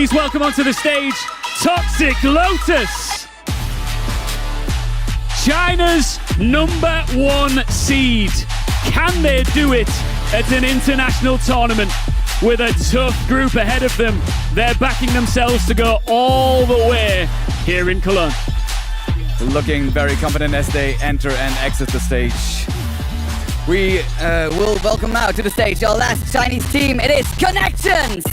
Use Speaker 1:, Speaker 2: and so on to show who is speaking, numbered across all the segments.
Speaker 1: please welcome onto the stage Toxic Lotus, China's #1 seed. Can they do it at an international tournament with a tough group ahead of them? They're backing themselves to go all the way here in Cologne.
Speaker 2: Looking very confident as they enter and exit the stage.
Speaker 3: We will welcome now to the stage our last Chinese team. It is Connections!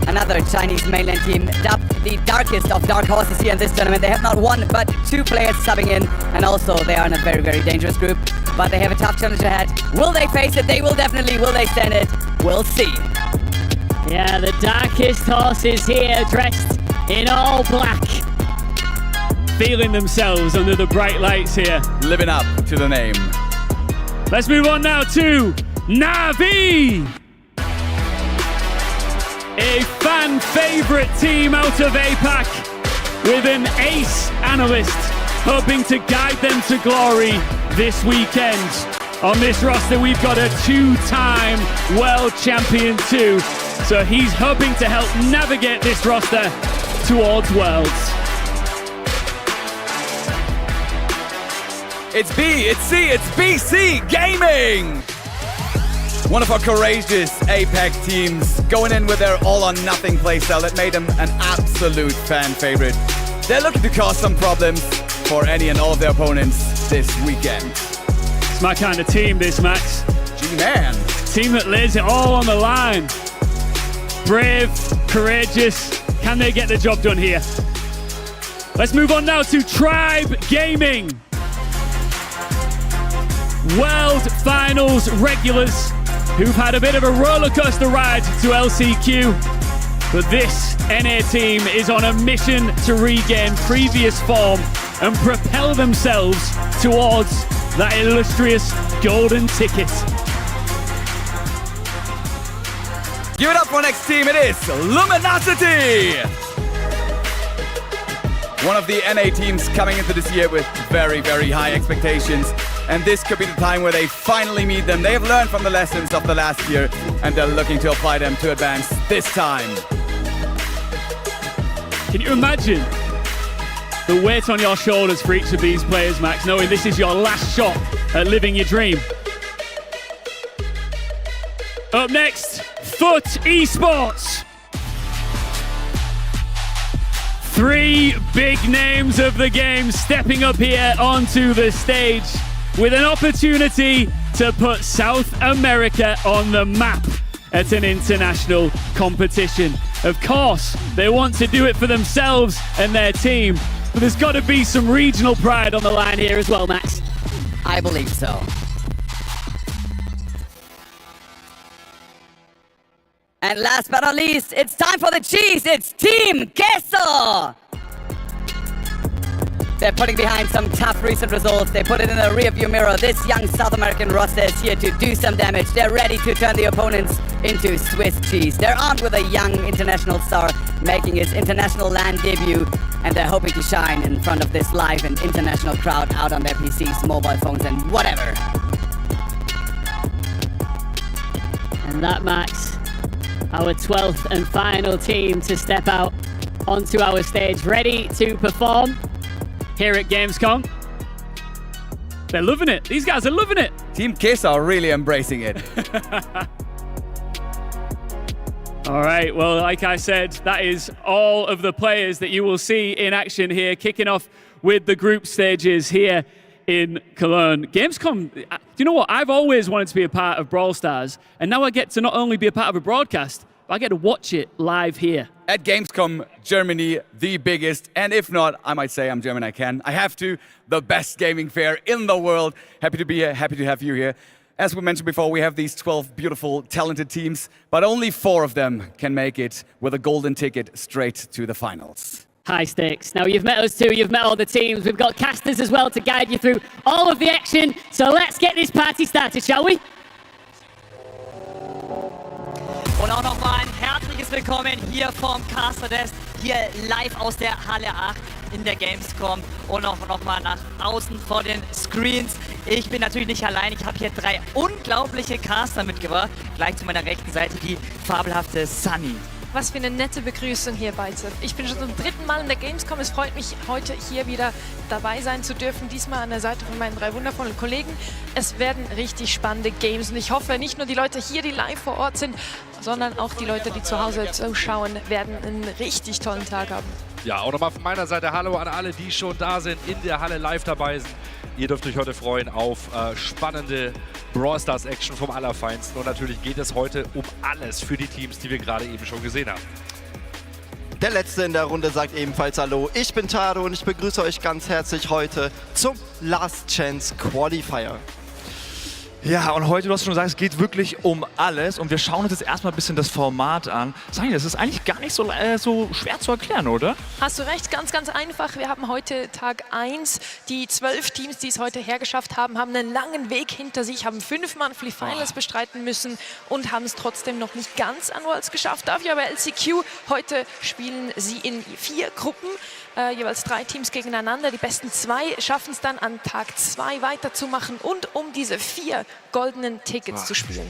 Speaker 3: Another Chinese mainland team, dubbed the darkest of dark horses here in this tournament. They have not one, but 2 players subbing in, and also they are in a very, very dangerous group. But they have a tough challenge ahead. Will they face it? They will definitely. Will they stand it? We'll see.
Speaker 4: Yeah, the darkest horses here, dressed in all black.
Speaker 1: Feeling themselves under the bright lights here.
Speaker 2: Living up to the name.
Speaker 1: Let's move on now to Navi. A fan favorite team out of APAC with an ace analyst hoping to guide them to glory this weekend. On this roster, we've got a 2-time world champion too. So he's hoping to help navigate this roster towards Worlds.
Speaker 2: It's B, it's C, it's BC Gaming! One of our courageous APAC teams going in with their all-or-nothing playstyle that made them an absolute fan favorite. They're looking to cause some problems for any and all of their opponents this weekend.
Speaker 1: It's my kind of team, this, Max.
Speaker 2: G-Man.
Speaker 1: Team that lays it all on the line. Brave, courageous. Can they get the job done here? Let's move on now to Tribe Gaming. World Finals regulars who've had a bit of a roller coaster ride to LCQ. But this NA team is on a mission to regain previous form and propel themselves towards that illustrious golden ticket.
Speaker 2: Give it up for our next team, it is Luminosity! One of the NA teams coming into this year with very, very high expectations. And this could be the time where they finally meet them. They have learned from the lessons of the last year and they're looking to apply them to advance this time.
Speaker 1: Can you imagine the weight on your shoulders for each of these players, Max, knowing this is your last shot at living your dream? Up next, Foot Esports. 3 big names of the game stepping up here onto the stage with an opportunity to put South America on the map at an international competition. Of course, they want to do it for themselves and their team, but there's got to be some regional pride on the line here as well, Max.
Speaker 3: I believe so. And last but not least, it's time for the cheese. It's Team Queso. They're putting behind some tough recent results. They put it in the rearview mirror. This young South American roster is here to do some damage. They're ready to turn the opponents into Swiss cheese. They're armed with a young international star making his international LAN debut, and they're hoping to shine in front of this live and international crowd out on their PCs, mobile phones, and whatever.
Speaker 4: And that, Max, our 12th and final team to step out onto our stage, ready to perform here at Gamescom.
Speaker 1: They're loving it. These guys are loving it.
Speaker 2: Team Kiss are really embracing it.
Speaker 1: All right, well, like I said, that is all of the players that you will see in action here, kicking off with the group stages here in Cologne. Gamescom, do you know what? I've always wanted to be a part of Brawl Stars, and now I get to not only be a part of a broadcast, but I get to watch it live here.
Speaker 2: At Gamescom Germany, the biggest, and if not, I might say I'm German, I have to, the best gaming fair in the world. Happy to be here, happy to have you here. As we mentioned before, we have these 12 beautiful, talented teams, but only 4 of them can make it with a golden ticket straight to the finals.
Speaker 4: High stakes. Now, you've met us too, you've met all the teams. We've got casters as well to guide you through all of the action. So let's get this party started, shall we?
Speaker 5: Und auch nochmal ein herzliches Willkommen hier vom Caster Desk, hier live aus der Halle 8 in der Gamescom und auch nochmal nach außen vor den Screens Ich bin natürlich nicht allein. Ich habe hier 3 unglaubliche Caster mitgebracht. Gleich zu meiner rechten Seite die fabelhafte Sunny.
Speaker 6: Was für eine nette Begrüßung hier, Beize. Ich bin schon zum 3. Mal in der Gamescom. Es freut mich, heute hier wieder dabei sein zu dürfen. Diesmal an der Seite von meinen 3 wundervollen Kollegen. Es werden richtig spannende Games und ich hoffe, nicht nur die Leute hier, die live vor Ort sind, sondern auch die Leute, die zu Hause zuschauen, werden einen richtig tollen Tag haben.
Speaker 7: Ja, auch nochmal von meiner Seite Hallo an alle, die schon da sind, in der Halle live dabei sind. Ihr dürft euch heute freuen auf spannende Brawl Stars Action vom Allerfeinsten. Und natürlich geht es heute um alles für die Teams, die wir gerade eben schon gesehen haben.
Speaker 8: Der Letzte in der Runde sagt ebenfalls Hallo. Ich bin Tado und ich begrüße euch ganz herzlich heute zum Last Chance Qualifier.
Speaker 9: Ja, und heute, du hast schon gesagt, es geht wirklich um alles und wir schauen uns jetzt erstmal ein bisschen das Format an. Sani, das ist eigentlich gar nicht so schwer zu erklären, oder?
Speaker 6: Hast du recht, ganz, ganz einfach. Wir haben heute Tag 1. Die 12 Teams, die es heute hergeschafft haben, haben einen langen Weg hinter sich, haben 5-mal für die Finals bestreiten müssen und haben es trotzdem noch nicht ganz an Worlds geschafft. Dafür aber LCQ, heute spielen sie in 4 Gruppen. Jeweils 3 Teams gegeneinander. Die besten 2 schaffen es dann an Tag 2 weiterzumachen und um diese 4 goldenen Tickets zu spielen.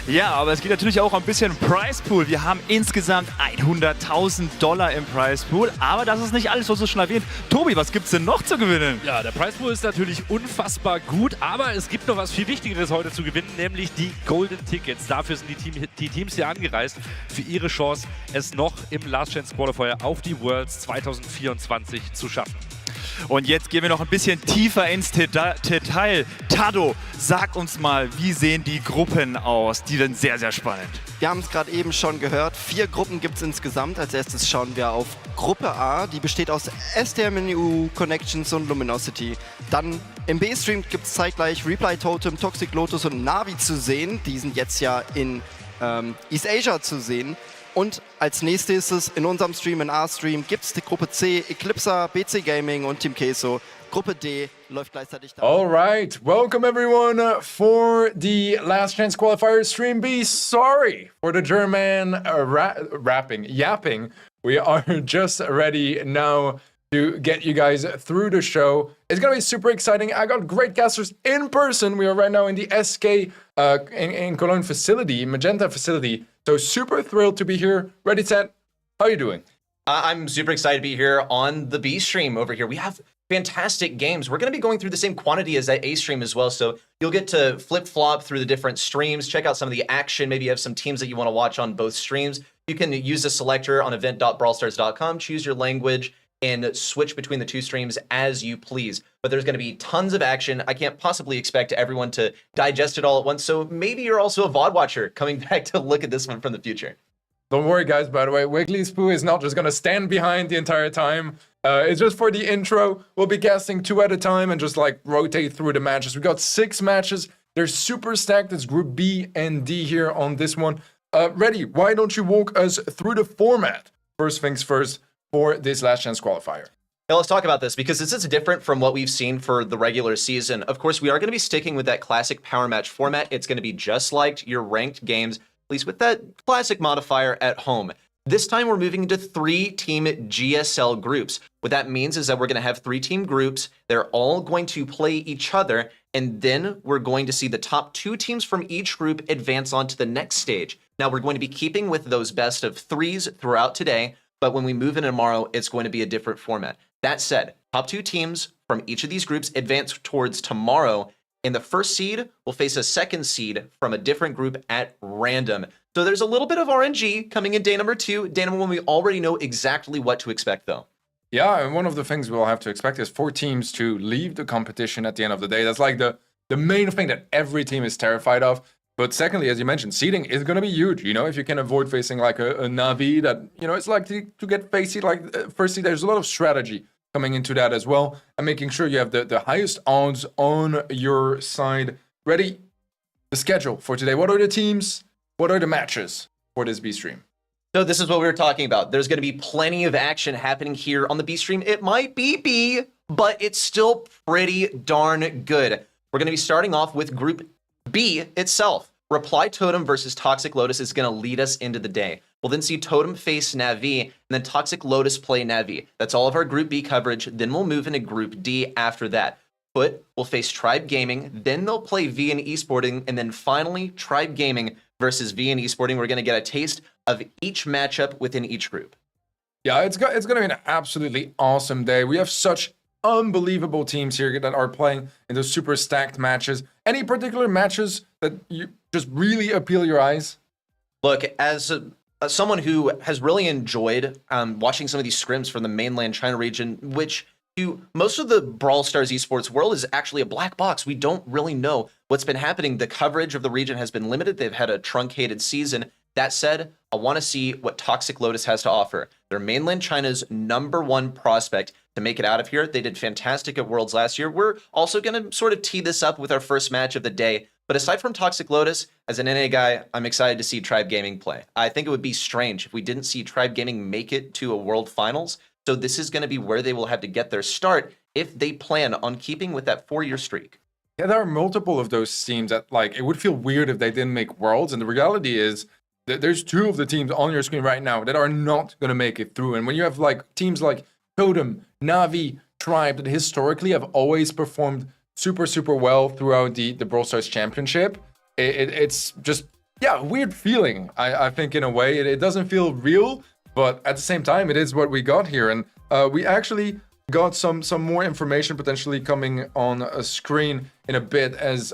Speaker 9: Ja, aber es geht natürlich auch ein bisschen Prize Pool. Wir haben insgesamt $100.000 im Prize Pool, aber das ist nicht alles, was du schon erwähnt. Tobi, was gibt's denn noch zu gewinnen?
Speaker 7: Ja, der Prize Pool ist natürlich unfassbar gut, aber es gibt noch was viel Wichtigeres heute zu gewinnen, nämlich die Golden Tickets. Dafür sind die Teams hier angereist, für ihre Chance, es noch im Last Chance Qualifier auf die Worlds 2024 zu schaffen.
Speaker 9: Und jetzt gehen wir noch ein bisschen tiefer ins Detail. Tado, sag uns mal, wie sehen die Gruppen aus? Die sind sehr, sehr spannend.
Speaker 8: Wir haben es gerade eben schon gehört. 4 Gruppen gibt es insgesamt. Als erstes schauen wir auf Gruppe A. Die besteht aus STMNU, Connections und Luminosity. Dann im B-Stream gibt es zeitgleich Reply Totem, Toxic Lotus und Navi zu sehen. Die sind jetzt ja in East Asia zu sehen. Und als nächstes in unserem Stream, in A-Stream, gibt es die Gruppe C, Eclipser, BC Gaming und Team Queso. Gruppe D läuft gleichzeitig da.
Speaker 10: All right, welcome everyone for the Last Chance Qualifier Stream B. Sorry for the German yapping. We are just ready now to get you guys through the show. It's gonna be super exciting. I got great casters in person. We are right now in the SK in Cologne facility, Magenta facility. So super thrilled to be here. Ready, set. How are you doing?
Speaker 11: I'm super excited to be here on the B stream over here. We have fantastic games. We're going to be going through the same quantity as that A stream as well. So you'll get to flip-flop through the different streams, check out some of the action. Maybe you have some teams that you want to watch on both streams. You can use the selector on event.brawlstars.com, choose your language, and switch between the 2 streams as you please. But there's going to be tons of action. I can't possibly expect everyone to digest it all at once. So maybe you're also a VOD watcher coming back to look at this one from the future.
Speaker 10: Don't worry, guys, by the way. Wiggly's Poo is not just going to stand behind the entire time. It's just for the intro. We'll be casting 2 at a time and just like rotate through the matches. We got 6 matches. They're super stacked. It's Group B and D here on this one. Ready, why don't you walk us through the format? First things first, for this Last Chance Qualifier.
Speaker 11: Now let's talk about this because this is different from what we've seen for the regular season. Of course, we are going to be sticking with that classic power match format. It's going to be just like your ranked games, at least with that classic modifier at home. This time we're moving into 3-team GSL groups. What that means is that we're going to have 3-team groups. They're all going to play each other, and then we're going to see the top 2 teams from each group advance on to the next stage. Now we're going to be keeping with those best of 3s throughout today. But when we move in tomorrow, it's going to be a different format. That said, top 2 teams from each of these groups advance towards tomorrow, and the first seed will face a second seed from a different group at random. So there's a little bit of RNG coming in day number 2. Day number 1, we already know exactly what to expect, though.
Speaker 10: Yeah, and one of the things we'll have to expect is 4 teams to leave the competition at the end of the day. That's like the main thing that every team is terrified of. But secondly, as you mentioned, seeding is going to be huge. You know, if you can avoid facing like a Navi that, you know, it's like to get facey like firstly, there's a lot of strategy coming into that as well. And making sure you have the highest odds on your side. Ready? The schedule for today. What are the teams? What are the matches for this B stream?
Speaker 11: So this is what we were talking about. There's going to be plenty of action happening here on the B stream. It might be B, but it's still pretty darn good. We're going to be starting off with Group B itself. Reply Totem versus Toxic Lotus is going to lead us into the day. We'll then see Totem face Navi, and then Toxic Lotus play Navi. That's all of our Group B coverage. Then we'll move into Group D after that. Foot will face Tribe Gaming, then they'll play VN Esporting, and then finally Tribe Gaming versus VN Esporting. We're going to get a taste of each matchup within each group.
Speaker 10: Yeah, it's going to be an absolutely awesome day. We have such unbelievable teams here that are playing in those super stacked matches. Any particular matches that you just really appeal your eyes?
Speaker 11: Look, as someone who has really enjoyed watching some of these scrims from the mainland China region, which to most of the Brawl Stars esports world is actually a black box. We don't really know what's been happening. The coverage of the region has been limited. They've had a truncated season. That said, I want to see what Toxic Lotus has to offer. They're mainland China's #1 prospect to make it out of here. They did fantastic at Worlds last year. We're also going to sort of tee this up with our first match of the day. But aside from Toxic Lotus, as an NA guy, I'm excited to see Tribe Gaming play. I think it would be strange if we didn't see Tribe Gaming make it to a World Finals. So this is going to be where they will have to get their start if they plan on keeping with that 4-year streak.
Speaker 10: Yeah, there are multiple of those teams that, like, it would feel weird if they didn't make Worlds. And the reality is that there's 2 of the teams on your screen right now that are not going to make it through. And when you have like teams like Totem, Navi, Tribe that historically have always performed super, super well throughout the Brawl Stars Championship, it's just, yeah, a weird feeling, I think, in a way. It doesn't feel real. But at the same time, it is what we got here. And we actually got some more information potentially coming on a screen in a bit, as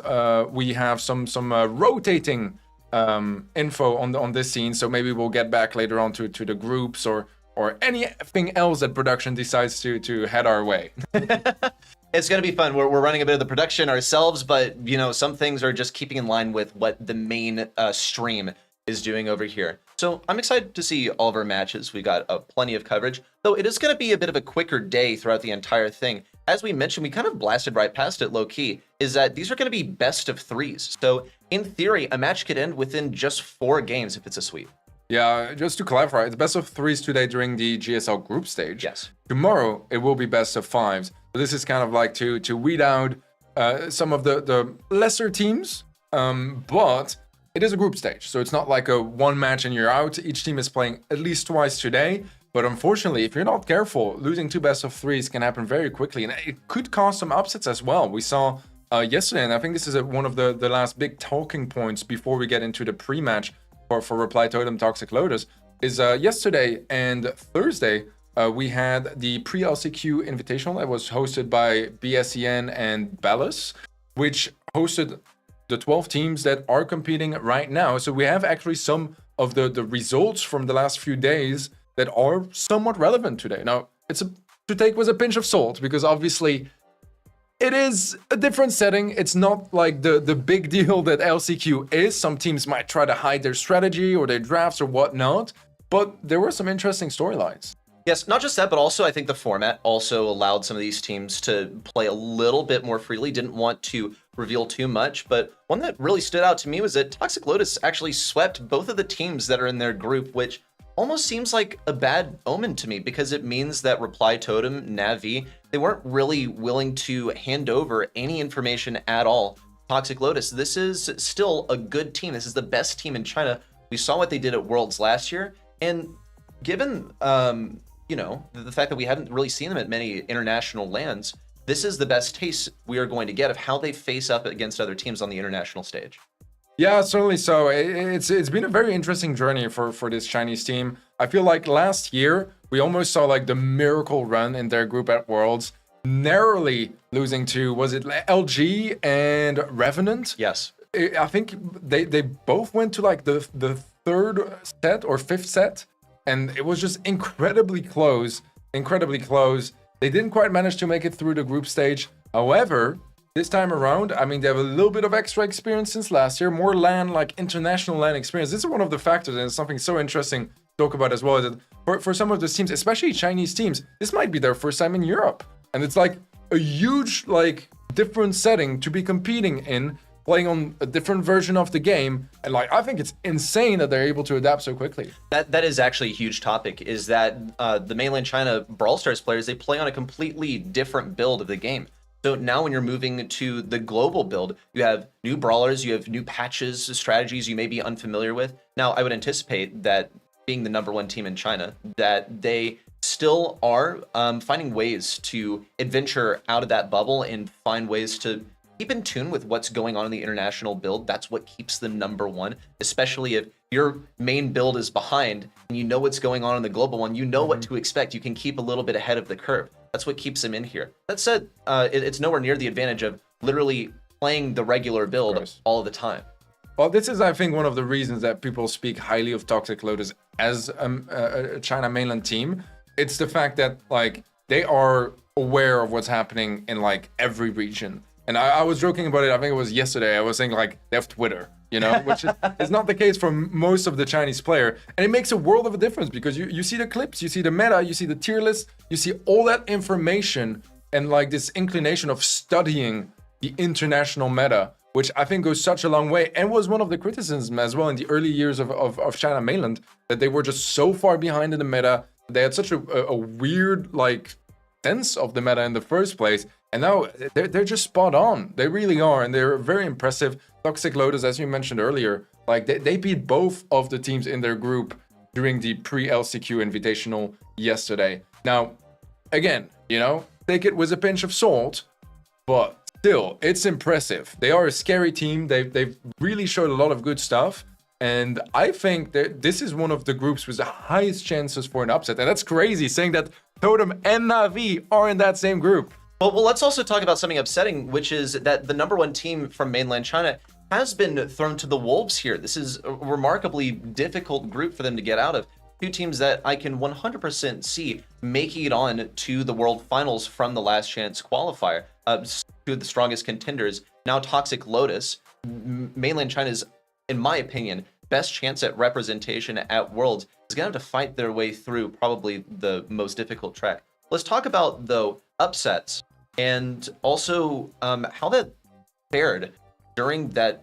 Speaker 10: we have some rotating info on this scene. So maybe we'll get back later on to the groups or anything else that production decides to head our way.
Speaker 11: It's going to be fun. We're running a bit of the production ourselves, but you know, some things are just keeping in line with what the main stream is doing over here. So I'm excited to see all of our matches. We got plenty of coverage, though it is going to be a bit of a quicker day throughout the entire thing. As we mentioned, we kind of blasted right past it low key, is that these are going to be best of 3s. So in theory, a match could end within just 4 games if it's a sweep.
Speaker 10: Yeah, just to clarify, it's best of 3s today during the GSL group stage.
Speaker 11: Yes.
Speaker 10: Tomorrow, it will be best of 5s. So this is kind of like to weed out some of the lesser teams, but it is a group stage, so it's not like a 1 match and you're out. Each team is playing at least twice today, but unfortunately, if you're not careful, losing 2 best of 3s can happen very quickly, and it could cause some upsets as well. We saw yesterday, and I think this is one of the last big talking points before we get into the pre-match for Reply Totem Toxic Lotus, is yesterday and Thursday, we had the pre-LCQ Invitational that was hosted by BSCN and Ballas, which hosted the 12 teams that are competing right now. So we have actually some of the results from the last few days that are somewhat relevant today. Now, it's to take with a pinch of salt, because obviously it is a different setting. It's not like the big deal that LCQ is. Some teams might try to hide their strategy or their drafts or whatnot, but there were some interesting storylines.
Speaker 11: Yes, not just that, but also I think the format also allowed some of these teams to play a little bit more freely. Didn't want to reveal too much, but one that really stood out to me was that Toxic Lotus actually swept both of the teams that are in their group, which almost seems like a bad omen to me, because it means that Reply Totem, Navi, they weren't really willing to hand over any information at all. Toxic Lotus, this is still a good team. This is the best team in China. We saw what they did at Worlds last year, and given you know, the fact that we haven't really seen them at many international lands, this is the best taste we are going to get of how they face up against other teams on the international stage.
Speaker 10: Yeah, certainly so. It's been a very interesting journey for this Chinese team. I feel like last year, we almost saw like the miracle run in their group at Worlds, narrowly losing to, was it LG and Revenant?
Speaker 11: Yes.
Speaker 10: I think they both went to like the 3rd set or 5th set, and it was just incredibly close. They didn't quite manage to make it through the group stage. However, this time around, I mean, they have a little bit of extra experience since last year, more LAN, like international LAN experience. This is one of the factors, and it's something so interesting to talk about as well, is that for some of those teams, especially Chinese teams, this might be their first time in Europe. And it's like a huge, like, different setting to be competing in, playing on a different version of the game. And like, I think it's insane that they're able to adapt so quickly.
Speaker 11: That is actually a huge topic, is that the mainland China Brawl Stars players, they play on a completely different build of the game. So now when you're moving to the global build, you have new brawlers, you have new patches, strategies you may be unfamiliar with. Now, I would anticipate that being the #1 team in China, that they still are finding ways to adventure out of that bubble and find ways to keep in tune with what's going on in the international build. That's what keeps them #1, especially if your main build is behind and you know what's going on in the global one, you know what to expect. You can keep a little bit ahead of the curve. That's what keeps them in here. That said, it's nowhere near the advantage of literally playing the regular build all the time.
Speaker 10: Well, this is, I think, one of the reasons that people speak highly of Toxic Lotus as a China mainland team. It's the fact that like they are aware of what's happening in like every region. And I was joking about it, I think it was yesterday, I was saying like they have Twitter, you know, which is not the case for most of the Chinese player. And it makes a world of a difference because you see the clips, you see the meta, you see the tier list, you see all that information and like this inclination of studying the international meta, which I think goes such a long way and was one of the criticisms as well in the early years of China mainland, that they were just so far behind in the meta. They had such a weird like sense of the meta in the first place. And now they're just spot on. They really are. And they're very impressive. Toxic Lotus, as you mentioned earlier, like they beat both of the teams in their group during the pre-LCQ Invitational yesterday. Now, again, you know, take it with a pinch of salt, but still, it's impressive. They are a scary team. They've really showed a lot of good stuff. And I think that this is one of the groups with the highest chances for an upset. And that's crazy, saying that Totem and Navi are in that same group.
Speaker 11: Well, let's also talk about something upsetting, which is that the #1 team from mainland China has been thrown to the wolves here. This is a remarkably difficult group for them to get out of. Two teams that I can 100% see making it on to the World Finals from the Last Chance qualifier. Two of the strongest contenders. Now Toxic Lotus, mainland China's, in my opinion, best chance at representation at Worlds, is going to have to fight their way through probably the most difficult track. Let's talk about, though, upsets and also how that fared during that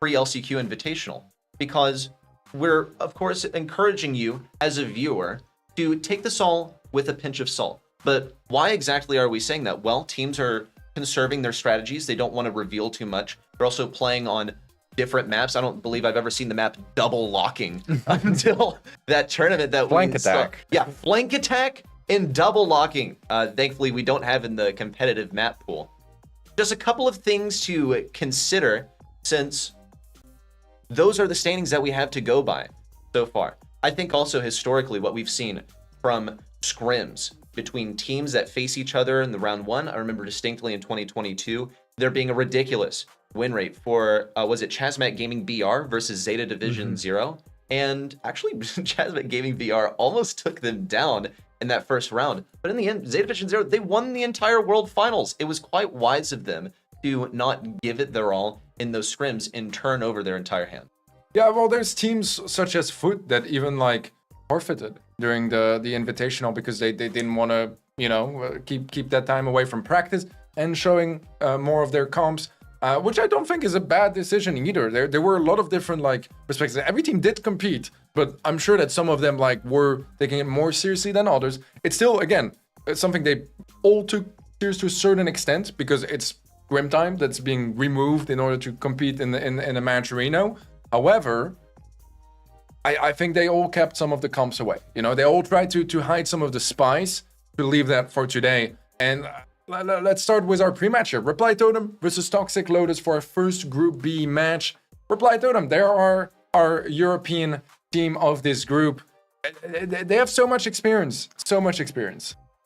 Speaker 11: pre-LCQ Invitational, because we're, of course, encouraging you as a viewer to take this all with a pinch of salt. But why exactly are we saying that? Well, teams are conserving their strategies. They don't want to reveal too much. They're also playing on different maps. I don't believe I've ever seen the map double locking until that tournament. That
Speaker 10: flank attack.
Speaker 11: Yeah, flank attack and double locking. Thankfully, we don't have in the competitive map pool. Just a couple of things to consider, since those are the standings that we have to go by so far. I think also historically what we've seen from scrims between teams that face each other in the round 1, I remember distinctly in 2022, there being a ridiculous win rate for, was it Chasmat Gaming BR versus Zeta Division 0? And actually, Chasmat Gaming BR almost took them down in that first round. But in the end, Zeta Division 0, they won the entire World Finals. It was quite wise of them to not give it their all in those scrims and turn over their entire hand.
Speaker 10: Yeah, well, there's teams such as Foot that even like forfeited during the Invitational because they didn't want to, you know, keep that time away from practice and showing more of their comps. Which I don't think is a bad decision either. There were a lot of different like perspectives. Every team did compete, but I'm sure that some of them like were taking it more seriously than others. It's still, again, it's something they all took serious to a certain extent because it's Grim time that's being removed in order to compete in a match arena. However, I think they all kept some of the comps away. You know, they all tried to hide some of the spice to leave that for today. And let's start with our pre-match here. Reply Totem versus Toxic Lotus for our first Group B match. Reply Totem, they are our European team of this group. They have so much experience,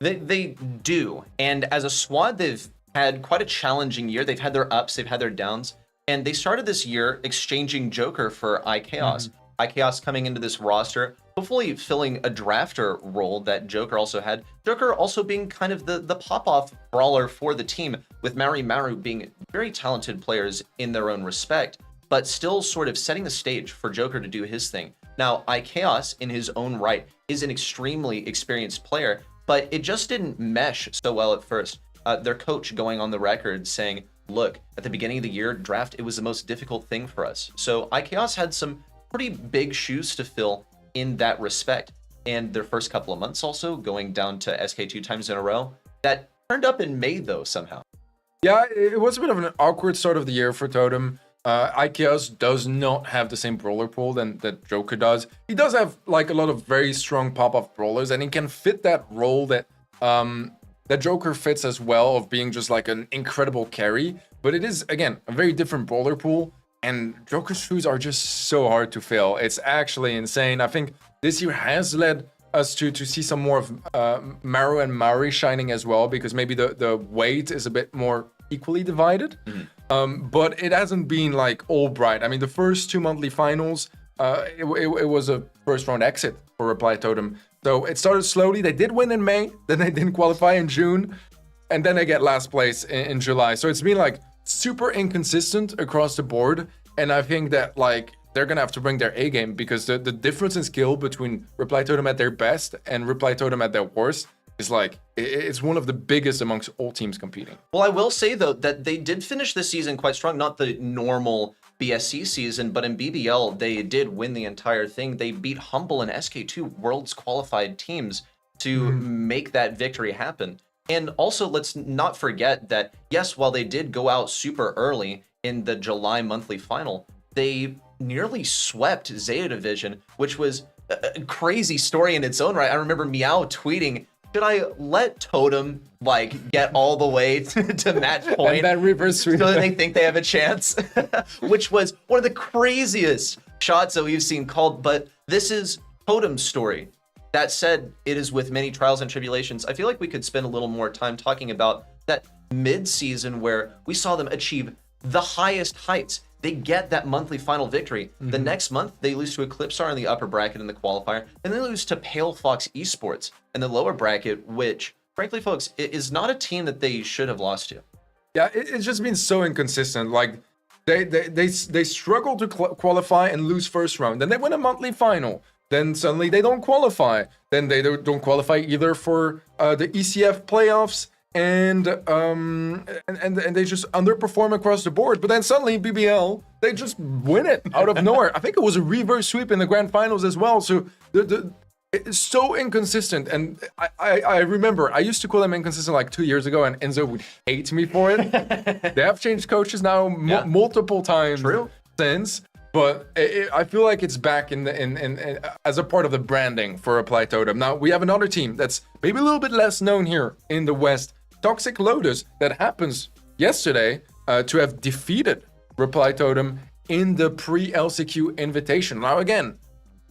Speaker 11: They do. And as a squad, they've had quite a challenging year. They've had their ups, they've had their downs. And they started this year exchanging Joker for iChaos. iChaos coming into this roster, hopefully filling a drafter role that Joker also had. Joker also being kind of the pop-off brawler for the team, with Maru being very talented players in their own respect, but still sort of setting the stage for Joker to do his thing. Now, iChaos, in his own right, is an extremely experienced player, but it just didn't mesh so well at first. Their coach going on the record saying, look, at the beginning of the year, draft, it was the most difficult thing for us. So iChaos had some pretty big shoes to fill in that respect. And their first couple of months also going down to SK 2 times in a row. That turned up in May though, somehow.
Speaker 10: Yeah, it was a bit of an awkward start of the year for Totem. Ikeos does not have the same brawler pool that Joker does. He does have like a lot of very strong pop-off brawlers, and he can fit that role that that Joker fits as well, of being just like an incredible carry. But it is, again, a very different brawler pool, and Joker's shoes are just so hard to fill. It's actually insane. I think this year has led us to see some more of Maru and Maori shining as well, because maybe the weight is a bit more equally divided. But it hasn't been like all bright. I mean, the first 2 monthly finals, it was a first round exit for Reply Totem. So it started slowly. They did win in May, then they didn't qualify in June, and then they get last place in July. So it's been like super inconsistent across the board. And I think that like they're gonna have to bring their A game, because the difference in skill between Reply Totem at their best and Reply Totem at their worst is like, it's one of the biggest amongst all teams competing.
Speaker 11: Well, I will say though that they did finish this season quite strong, not the normal BSC season, but in BBL they did win the entire thing. They beat Humble and SK2, world's qualified teams, to make that victory happen. And also, let's not forget that, yes, while they did go out super early in the July monthly final, they nearly swept Zeta Division, which was a crazy story in its own right. I remember Meow tweeting, should I let Totem like get all the way to match point
Speaker 10: And that reverse sweep,
Speaker 11: so that they think they have a chance? Which was one of the craziest shots that we've seen called. But this is Totem's story. That said, it is with many trials and tribulations. I feel like we could spend a little more time talking about that mid-season where we saw them achieve the highest heights. They get that monthly final victory. The next month, they lose to Eclipsar in the upper bracket in the qualifier, and they lose to Pale Fox Esports in the lower bracket, which, frankly, folks, is not a team that they should have lost to.
Speaker 10: Yeah, it's just been so inconsistent. Like they struggle to qualify and lose first round, then they win a monthly final, then suddenly they don't qualify, then they don't qualify either for the ECF playoffs. And they just underperform across the board. But then suddenly BBL, they just win it out of nowhere. I think it was a reverse sweep in the grand finals as well. So it's so inconsistent. And I remember I used to call them inconsistent like 2 years ago, and Enzo would hate me for it. They have changed coaches now multiple times since. But I feel like it's back in as a part of the branding for Reply Totem. Now we have another team that's maybe a little bit less known here in the West, Toxic Lotus, that happens yesterday to have defeated Reply Totem in the pre-LCQ invitation. Now again,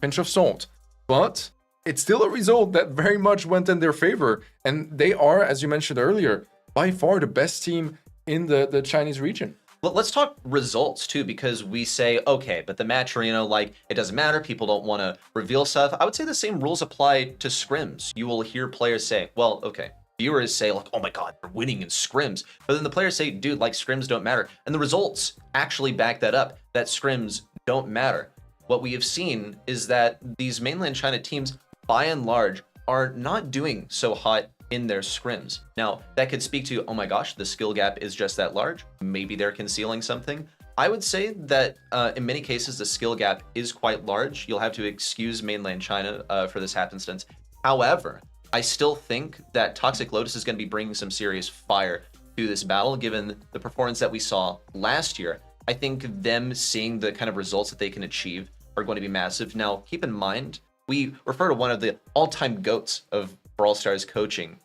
Speaker 10: pinch of salt, but it's still a result that very much went in their favor. And they are, as you mentioned earlier, by far the best team in the Chinese region.
Speaker 11: Well, let's talk results too, because we say, okay, but the match arena, like, it doesn't matter. People don't want to reveal stuff. I would say the same rules apply to scrims. You will hear players say, well, okay, viewers say like, oh my God, they're winning in scrims. But then the players say, dude, like scrims don't matter. And the results actually back that up, that scrims don't matter. What we have seen is that these mainland China teams, by and large, are not doing so hot in their scrims. Now, that could speak to, oh my gosh, the skill gap is just that large. Maybe they're concealing something. I would say that in many cases, the skill gap is quite large. You'll have to excuse mainland China for this happenstance. However, I still think that Toxic Lotus is going to be bringing some serious fire to this battle, given the performance that we saw last year. I think them seeing the kind of results that they can achieve are going to be massive. Now, keep in mind, we refer to one of the all-time GOATs of Brawl Stars coaching,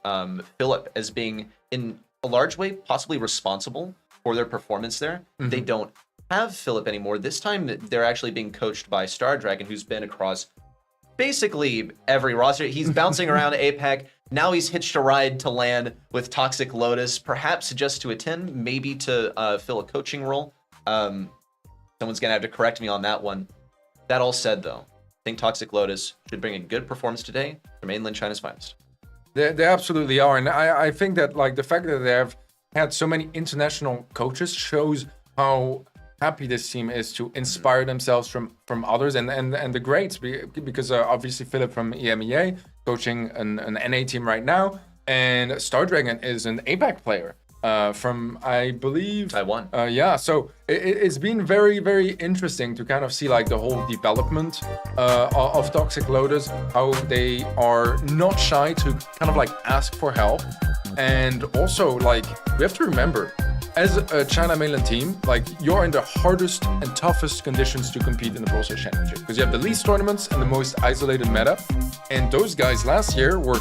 Speaker 11: Philip, as being in a large way possibly responsible for their performance there. They don't have Philip anymore. This time they're actually being coached by Snapdragon, who's been across basically every roster. He's bouncing around APAC. Now he's hitched a ride to LAN with Toxic Lotus, perhaps just to attend, maybe to fill a coaching role. Someone's gonna have to correct me on that one. That all said though, I think Toxic Lotus should bring a good performance today for mainland China's finest.
Speaker 10: They absolutely are. And I think that like the fact that they have had so many international coaches shows how happy this team is to inspire themselves from others and the greats, because obviously Philip from EMEA coaching an NA team right now, and Snapdragon is an APAC player from, I believe,
Speaker 11: Taiwan.
Speaker 10: Yeah, so it's been very, very interesting to kind of see like the whole development of Toxic Lotus, how they are not shy to kind of like ask for help. And also, like, we have to remember, as a China mainland team, like, you're in the hardest and toughest conditions to compete in the Brawl Stars Championship because you have the least tournaments and the most isolated meta. And those guys last year were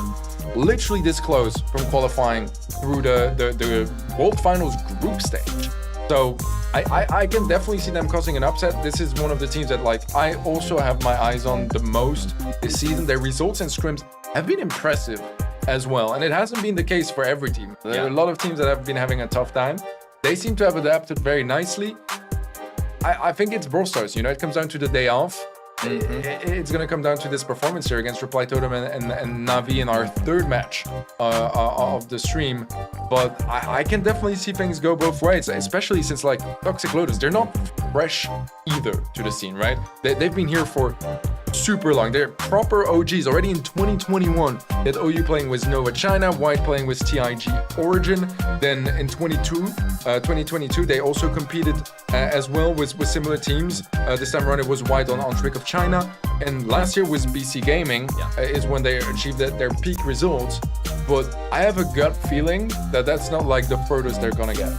Speaker 10: literally this close from qualifying through the World Finals group stage. So I can definitely see them causing an upset. This is one of the teams that, like, I also have my eyes on the most this season. Their results and scrims have been impressive as well, and it hasn't been the case for every team. There are a lot of teams that have been having a tough time. They seem to have adapted very nicely. I think it's Brawl Stars, you know, it comes down to the day off. It's going to come down to this performance here against Reply Totem and Navi in our third match of the stream. But I can definitely see things go both ways, especially since, like, Toxic Lotus, they're not fresh either to the scene, right? They've been here for super long. They're proper OGs. Already in 2021, they had OU playing with Nova China, White playing with TIG Origin. Then in 2022, they also competed as well with similar teams. This time around, it was White on Trick of China. And last year was BC Gaming is when they achieved their peak results. But I have a gut feeling that that's not, like, the furthest they're gonna get.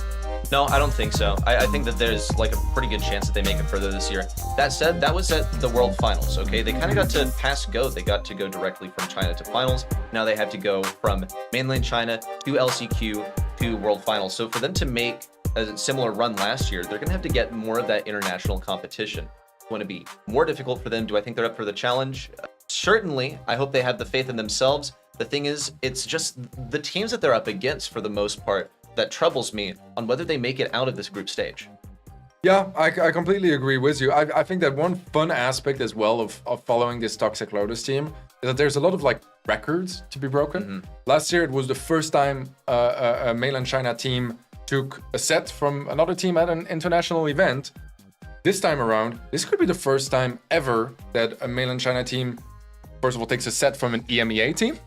Speaker 11: No, I don't think so. I think that there's, like, a pretty good chance that they make it further this year. That said, that was at the World Finals, okay? They kind of got to pass go. They got to go directly from China to Finals. Now they have to go from mainland China to LCQ to World Finals. So for them to make a similar run last year, they're going to have to get more of that international competition. It's going to be more difficult for them. Do I think they're up for the challenge? Certainly. I hope they have the faith in themselves. The thing is, it's just the teams that they're up against for the most part that troubles me on whether they make it out of this group stage.
Speaker 10: Yeah, I completely agree with you. I think that one fun aspect as well of following this Toxic Lotus team is that there's a lot of, like, records to be broken. Last year, it was the first time a mainland China team took a set from another team at an international event. This time around, this could be the first time ever that a mainland China team, first of all, takes a set from an EMEA team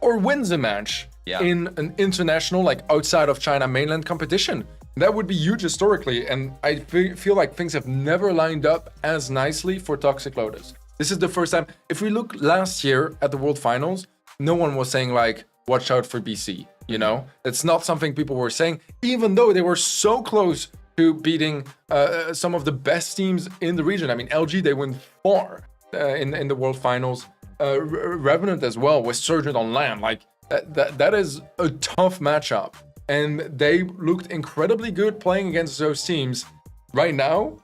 Speaker 10: or wins a match in an international, like, outside of China mainland competition. That would be huge historically, and I feel like things have never lined up as nicely for Toxic Lotus. This is the first time. If we look last year at the World Finals, no one was saying, like, watch out for BC, you know? It's not something people were saying, even though they were so close to beating some of the best teams in the region. I mean, LG, they went far in the World Finals. Revenant as well with Surgeon on LAN. Like, that is a tough matchup. And they looked incredibly good playing against those teams. Right now,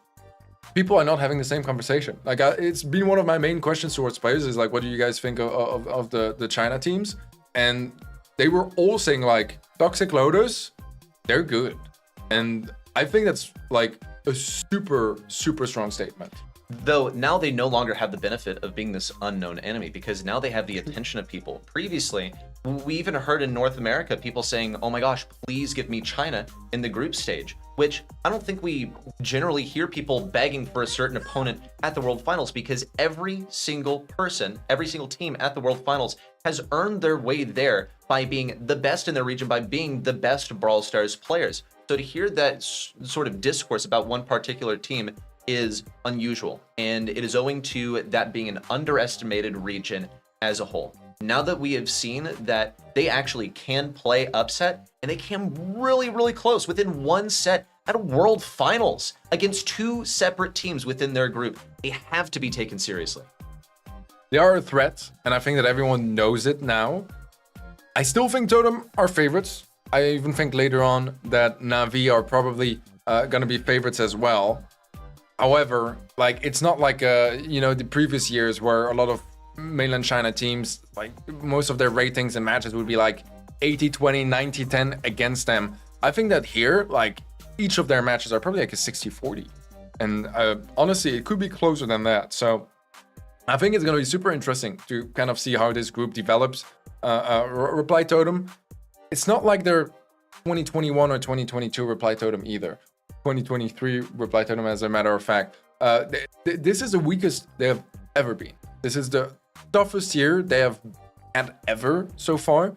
Speaker 10: people are not having the same conversation. Like, it's been one of my main questions towards players is, like, what do you guys think of the China teams? And they were all saying, like, Toxic Lotus, they're good. And I think that's, like, a super, super strong statement.
Speaker 11: Though now they no longer have the benefit of being this unknown enemy because now they have the attention of people. Previously, we even heard in North America people saying, oh my gosh, please give me China in the group stage, which I don't think we generally hear people begging for a certain opponent at the World Finals because every single person, every single team at the World Finals has earned their way there by being the best in their region, by being the best Brawl Stars players. So to hear that sort of discourse about one particular team is unusual, and it is owing to that being an underestimated region as a whole. Now that we have seen that they actually can play upset, and they came really, really close within one set at a World Finals against two separate teams within their group, they have to be taken seriously.
Speaker 10: They are a threat, and I think that everyone knows it now. I still think Totem are favorites. I even think later on that Navi are probably going to be favorites as well. However, like, it's not like, you know, the previous years where a lot of mainland China teams, like, most of their ratings and matches would be like 80-20, 90-10 against them. I think that here, like, each of their matches are probably like a 60-40. And honestly, it could be closer than that. So I think it's going to be super interesting to kind of see how this group develops. Reply Totem, it's not like they're 2021 or 2022 Reply Totem either. 2023 Reply Totem, as a matter of fact. This is the weakest they have ever been. This is the toughest year they have had ever so far.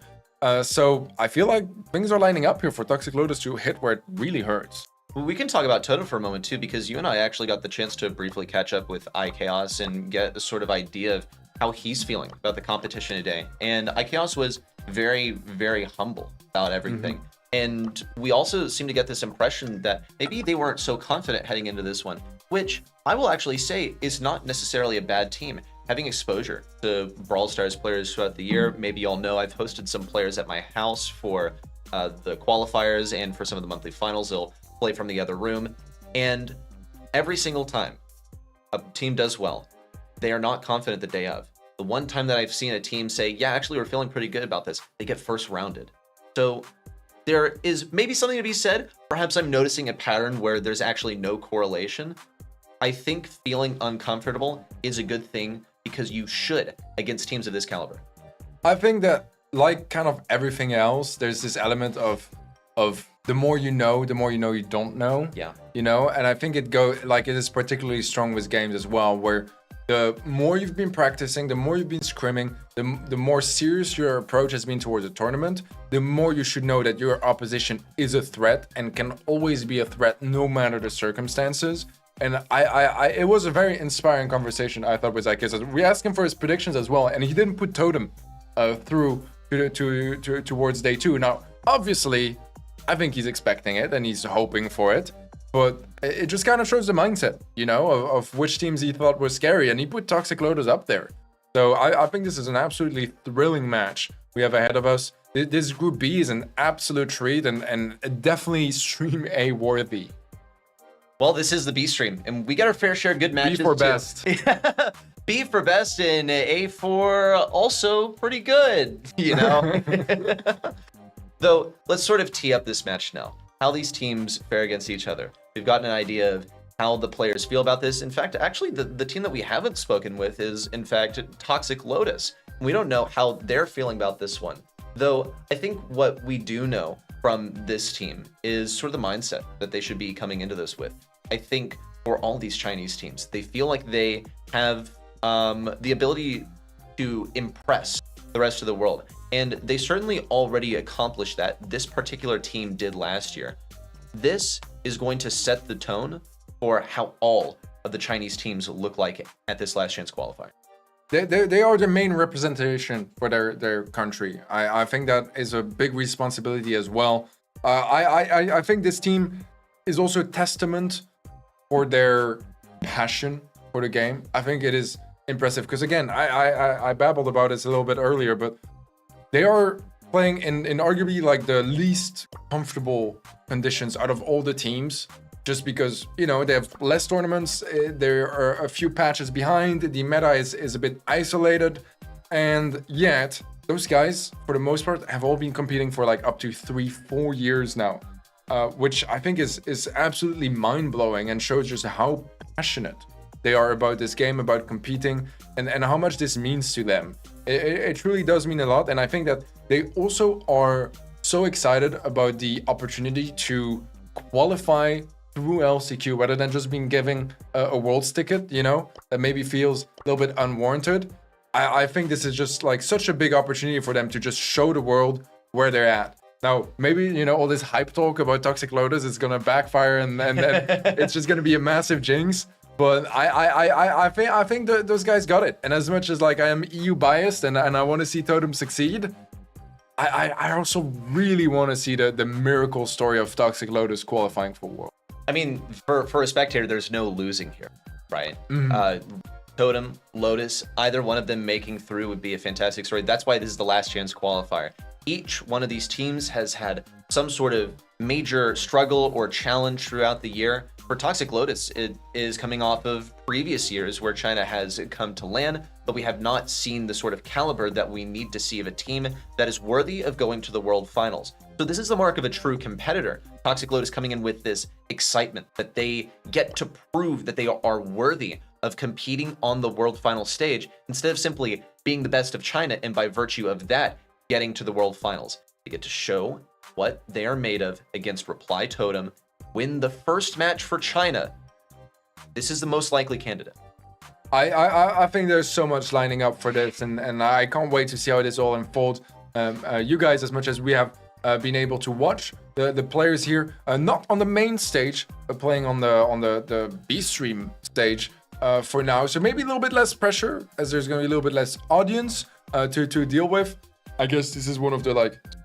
Speaker 10: So I feel like things are lining up here for Toxic Lotus to hit where it really hurts.
Speaker 11: We can talk about Totem for a moment too, because you and I actually got the chance to briefly catch up with iChaos and get a sort of idea of how he's feeling about the competition today. And iChaos was very, very humble about everything. And we also seem to get this impression that maybe they weren't so confident heading into this one, which I will actually say is not necessarily a bad team. Having exposure to Brawl Stars players throughout the year, maybe you all know I've hosted some players at my house for the qualifiers and for some of the monthly finals. They'll play from the other room. And every single time a team does well, they are not confident the day of. The one time that I've seen a team say, yeah, actually, we're feeling pretty good about this, they get first rounded. So there is maybe something to be said. Perhaps I'm noticing a pattern where there's actually no correlation. I think feeling uncomfortable is a good thing because you should against teams of this caliber.
Speaker 10: I think that, like kind of everything else, there's this element of the more you know you don't know.
Speaker 11: Yeah.
Speaker 10: You know, and I think it is particularly strong with games as well, where the more you've been practicing, the more you've been scrimming, the more serious your approach has been towards a tournament, the more you should know that your opposition is a threat and can always be a threat no matter the circumstances. And it was a very inspiring conversation, I thought, with Ike. We asked him for his predictions as well, and he didn't put Totem through towards day 2. Now, obviously, I think he's expecting it and he's hoping for it, but it just kind of shows the mindset, you know, of which teams he thought were scary, and he put Toxic Lotus up there. So I think this is an absolutely thrilling match we have ahead of us. This Group B is an absolute treat and definitely Stream A worthy.
Speaker 11: Well, this is the B stream, and we got our fair share of good matches.
Speaker 10: B for
Speaker 11: too.
Speaker 10: best.
Speaker 11: B for best, and A for also pretty good, you know? Though, let's sort of tee up this match now. How these teams fare against each other. We've gotten an idea of how the players feel about this. In fact, actually, the team that we haven't spoken with is, in fact, Toxic Lotus. We don't know how they're feeling about this one. Though, I think what we do know from this team is sort of the mindset that they should be coming into this with. I think for all these Chinese teams, they feel like they have the ability to impress the rest of the world. And they certainly already accomplished that. This particular team did last year. This is going to set the tone for how all of the Chinese teams look like at this last chance qualifier.
Speaker 10: They are the main representation for their country. I think that is a big responsibility as well. I think this team is also a testament for their passion for the game. I think it is impressive because, again, I babbled about this a little bit earlier, but they are playing in arguably like the least comfortable conditions out of all the teams, just because, you know, they have less tournaments, there are a few patches behind, the meta is a bit isolated, and yet those guys, for the most part, have all been competing for like up to 3-4 years now, which I think is absolutely mind-blowing and shows just how passionate they are about this game, about competing, and how much this means to them. It truly does mean a lot, and I think that they also are so excited about the opportunity to qualify through LCQ rather than just being given a Worlds ticket, you know, that maybe feels a little bit unwarranted. I think this is just like such a big opportunity for them to just show the world where they're at. Now, maybe, you know, all this hype talk about Toxic Lotus is going to backfire and it's just going to be a massive jinx. But I think those guys got it. And as much as like I am EU biased and I want to see Totem succeed, I also really want to see the miracle story of Toxic Lotus qualifying for World.
Speaker 11: I mean, for a spectator, there's no losing here, right? Totem, Lotus, either one of them making through would be a fantastic story. That's why this is the last chance qualifier. Each one of these teams has had some sort of major struggle or challenge throughout the year. For Toxic Lotus, it is coming off of previous years where China has come to LAN, but we have not seen the sort of caliber that we need to see of a team that is worthy of going to the World Finals. So this is the mark of a true competitor. Toxic Lotus coming in with this excitement that they get to prove that they are worthy of competing on the World Final stage instead of simply being the best of China and by virtue of that, getting to the World Finals. They get to show what they are made of against Reply Totem, win the first match for China. This is the most likely candidate.
Speaker 10: I think there's so much lining up for this, and I can't wait to see how this all unfolds. You guys, as much as we have been able to watch the players here, not on the main stage, but playing on the B stream stage for now. So maybe a little bit less pressure, as there's going to be a little bit less audience to deal with. I guess this is one of the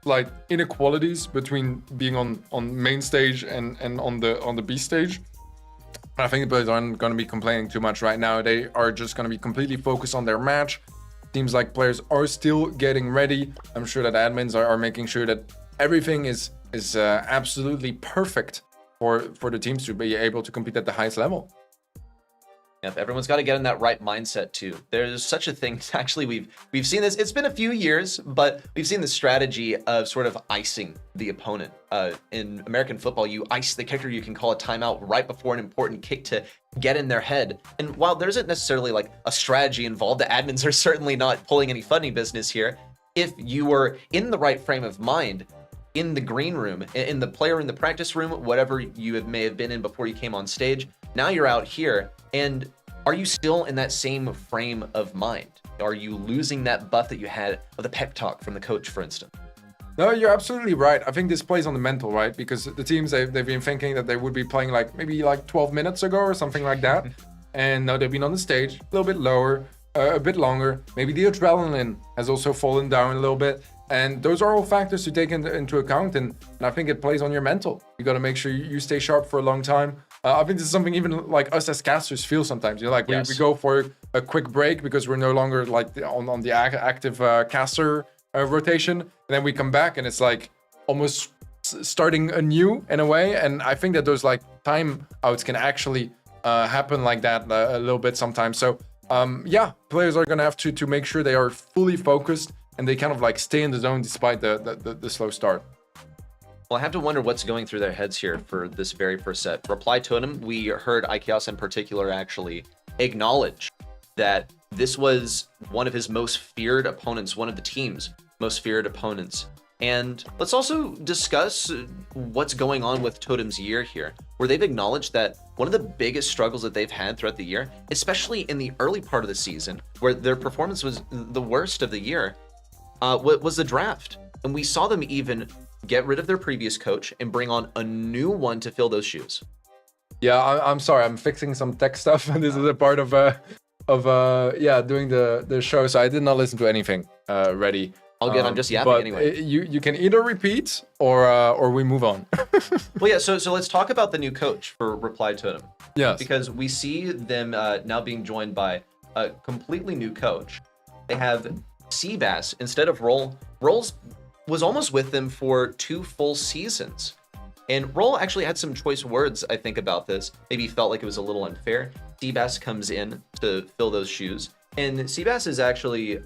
Speaker 10: like inequalities between being on main stage and on the B stage. I think the players aren't going to be complaining too much right now. They are just going to be completely focused on their match. Seems like players are still getting ready. I'm sure that admins are making sure that everything is absolutely perfect for the teams to be able to compete at the highest level.
Speaker 11: Yep, everyone's got to get in that right mindset too. There's such a thing. Actually, we've seen this. It's been a few years, but we've seen the strategy of sort of icing the opponent. In American football, you ice the kicker. You can call a timeout right before an important kick to get in their head. And while there isn't necessarily like a strategy involved, the admins are certainly not pulling any funny business here. If you were in the right frame of mind, in the green room, in the player in the practice room, whatever you may have been in before you came on stage, now you're out here. And are you still in that same frame of mind? Are you losing that buff that you had of the pep talk from the coach, for instance?
Speaker 10: No, you're absolutely right. I think this plays on the mental, right? Because the teams, they've been thinking that they would be playing maybe 12 minutes ago or something like that. And now they've been on the stage a little bit lower, a bit longer. Maybe the adrenaline has also fallen down a little bit. And those are all factors to take into account. And I think it plays on your mental. You got to make sure you stay sharp for a long time. I think this is something even like us as casters feel sometimes. You know, like we go for a quick break because we're no longer like on the active caster rotation. And then we come back and it's like almost starting anew in a way. And I think that those like time outs can actually happen like that a little bit sometimes. So yeah, players are going to have to make sure they are fully focused and they kind of like stay in the zone despite the slow start.
Speaker 11: Well, I have to wonder what's going through their heads here for this very first set. Reply Totem, we heard Ikeos in particular actually acknowledge that this was one of his most feared opponents, one of the team's most feared opponents. And let's also discuss what's going on with Totem's year here, where they've acknowledged that one of the biggest struggles that they've had throughout the year, especially in the early part of the season, where their performance was the worst of the year, was the draft. And we saw them even get rid of their previous coach and bring on a new one to fill those shoes.
Speaker 10: Yeah, I'm sorry, I'm fixing some tech stuff, and this is a part of doing the show, so I did not listen to anything ready.
Speaker 11: All good, I'm just yapping anyway.
Speaker 10: You can either repeat or we move on.
Speaker 11: Well, yeah, so let's talk about the new coach for Reply Totem.
Speaker 10: Yes.
Speaker 11: Because we see them now being joined by a completely new coach. They have Seabass instead of Roll. Roll's was almost with them for 2 full seasons. And Roll actually had some choice words, I think, about this. Maybe he felt like it was a little unfair. Seabass comes in to fill those shoes. And Seabass is actually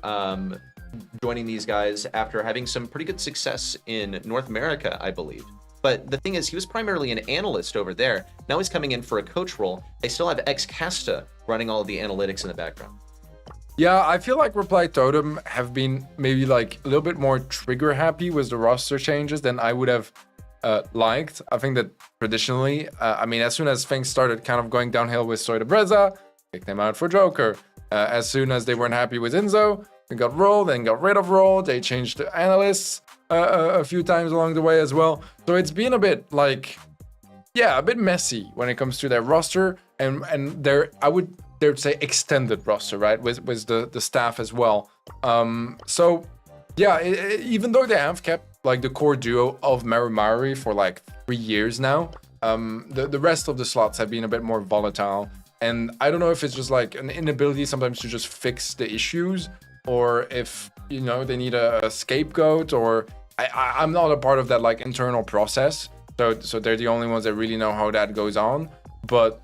Speaker 11: joining these guys after having some pretty good success in North America, I believe. But the thing is, he was primarily an analyst over there. Now he's coming in for a coach role. They still have ex-Casta running all of the analytics in the background.
Speaker 10: Yeah, I feel like Reply Totem have been maybe like a little bit more trigger happy with the roster changes than I would have liked. I think that traditionally, I mean, as soon as things started kind of going downhill with Soy de Breza, kicked them out for Joker. As soon as they weren't happy with Inzo, they got Roll, then got rid of Roll. They changed the analysts a few times along the way as well. So it's been a bit like, yeah, a bit messy when it comes to their roster and their, I would say extended roster, right, with the staff as well. So yeah, even though they have kept like the core duo of Marimari for like 3 years now, the rest of the slots have been a bit more volatile. And I don't know if it's just like an inability sometimes to just fix the issues, or if, you know, they need a scapegoat, or I'm not a part of that like internal process. So they're the only ones that really know how that goes on. But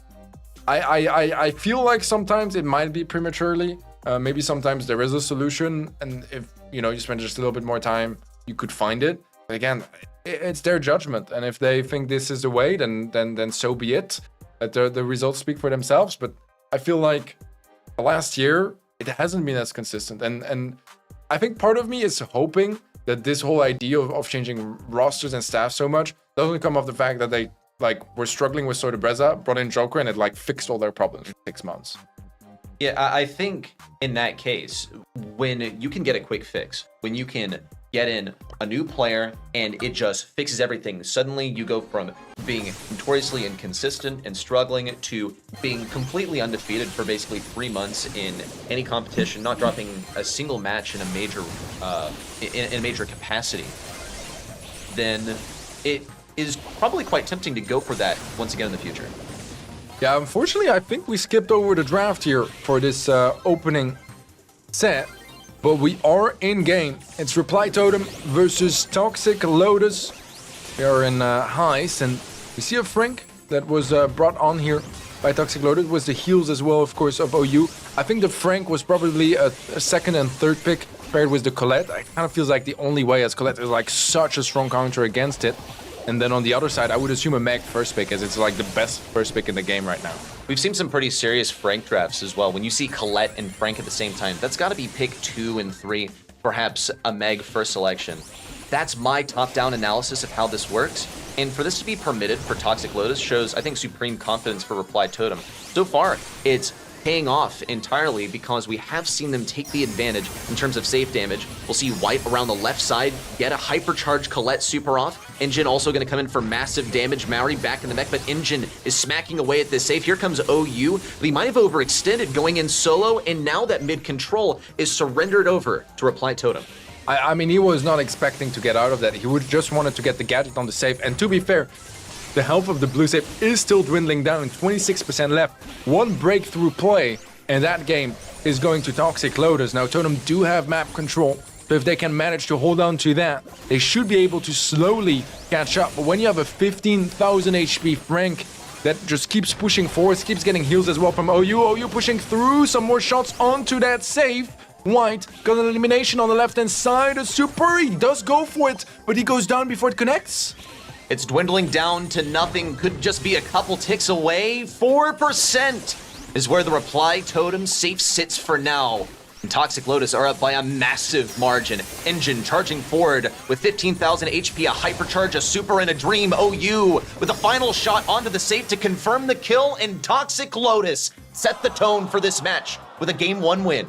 Speaker 10: I feel like sometimes it might be prematurely. Maybe sometimes there is a solution, and if, you know, you spend just a little bit more time, you could find it. But again, it's their judgment, and if they think this is the way, then so be it. The results speak for themselves. But I feel like last year it hasn't been as consistent, and I think part of me is hoping that this whole idea of changing rosters and staff so much doesn't come off the fact that they like were struggling with Soy de Breza, brought in Joker, and it like fixed all their problems in 6 months.
Speaker 11: Yeah, I think in that case, when you can get a quick fix, when you can get in a new player, and it just fixes everything. Suddenly, you go from being notoriously inconsistent and struggling to being completely undefeated for basically 3 months in any competition, not dropping a single match in a major in a major capacity. Then it is probably quite tempting to go for that once again in the future.
Speaker 10: Yeah, unfortunately, I think we skipped over the draft here for this opening set, but we are in game. It's Reply Totem versus Toxic Lotus. We are in Heist, and we see a Frank that was brought on here by Toxic Lotus, was the heals as well, of course, of OU. I think the Frank was probably a second and third pick paired with the Colette. It kind of feels like the only way, as Colette is like such a strong counter against it. And then on the other side, I would assume a Meg first pick, as it's like the best first pick in the game right now.
Speaker 11: We've seen some pretty serious Frank drafts as well. When you see Colette and Frank at the same time, that's got to be pick 2 and 3, perhaps a Meg first selection. That's my top-down analysis of how this works. And for this to be permitted for Toxic Lotus shows, I think, supreme confidence for Reply Totem. So far, it's paying off entirely because we have seen them take the advantage in terms of safe damage. We'll see White around the left side get a hypercharged Colette super off. Engine also going to come in for massive damage. Maori back in the mech, but Engine is smacking away at this safe. Here comes OU. He might have overextended going in solo, and now that mid control is surrendered over to Reply Totem.
Speaker 10: I mean, he was not expecting to get out of that. He would just wanted to get the gadget on the safe. And to be fair, the health of the blue safe is still dwindling down, 26% left. One breakthrough play, and that game is going to Toxic Lotus. Now, Totem do have map control, so if they can manage to hold on to that, they should be able to slowly catch up. But when you have a 15,000 HP Frank that just keeps pushing forward, keeps getting heals as well from OU pushing through, some more shots onto that safe. White got an elimination on the left-hand side. A super, he does go for it, but he goes down before it connects.
Speaker 11: It's dwindling down to nothing, could just be a couple ticks away. 4% is where the Reply Totem safe sits for now. And Toxic Lotus are up by a massive margin. Engine charging forward with 15,000 HP, a hypercharge, a super, and a dream. OU with a final shot onto the safe to confirm the kill, and Toxic Lotus set the tone for this match with a Game 1 win.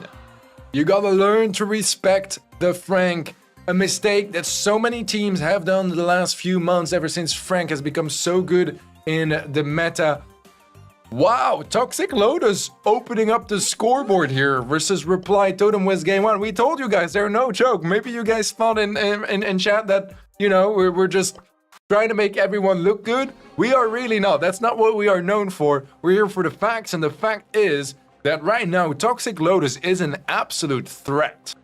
Speaker 10: You gotta learn to respect the Frank. A mistake that so many teams have done in the last few months ever since Frank has become so good in the meta. Wow, Toxic Lotus opening up the scoreboard here versus Reply Totem West Game 1. We told you guys they're no joke. Maybe you guys thought in chat that, you know, we're just trying to make everyone look good. We are really not. That's not what we are known for. We're here for the facts, and the fact is that right now, Toxic Lotus is an absolute threat.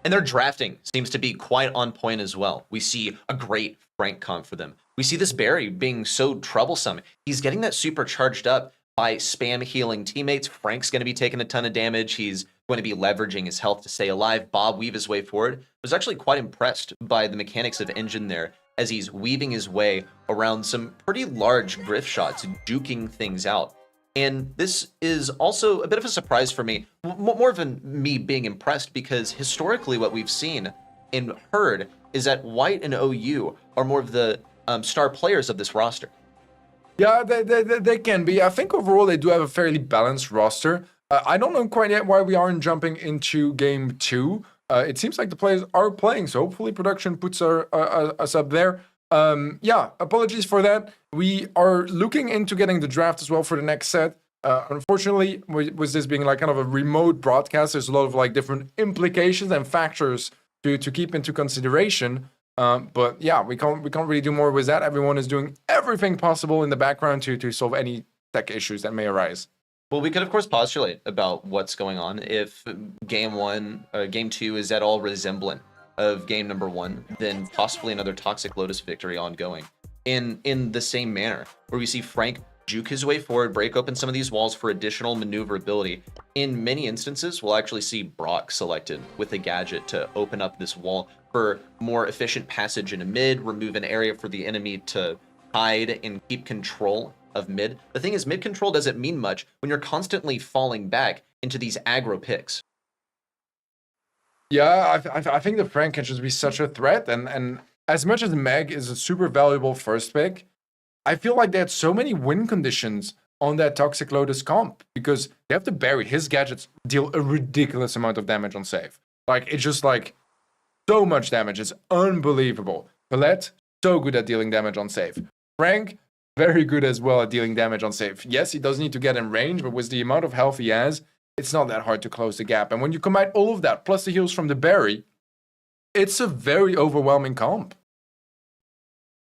Speaker 11: And their drafting seems to be quite on point as well. We see a great Frank comp for them. We see this Barry being so troublesome. He's getting that super charged up by spam healing teammates. Frank's going to be taking a ton of damage. He's going to be leveraging his health to stay alive. Bob weave his way forward. I was actually quite impressed by the mechanics of Engine there as he's weaving his way around some pretty large griff shots, duking things out. And this is also a bit of a surprise for me, more than me being impressed, because historically what we've seen and heard is that White and OU are more of the star players of this roster.
Speaker 10: Yeah, they can be. I think overall they do have a fairly balanced roster. I don't know quite yet why we aren't jumping into Game 2. It seems like the players are playing, so hopefully production puts us up there. Yeah, apologies for that. We are looking into getting the draft as well for the next set. Unfortunately, with this being like kind of a remote broadcast, there's a lot of like different implications and factors to keep into consideration. But yeah, we can't really do more with that. Everyone is doing everything possible in the background to solve any tech issues that may arise.
Speaker 11: Well, we could of course postulate about what's going on if Game 2 is at all resemblant of game number 1, then possibly another Toxic Lotus victory ongoing in the same manner, where we see Frank juke his way forward, break open some of these walls for additional maneuverability. In many instances, we'll actually see Brock selected with a gadget to open up this wall for more efficient passage into mid, remove an area for the enemy to hide and keep control of mid. The thing is, mid control doesn't mean much when you're constantly falling back into these aggro picks.
Speaker 10: Yeah, I think the Frank can just be such a threat, and as much as Meg is a super valuable first pick, I feel like they had so many win conditions on that Toxic Lotus comp, because they have to bury his gadgets, deal a ridiculous amount of damage on save. Like, it's just like so much damage. It's unbelievable. Colette, so good at dealing damage on save. Frank, very good as well at dealing damage on save. Yes, he does need to get in range, but with the amount of health he has, it's not that hard to close the gap. And when you combine all of that, plus the heals from the berry, it's a very overwhelming comp.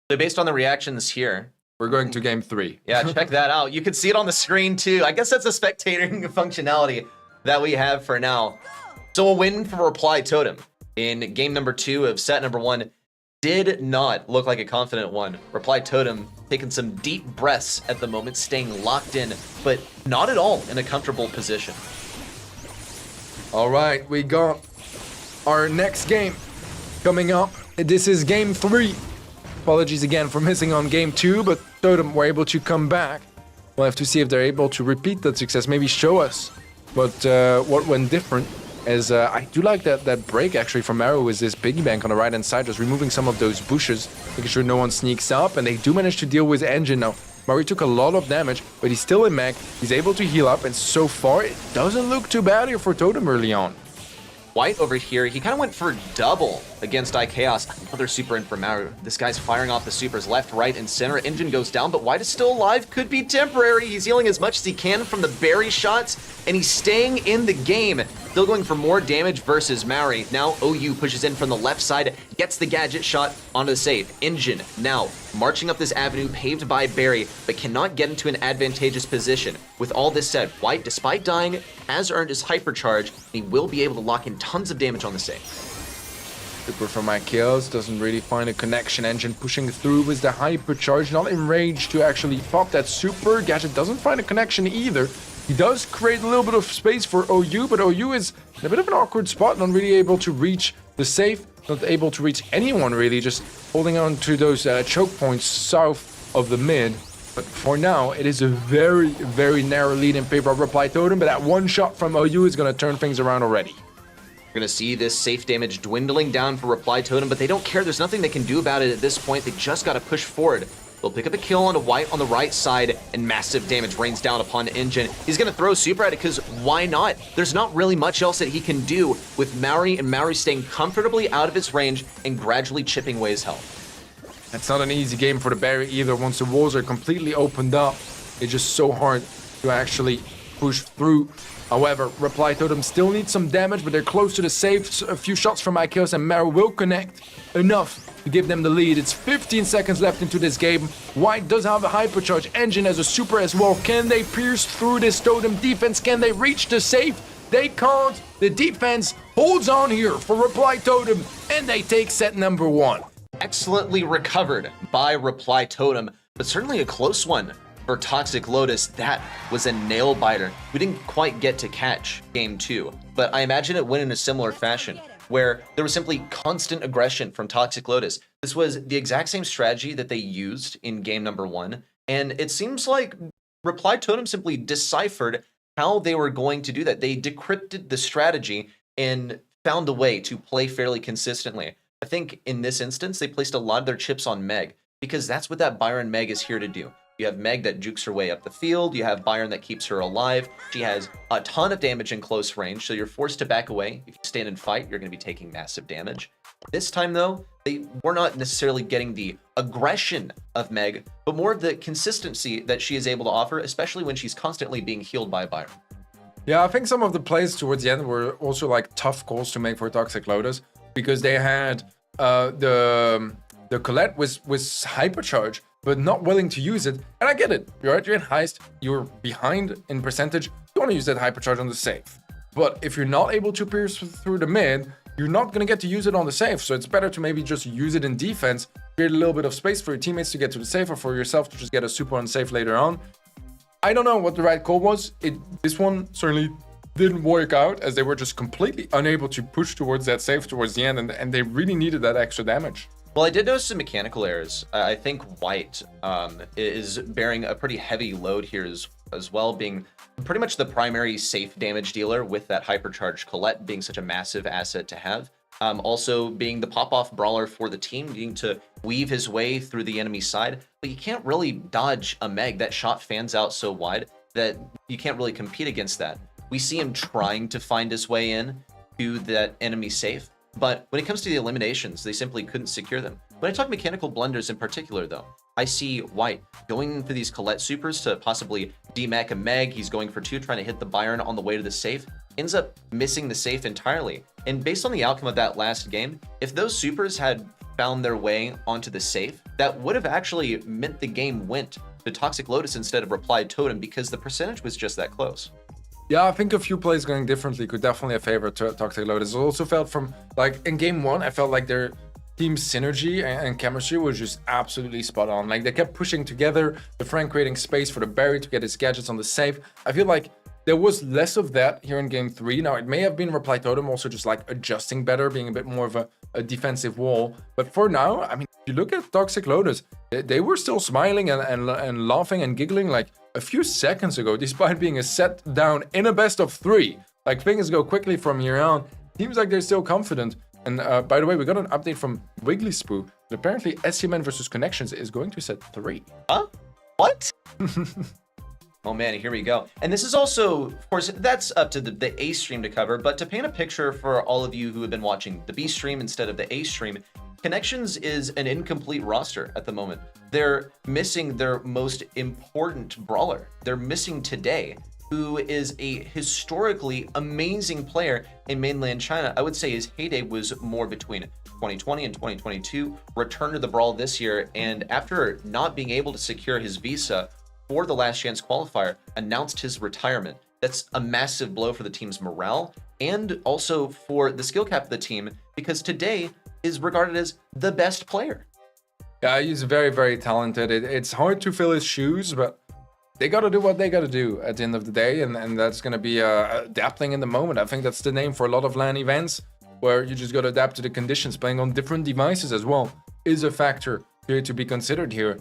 Speaker 11: So based on the reactions here,
Speaker 10: we're going to game 3.
Speaker 11: Yeah, check that out. You can see it on the screen too. I guess that's a spectating functionality that we have for now. So a win for Reply Totem in game number 2 of set number 1 did not look like a confident one. Reply Totem taking some deep breaths at the moment, staying locked in, but not at all in a comfortable position.
Speaker 10: All right, we got our next game coming up. This is game 3. Apologies again for missing on game 2, but Totem were able to come back. We'll have to see if they're able to repeat that success, maybe show us what went different. As I do like that break actually from Arrow with this piggy bank on the right hand side, just removing some of those bushes, making sure no one sneaks up, and they do manage to deal with Engine now. Murray took a lot of damage, but he's still in mag, he's able to heal up, and so far it doesn't look too bad here for Totem early on.
Speaker 11: White over here, he kind of went for double against iChaos. Another super in for Maru. This guy's firing off the supers left, right, and center. Engine goes down, but White is still alive. Could be temporary. He's healing as much as he can from the berry shots, and he's staying in the game. Still going for more damage versus Mary. Now OU pushes in from the left side, gets the gadget shot onto the save. Engine now marching up this avenue paved by Barry, but cannot get into an advantageous position. With all this said, White, despite dying, has earned his hypercharge, and he will be able to lock in tons of damage on the save.
Speaker 10: Super from iChaos, doesn't really find a connection. Engine pushing through with the hypercharge, not in range to actually pop that super. Gadget doesn't find a connection either. He does create a little bit of space for OU, but OU is in a bit of an awkward spot, not really able to reach the safe, not able to reach anyone really, just holding on to those choke points south of the mid. But for now, it is a very, very narrow lead in favor of Reply Totem, but that one shot from OU is going to turn things around already.
Speaker 11: We're going to see this safe damage dwindling down for Reply Totem, but they don't care. There's nothing they can do about it at this point. They just got to push forward. They'll pick up a kill on a White on the right side, and massive damage rains down upon Engine. He's going to throw super at it because why not? There's not really much else that he can do with Maori, and Maori staying comfortably out of his range and gradually chipping away his health.
Speaker 10: That's not an easy game for the Barry either. Once the walls are completely opened up, it's just so hard to actually push through. However, Reply Totem still needs some damage, but they're close to the safe. A few shots from iChaos and Maro will connect enough to give them the lead. It's 15 seconds left into this game. White does have a hypercharge. Engine has a super as well. Can they pierce through this Totem defense? Can they reach the safe? They can't. The defense holds on here for Reply Totem, and they take set number 1.
Speaker 11: Excellently recovered by Reply Totem, but certainly a close one for Toxic Lotus. That was a nail biter. We didn't quite get to catch game 2, but I imagine it went in a similar fashion, where there was simply constant aggression from Toxic Lotus. This was the exact same strategy that they used in game number 1, and it seems like Reply Totem simply deciphered how they were going to do that. They decrypted the strategy and found a way to play fairly consistently. I think in this instance, they placed a lot of their chips on Meg, because that's what that Byron Meg is here to do. You have Meg that jukes her way up the field. You have Byron that keeps her alive. She has a ton of damage in close range, so you're forced to back away. If you stand and fight, you're going to be taking massive damage. This time, though, they were not necessarily getting the aggression of Meg, but more of the consistency that she is able to offer, especially when she's constantly being healed by Byron.
Speaker 10: Yeah, I think some of the plays towards the end were also like tough calls to make for Toxic Lotus, because they had the Colette was hypercharge, but not willing to use it. And I get it. You're in heist, you're behind in percentage, you want to use that hypercharge on the safe. But if you're not able to pierce through the mid, you're not going to get to use it on the safe. So it's better to maybe just use it in defense, create a little bit of space for your teammates to get to the safe, or for yourself to just get a super on safe later on. I don't know what the right call was. This one certainly didn't work out, as they were just completely unable to push towards that safe towards the end, and they really needed that extra damage.
Speaker 11: Well, I did notice some mechanical errors. I think White is bearing a pretty heavy load here as well, being pretty much the primary safe damage dealer, with that hypercharged Colette being such a massive asset to have. Also being the pop-off brawler for the team, needing to weave his way through the enemy side. But you can't really dodge a Meg. That shot fans out so wide that you can't really compete against that. We see him trying to find his way in to that enemy safe, But when it comes to the eliminations, they simply couldn't secure them. When I talk mechanical blunders in particular, though, I see White going for these Colette supers to possibly DMAC a Meg. He's going for 2, trying to hit the Byron on the way to the safe. Ends up missing the safe entirely. And based on the outcome of that last game, if those supers had found their way onto the safe, that would have actually meant the game went to Toxic Lotus instead of Replied Totem, because the percentage was just that close.
Speaker 10: Yeah, I think a few plays going differently could definitely have favored Toxic Lotus. I also felt from, like, in game 1, I felt like their team synergy and chemistry was just absolutely spot on. Like, they kept pushing together, the Frank creating space for the Barry to get his gadgets on the safe. I feel like there was less of that here in game 3. Now, it may have been Reply Totem also just like adjusting better, being a bit more of a defensive wall. But for now, I mean, if you look at Toxic Lotus, they were still smiling and laughing and giggling like a few seconds ago, despite being a set down in a best of 3. Like, things go quickly from here on. Seems like they're still confident. And by the way, we got an update from Wiggly Spoo that apparently SCMN versus Connections is going to set 3.
Speaker 11: Huh? What? Oh man, here we go. And this is also, of course, that's up to the A stream to cover, but to paint a picture for all of you who have been watching the B stream instead of the A stream, Connections is an incomplete roster at the moment. They're missing their most important brawler. They're missing Today, who is a historically amazing player in mainland China. I would say his heyday was more between 2020 and 2022, returned to the Brawl this year, and after not being able to secure his visa for the Last Chance Qualifier, announced his retirement. That's a massive blow for the team's morale and also for the skill cap of the team, because Today is regarded as the best player.
Speaker 10: Yeah, he's very, very talented. It's hard to fill his shoes, but they got to do what they got to do at the end of the day, and that's going to be adapting in the moment. I think that's the name for a lot of LAN events, where you just got to adapt to the conditions. Playing on different devices as well is a factor here to be considered here.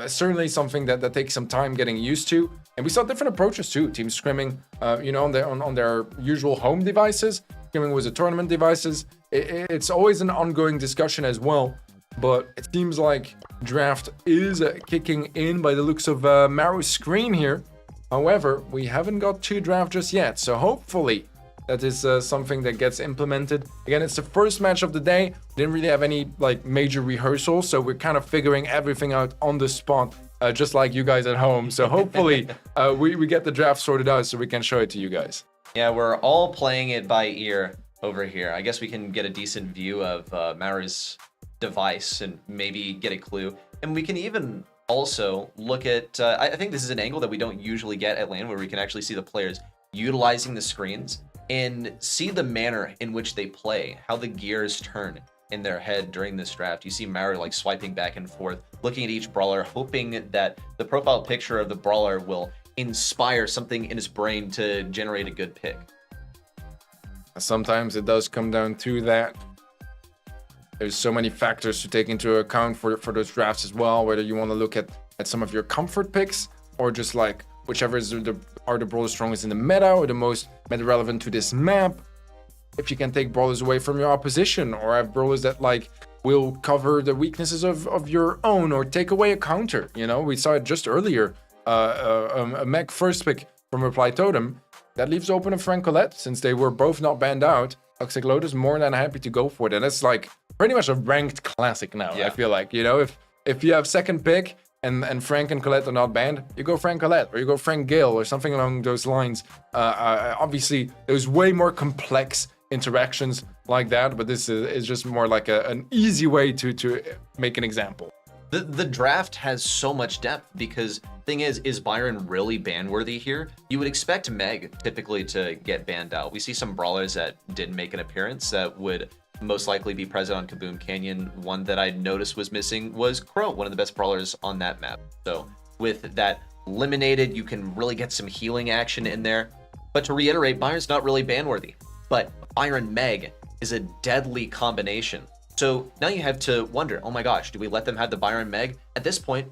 Speaker 10: Certainly something that takes some time getting used to. And we saw different approaches too. Teams scrimming, on their usual home devices, scrimming with the tournament devices. It's always an ongoing discussion as well. But it seems like draft is kicking in by the looks of Maru's screen here. However, we haven't got 2 draft just yet, so hopefully that is something that gets implemented. Again, it's the first match of the day. We didn't really have any like major rehearsals, so we're kind of figuring everything out on the spot, just like you guys at home. So hopefully we get the draft sorted out so we can show it to you guys.
Speaker 11: Yeah, we're all playing it by ear over here. I guess we can get a decent view of Maru's device and maybe get a clue. And we can even also look at, I think this is an angle that we don't usually get at LAN, where we can actually see the players utilizing the screens and see the manner in which they play, how the gears turn in their head during this draft. You see Maru like swiping back and forth, looking at each brawler, hoping that the profile picture of the brawler will inspire something in his brain to generate a good pick.
Speaker 10: Sometimes it does come down to that. There's so many factors to take into account for those drafts as well, whether you want to look at some of your comfort picks or just like whichever are the brawlers strongest in the meta or the most meta relevant to this map. If you can take brawlers away from your opposition or have brawlers that like will cover the weaknesses of your own or take away a counter. You know, we saw it just earlier, a Meg first pick from Reply Totem that leaves open a Frank Colette since they were both not banned out. Toxic Lotus more than happy to go for it, and it's like pretty much a ranked classic now. Yeah. I feel like, you know, if you have second pick and Frank and Colette are not banned, you go Frank Colette or you go Frank Gale or something along those lines. Obviously, there's way more complex interactions like that, but this is just more like an easy way to make an example.
Speaker 11: The draft has so much depth because thing is Byron really ban worthy here? You would expect Meg typically to get banned out. We see some brawlers that didn't make an appearance that would most likely be present on Kaboom Canyon. One that I noticed was missing was Crow, one of the best brawlers on that map. So with that eliminated, you can really get some healing action in there. But to reiterate, Byron's not really ban worthy, but Byron Meg is a deadly combination. So now you have to wonder, oh my gosh, do we let them have the Byron Meg? At this point,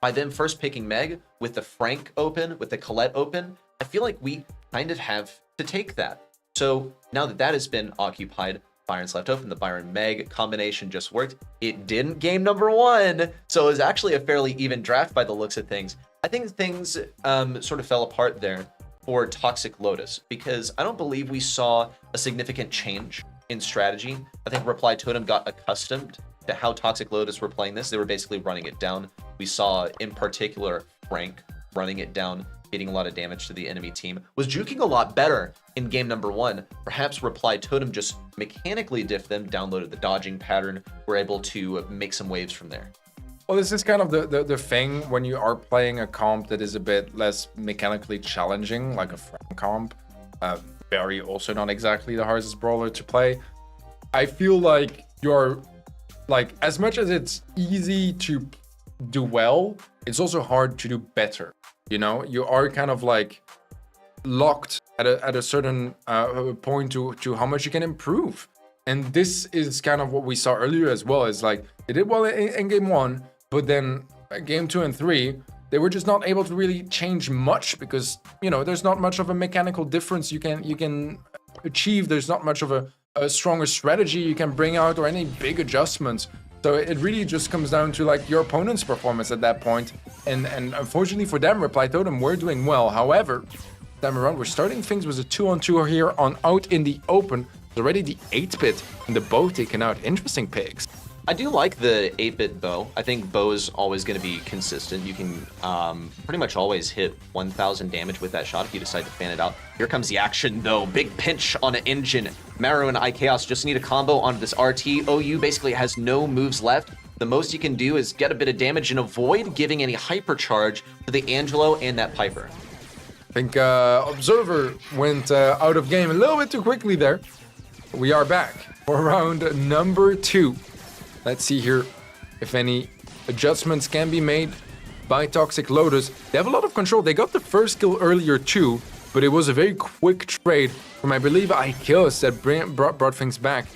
Speaker 11: by them first picking Meg with the Frank open, with the Colette open, I feel like we kind of have to take that. So now that that has been occupied, Byron's left open, the Byron Meg combination just worked. It didn't game number 1, so it was actually a fairly even draft by the looks of things. I think things sort of fell apart there for Toxic Lotus because I don't believe we saw a significant change in strategy. I think Reply Totem got accustomed to how Toxic Lotus were playing this. They were basically running it down. We saw, in particular, Frank running it down, getting a lot of damage to the enemy team, was juking a lot better in game number 1. Perhaps Reply Totem just mechanically diffed them, downloaded the dodging pattern, were able to make some waves from there.
Speaker 10: Well, this is kind of the thing when you are playing a comp that is a bit less mechanically challenging, like a Frank comp. Barry also not exactly the hardest brawler to play. I feel like you're, like, as much as it's easy to do well, it's also hard to do better. You know, you are kind of like locked at a certain point to how much you can improve. And this is kind of what we saw earlier as well. Is like they did well in game 1, but then game 2 and 3, they were just not able to really change much because, you know, there's not much of a mechanical difference you can achieve. There's not much of a stronger strategy you can bring out or any big adjustments. So it really just comes down to like your opponent's performance at that point. And unfortunately for them, Reply Totem were doing well. However, time around, we're starting things with a 2-on-2 here on out in the open. It's already the 8-bit and the bow taken out. Interesting picks.
Speaker 11: I do like the 8-bit bow. I think bow is always going to be consistent. You can pretty much always hit 1,000 damage with that shot if you decide to fan it out. Here comes the action, though. Big pinch on an engine. Maru and iChaos just need a combo onto this RT. OU basically has no moves left. The most you can do is get a bit of damage and avoid giving any hypercharge to the Angelo and that Piper.
Speaker 10: I think Observer went out of game a little bit too quickly there. We are back for round number 2. Let's see here if any adjustments can be made by Toxic Lotus. They have a lot of control. They got the first kill earlier too, but it was a very quick trade from, I believe, iChaos that brought things back.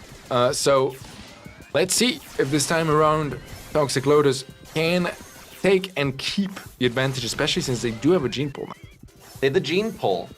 Speaker 10: So let's see if this time around Toxic Lotus can take and keep the advantage, especially since they do have a gene pull now.
Speaker 11: They have the gene pull.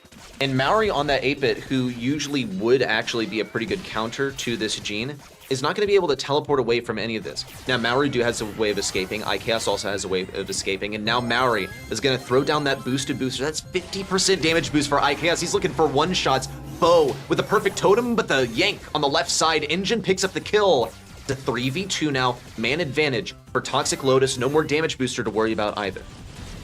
Speaker 11: And Maori on that 8-bit, who usually would actually be a pretty good counter to this gene, is not going to be able to teleport away from any of this. Now, Maori has a way of escaping. iChaos also has a way of escaping. And now Maori is going to throw down that boosted booster. That's 50% damage boost for iChaos. He's looking for one-shots. Bow with the perfect totem, but the yank on the left side. Engine picks up the kill. It's a 3v2 now. Man advantage for Toxic Lotus. No more damage booster to worry about either.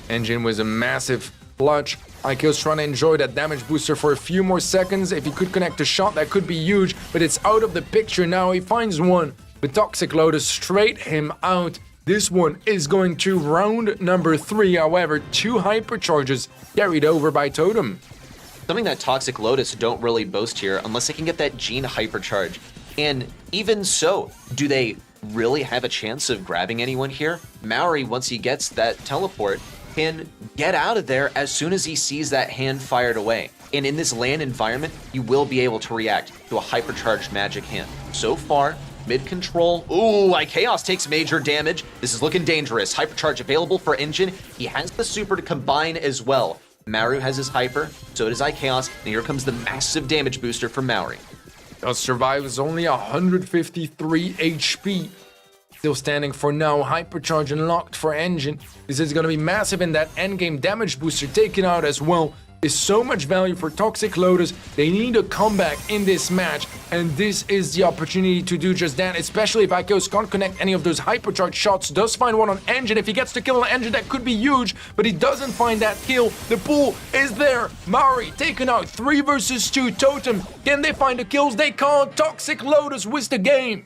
Speaker 10: Engine was a massive clutch. iChaos trying to enjoy that damage booster for a few more seconds. If he could connect a shot, that could be huge, but it's out of the picture now. He finds one, but Toxic Lotus straight him out. This one is going to round number 3. However, 2 hypercharges carried over by Totem.
Speaker 11: Something that Toxic Lotus don't really boast here unless they can get that gene hypercharge. And even so, do they really have a chance of grabbing anyone here? Maori, once he gets that teleport, can get out of there as soon as he sees that hand fired away. And in this land environment, you will be able to react to a hypercharged magic hand. So far, mid-control. Ooh, iChaos takes major damage. This is looking dangerous. Hypercharge available for Engine. He has the super to combine as well. Maru has his hyper, so does iChaos, and here comes the massive damage booster from Maori.
Speaker 10: Survives only 153 HP. Still standing for now. Hypercharge unlocked for Engine. This is going to be massive, and that endgame damage booster taken out as well is so much value for Toxic Lotus. They need a comeback in this match, and this is the opportunity to do just that, especially if iChaos can't connect any of those hypercharge shots. Does find one on Engine. If he gets to kill on Engine, that could be huge, but he doesn't find that kill. The pool is there. Maori taken out. 3 versus 2. Totem, can they find the kills? They can't. Toxic Lotus wins the game.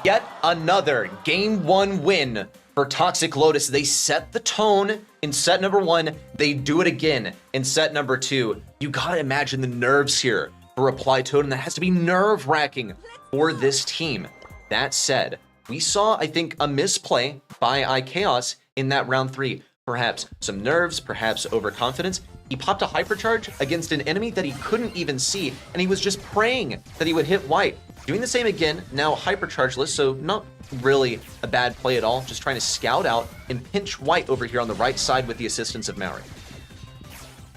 Speaker 11: Yet another Game 1 win for Toxic Lotus. They set the tone in set number 1. They do it again in set number 2. You gotta imagine the nerves here for Reply Totem. That has to be nerve-wracking for this team. That said, we saw, I think, a misplay by iChaos in that round 3. Perhaps some nerves, perhaps overconfidence. He popped a hypercharge against an enemy that he couldn't even see, and he was just praying that he would hit white. Doing the same again, now hyperchargeless, so not really a bad play at all. Just trying to scout out and pinch white over here on the right side with the assistance of Maori.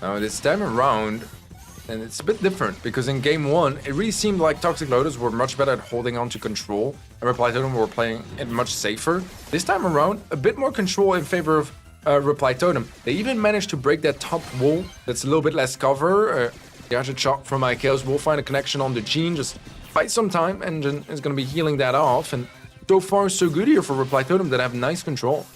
Speaker 10: Now this time around, and it's a bit different, because in game 1, it really seemed like Toxic Lotus were much better at holding on to control, and Reply Totem were playing it much safer. This time around, a bit more control in favor of Reply Totem. They even managed to break that top wall that's a little bit less cover. Gadget shot from iChaos will find a connection on the gene, just by some time, Engine is going to be healing that off. And so far, so good here for Reply Totem that have nice control.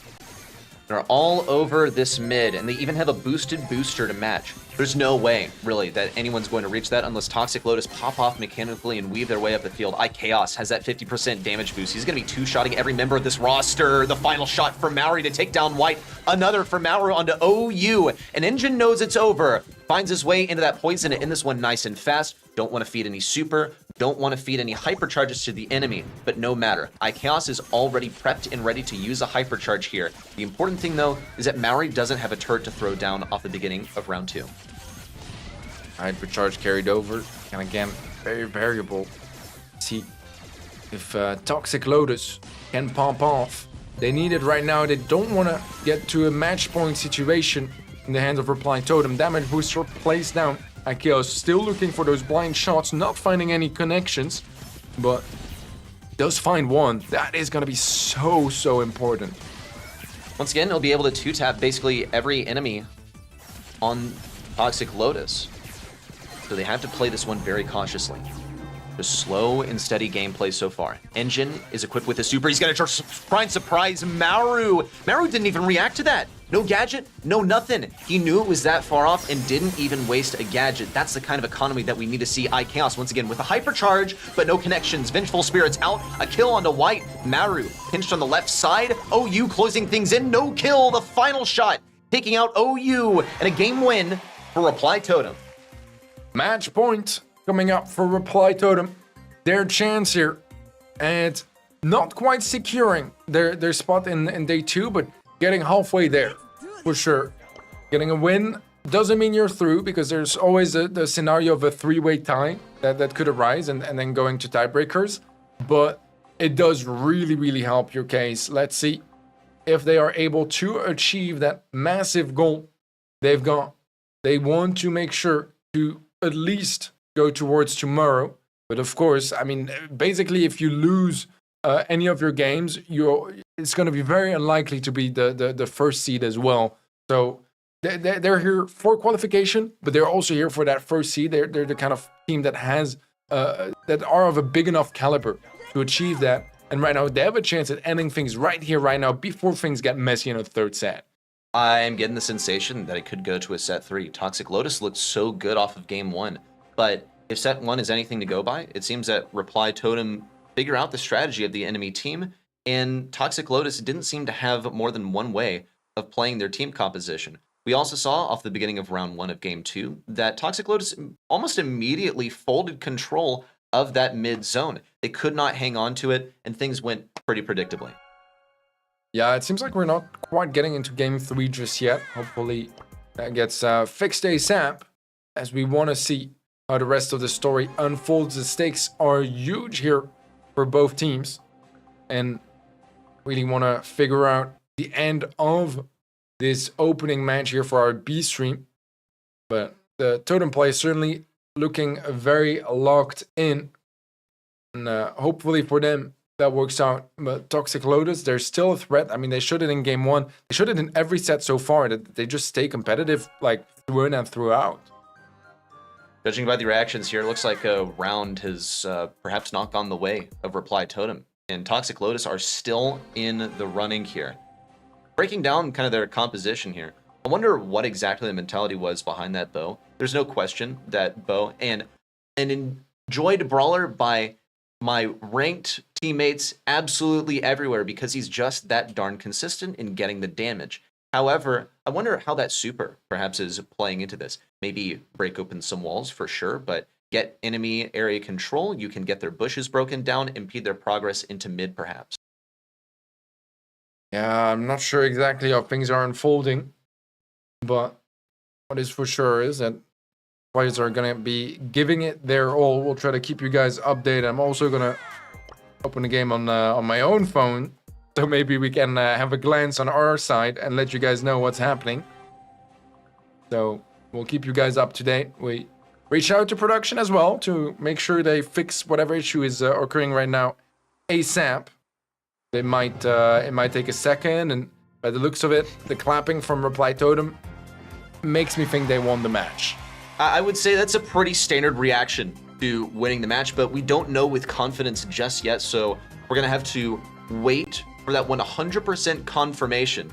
Speaker 11: They're all over this mid, and they even have a boosted booster to match. There's no way, really, that anyone's going to reach that unless Toxic Lotus pop off mechanically and weave their way up the field. iChaos has that 50% damage boost. He's going to be two-shotting every member of this roster. The final shot for Maori to take down White. Another for Maori onto OU. And Engine knows it's over. Finds his way into that poison to end this one nice and fast. Don't want to feed any super. Don't want to feed any hypercharges to the enemy, but no matter. iChaos is already prepped and ready to use a hypercharge here. The important thing, though, is that Maori doesn't have a turret to throw down off the beginning of round 2.
Speaker 10: Hypercharge carried over, and again, very variable. See if Toxic Lotus can pop off. They need it right now. They don't want to get to a match point situation in the hands of Reply Totem. Damage booster placed down. iChaos still looking for those blind shots, not finding any connections, but does find one. That is going to be so important.
Speaker 11: Once again, he'll be able to two-tap basically every enemy on Toxic Lotus. So they have to play this one very cautiously. Just slow and steady gameplay so far. Engine is equipped with a super. He's going to try and surprise Maru. Maru didn't even react to that. No gadget, no nothing. He knew it was that far off and didn't even waste a gadget. That's the kind of economy that we need to see iChaos once again with a hypercharge, but no connections. Vengeful Spirits out, a kill onto White. Maru pinched on the left side. OU closing things in, no kill. The final shot, taking out OU, and a game win for Reply Totem.
Speaker 10: Match point coming up for Reply Totem. Their chance here, and not quite securing their spot in day 2, but getting halfway there for sure. Getting a win doesn't mean you're through, because there's always the scenario of a 3-way tie that could arise and then going to tiebreakers, but it does really help your case. Let's see if they are able to achieve that massive goal they've got. They want to make sure to at least go towards tomorrow. But of course, I mean, basically, if you lose any of your games, it's going to be very unlikely to be the first seed as well. So they're here for qualification, but they're also here for that first seed. They're the kind of team that has that are of a big enough caliber to achieve that. And right now, they have a chance at ending things right here, right now, before things get messy in a third set.
Speaker 11: I'm getting the sensation that it could go to a set 3. Toxic Lotus looked so good off of game 1, but if set 1 is anything to go by, it seems that Reply Totem figure out the strategy of the enemy team, and Toxic Lotus didn't seem to have more than one way of playing their team composition. We also saw off the beginning of round 1 of game 2 that Toxic Lotus almost immediately folded control of that mid zone. They could not hang on to it, and things went pretty predictably.
Speaker 10: Yeah, it seems like we're not quite getting into game 3 just yet. Hopefully that gets fixed ASAP, as we want to see how the rest of the story unfolds. The stakes are huge here for both teams, and really want to figure out the end of this opening match here for our B stream. But the Totem play is certainly looking very locked in, and hopefully for them that works out. But Toxic Lotus, they're still a threat. I mean, they showed it in game 1. They showed it in every set so far, that they just stay competitive, like, through in and throughout.
Speaker 11: Judging by the reactions here, it looks like a round has perhaps not gone the way of Reply Totem, and Toxic Lotus are still in the running here. Breaking down kind of their composition here, I wonder what exactly the mentality was behind that Bo. There's no question that Bo, and an enjoyed brawler by my ranked teammates absolutely everywhere, because he's just that darn consistent in getting the damage. However, I wonder how that super perhaps is playing into this. Maybe break open some walls for sure, but get enemy area control. You can get their bushes broken down, impede their progress into mid perhaps.
Speaker 10: Yeah, I'm not sure exactly how things are unfolding, but what is for sure is that players are going to be giving it their all. We'll try to keep you guys updated. I'm also going to open the game on my own phone, so maybe we can have a glance on our side and let you guys know what's happening. So we'll keep you guys up to date. We reach out to production as well to make sure they fix whatever issue is occurring right now ASAP. It might take a second, and by the looks of it, the clapping from Reply Totem makes me think they won the match.
Speaker 11: I would say that's a pretty standard reaction to winning the match, but we don't know with confidence just yet, so we're going to have to wait for that 100% confirmation.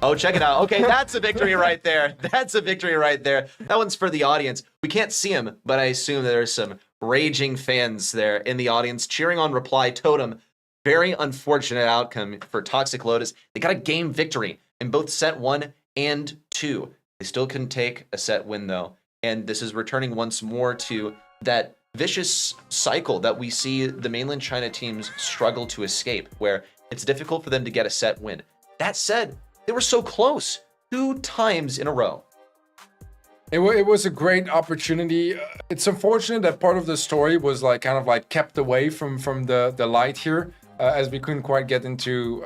Speaker 11: Oh, check it out. Okay, that's a victory right there. That's a victory right there. That one's for the audience. We can't see him, but I assume there's some raging fans there in the audience cheering on Reply Totem. Very unfortunate outcome for Toxic Lotus. They got a game victory in both set 1 and 2. They still couldn't take a set win, though. And this is returning once more to that vicious cycle that we see the mainland China teams struggle to escape, where it's difficult for them to get a set win. That said, they were so close 2 times in a row.
Speaker 10: It was a great opportunity. It's unfortunate that part of the story was kind of kept away from the light here, as we couldn't quite get into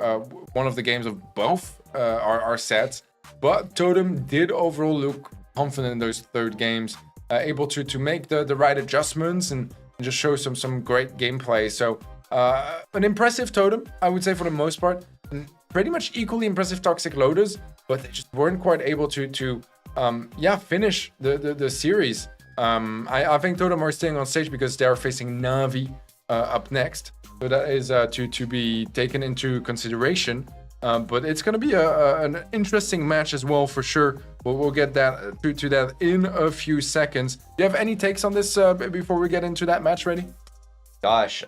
Speaker 10: one of the games of both our sets. But Totem did overall look confident in those third games, able to make the right adjustments and just show some great gameplay. So an impressive Totem, I would say, for the most part. And pretty much equally impressive Toxic Lotus, but they just weren't quite able to finish the series. I think Totem are staying on stage because they are facing Navi up next. So that is to be taken into consideration. But it's going to be an interesting match as well, for sure. We'll get that to that in a few seconds. Do you have any takes on this before we get into that match, Ready?
Speaker 11: Gosh,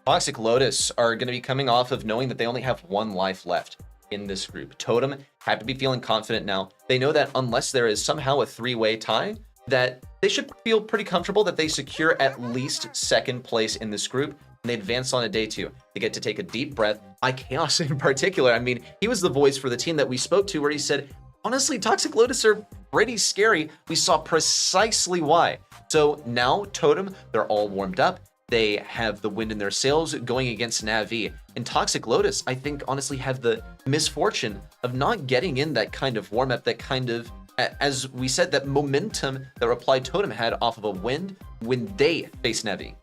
Speaker 11: Toxic Lotus are going to be coming off of knowing that they only have 1 life left in this group. Totem have to be feeling confident now. They know that unless there is somehow a 3-way tie, that they should feel pretty comfortable that they secure at least 2nd place in this group, and they advance on to day 2. They get to take a deep breath. Chaos in particular, I mean, he was the voice for the team that we spoke to, where he said, honestly, Toxic Lotus are pretty scary. We saw precisely why. So now Totem, they're all warmed up. They have the wind in their sails going against Navi. And Toxic Lotus, I think, honestly have the misfortune of not getting in that kind of warm-up, that kind of, as we said, that momentum that Reply Totem had off of a win when they face Navi.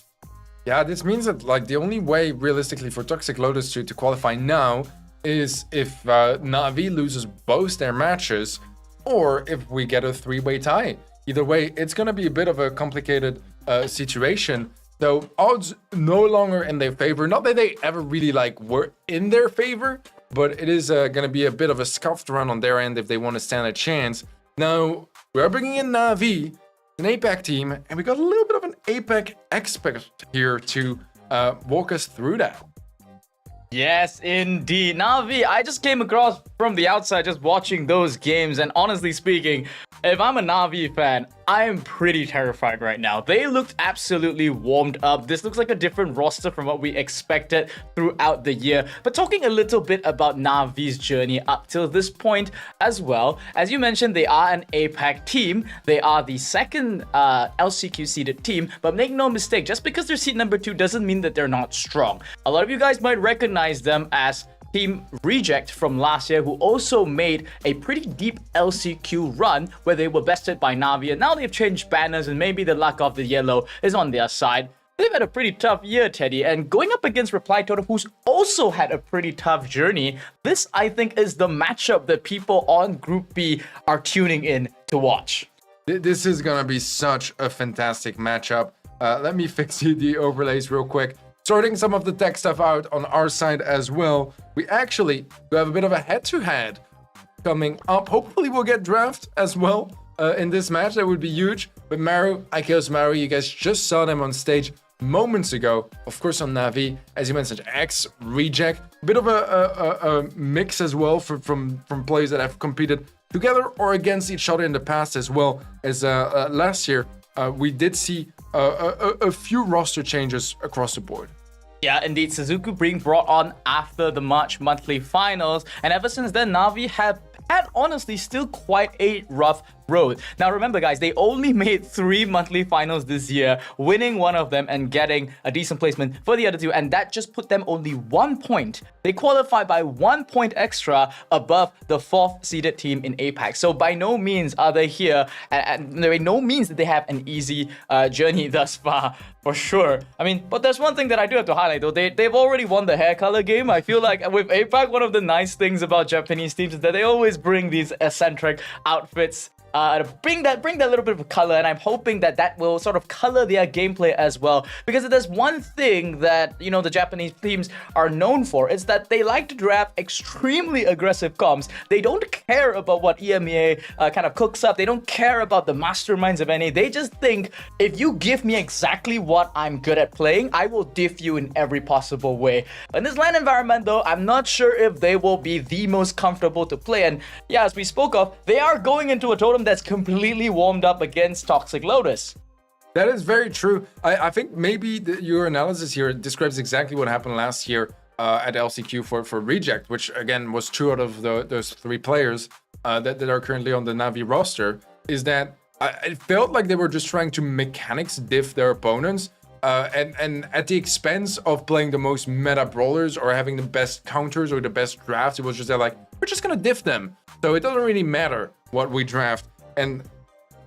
Speaker 10: Yeah, this means that the only way realistically for Toxic Lotus to qualify now is if Navi loses both their matches, or if we get a 3-way tie. Either way, it's going to be a bit of a complicated situation. So odds no longer in their favor. Not that they ever really were in their favor, but it is going to be a bit of a scuffed run on their end if they want to stand a chance. Now, we are bringing in Navi, an APAC team, and we got a little bit of an APAC expert here to walk us through that.
Speaker 12: Yes, indeed. Navi, I just came across from the outside just watching those games, and honestly speaking, if I'm a Navi fan, I am pretty terrified right now. They looked absolutely warmed up. This looks like a different roster from what we expected throughout the year. But talking a little bit about Navi's journey up till this point as well, as you mentioned, they are an APAC team. They are the 2nd LCQ seeded team, but make no mistake, just because they're seed number 2 doesn't mean that they're not strong. A lot of you guys might recognize them as Team Reject from last year, who also made a pretty deep LCQ run where they were bested by Navi, and now they've changed banners and maybe the luck of the yellow is on their side. They've had a pretty tough year, Teddy, and going up against Reply Totem, who's also had a pretty tough journey, this, I think, is the matchup that people on Group B are tuning in to watch.
Speaker 10: This is going to be such a fantastic matchup. Let me fix the overlays real quick. Sorting some of the tech stuff out on our side as well. We actually have a bit of a head-to-head coming up. Hopefully we'll get draft as well in this match. That would be huge. But Maru, Ikeos Maru, you guys just saw them on stage moments ago. Of course on Navi, as you mentioned, X, Reject. A bit of a mix as well from players that have competed together or against each other in the past, as well as last year. We did see a few roster changes across the board.
Speaker 12: Yeah, indeed, Suzuki being brought on after the March monthly finals, and ever since then, Navi have had honestly still quite a rough road. Now remember guys, they only made 3 monthly finals this year, winning one of them and getting a decent placement for the other 2, and that just put them only 1 point. They qualified by 1 point extra above the 4th seeded team in APAC. So by no means are they here, and by no means that they have an easy journey thus far, for sure. I mean, but there's one thing that I do have to highlight though. They've already won the hair color game. I feel like with APAC, one of the nice things about Japanese teams is that they always bring these eccentric outfits bring that little bit of color, and I'm hoping that will sort of color their gameplay as well. Because if there's one thing that the Japanese teams are known for, it's that they like to draft extremely aggressive comps. They don't care about what EMEA kind of cooks up. They don't care about the masterminds of any. They just think, if you give me exactly what I'm good at playing, I will diff you in every possible way. In this LAN environment, though, I'm not sure if they will be the most comfortable to play. And yeah, as we spoke of, they are going into a Totem that's completely warmed up against Toxic Lotus.
Speaker 10: That is very true. I think maybe your analysis here describes exactly what happened last year at LCQ for Reject, which again was 2 out of those 3 players that are currently on the Navi roster, is that it felt like they were just trying to mechanics diff their opponents and at the expense of playing the most meta brawlers or having the best counters or the best drafts. It was just like, we're just gonna diff them. So it doesn't really matter what we draft. And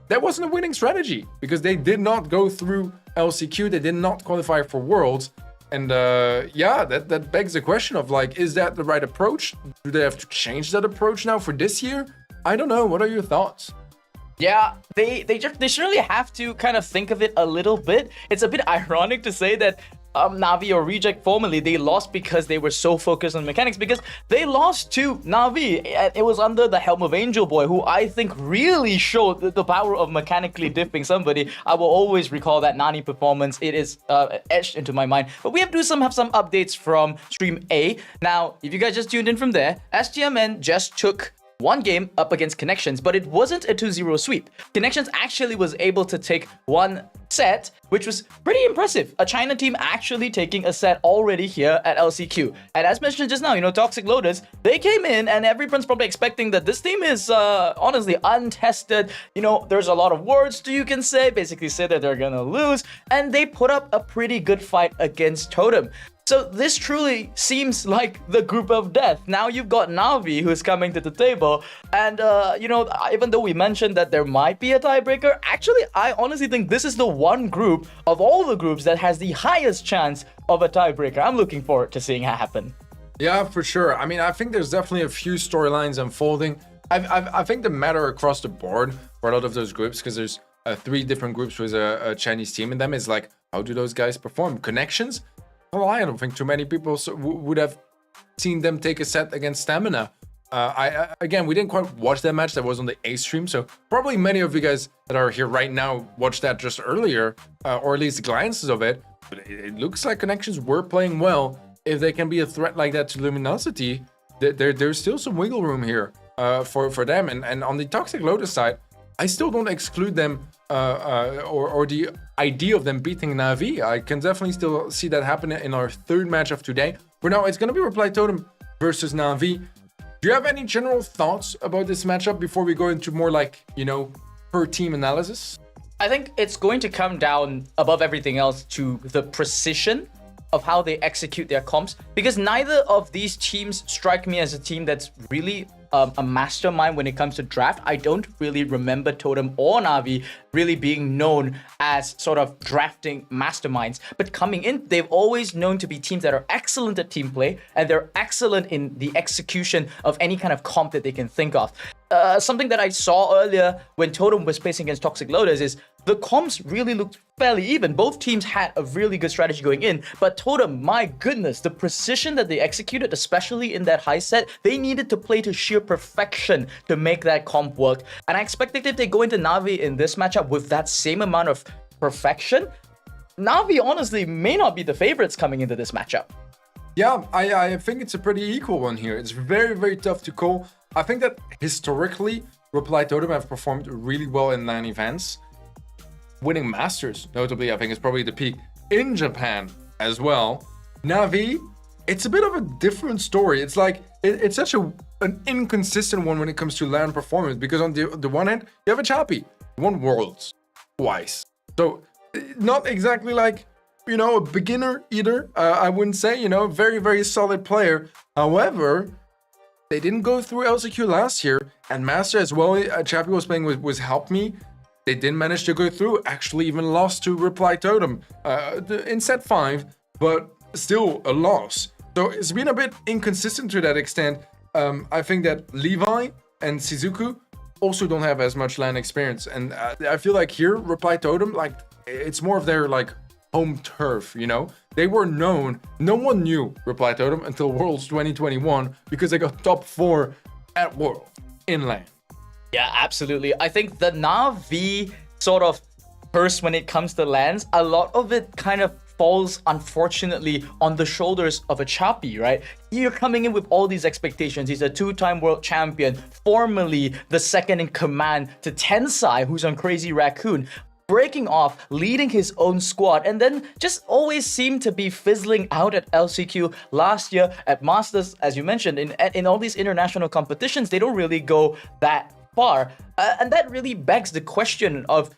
Speaker 10: that wasn't a winning strategy because they did not go through LCQ. They did not qualify for Worlds. And yeah, that begs the question of like, is that the right approach? Do they have to change that approach now for this year? I don't know. What are your thoughts?
Speaker 12: Yeah, they surely have to kind of think of it a little bit. It's a bit ironic to say that Navi or Reject formerly, they lost because they were so focused on mechanics, because they lost to Navi. It was under the helm of Angel Boy, who I think really showed the power of mechanically diffing somebody. I will always recall that Nani performance. It is etched into my mind. But we have some updates from Stream A. Now, if you guys just tuned in from there, SGMN just took one game up against Connections, but it wasn't a 2-0 sweep. Connections actually was able to take one set, which was pretty impressive. A China team actually taking a set already here at LCQ. And as mentioned just now, Toxic Lotus, they came in and everyone's probably expecting that this team is honestly untested. There's a lot of words you can say, basically say that they're gonna lose, and they put up a pretty good fight against Totem. So this truly seems like the group of death. Now you've got Navi who's coming to the table. And, even though we mentioned that there might be a tiebreaker, actually, I honestly think this is the one group of all the groups that has the highest chance of a tiebreaker. I'm looking forward to seeing it happen.
Speaker 10: Yeah, for sure. I mean, I think there's definitely a few storylines unfolding. I think the matter across the board for a lot of those groups, because there's 3 different groups with a Chinese team in them, is like, how do those guys perform? Connections? Well, I don't think too many people would have seen them take a set against Stamina. Again, we didn't quite watch that match. That was on the A stream, so probably many of you guys that are here right now watched that just earlier, or at least glances of it. But it looks like Connections were playing well. If they can be a threat like that to Luminosity, there's still some wiggle room here for them. And on the Toxic Lotus side, I still don't exclude them or the idea of them beating Navi. I can definitely still see that happen in our 3rd match of today. For now, it's going to be Reply Totem versus Navi. Do you have any general thoughts about this matchup before we go into more like, per team analysis?
Speaker 12: I think it's going to come down above everything else to the precision of how they execute their comps, because neither of these teams strike me as a team that's really a mastermind when it comes to draft. I don't really remember Totem or Navi really being known as sort of drafting masterminds, but coming in, they've always known to be teams that are excellent at team play, and they're excellent in the execution of any kind of comp that they can think of. Something that I saw earlier when Totem was facing against Toxic Lotus is the comps really looked fairly even. Both teams had a really good strategy going in, but Totem, my goodness, the precision that they executed, especially in that high set, they needed to play to sheer perfection to make that comp work. And I expected if they go into Navi in this matchup with that same amount of perfection, Navi honestly may not be the favorites coming into this matchup.
Speaker 10: Yeah, I think it's a pretty equal one here. It's very, very tough to call. I think that historically, Reply Totem have performed really well in LAN events. Winning Masters, notably, I think is probably the peak in Japan as well. Navi, it's a bit of a different story. It's like, it's such an inconsistent one when it comes to LAN performance, because on the one hand, you have a Chappie, won Worlds twice. So, not exactly like, a beginner either, I wouldn't say, very, very solid player. However, they didn't go through LCQ last year, and Master as well, Chappie was playing with Help Me. They didn't manage to go through, actually even lost to Reply Totem in set 5, but still a loss. So it's been a bit inconsistent to that extent. I think that Levi and Shizuku also don't have as much LAN experience. And I feel like here, Reply Totem, like, it's more of their, like, home turf, you know? They were known, no one knew Reply Totem until Worlds 2021 because they got top 4 at World in LAN.
Speaker 12: Yeah, absolutely. I think the Navi sort of curse when it comes to LANs, a lot of it kind of falls, unfortunately, on the shoulders of a Chappie, right? You're coming in with all these expectations. He's a 2-time world champion, formerly the second in command to Tensai, who's on Crazy Raccoon, breaking off, leading his own squad, and then just always seemed to be fizzling out at LCQ. Last year at Masters, as you mentioned, in all these international competitions, they don't really go that far. And that really begs the question of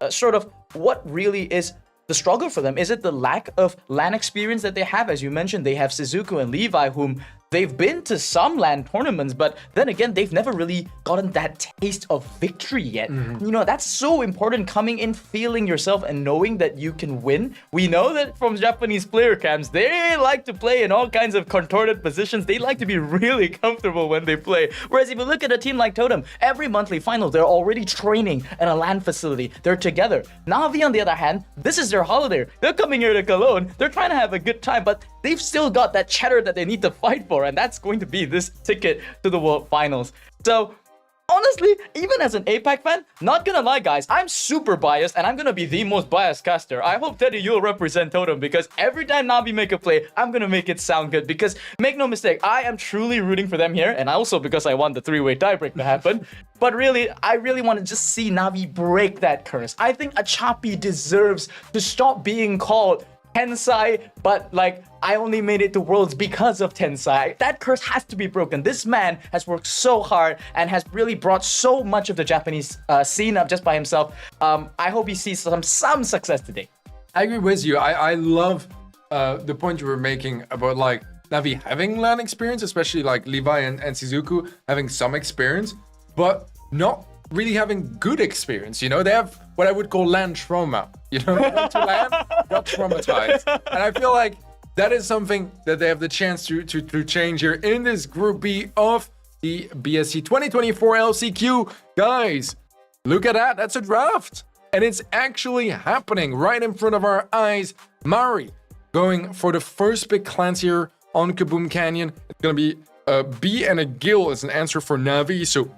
Speaker 12: sort of what really is the struggle for them. Is it the lack of LAN experience that they have? As you mentioned, they have Shizuku and Levi, whom they've been to some LAN tournaments, but then again, they've never really gotten that taste of victory yet. You know, that's so important, coming in, feeling yourself and knowing that you can win. We know that from Japanese player camps, they like to play in all kinds of contorted positions. They like to be really comfortable when they play. Whereas if you look at a team like Totem, every monthly final, they're already training at a LAN facility. They're together. Navi, on the other hand, this is their holiday. They're coming here to Cologne. They're trying to have a good time, but they've still got that cheddar that they need to fight for, and that's going to be this ticket to the World Finals. So, honestly, even as an APAC fan, not gonna lie, guys, I'm super biased, and I'm gonna be the most biased caster. I hope, Teddy, you'll represent Totem, because every time Navi make a play, I'm gonna make it sound good, because make no mistake, I am truly rooting for them here, and also because I want the 3-way tiebreak to happen. But really, I really want to just see Navi break that curse. I think Achapi deserves to stop being called Tensai, but like, I only made it to Worlds because of Tensai. That curse has to be broken. This man has worked so hard and has really brought so much of the Japanese scene up just by himself. I hope he sees some success today.
Speaker 10: I agree with you. I love the point you were making about like Navi having LAN experience, especially like Levi and Shizuku having some experience, but not really having good experience. You know, they have what I would call LAN trauma. You know, they went to LAN, got traumatized. And I feel like that is something that they have the chance to change here in this Group B of the BSC 2024 LCQ. Guys, look at that. That's a draft. And it's actually happening right in front of our eyes. Mari going for the first big clans here on Kaboom Canyon. It's going to be a B and a Gil as an answer for Navi. So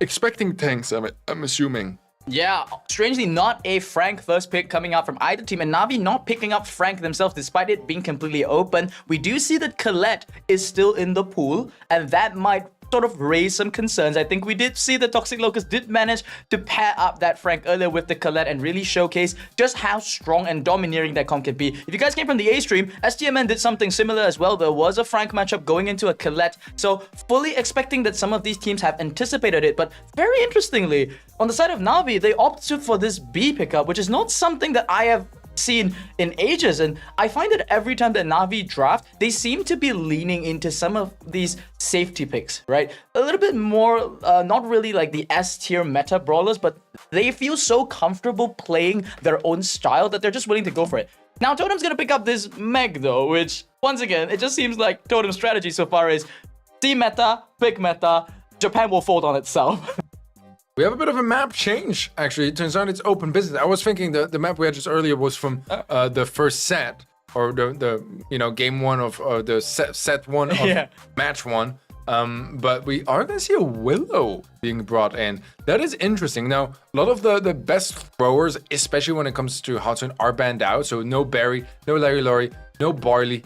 Speaker 10: expecting tanks, I'm assuming.
Speaker 12: Yeah, strangely not a Frank first pick coming out from either team, and Navi not picking up Frank themselves despite it being completely open. We do see that Colette is still in the pool, and that might sort of raise some concerns. I think we did see the Toxic Locust did manage to pair up that Frank earlier with the Colette and really showcase just how strong and domineering that comp can be. If you guys came from the A stream, STMN did something similar as well. There was a Frank matchup going into a Colette, so fully expecting that some of these teams have anticipated it. But very interestingly, on the side of Navi, they opted for this B pickup, which is not something that I have seen in ages, and I find that every time that Navi draft, they seem to be leaning into some of these safety picks, right? A little bit more, not really like the S tier meta brawlers, but they feel so comfortable playing their own style that they're just willing to go for it. Now, Totem's gonna pick up this Meg though, which once again, it just seems like Totem's strategy so far is see meta, pick meta, Japan will fold on itself.
Speaker 10: We have a bit of a map change, actually. It turns out it's open business. I was thinking the map we had just earlier was from the first set, or the you know, game one of the set one of match one. But we are going to see a Willow being brought in. That is interesting. Now, a lot of the best throwers, especially when it comes to Hudson, are banned out. So no Barry, no Larry Laurie, no Barley.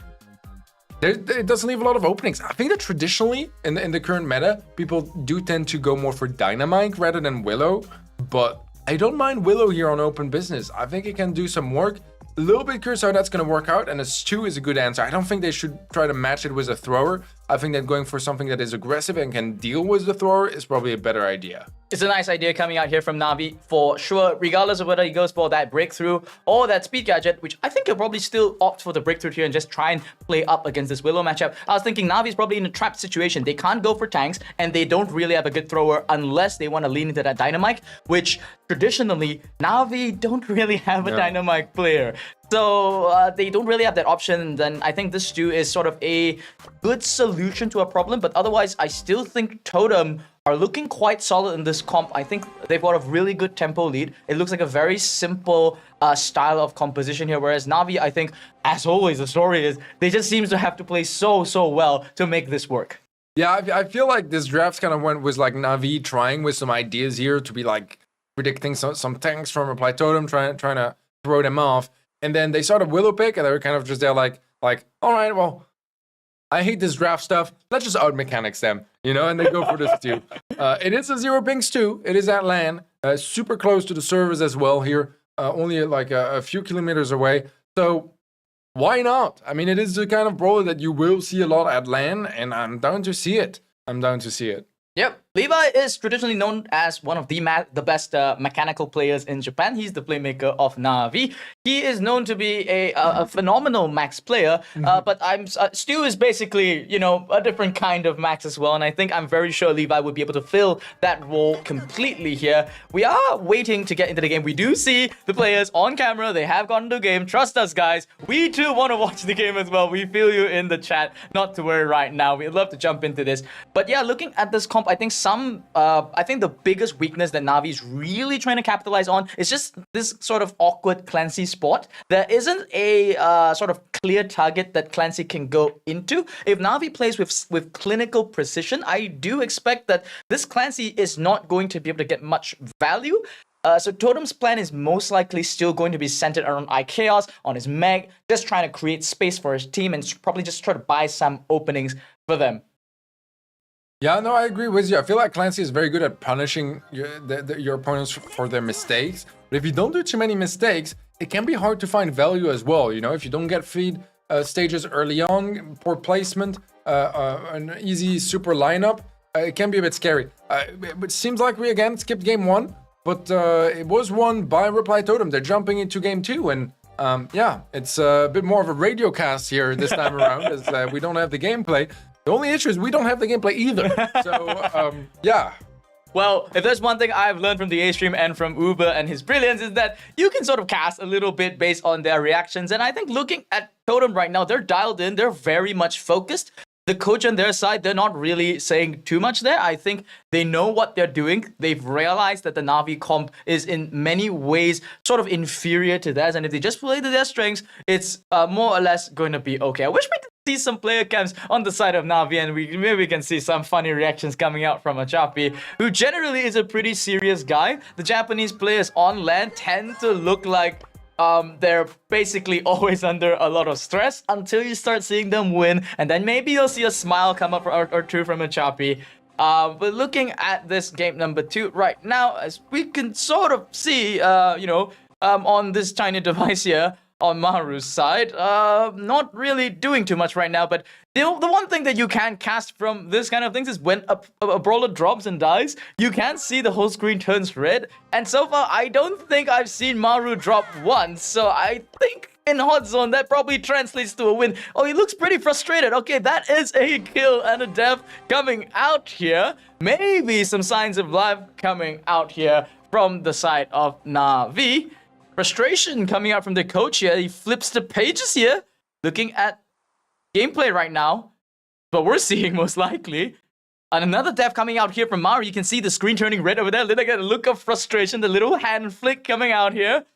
Speaker 10: It doesn't leave a lot of openings. I think that traditionally, in the current meta, people do tend to go more for Dynamite rather than Willow. But I don't mind Willow here on open business. I think it can do some work. A little bit curious how that's going to work out, and a Stu is a good answer. I don't think they should try to match it with a thrower. I think that going for something that is aggressive and can deal with the thrower is probably a better idea.
Speaker 12: It's a nice idea coming out here from Navi for sure, regardless of whether he goes for that breakthrough or that speed gadget, which I think he'll probably still opt for the breakthrough here and just try and play up against this Willow matchup. I was thinking Navi's probably in a trapped situation. They can't go for tanks, and they don't really have a good thrower unless they want to lean into that Dynamite, which traditionally, Navi don't really have a Dynamite player. So they don't really have that option. Then I think this Stu is sort of a good solution to a problem, but otherwise I still think Totem are looking quite solid in this comp. I think they've got a really good tempo lead. It looks like a very simple style of composition here, whereas Navi, I think, as always, the story is they just seems to have to play so well to make this work.
Speaker 10: Yeah, I feel like this draft kind of was like Navi trying with some ideas here to be like predicting some tanks from Reply Totem, trying to throw them off. And then they started Willow Pick, and they were kind of just there like, all right, well, I hate this draft stuff. Let's just out-mechanics them, you know, and they go for this too. It is a 0 pings too. It is at LAN, super close to the servers as well here, only like a few kilometers away. So why not? I mean, it is the kind of brawler that you will see a lot at LAN, and I'm down to see it.
Speaker 12: Yep. Levi is traditionally known as one of the best mechanical players in Japan. He's the playmaker of Navi. He is known to be a phenomenal max player, but Stu is basically, you know, a different kind of max as well, and I'm very sure Levi would be able to fill that role completely here. We are waiting to get into the game. We do see the players on camera. They have gotten to the game. Trust us, guys. We too want to watch the game as well. We feel you in the chat. Not to worry right now. We'd love to jump into this. But yeah, looking at this comp, I think the biggest weakness that Navi is really trying to capitalize on is just this sort of awkward Clancy spot. There isn't a sort of clear target that Clancy can go into. If Navi plays with clinical precision, I do expect that this Clancy is not going to be able to get much value. So Totem's plan is most likely still going to be centered around iChaos, on his Meg, just trying to create space for his team and probably just try to buy some openings for them.
Speaker 10: Yeah, no, I agree with you. I feel like Clancy is very good at punishing your opponents for their mistakes. But if you don't do too many mistakes, it can be hard to find value as well. You know, if you don't get feed stages early on, poor placement, an easy super lineup, it can be a bit scary. It seems like we again skipped game 1, but it was won by Reply Totem. They're jumping into game 2, and yeah, it's a bit more of a radio cast here this time around, as we don't have the gameplay. The only issue is we don't have the gameplay either. So, yeah.
Speaker 12: Well, if there's one thing I've learned from the A-Stream and from Uber and his brilliance is that you can sort of cast a little bit based on their reactions. And I think looking at Totem right now, they're dialed in. They're very much focused. The coach on their side, they're not really saying too much there. I think they know what they're doing. They've realized that the Navi comp is in many ways sort of inferior to theirs. And if they just play to their strengths, it's more or less going to be okay. I wish we could see some player cams on the side of Navi, and maybe we can see some funny reactions coming out from Achapi, who generally is a pretty serious guy. The Japanese players on LAN tend to look like they're basically always under a lot of stress until you start seeing them win, and then maybe you'll see a smile come up or two from Achapi. But looking at this game number 2 right now, as we can sort of see, on this tiny device here, on Maru's side, not really doing too much right now, but the one thing that you can cast from this kind of things is when a brawler drops and dies, you can see the whole screen turns red, and so far I don't think I've seen Maru drop once, so I think in hot zone that probably translates to a win. Oh, he looks pretty frustrated. Okay, that is a kill and a death coming out here. Maybe some signs of life coming out here from the side of Navi. Frustration coming out from the coach here. He flips the pages here, looking at gameplay right now. But we're seeing most likely. And another death coming out here from Maru. You can see the screen turning red over there. Look at the look of frustration, the little hand flick coming out here.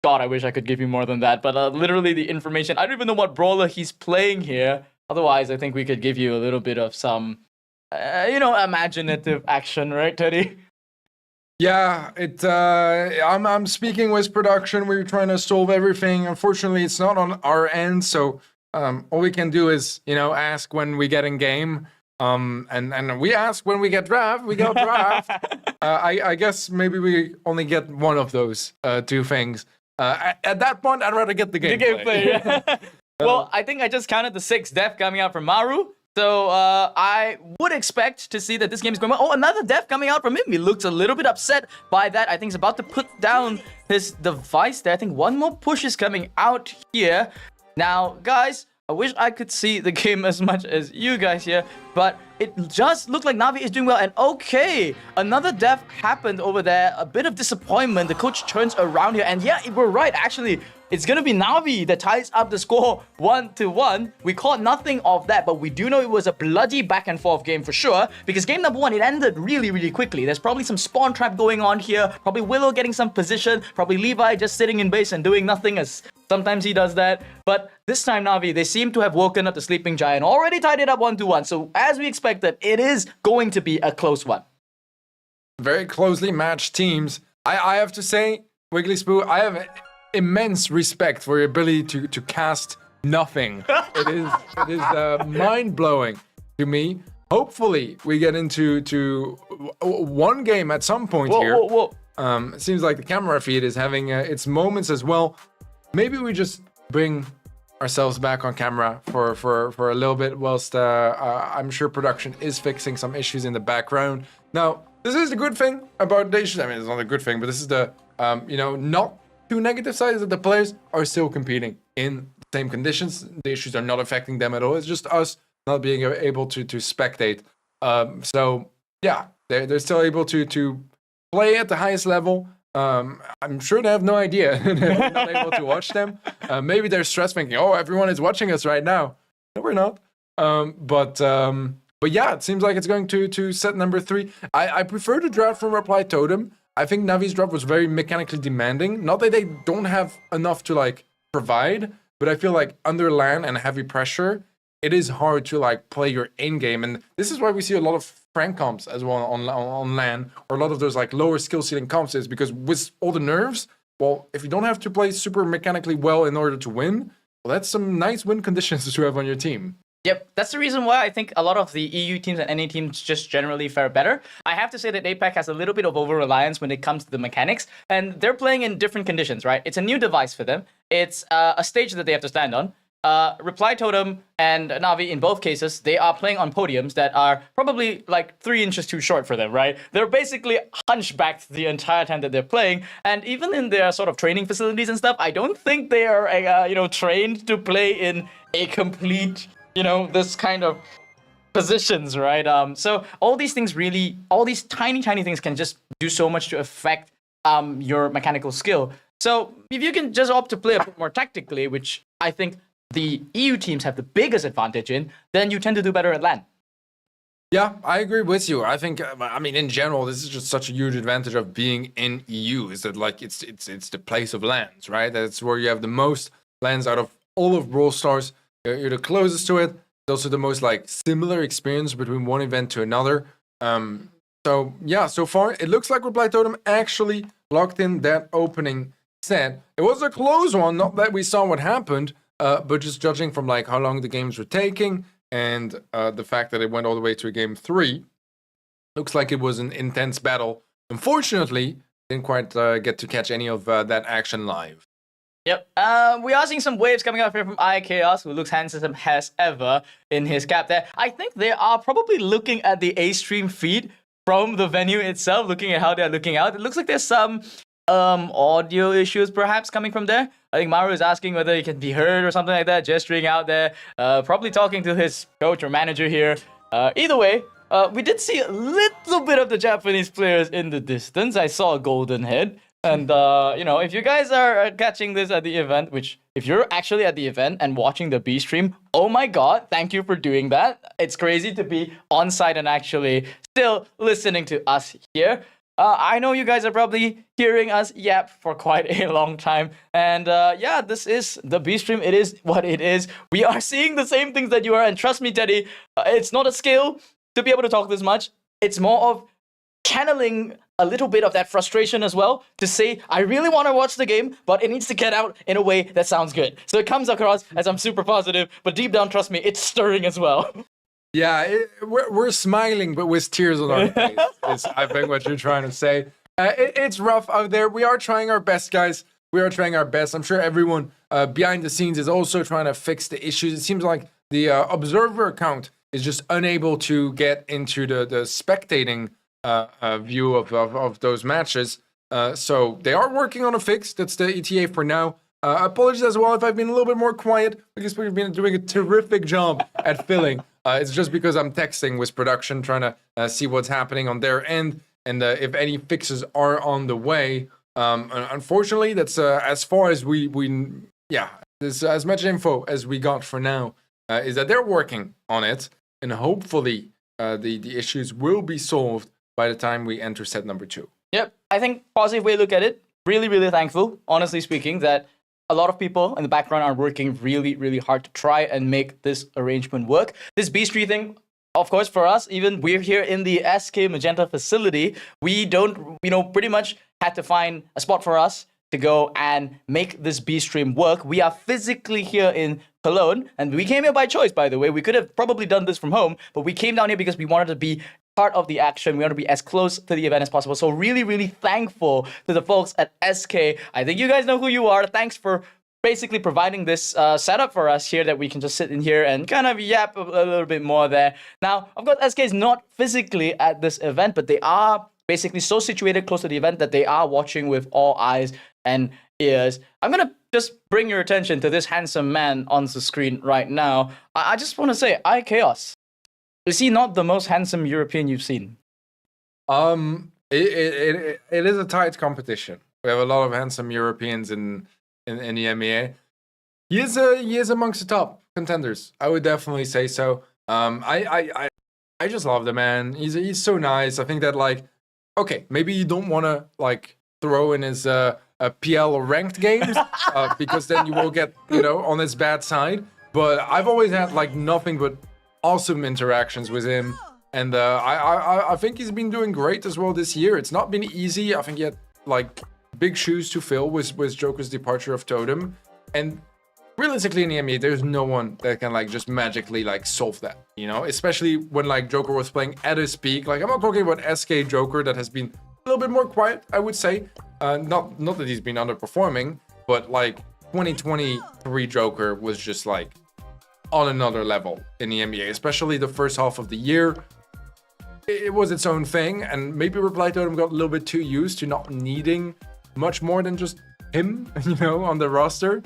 Speaker 12: God, I wish I could give you more than that. But literally the information, I don't even know what brawler he's playing here. Otherwise, I think we could give you a little bit of some, imaginative action, right, Teddy?
Speaker 10: Yeah, I'm speaking with production. We're trying to solve everything. Unfortunately, it's not on our end, so all we can do is, ask when we get in game. And we ask when we get draft. We got draft. I guess maybe we only get one of those two things. At that point, I'd rather get the gameplay.
Speaker 12: Yeah. Well, I think I just counted the 6 death coming out from Maru. So I would expect to see that this game is going well. Oh, another death coming out from him. He looks a little bit upset by that. I think he's about to put down his device there. I think one more push is coming out here. Now, guys, I wish I could see the game as much as you guys here, but it just looked like Navi is doing well. And okay, another death happened over there. A bit of disappointment. The coach turns around here. And yeah, we're right, actually. It's going to be Navi that ties up the score 1-1. We caught nothing of that, but we do know it was a bloody back and forth game for sure, because game number 1, it ended really, really quickly. There's probably some spawn trap going on here, probably Willow getting some position, probably Levi just sitting in base and doing nothing, as sometimes he does that. But this time Navi, they seem to have woken up the sleeping giant, already tied it up 1-1. So as we expected, it is going to be a close one.
Speaker 10: Very closely matched teams. I have to say, Wiggly Spoo, I have immense respect for your ability to cast nothing. It is mind-blowing to me. Hopefully, we get into one game at some point here. It seems like the camera feed is having its moments as well. Maybe we just bring ourselves back on camera for a little bit whilst I'm sure production is fixing some issues in the background. Now, this is the good thing about the issues. I mean, it's not a good thing, but this is the, not too negative side is that the players are still competing in the same conditions. The issues are not affecting them at all. It's just us not being able to spectate. So yeah, they're still able to play at the highest level. I'm sure they have no idea. They're not able to watch them. Maybe they're stressed thinking, oh, everyone is watching us right now. No, we're not. But yeah, it seems like it's going to set number 3. I prefer the draft from Reply Totem. I think Navi's drop was very mechanically demanding. Not that they don't have enough to like provide, but I feel like under LAN and heavy pressure, it is hard to like play your in game, and this is why we see a lot of frank comps as well on LAN, or a lot of those like lower skill ceiling comps, is because with all the nerfs, well, if you don't have to play super mechanically well in order to win, well, that's some nice win conditions to have on your team.
Speaker 12: Yep, that's the reason why I think a lot of the EU teams and NA teams just generally fare better. I have to say that APAC has a little bit of over-reliance when it comes to the mechanics, and they're playing in different conditions, right? It's a new device for them. It's a stage that they have to stand on. Reply Totem and Navi, in both cases, they are playing on podiums that are probably like 3 inches too short for them, right? They're basically hunchbacked the entire time that they're playing, and even in their sort of training facilities and stuff, I don't think they are, trained to play in a complete, this kind of positions, right? So all these things really, all these tiny things can just do so much to affect your mechanical skill. So if you can just opt to play a bit more tactically, which I think the EU teams have the biggest advantage in, then you tend to do better at LAN.
Speaker 10: Yeah, I agree with you. I think, in general, this is just such a huge advantage of being in EU, is that like it's the place of LANs, right? That's where you have the most LANs out of all of Brawl Stars. You're the closest to it. It's also the most like similar experience between one event to another. So yeah, so far it looks like Reply Totem actually locked in that opening set. It was a close one, not that we saw what happened, but just judging from like how long the games were taking and the fact that it went all the way to game 3, looks like it was an intense battle. Unfortunately, didn't quite get to catch any of that action live.
Speaker 12: Yep. We are seeing some waves coming up here from iChaos, who looks handsome as ever in his cap there. I think they are probably looking at the A-Stream feed from the venue itself, looking at how they're looking out. It looks like there's some audio issues perhaps coming from there. I think Maru is asking whether he can be heard or something like that, gesturing out there, probably talking to his coach or manager here. Either way, we did see a little bit of the Japanese players in the distance. I saw a golden head. And, if you guys are catching this at the event, which if you're actually at the event and watching the B stream, oh my god, thank you for doing that. It's crazy to be on site and actually still listening to us here. I know you guys are probably hearing us yap for quite a long time. And this is the B stream. It is what it is. We are seeing the same things that you are. And trust me, Teddy, it's not a skill to be able to talk this much. It's more of channeling a little bit of that frustration as well to say, I really want to watch the game, but it needs to get out in a way that sounds good. So it comes across as I'm super positive, but deep down, trust me, it's stirring as well.
Speaker 10: Yeah, we're smiling, but with tears on our face, is I think what you're trying to say. It's rough out there. We are trying our best, guys. We are trying our best. I'm sure everyone behind the scenes is also trying to fix the issues. It seems like the observer account is just unable to get into the spectating view of those matches. So they are working on a fix. That's the ETA for now. Apologies as well if I've been a little bit more quiet, because we've been doing a terrific job at filling It's just because I'm texting with production, trying to see what's happening on their end, and if any fixes are on the way. Unfortunately, that's as far as there's as much info as we got for now. Is that they're working on it, and hopefully the issues will be solved by the time we enter set number 2.
Speaker 12: Yep, I think positive way to look at it. Really, really thankful, honestly speaking, that a lot of people in the background are working really, really hard to try and make this arrangement work. This B-Street thing, of course, for us, even we're here in the SK Magenta facility, we don't, pretty much had to find a spot for us to go and make this B-Stream work. We are physically here in Cologne, and we came here by choice, by the way. We could have probably done this from home, but we came down here because we wanted to be part of the action. We want to be as close to the event as possible. So really, really thankful to the folks at SK. I think you guys know who you are. Thanks for basically providing this setup for us here that we can just sit in here and kind of yap a little bit more there. Now, of course, SK is not physically at this event, but they are basically so situated close to the event that they are watching with all eyes and ears. I'm going to just bring your attention to this handsome man on the screen right now. I just want to say, iChaos. Is he not the most handsome European you've seen?
Speaker 10: It is a tight competition. We have a lot of handsome Europeans in the MEA. He is amongst the top contenders. I would definitely say so. I just love the man. He's so nice. I think that okay, maybe you don't want to throw in his PL or ranked games because then you will get on his bad side. But I've always had nothing but awesome interactions with him, and I think he's been doing great as well this year. It's not been easy. I think he had big shoes to fill with Joker's departure of Totem, and realistically in the MEA there's no one that can just magically solve that, especially when Joker was playing at his peak. I'm not talking about SK Joker that has been a little bit more quiet, I would say. Not that he's been underperforming, but 2023 Joker was just on another level in the NBA, especially the first half of the year. It was its own thing, and maybe Reply Totem got a little bit too used to not needing much more than just him, on the roster.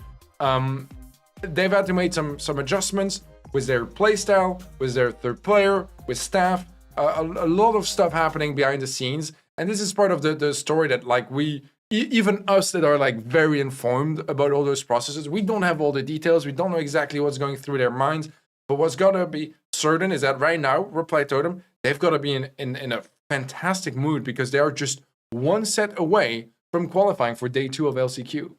Speaker 10: They've had to make some adjustments with their playstyle, with their third player, with staff, a lot of stuff happening behind the scenes, and this is part of the story that even us that are very informed about all those processes, we don't have all the details. We don't know exactly what's going through their minds. But what's gotta be certain is that right now, Reply Totem, they've got to be in a fantastic mood because they are just one set away from qualifying for day 2 of LCQ.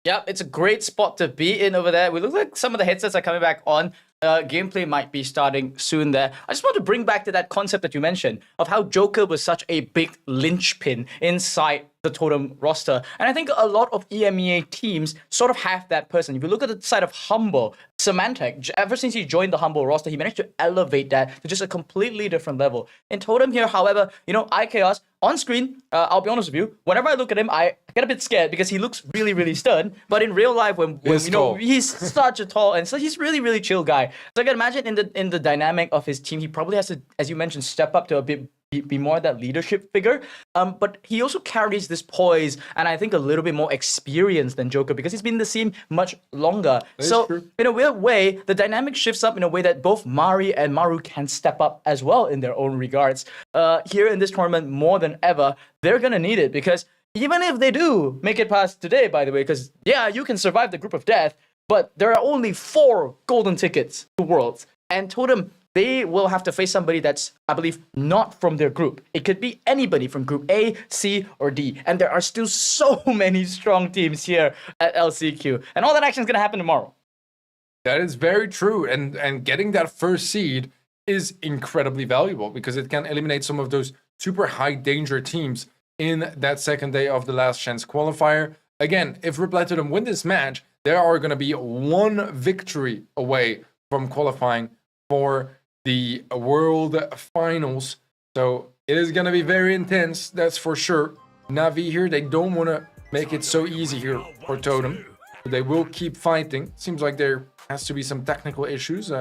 Speaker 12: Yep, it's a great spot to be in over there. We look like some of the headsets are coming back on. Gameplay might be starting soon there. I just want to bring back to that concept that you mentioned of how Joker was such a big linchpin inside the Totem roster. And I think a lot of EMEA teams sort of have that person. If you look at the side of Humble, Symantec, ever since he joined the Humble roster, he managed to elevate that to just a completely different level. In Totem here, however, iChaos, on screen, I'll be honest with you, whenever I look at him, I get a bit scared because he looks really, really stern. But in real life, when he's such a tall, and so he's really, really chill guy. So I can imagine in the dynamic of his team, he probably has to, as you mentioned, step up to be more that leadership figure. But he also carries this poise and I think a little bit more experience than Joker because he's been in the scene much longer. So in a weird way, the dynamic shifts up in a way that both Mari and Maru can step up as well in their own regards. Here in this tournament, more than ever, they're gonna need it because even if they do make it past today, by the way, because yeah, you can survive the group of death, but there are only 4 golden tickets to Worlds. And Totem, they will have to face somebody that's, I believe, not from their group. It could be anybody from Group A, C, or D. And there are still so many strong teams here at LCQ. And all that action is going to happen tomorrow.
Speaker 10: That is very true. And getting that first seed is incredibly valuable because it can eliminate some of those super high danger teams in that second day of the last chance qualifier. Again, if Reply Totem win this match, they are going to be 1 victory away from qualifying for the World Finals. So it is going to be very intense, that's for sure. Navi here, they don't want to make it so easy here for Totem. They will keep fighting. Seems like there has to be some technical issues.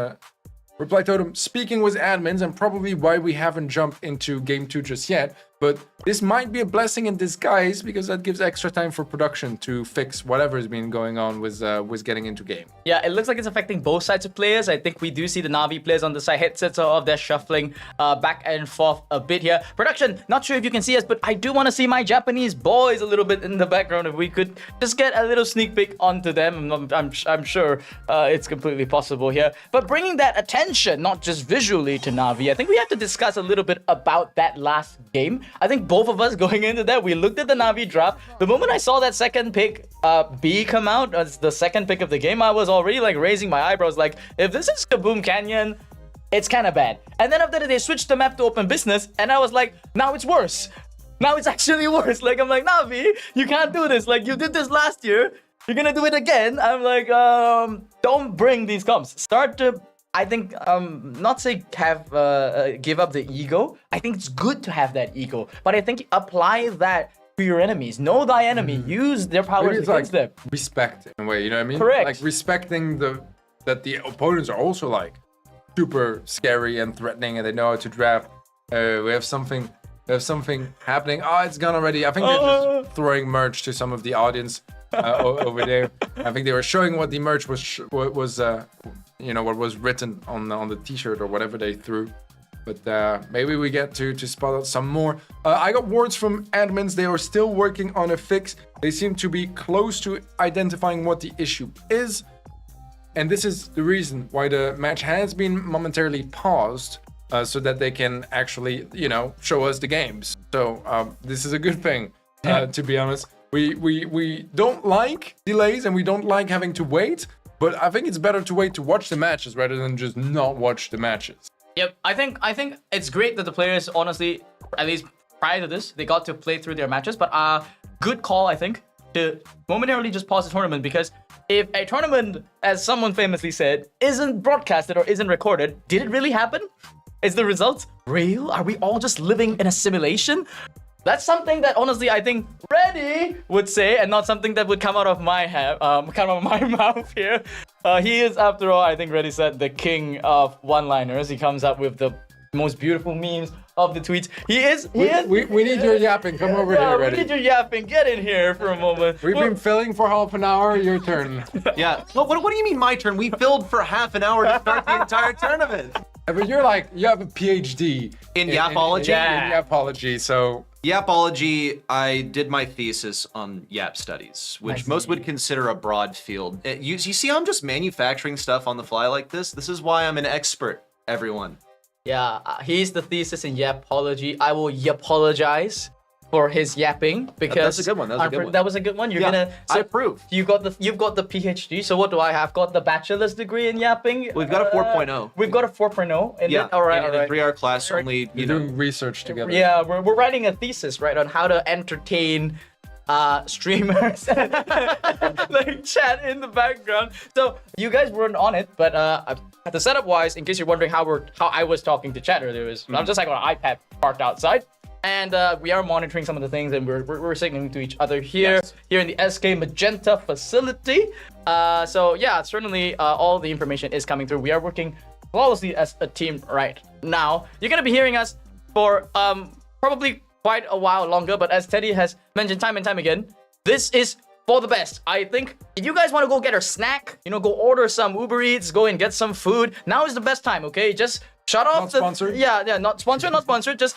Speaker 10: Reply Totem speaking with admins, and probably why we haven't jumped into game 2 just yet. But this might be a blessing in disguise because that gives extra time for production to fix whatever's been going on with getting into game.
Speaker 12: Yeah, it looks like it's affecting both sides of players. I think we do see the Navi players on the side headsets off. They're shuffling back and forth a bit here. Production, not sure if you can see us, but I do want to see my Japanese boys a little bit in the background. If we could just get a little sneak peek onto them, I'm sure it's completely possible here. But bringing that attention, not just visually to Navi, I think we have to discuss a little bit about that last game. I think both of us going into that, we looked at the Navi draft. The moment I saw that second pick B come out as the second pick of the game, I was already like raising my eyebrows like, if this is Kaboom Canyon, it's kind of bad. And then after that, they switched the map to open business, and I was like, now it's worse. Now it's actually worse. Like, I'm like, Navi, you can't do this. Like, you did this last year. You're gonna do it again. I'm like, don't bring these comps. Start to, I think, not say have give up the ego. I think it's good to have that ego, but I think apply that to your enemies. Know thy enemy. Use their powers against them.
Speaker 10: Respect in a way, you know what I mean?
Speaker 12: Correct.
Speaker 10: Like respecting that the opponents are also like super scary and threatening, and they know how to draft. We have something happening. Oh, it's gone already. I think they're just throwing merch to some of the audience over there. I think they were showing what the merch was what was written on the t-shirt or whatever they threw. But maybe we get to spot out some more. I got words from admins. They are still working on a fix. They seem to be close to identifying what the issue is. And this is the reason why the match has been momentarily paused, so that they can actually, show us the games. So this is a good thing, to be honest. We don't like delays and we don't like having to wait, but I think it's better to wait to watch the matches rather than just not watch the matches.
Speaker 12: Yep, I think it's great that the players, honestly, at least prior to this, they got to play through their matches. But good call, I think, to momentarily just pause the tournament, because if a tournament, as someone famously said, isn't broadcasted or isn't recorded, did it really happen? Is the results real? Are we all just living in a simulation? That's something that honestly I think Reddy would say, and not something that would come out of my mouth here. He is, after all, I think Reddy said, the king of one-liners. He comes up with the most beautiful memes of the tweets.
Speaker 10: We need your yapping. Come over here, Reddy.
Speaker 12: We need your yapping. Get in here for a moment.
Speaker 10: We've been filling for half an hour. Your turn.
Speaker 11: Yeah. What do you mean my turn? We filled for half an hour to start the entire tournament.
Speaker 10: But you have a PhD
Speaker 11: in yapology.
Speaker 10: In yapology, so.
Speaker 11: Yapology, I did my thesis on Yap studies, which most would consider a broad field. You see how I'm just manufacturing stuff on the fly like this? This is why I'm an expert, everyone.
Speaker 12: Yeah, he's the thesis in Yapology. I will yapologize for his yapping, because
Speaker 11: that's a good one.
Speaker 12: That was a good one.
Speaker 11: I approve.
Speaker 12: You've got the PhD. So what do I have? Got the bachelor's degree in yapping.
Speaker 11: We've got a 4.0.
Speaker 12: We've got a 4.0.
Speaker 11: Yeah.
Speaker 12: All right.
Speaker 11: In a 3-hour class, only
Speaker 10: We're doing research together.
Speaker 12: Yeah, we're writing a thesis on how to entertain streamers like chat in the background. So you guys weren't on it, but the setup wise, in case you're wondering how I was talking to chat earlier, I'm just like on an iPad parked outside. And we are monitoring some of the things, and we're signaling to each other here in the SK Magenta facility. So yeah, certainly all the information is coming through. We are working flawlessly as a team right now. You're gonna be hearing us for probably quite a while longer, but as Teddy has mentioned time and time again, this is for the best. I think if you guys want to go get a snack, go order some Uber Eats, go and get some food, now is the best time, okay? Just shut off
Speaker 10: sponsored.
Speaker 12: Yeah, not sponsored. Just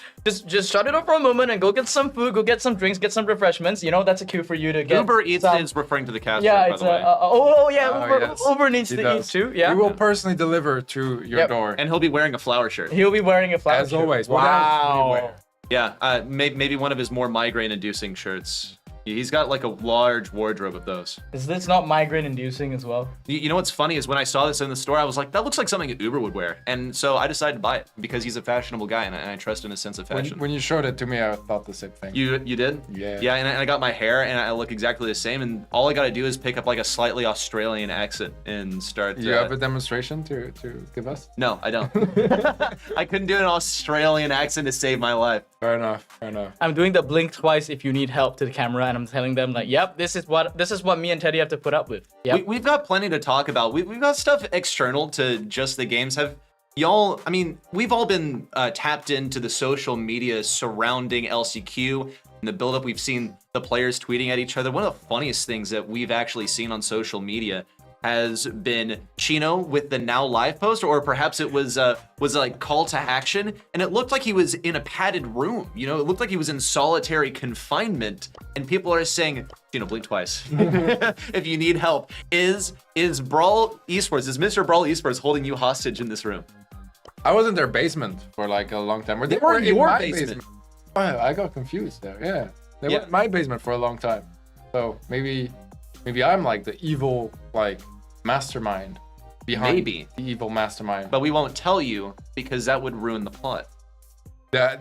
Speaker 12: shut it off for a moment and go get some food, go get some drinks, get some refreshments. That's a cue for you to get.
Speaker 11: Uber Eats is referring to the caster,
Speaker 12: by
Speaker 11: the way.
Speaker 12: Yes. Uber needs to eat too. Yeah.
Speaker 10: We will personally deliver to your door.
Speaker 11: And he'll be wearing a flower shirt.
Speaker 12: He'll be wearing a flower
Speaker 10: shirt.
Speaker 12: As
Speaker 10: always.
Speaker 12: Wow.
Speaker 11: Yeah, maybe one of his more migraine-inducing shirts. He's got like a large wardrobe of those.
Speaker 12: Is this not migraine-inducing as well?
Speaker 11: You know what's funny is when I saw this in the store, I was like, that looks like something Uber would wear. And so I decided to buy it because he's a fashionable guy and I trust in his sense of fashion.
Speaker 10: When you showed it to me, I thought the same thing.
Speaker 11: You did?
Speaker 10: Yeah.
Speaker 11: Yeah, and I got my hair and I look exactly the same. And all I got to do is pick up like a slightly Australian accent and start.
Speaker 10: You have a demonstration to give us?
Speaker 11: No, I don't. I couldn't do an Australian accent to save my life.
Speaker 10: Fair enough.
Speaker 12: I'm doing the blink twice if you need help to the camera, and I'm telling them like, yep, this is what me and Teddy have to put up with. Yep.
Speaker 11: We've got plenty to talk about. We've got stuff external to just the games. y'all, I mean, we've all been tapped into the social media surrounding LCQ and the buildup. We've seen the players tweeting at each other. One of the funniest things that we've actually seen on social media has been Chino with the now live post, or perhaps it was like call to action, and it looked like he was in a padded room. You know, it looked like he was in solitary confinement, and people are saying, Chino, blink twice if you need help. Is Brawl Esports, is Mr. Brawl Esports holding you hostage in this room?
Speaker 10: I was in their basement for like a long time. Or
Speaker 11: They were in your
Speaker 10: my
Speaker 11: basement.
Speaker 10: Oh, I got confused there. Yeah, they
Speaker 11: Yeah.
Speaker 10: were in my basement for a long time. So maybe I'm like the evil like mastermind behind
Speaker 11: Maybe.
Speaker 10: the evil mastermind.
Speaker 11: But we won't tell you because that would ruin the plot.
Speaker 10: That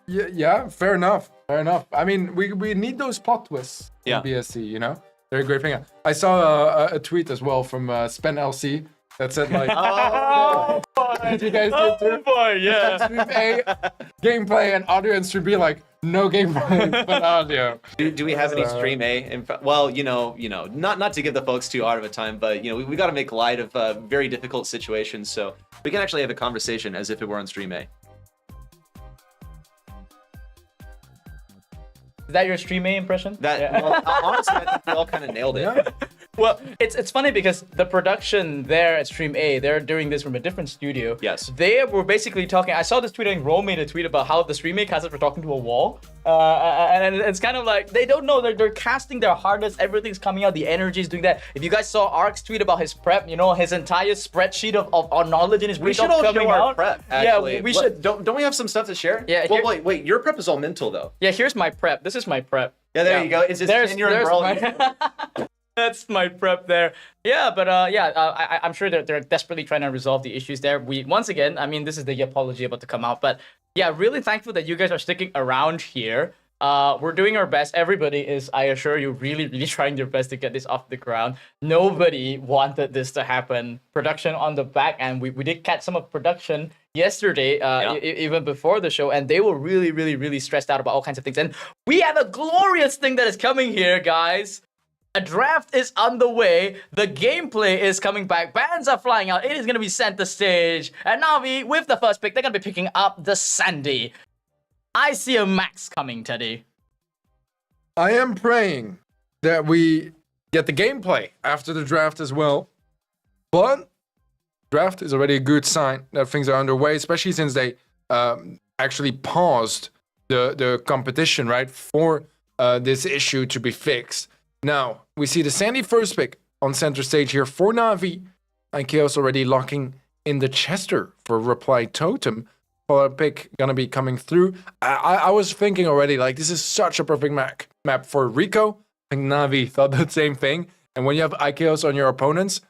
Speaker 10: yeah, fair enough. Fair enough. I mean, we need those plot twists
Speaker 11: Yeah.
Speaker 10: in BSC, you know? They're a great thing. I saw a tweet as well from Spen LC that said like,
Speaker 11: Oh,
Speaker 10: did you guys do it too?
Speaker 12: boy, yeah.
Speaker 10: Stream A, gameplay, and audio, and stream B, like, no gameplay, but audio.
Speaker 11: Do we have any stream A? Well, you know, not to give the folks too hard of a time, but you know, we got to make light of very difficult situations, so we can actually have a conversation as if it were on stream A.
Speaker 12: Is that your stream A impression?
Speaker 11: Well, honestly, I think we all kind of nailed it.
Speaker 10: Yeah.
Speaker 12: Well, it's funny because the production there at Stream A, they're doing this from a different studio.
Speaker 11: Yes.
Speaker 12: They were basically talking. I saw this tweet, and Ro made a tweet about how the Stream A casters were talking to a wall. And it's kind of like they don't know. They're casting their hardest. Everything's coming out. The energy is doing that. If you guys saw Ark's tweet about his prep, you know, his entire spreadsheet of knowledge in his
Speaker 11: We should all
Speaker 12: coming
Speaker 11: show our
Speaker 12: out.
Speaker 11: prep. Actually.
Speaker 12: Yeah, we should.
Speaker 11: Don't we have some stuff to share?
Speaker 12: Yeah,
Speaker 11: Well,
Speaker 12: here-
Speaker 11: wait. Your prep is all mental though.
Speaker 12: Yeah, here's my prep. This is my prep.
Speaker 11: Yeah, there you go. Is this tenure and Brawl?
Speaker 12: That's my prep there. Yeah, but I'm sure they're desperately trying to resolve the issues there. Once again, I mean, this is the apology about to come out, but yeah, really thankful that you guys are sticking around here. We're doing our best. Everybody is, I assure you, really, really trying their best to get this off the ground. Nobody wanted this to happen. Production on the back end. We did catch some of production yesterday, even before the show, and they were really, really, really stressed out about all kinds of things. And we have a glorious thing that is coming here, guys. A draft is on the way. The gameplay is coming back. Bans are flying out. It is going to be center stage. And Navi, with the first pick, they're going to be picking up the Sandy. I see a max coming, Teddy.
Speaker 10: I am praying that we get the gameplay after the draft as well. But draft is already a good sign that things are underway, especially since they actually paused the competition, right, for this issue to be fixed. Now, we see the Sandy first pick on center stage here for Navi. And Chaos already locking in the Chester for reply Totem. Follow-up pick gonna be coming through. I was thinking already, like, this is such a perfect map for Rico. I think Navi thought the same thing. And when you have IKOs on your opponents,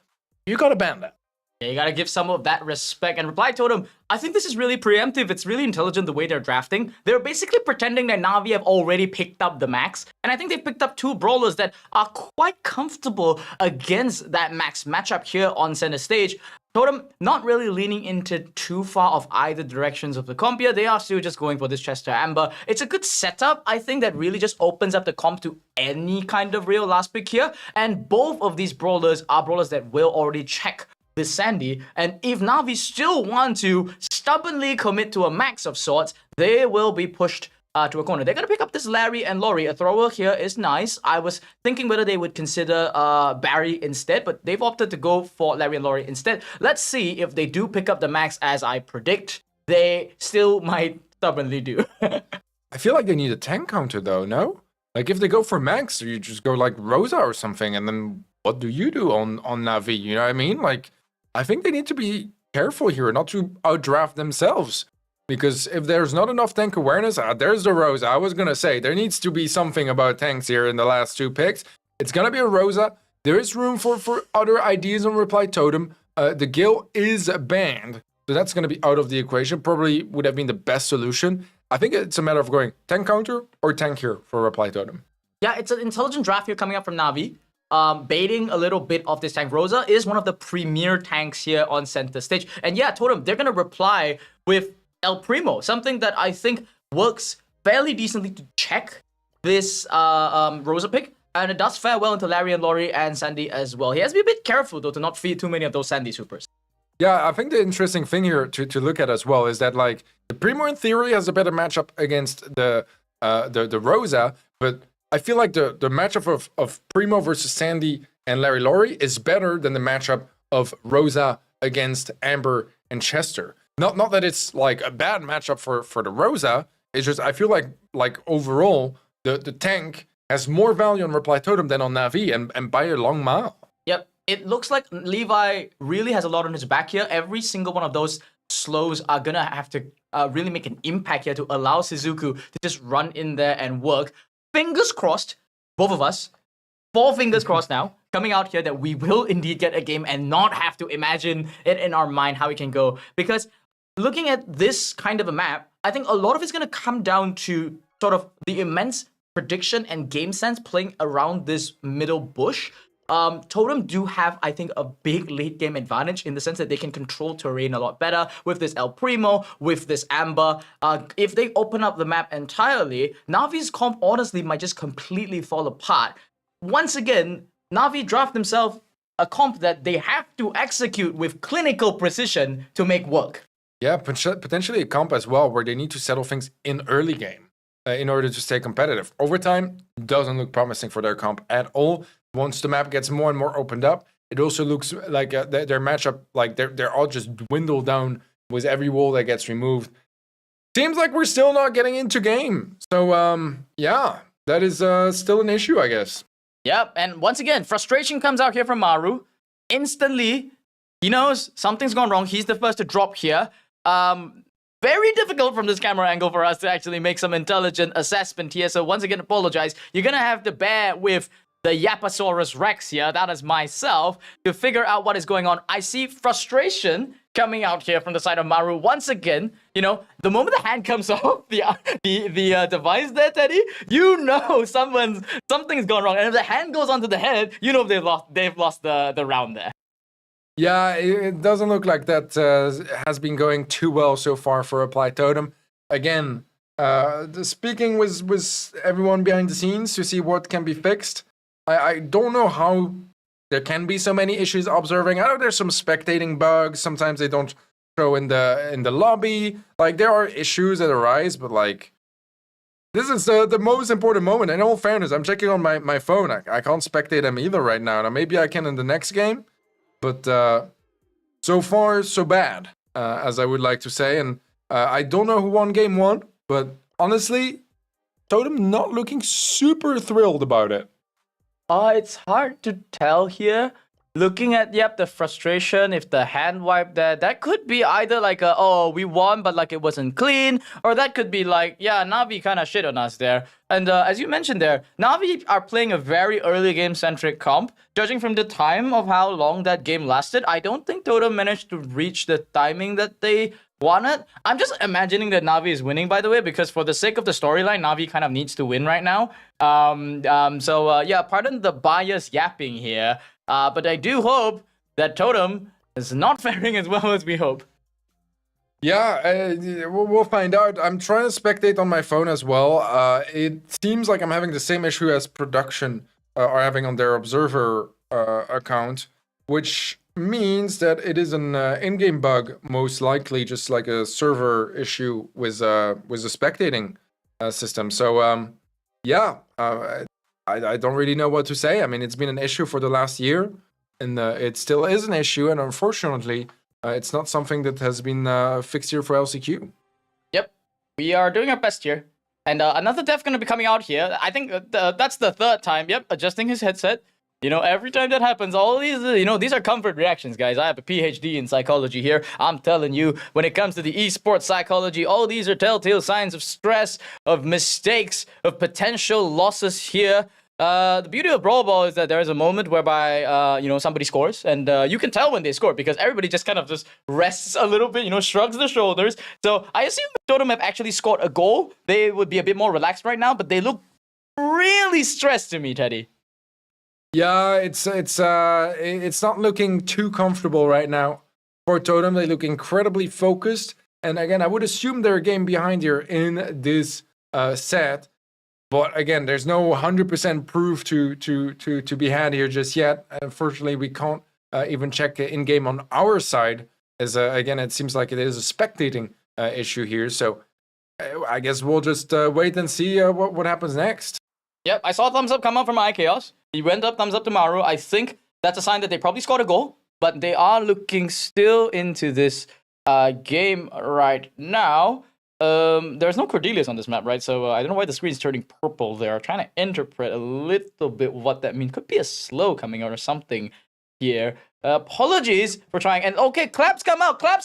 Speaker 10: you gotta ban that.
Speaker 12: Yeah, you gotta give some of that respect. And Reply Totem, I think this is really preemptive. It's really intelligent the way they're drafting. They're basically pretending that Navi have already picked up the max. And I think they picked up two brawlers that are quite comfortable against that max matchup here on center stage. Totem not really leaning into too far of either directions of the comp here. They are still just going for this Chester Amber. It's a good setup, I think, that really just opens up the comp to any kind of real last pick here. And both of these brawlers are brawlers that will already check this Sandy, and if Navi still want to stubbornly commit to a max of sorts, they will be pushed to a corner. They're gonna pick up this Larry and Laurie. A thrower here is nice. I was thinking whether they would consider Barry instead, but they've opted to go for Larry and Laurie instead. Let's see if they do pick up the max as I predict. They still might stubbornly do.
Speaker 10: I feel like they need a tank counter though, no? Like if they go for max, you just go like Rosa or something, and then what do you do on Navi? You know what I mean? Like, I think they need to be careful here, not to outdraft themselves. Because if there's not enough tank awareness, there's the Rosa. I was going to say, there needs to be something about tanks here in the last two picks. It's going to be a Rosa. There is room for other ideas on Reply Totem. The Gil is banned, so that's going to be out of the equation. Probably would have been the best solution. I think it's a matter of going tank counter or tank here for Reply Totem.
Speaker 12: Yeah, it's an intelligent draft here coming up from Navi. Baiting a little bit of this tank. Rosa is one of the premier tanks here on center stage. And yeah, Totem, they're going to reply with El Primo, something that I think works fairly decently to check this Rosa pick. And it does fare well into Larry and Laurie and Sandy as well. He has to be a bit careful, though, to not feed too many of those Sandy supers.
Speaker 10: Yeah, I think the interesting thing here to look at as well is that like the Primo in theory has a better matchup against the Rosa, but I feel like the matchup of Primo versus Sandy and Larry Laurie is better than the matchup of Rosa against Amber and Chester. Not that it's like a bad matchup for the Rosa. It's just I feel like overall the tank has more value on Reply Totem than on Navi, and by a long mile.
Speaker 12: Yep. It looks like Levi really has a lot on his back here. Every single one of those slows are gonna have to really make an impact here to allow Shizuku to just run in there and work. Fingers crossed, both of us, 4 fingers crossed now, coming out here that we will indeed get a game and not have to imagine it in our mind how it can go. Because looking at this kind of a map, I think a lot of it's gonna come down to sort of the immense prediction and game sense playing around this middle bush. Totem do have, I think, a big late game advantage in the sense that they can control terrain a lot better with this El Primo, with this Amber. If they open up the map entirely, Navi's comp honestly might just completely fall apart. Once again, Navi draft themselves a comp that they have to execute with clinical precision to make work.
Speaker 10: Yeah, potentially a comp as well where they need to settle things in early game in order to stay competitive. Overtime doesn't look promising for their comp at all. Once the map gets more and more opened up, it also looks like their matchup, like they're all just dwindled down with every wall that gets removed. Seems like we're still not getting into game. So, yeah, that is still an issue, I guess.
Speaker 12: Yep, and once again, frustration comes out here from Maru. Instantly, he knows something's gone wrong. He's the first to drop here. Very difficult from this camera angle for us to actually make some intelligent assessment here. So once again, apologize. You're going to have to bear with the Yapasaurus Rex here, that is myself, to figure out what is going on. I see frustration coming out here from the side of Maru. Once again, you know, the moment the hand comes off the device there, Teddy, you know something's gone wrong. And if the hand goes onto the head, you know they've lost the round there.
Speaker 10: Yeah, it doesn't look like that has been going too well so far for Reply Totem. Again, speaking with everyone behind the scenes to see what can be fixed. I don't know how there can be so many issues observing. I know there's some spectating bugs. Sometimes they don't show in the lobby. Like, there are issues that arise, but like, this is the most important moment. In all fairness, I'm checking on my phone. I can't spectate them either right now. Now, maybe I can in the next game. But so far, so bad, as I would like to say. And I don't know who won game 1, but honestly, Totem not looking super thrilled about it.
Speaker 12: It's hard to tell here. Looking at, yep, the frustration, if the hand wipe there, that could be either like oh, we won, but like it wasn't clean, or that could be like, yeah, Navi kind of shit on us there. And as you mentioned there, Navi are playing a very early game-centric comp. Judging from the time of how long that game lasted, I don't think Totem managed to reach the timing that they wanted. I'm just imagining that Navi is winning, by the way, because for the sake of the storyline, Navi kind of needs to win right now. So yeah, pardon the bias yapping here. But I do hope that Totem is not faring as well as we hope.
Speaker 10: Yeah, we'll find out. I'm trying to spectate on my phone as well. It seems like I'm having the same issue as production are having on their observer account, which means that it is an in-game bug, most likely, just like a server issue with the spectating system. So yeah, I don't really know what to say. I mean, it's been an issue for the last year, and it still is an issue. And unfortunately, it's not something that has been fixed here for LCQ.
Speaker 12: Yep, we are doing our best here. And another death going to be coming out here. I think that's the 3rd time. Yep, adjusting his headset. You know, every time that happens, all these, these are comfort reactions, guys. I have a PhD in psychology here. I'm telling you, when it comes to the esports psychology, all these are telltale signs of stress, of mistakes, of potential losses here. The beauty of Brawl Ball is that there is a moment whereby, somebody scores, and you can tell when they score because everybody just kind of just rests a little bit, shrugs their shoulders. So I assume if Totem have actually scored a goal, they would be a bit more relaxed right now, but they look really stressed to me, Teddy.
Speaker 10: Yeah, it's not looking too comfortable right now for Totem. They look incredibly focused, and again, I would assume they're a game behind here in this set. But again, there's no 100% proof to be had here just yet. Unfortunately, we can't even check in game on our side as again, it seems like it is a spectating issue here. So I guess we'll just wait and see what happens next.
Speaker 12: Yep, I saw a thumbs up come out from iChaos. He went up, thumbs up to Maru. I think that's a sign that they probably scored a goal, but they are looking still into this game right now. There's no Cordelius on this map, right? So I don't know why the screen's turning purple there. I'm trying to interpret a little bit what that means. Could be a slow coming out or something here. Apologies for trying. And okay, claps come out, guys.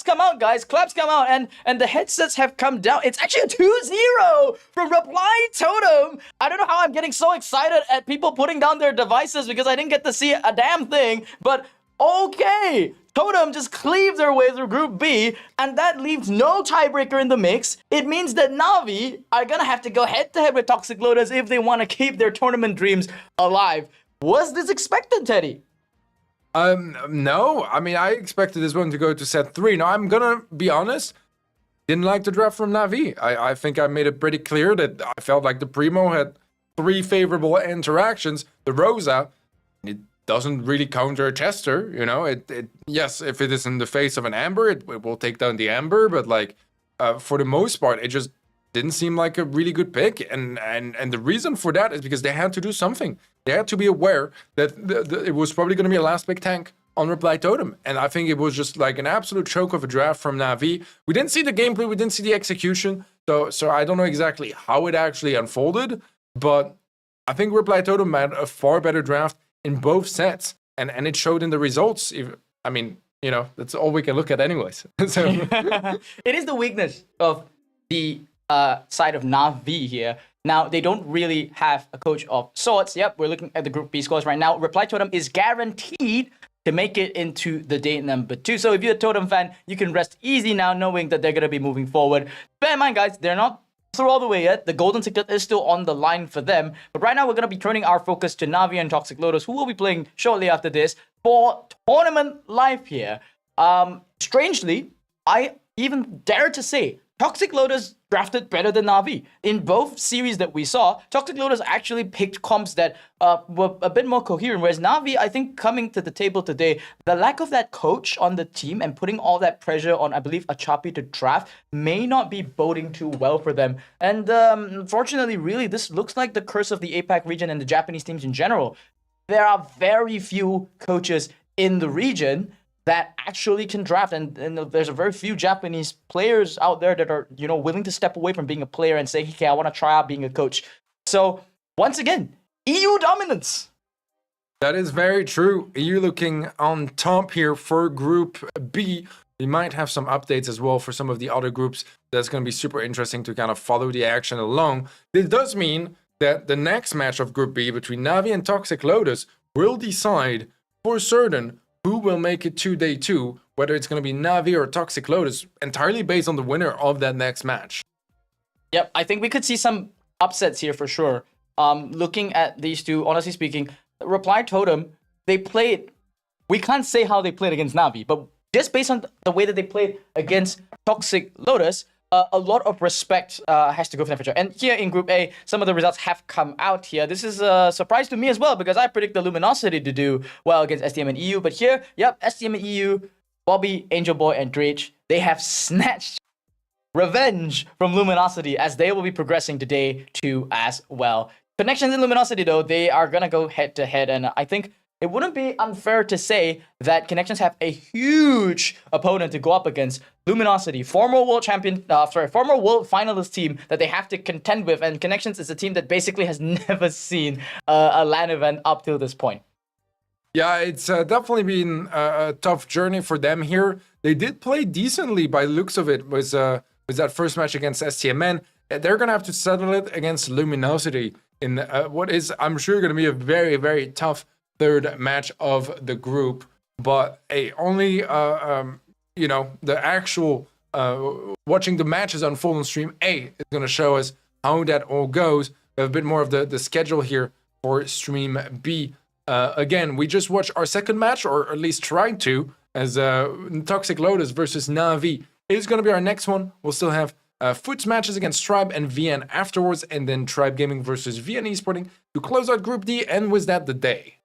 Speaker 12: Claps come out, and the headsets have come down. It's actually a 2-0 from Reply Totem. I don't know how I'm getting so excited at people putting down their devices because I didn't get to see a damn thing. But okay, Totem just cleaved their way through Group B, and that leaves no tiebreaker in the mix. It means that Navi are gonna have to go head-to-head with Toxic Lotus if they want to keep their tournament dreams alive. Was this expected, Teddy?
Speaker 10: No. I mean, I expected this one to go to set 3. Now, I'm gonna be honest. Didn't like the draft from Navi. I think I made it pretty clear that I felt like the Primo had 3 favorable interactions. The Rosa, it doesn't really counter a Chester, you know. Yes, if it is in the face of an Amber, it will take down the Amber, but like for the most part, it just didn't seem like a really good pick. And the reason for that is because they had to do something. They had to be aware that it was probably going to be a last pick tank on Reply Totem. And I think it was just like an absolute choke of a draft from Navi. We didn't see the gameplay, we didn't see the execution. So I don't know exactly how it actually unfolded, but I think Reply Totem had a far better draft in both sets. And it showed in the results. I mean, you know, that's all we can look at anyways. So
Speaker 12: it is the weakness of the side of Navi here. Now, they don't really have a coach of sorts. Yep, we're looking at the Group B scores right now. Reply Totem is guaranteed to make it into the day number 2. So if you're a Totem fan, you can rest easy now knowing that they're going to be moving forward. Bear in mind, guys, they're not through all the way yet. The golden ticket is still on the line for them. But right now, we're going to be turning our focus to Navi and Toxic Lotus, who will be playing shortly after this for tournament life here. Strangely, I even dare to say, Toxic Lotus drafted better than Navi. In both series that we saw, Toxic Lotus actually picked comps that were a bit more coherent, whereas Navi, I think, coming to the table today, the lack of that coach on the team and putting all that pressure on, I believe, Achapi to draft may not be boding too well for them. And unfortunately, really, this looks like the curse of the APAC region and the Japanese teams in general. There are very few coaches in the region that actually can draft, and there's a very few Japanese players out there that are, you know, willing to step away from being a player and say, okay, I want to try out being a coach. So once again, EU dominance.
Speaker 10: That is very true. EU looking on top here for Group B. We might have some updates as well for some of the other groups. That's going to be super interesting to kind of follow the action along. This does mean that the next match of Group B between Navi and Toxic Lotus will decide for certain who will make it to day 2, whether it's going to be Navi or Toxic Lotus, entirely based on the winner of that next match.
Speaker 12: Yep, I think we could see some upsets here for sure. Looking at these two, honestly speaking, Reply Totem, they played, we can't say how they played against Navi, but just based on the way that they played against Toxic Lotus, a lot of respect has to go for them for sure. And here in Group A, some of the results have come out here. This is a surprise to me as well, because I predict the Luminosity to do well against STM and EU. But here, yep, STM and EU, Bobby, Angel Boy, and Drake, they have snatched revenge from Luminosity as they will be progressing to day 2 as well. Connections in Luminosity, though, they are going to go head-to-head, and I think it wouldn't be unfair to say that Connections have a huge opponent to go up against. Luminosity, former world finalist team that they have to contend with, and Connections is a team that basically has never seen a LAN event up till this point.
Speaker 10: Yeah, it's definitely been a tough journey for them here. They did play decently by the looks of it. Was that first match against STMN. They're gonna have to settle it against Luminosity in what is, I'm sure, gonna be a very, very tough third match of the group. But only you know, the actual watching the matches unfold on stream A is going to show us how that all goes. We have a bit more of the schedule here for stream B. Again, we just watched our second match, or at least tried to, as Toxic Lotus versus Navi is going to be our next one. We'll still have Foots matches against Tribe and VN afterwards, and then Tribe Gaming versus VN Esporting to close out Group D, and was that the day?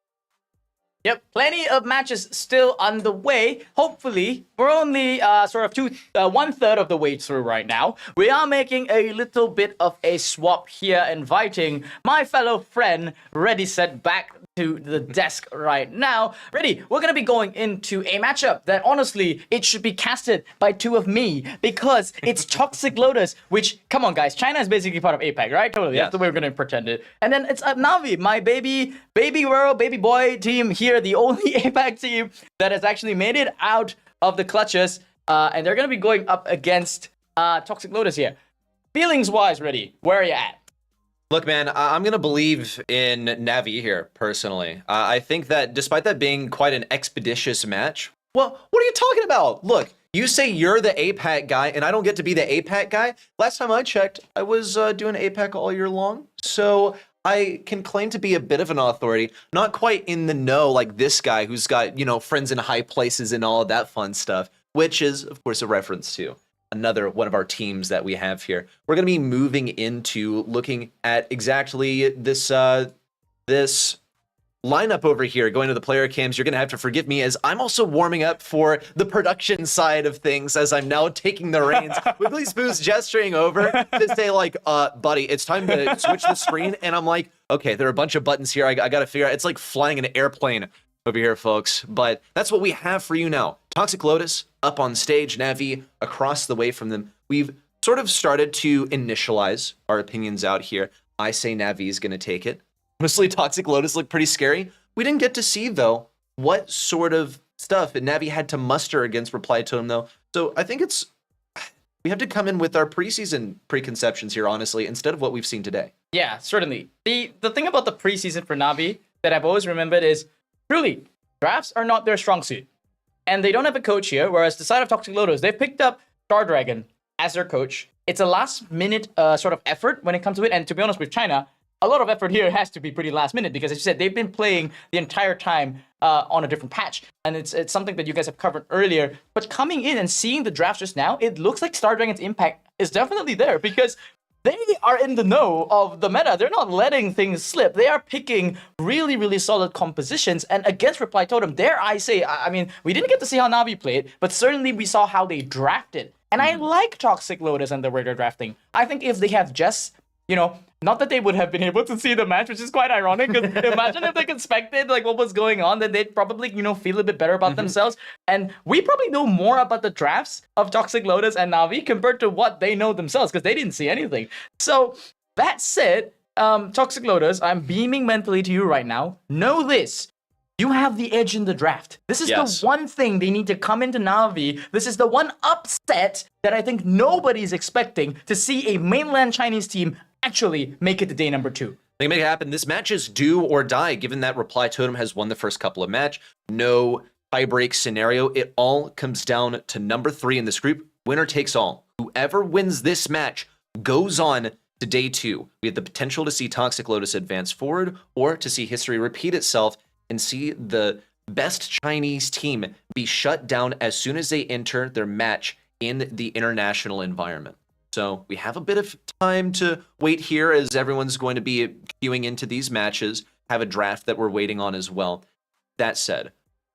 Speaker 12: Yep, plenty of matches still underway. Hopefully, we're only sort of 1/3 of the way through right now. We are making a little bit of a swap here, inviting my fellow friend Ready Set back to the desk right now. Ready, we're gonna be going into a matchup that honestly, it should be casted by two of me because it's Toxic Lotus, which, come on guys, China is basically part of APAC, right? Totally, that's the way we're gonna pretend it. And then it's Navi, my baby girl, baby boy team here, the only APAC team that has actually made it out of the clutches. And they're gonna be going up against Toxic Lotus here. Feelings-wise, Ready, where are you at?
Speaker 11: Look, man, I'm going to believe in Navi here, personally. I think that despite that being quite an expeditious match, well, what are you talking about? Look, you say you're the APAC guy, and I don't get to be the APAC guy? Last time I checked, I was doing APAC all year long, so I can claim to be a bit of an authority. Not quite in the know like this guy who's got, friends in high places and all of that fun stuff, which is, of course, a reference to another one of our teams that we have here. We're going to be moving into looking at exactly this this lineup over here, going to the player cams. You're going to have to forgive me as I'm also warming up for the production side of things as I'm now taking the reins. Wiggly Spoon's gesturing over to say like, buddy, it's time to switch the screen. And I'm like, okay, there are a bunch of buttons here. I got to figure out. It's like flying an airplane over here, folks. But that's what we have for you now. Toxic Lotus up on stage, Navi across the way from them. We've sort of started to initialize our opinions out here. I say Navi is going to take it. Honestly, Toxic Lotus looked pretty scary. We didn't get to see, though, what sort of stuff Navi had to muster against Reply Totem, though. So I think we have to come in with our preseason preconceptions here, honestly, instead of what we've seen today.
Speaker 12: Yeah, certainly. The thing about the preseason for Navi that I've always remembered is, truly, drafts are not their strong suit. And they don't have a coach here, whereas the side of Toxic Lotus, they've picked up Snapdragon as their coach. It's a last-minute sort of effort when it comes to it. And to be honest with China, a lot of effort here has to be pretty last-minute because, as you said, they've been playing the entire time on a different patch. And it's something that you guys have covered earlier. But coming in and seeing the draft just now, it looks like Snapdragon's impact is definitely there because they are in the know of the meta. They're not letting things slip. They are picking really, really solid compositions. And against Reply Totem, dare I say, I mean, we didn't get to see how Navi played, but certainly we saw how they drafted. And I like Toxic Lotus and the way they're drafting. I think if they have just, not that they would have been able to see the match, which is quite ironic, because imagine if they could spectate like what was going on, then they'd probably, feel a bit better about themselves. And we probably know more about the drafts of Toxic Lotus and Navi compared to what they know themselves, because they didn't see anything. So that said, Toxic Lotus, I'm beaming mentally to you right now. Know this. You have the edge in the draft. This is the one thing they need to come into Navi. This is the one upset that I think nobody's expecting to see a mainland Chinese team actually make it to day number 2.
Speaker 11: They can make it happen. This match is do or die, given that Reply Totem has won the first couple of match. No tiebreak scenario. It all comes down to number 3 in this group. Winner takes all. Whoever wins this match goes on to day 2. We have the potential to see Toxic Lotus advance forward or to see history repeat itself and see the best Chinese team be shut down as soon as they enter their match in the international environment. So we have a bit of time to wait here as everyone's going to be queuing into these matches, have a draft that we're waiting on as well. That said,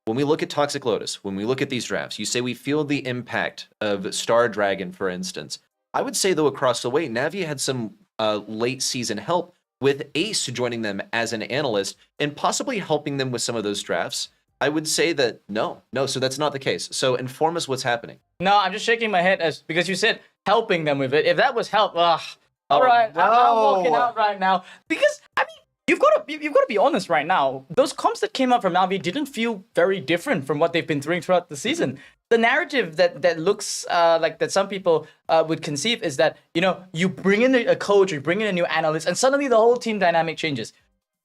Speaker 11: when we look at Toxic Lotus, when we look at these drafts, you say we feel the impact of Snapdragon, for instance. I would say, though, across the way, Navi had some late season help with Ace joining them as an analyst and possibly helping them with some of those drafts. I would say that no, so that's not the case. So inform us what's happening.
Speaker 12: No, I'm just shaking my head because you said helping them with it. If that was help, all right, no. I'm walking out right now because I mean you've got to be honest right now. Those comps that came up from Navi didn't feel very different from what they've been doing throughout the season. The narrative that looks like that some people would conceive is that you bring in a coach, you bring in a new analyst, and suddenly the whole team dynamic changes.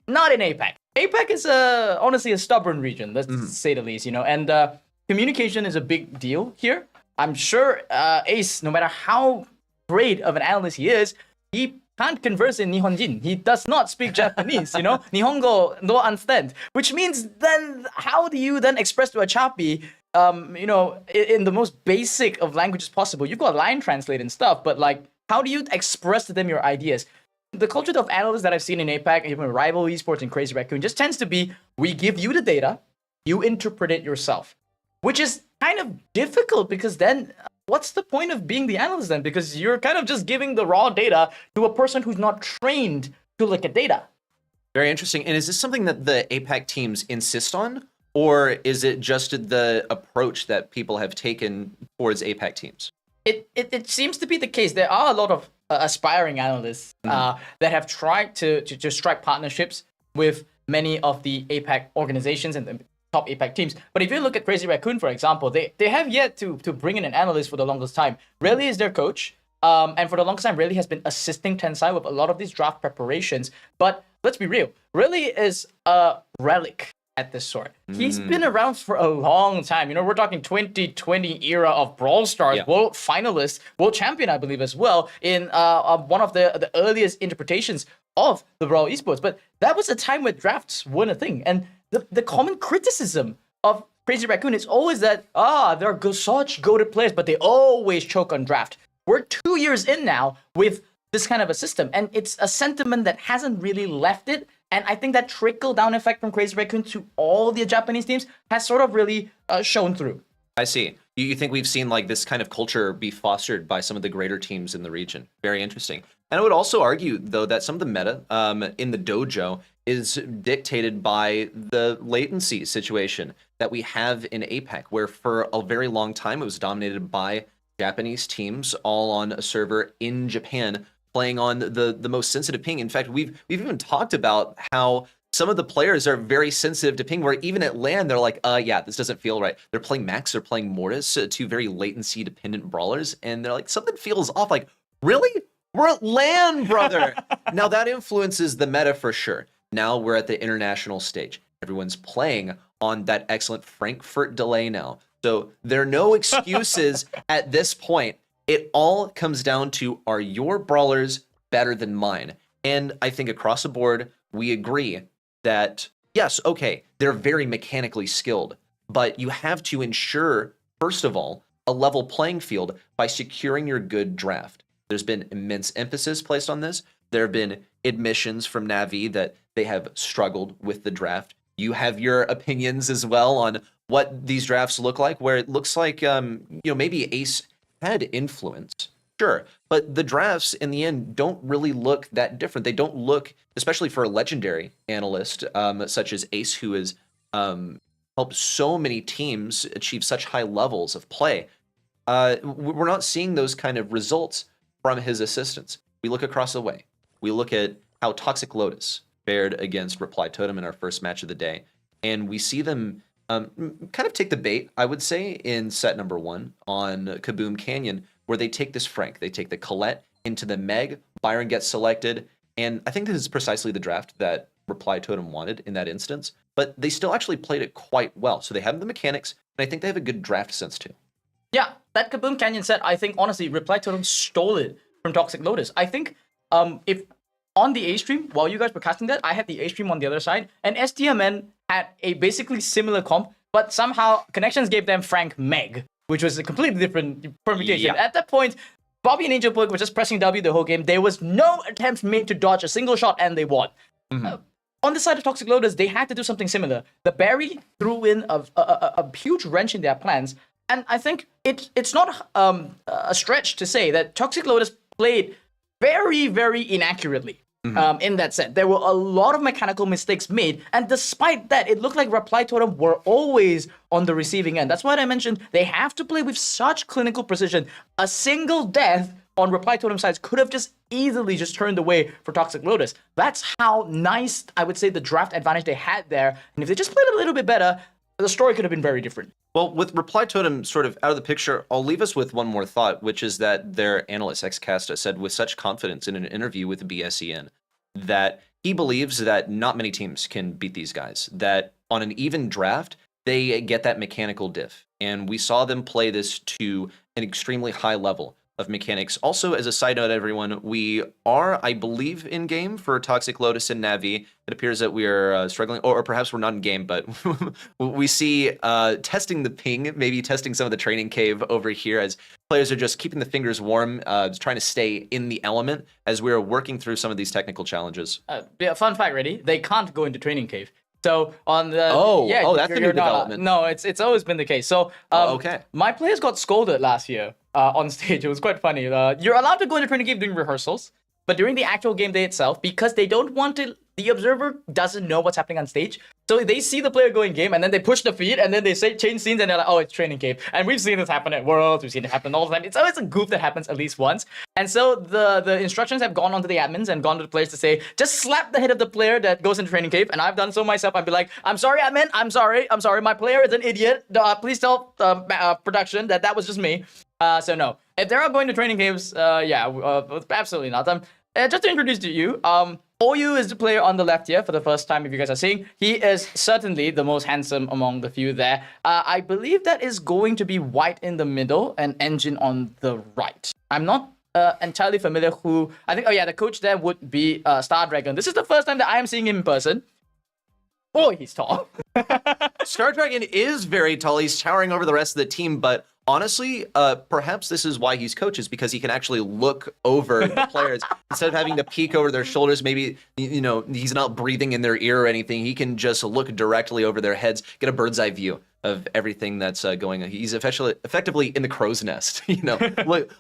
Speaker 12: Not in APAC. APAC is honestly a stubborn region, let's say the least, and communication is a big deal here. I'm sure Ace, no matter how great of an analyst he is, he can't converse in Nihonjin. He does not speak Japanese, Nihongo no understand. Which means then how do you then express to a Chappie, in the most basic of languages possible? You've got line translate and stuff, but like, how do you express to them your ideas? The culture of analysts that I've seen in APAC, even Rival Esports and Crazy Raccoon, just tends to be, we give you the data, you interpret it yourself, which is kind of difficult because then what's the point of being the analyst then? Because you're kind of just giving the raw data to a person who's not trained to look at data.
Speaker 11: Very interesting. And is this something that the APAC teams insist on? Or is it just the approach that people have taken towards APAC teams?
Speaker 12: It seems to be the case. There are a lot of aspiring analysts that have tried to strike partnerships with many of the APAC organizations and the top APAC teams. But if you look at Crazy Raccoon, for example, they have yet to bring in an analyst for the longest time. Rayleigh is their coach. And for the longest time, Rayleigh has been assisting Tensai with a lot of these draft preparations. But let's be real, Rayleigh is a relic at this sort. He's been around for a long time. You know, we're talking 2020 era of Brawl Stars, world finalist, world champion, I believe, as well, in one of the earliest interpretations of the Brawl esports. But that was a time where drafts weren't a thing. And the common criticism of Crazy Raccoon is always that, they're such goated players, but they always choke on draft. We're 2 years in now with this kind of a system, and it's a sentiment that hasn't really left it. And I think that trickle-down effect from Crazy Raccoon to all the Japanese teams has sort of really shown through.
Speaker 11: I see. You think we've seen like this kind of culture be fostered by some of the greater teams in the region. Very interesting. And I would also argue, though, that some of the meta in the dojo is dictated by the latency situation that we have in APAC, where for a very long time it was dominated by Japanese teams all on a server in Japan, playing on the most sensitive ping. In fact, we've even talked about how some of the players are very sensitive to ping, where even at LAN, they're like, yeah, this doesn't feel right. They're playing Max, they're playing Mortis, two very latency-dependent brawlers, and they're like, something feels off. Like, really? We're at LAN, brother! Now, that influences the meta for sure. Now we're at the international stage. Everyone's playing on that excellent Frankfurt delay now. So there are no excuses at this point. It all comes down to, are your brawlers better than mine? And I think across the board, we agree that, yes, okay, they're very mechanically skilled, but you have to ensure, first of all, a level playing field by securing your good draft. There's been immense emphasis placed on this. There have been admissions from Navi that they have struggled with the draft. You have your opinions as well on what these drafts look like, where it looks like, maybe Ace had influence, sure, but the drafts in the end don't really look that different. They don't look, especially for a legendary analyst such as Ace, who has helped so many teams achieve such high levels of play. We're not seeing those kind of results from his assistants. We look across the way. We look at how Toxic Lotus fared against Reply Totem in our first match of the day, and we see them kind of take the bait, I would say, in set number 1 on Kaboom Canyon, where they take this Frank, they take the Colette into the Meg, Byron gets selected, and I think this is precisely the draft that Reply Totem wanted in that instance, but they still actually played it quite well. So they have the mechanics, and I think they have a good draft sense too.
Speaker 12: Yeah, that Kaboom Canyon set, I think, honestly, Reply Totem stole it from Toxic Lotus. I think if on the A stream, while you guys were casting that, I had the A stream on the other side, and STMN had a basically similar comp, but somehow Connections gave them Frank Meg, which was a completely different permutation. At that point, Bobby and Angel Book were just pressing W the whole game. There was no attempt made to dodge a single shot, and they won. On the side of Toxic Lotus, they had to do something similar. The Barry threw in a huge wrench in their plans, and I think it's not a stretch to say that Toxic Lotus played very, very inaccurately. In that set, there were a lot of mechanical mistakes made, and despite that, it looked like Reply Totem were always on the receiving end. That's why I mentioned they have to play with such clinical precision. A single death on Reply Totem sides could have just easily just turned away for Toxic Lotus. That's how nice, I would say, the draft advantage they had there. And if they just played a little bit better, the story could have been very different.
Speaker 11: Well, with Reply Totem sort of out of the picture, I'll leave us with one more thought, which is that their analyst, Xcasta, said with such confidence in an interview with BSCN that he believes that not many teams can beat these guys, that on an even draft, they get that mechanical diff. And we saw them play this to an extremely high level of mechanics. Also, as a side note, everyone, we are, I believe, in game for Toxic Lotus and Navi. It appears that we are struggling, or perhaps we're not in game, but we see testing the ping, maybe testing some of the training cave over here as players are just keeping the fingers warm, trying to stay in the element as we're working through some of these technical challenges.
Speaker 12: Yeah, fun fact, ready? They can't go into training cave. So on the
Speaker 11: that's a new development.
Speaker 12: No, it's always been the case. So
Speaker 11: okay.
Speaker 12: My players got scolded last year on stage. It was quite funny. You're allowed to go into training game during rehearsals, but during the actual game day itself, because they don't want to, the observer doesn't know what's happening on stage. So they see the player going game, and then they push the feed, and then they say change scenes, and they're like, oh, it's training game. And we've seen this happen at Worlds, we've seen it happen all the time. It's always a goof that happens at least once. And so the instructions have gone on to the admins and gone to the players to say, just slap the head of the player that goes into training cave. And I've done so myself. I'd be like, I'm sorry, admin, I'm sorry. My player is an idiot. Please tell production that was just me. So no, if they're going to training caves, absolutely not. Just to introduce to you, OU is the player on the left here for the first time, if you guys are seeing. He is certainly the most handsome among the few there. I believe that is going to be White in the middle and Engine on the right. I'm not entirely familiar who... I think, the coach there would be Snapdragon. This is the first time that I am seeing him in person. Boy, he's tall.
Speaker 11: Snapdragon is very tall. He's towering over the rest of the team, but honestly, perhaps this is why he's coach, is because he can actually look over the players instead of having to peek over their shoulders. Maybe, he's not breathing in their ear or anything. He can just look directly over their heads, get a bird's eye view of everything that's going on. He's effectively in the crow's nest,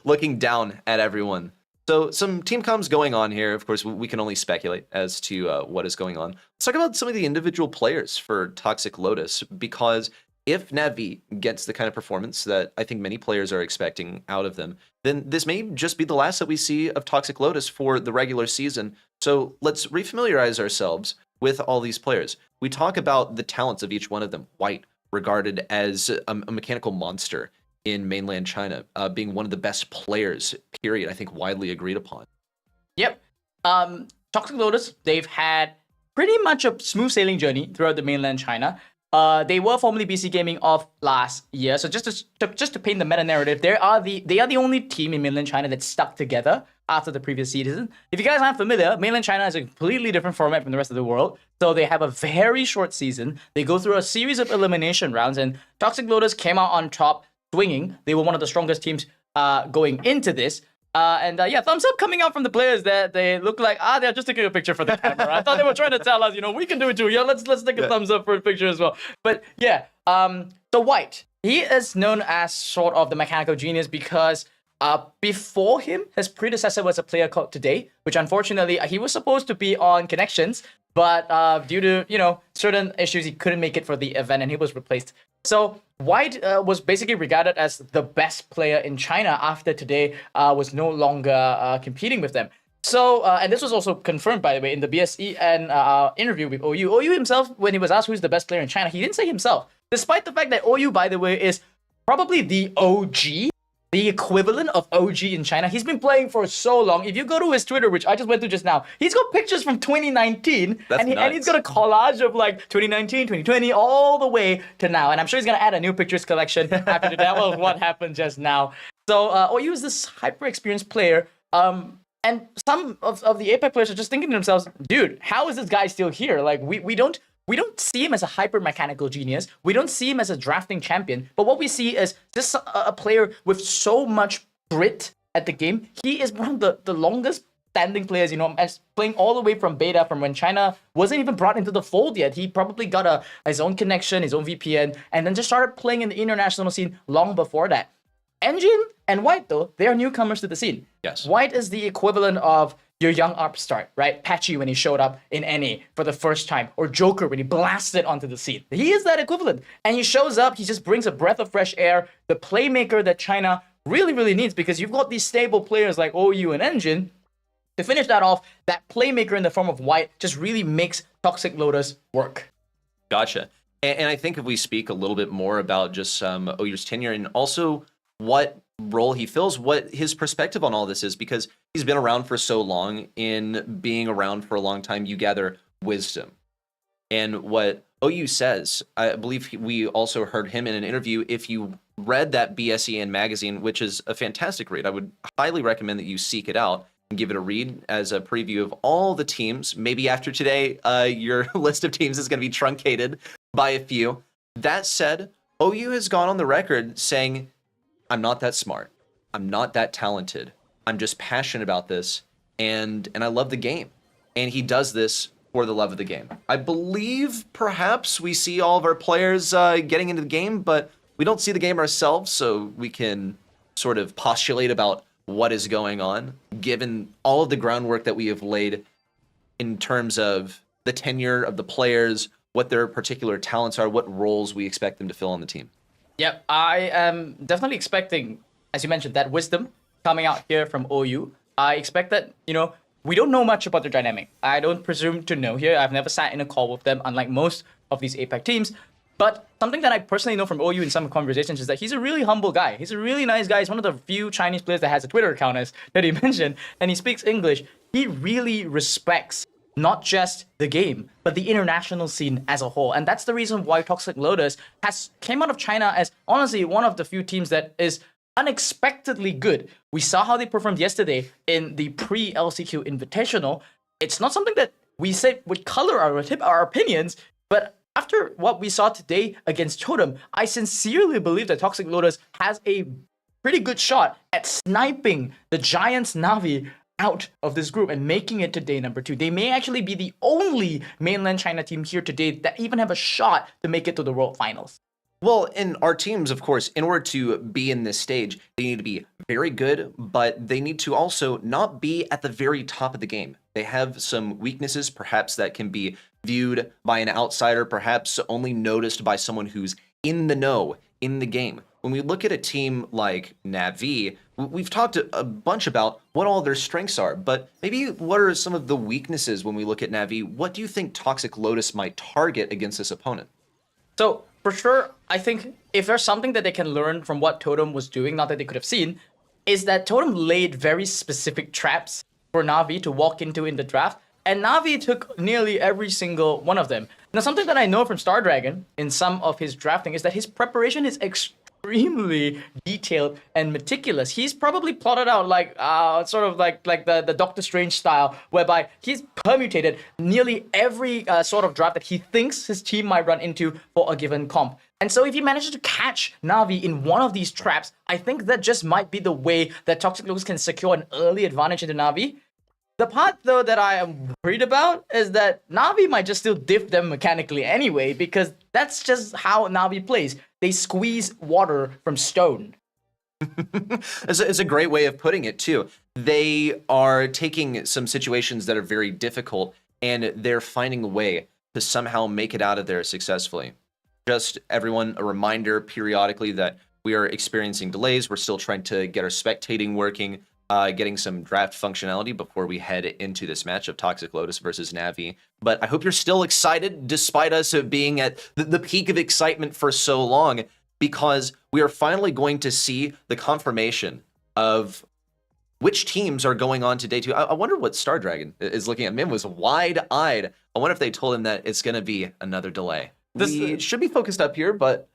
Speaker 11: looking down at everyone. So some team comms going on here. Of course, we can only speculate as to what is going on. Let's talk about some of the individual players for Toxic Lotus, because if Navi gets the kind of performance that I think many players are expecting out of them, then this may just be the last that we see of Toxic Lotus for the regular season. So let's refamiliarize ourselves with all these players. We talk about the talents of each one of them. White, regarded as a mechanical monster in mainland China, being one of the best players, period, I think widely agreed upon.
Speaker 12: Yep. Toxic Lotus, they've had pretty much a smooth sailing journey throughout the mainland China. They were formerly BC Gaming of last year. So just to paint the meta narrative, they are the only team in mainland China that stuck together after the previous season. If you guys aren't familiar, mainland China is a completely different format from the rest of the world. So they have a very short season. They go through a series of elimination rounds, and Toxic Lotus came out on top, swinging. They were one of the strongest teams going into this. Thumbs up coming out from the players that they look like, they're just taking a picture for the camera. I thought they were trying to tell us, we can do it too. Yeah, let's take a thumbs up for a picture as well. But yeah, so White, he is known as sort of the mechanical genius because before him, his predecessor was a player called Today, which unfortunately, he was supposed to be on Connections, but due to, certain issues, he couldn't make it for the event and he was replaced. So White was basically regarded as the best player in China after Today was no longer competing with them. So, and this was also confirmed, by the way, in the BSC and interview with OU. OU himself, when he was asked who's the best player in China, he didn't say himself. Despite the fact that OU, by the way, is probably the OG, the equivalent of OG in China. He's been playing for so long. If you go to his Twitter, which I just went to just now, he's got pictures from 2019. And he's got a collage of like 2019, 2020, all the way to now. And I'm sure he's going to add a new pictures collection after that was what happened just now. So OU is this hyper-experienced player. And some of the APAC players are just thinking to themselves, dude, how is this guy still here? Like, we don't see him as a hyper-mechanical genius. We don't see him as a drafting champion. But what we see is just a player with so much grit at the game. He is one of the longest standing players, as playing all the way from beta, from when China wasn't even brought into the fold yet. He probably got his own connection, his own VPN, and then just started playing in the international scene long before that. Engine and White, though, they are newcomers to the scene.
Speaker 11: Yes.
Speaker 12: White is the equivalent of your young upstart, right? Patchy when he showed up in NA for the first time, or Joker when he blasted onto the scene. He is that equivalent. And he shows up, he just brings a breath of fresh air, the playmaker that China really, really needs, because you've got these stable players like OU and Engine. To finish that off, that playmaker in the form of White just really makes Toxic Lotus work.
Speaker 11: Gotcha. And I think if we speak a little bit more about just OU's tenure and also what role he fills, what his perspective on all this is, because he's been around for so long. In being around for a long time, you gather wisdom. And what OU says, I believe we also heard him in an interview. If you read that BSC magazine, which is a fantastic read, I would highly recommend that you seek it out and give it a read as a preview of all the teams. Maybe after today, your list of teams is going to be truncated by a few. That said, OU has gone on the record saying, I'm not that smart. I'm not that talented. I'm just passionate about this, and I love the game. And he does this for the love of the game. I believe perhaps we see all of our players getting into the game, but we don't see the game ourselves, so we can sort of postulate about what is going on, given all of the groundwork that we have laid in terms of the tenure of the players, what their particular talents are, what roles we expect them to fill on the team.
Speaker 12: Yep, I am definitely expecting, as you mentioned, that wisdom coming out here from OU. I expect that, we don't know much about their dynamic. I don't presume to know here. I've never sat in a call with them, unlike most of these APAC teams. But something that I personally know from OU in some conversations is that he's a really humble guy. He's a really nice guy. He's one of the few Chinese players that has a Twitter account, as that he mentioned, and he speaks English. He really respects not just the game, but the international scene as a whole. And that's the reason why Toxic Lotus came out of China as, honestly, one of the few teams that is unexpectedly good. We saw how they performed yesterday in the pre-LCQ Invitational. It's not something that we say would color our opinions, but after what we saw today against Totem, I sincerely believe that Toxic Lotus has a pretty good shot at sniping the Giants Navi out of this group and making it to day number 2. They may actually be the only mainland China team here today that even have a shot to make it to the World Finals.
Speaker 11: Well, and our teams, of course, in order to be in this stage, they need to be very good, but they need to also not be at the very top of the game. They have some weaknesses, perhaps, that can be viewed by an outsider, perhaps only noticed by someone who's in the know, in the game. When we look at a team like Navi, we've talked a bunch about what all their strengths are, but maybe what are some of the weaknesses when we look at Navi? What do you think Toxic Lotus might target against this opponent?
Speaker 12: So, for sure, I think if there's something that they can learn from what Totem was doing, not that they could have seen, is that Totem laid very specific traps for Navi to walk into in the draft, and Navi took nearly every single one of them. Now, something that I know from Snapdragon in some of his drafting is that his preparation is extremely detailed and meticulous. He's probably plotted out like sort of like the Doctor Strange style, whereby he's permutated nearly every sort of draft that he thinks his team might run into for a given comp. And so if he manages to catch Navi in one of these traps, I think that just might be the way that Toxic Lotus can secure an early advantage into Navi. The part, though, that I am worried about is that Navi might just still diff them mechanically anyway, because that's just how Navi plays. They squeeze water from stone.
Speaker 11: It's a great way of putting it, too. They are taking some situations that are very difficult, and they're finding a way to somehow make it out of there successfully. Just everyone, a reminder periodically that we are experiencing delays. We're still trying to get our spectating working, getting some draft functionality before we head into this match of Toxic Lotus versus Navi. But I hope you're still excited, despite us being at the peak of excitement for so long, because we are finally going to see the confirmation of which teams are going on to day 2. I wonder what Snapdragon is looking at. Mim was wide-eyed. I wonder if they told him that it's going to be another delay. We should be focused up here, but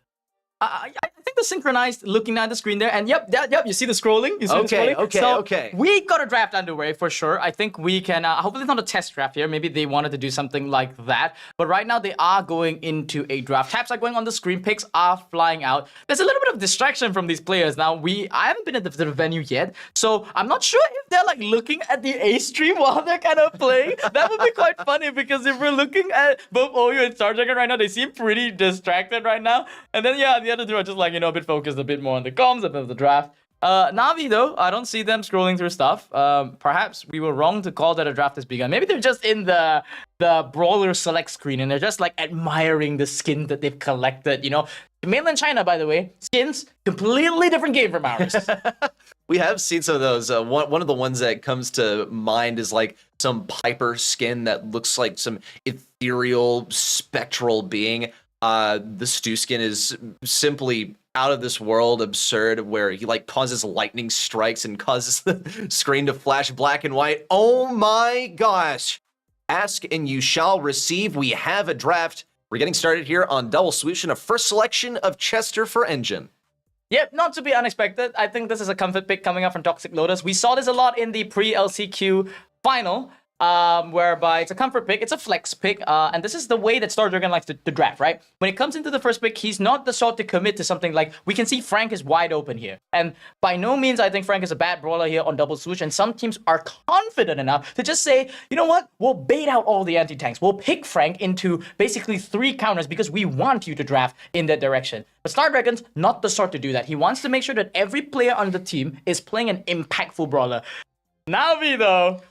Speaker 12: I think the synchronized looking at the screen there, and yep, you see the scrolling? You see
Speaker 11: okay,
Speaker 12: the scrolling?
Speaker 11: Okay.
Speaker 12: We got a draft underway for sure. I think we can, hopefully it's not a test draft here. Maybe they wanted to do something like that. But right now they are going into a draft. Taps are going on the screen, picks are flying out. There's a little bit of distraction from these players. Now, I haven't been at the venue yet, so I'm not sure if they're like looking at the A stream while they're kind of playing. That would be quite funny, because if we're looking at both OU and Snapdragon right now, they seem pretty distracted right now. And then, yeah, the other two are just like, a bit focused a bit more on the comms, a bit of the draft. Navi, though, I don't see them scrolling through stuff. Perhaps we were wrong to call that a draft has begun. Maybe they're just in the Brawler select screen, and they're just like admiring the skins that they've collected, Mainland China, by the way, skins, completely different game from ours.
Speaker 11: we have seen some of those. One of the ones that comes to mind is like some Piper skin that looks like some ethereal, spectral being. The Stu skin is simply out of this world absurd, where he like causes lightning strikes and causes the screen to flash black and white. Oh my gosh. Ask and you shall receive. We have a draft. We're getting started here on Double Swoosh and a first selection of Chester for Engine.
Speaker 12: Yep, not to be unexpected. I think this is a comfort pick coming up from Toxic Lotus. We saw this a lot in the pre-LCQ final. whereby it's a comfort pick, it's a flex pick, and this is the way that Snapdragon likes to draft, right? When it comes into the first pick, he's not the sort to commit to something like, we can see Frank is wide open here. And by no means I think Frank is a bad brawler here on double swoosh, and some teams are confident enough to just say, you know what, we'll bait out all the anti-tanks. We'll pick Frank into basically 3 counters because we want you to draft in that direction. But Snapdragon's not the sort to do that. He wants to make sure that every player on the team is playing an impactful brawler. Navi though,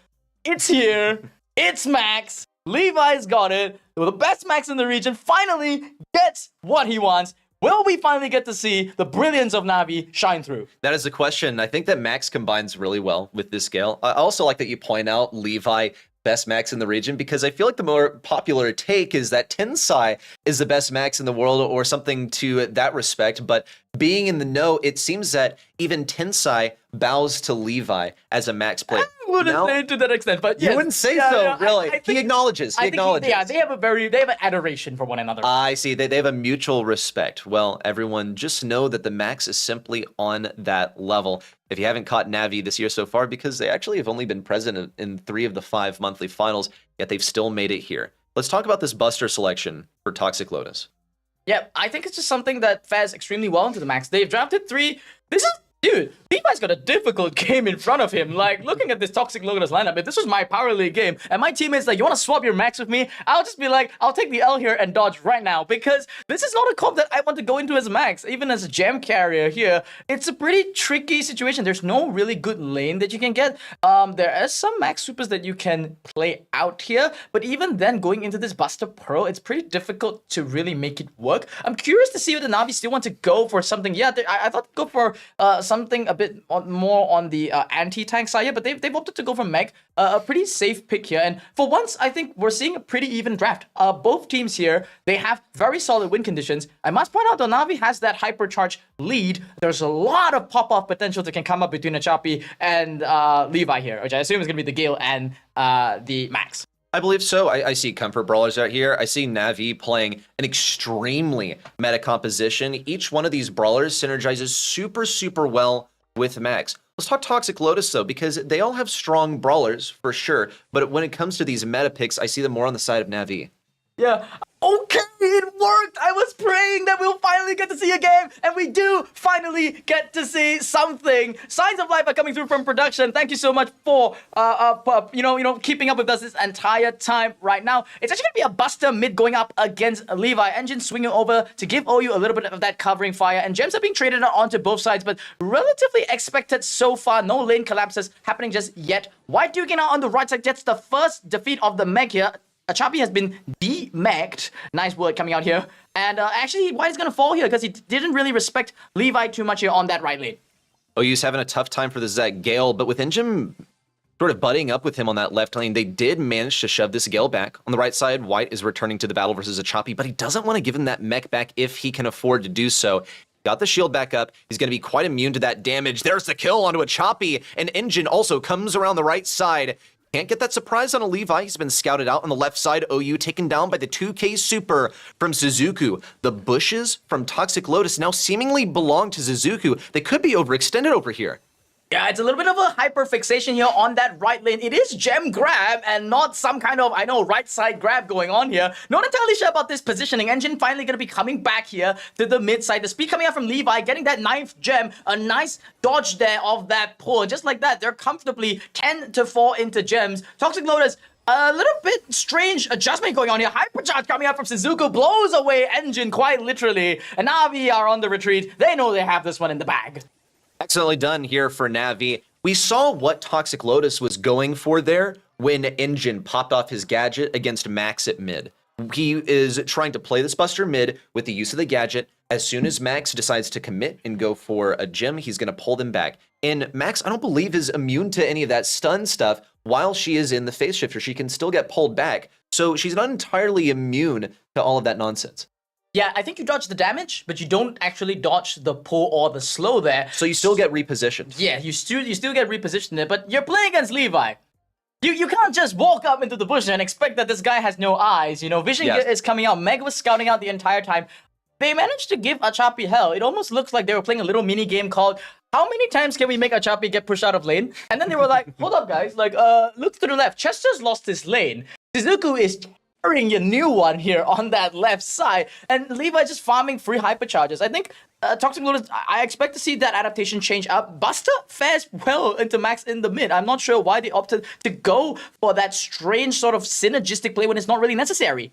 Speaker 12: it's here, it's Max, Levi's got it, the best Max in the region finally gets what he wants. Will we finally get to see the brilliance of Navi shine through?
Speaker 11: That is the question. I think that Max combines really well with this scale. I also like that you point out Levi, best Max in the region, because I feel like the more popular take is that Tensai is the best Max in the world or something to that respect. But being in the know, it seems that even Tensai bows to Levi as a Max player.
Speaker 12: I wouldn't say it to that extent, but yes.
Speaker 11: You wouldn't say so, really. He acknowledges. He acknowledges.
Speaker 12: Yeah, they have an adoration for one another.
Speaker 11: I see. They have a mutual respect. Well, everyone, just know that the Max is simply on that level. If you haven't caught Navi this year so far, because they actually have only been present in 3 of the 5 monthly finals, yet they've still made it here. Let's talk about this Buster selection for Toxic Lotus.
Speaker 12: Yeah, I think it's just something that fares extremely well into the Max. They've drafted 3. This is, dude, Levi's got a difficult game in front of him. Like, looking at this Toxic Lotus lineup, if this was my Power League game, and my teammate's like, you want to swap your Max with me? I'll just be like, I'll take the L here and dodge right now, because this is not a comp that I want to go into as a Max. Even as a gem carrier here, it's a pretty tricky situation. There's no really good lane that you can get. There are some Max supers that you can play out here, but even then, going into this Buster Pearl, it's pretty difficult to really make it work. I'm curious to see if the Navi still want to go for something. Yeah, I thought they'd go for something a bit more on the anti-tank side here, but they've opted to go for Meg, a pretty safe pick here. And for once, I think we're seeing a pretty even draft. Both teams here, they have very solid win conditions. I must point out that Navi has that hypercharge lead. There's a lot of pop-off potential that can come up between Achapi and Levi here, which I assume is going to be the Gale and the Max.
Speaker 11: I believe so. I see comfort brawlers out here. I see Navi playing an extremely meta composition. Each one of these brawlers synergizes super, super well with Max. Let's talk Toxic Lotus though, because they all have strong brawlers for sure. But when it comes to these meta picks, I see them more on the side of Navi.
Speaker 12: Yeah. Okay, it worked. I was praying that we'll finally get to see a game, and we do finally get to see something. Signs of life are coming through from production. Thank you so much for keeping up with us this entire time right now. It's actually gonna be a Buster mid going up against Levi. Engine swinging over to give OU a little bit of that covering fire, and gems are being traded onto both sides, but relatively expected so far. No lane collapses happening just yet. White duking out on the right side gets the first defeat of the Meg here. Achapi has been de-megged. Nice word coming out here. And actually, White is going to fall here because he didn't really respect Levi too much here on that right lane.
Speaker 11: OU's having a tough time for this Gale, but with Engine sort of butting up with him on that left lane, they did manage to shove this Gale back. On the right side, White is returning to the battle versus Achapi, but he doesn't want to give him that mech back if he can afford to do so. Got the shield back up. He's going to be quite immune to that damage. There's the kill onto Achapi, and Engine also comes around the right side. Can't get that surprise on a Levi. He's been scouted out on the left side. OU taken down by the 2K super from Suzuku. The bushes from Toxic Lotus now seemingly belong to Suzuku. They could be overextended over here.
Speaker 12: Yeah, it's a little bit of a hyper fixation here on that right lane. It is gem grab and not some kind of, right side grab going on here. Not entirely sure about this positioning. Engine finally going to be coming back here to the mid side. The speed coming out from Levi, getting that 9th gem. A nice dodge there of that pull. Just like that, they're comfortably 10-4 into gems. Toxic Lotus, a little bit strange adjustment going on here. Hypercharge coming out from Suzuku blows away Engine quite literally. And Navi are on the retreat. They know they have this one in the bag.
Speaker 11: Excellently done here for Navi. We saw what Toxic Lotus was going for there when Engine popped off his gadget against Max at mid. He is trying to play this Buster mid with the use of the gadget. As soon as Max decides to commit and go for a gem, he's going to pull them back. And Max, I don't believe, is immune to any of that stun stuff while she is in the phase shifter. She can still get pulled back. So she's not entirely immune to all of that nonsense.
Speaker 12: Yeah, I think you dodge the damage, but you don't actually dodge the pull or the slow there.
Speaker 11: So you still get repositioned.
Speaker 12: Yeah, you still get repositioned there, but you're playing against Levi. You can't just walk up into the bush and expect that this guy has no eyes. Vision is coming out. Meg was scouting out the entire time. they managed to give Achapi hell. It almost looks like they were playing a little mini game called how many times can we make Achapi get pushed out of lane? And then they were like, hold up guys, like look to the left. Chester's lost his lane. Shizuku is carrying a new one here on that left side. And Levi just farming free hypercharges. I think Toxic Lotus, I expect to see that adaptation change up. Buster fares well into Max in the mid. I'm not sure why they opted to go for that strange sort of synergistic play when it's not really necessary.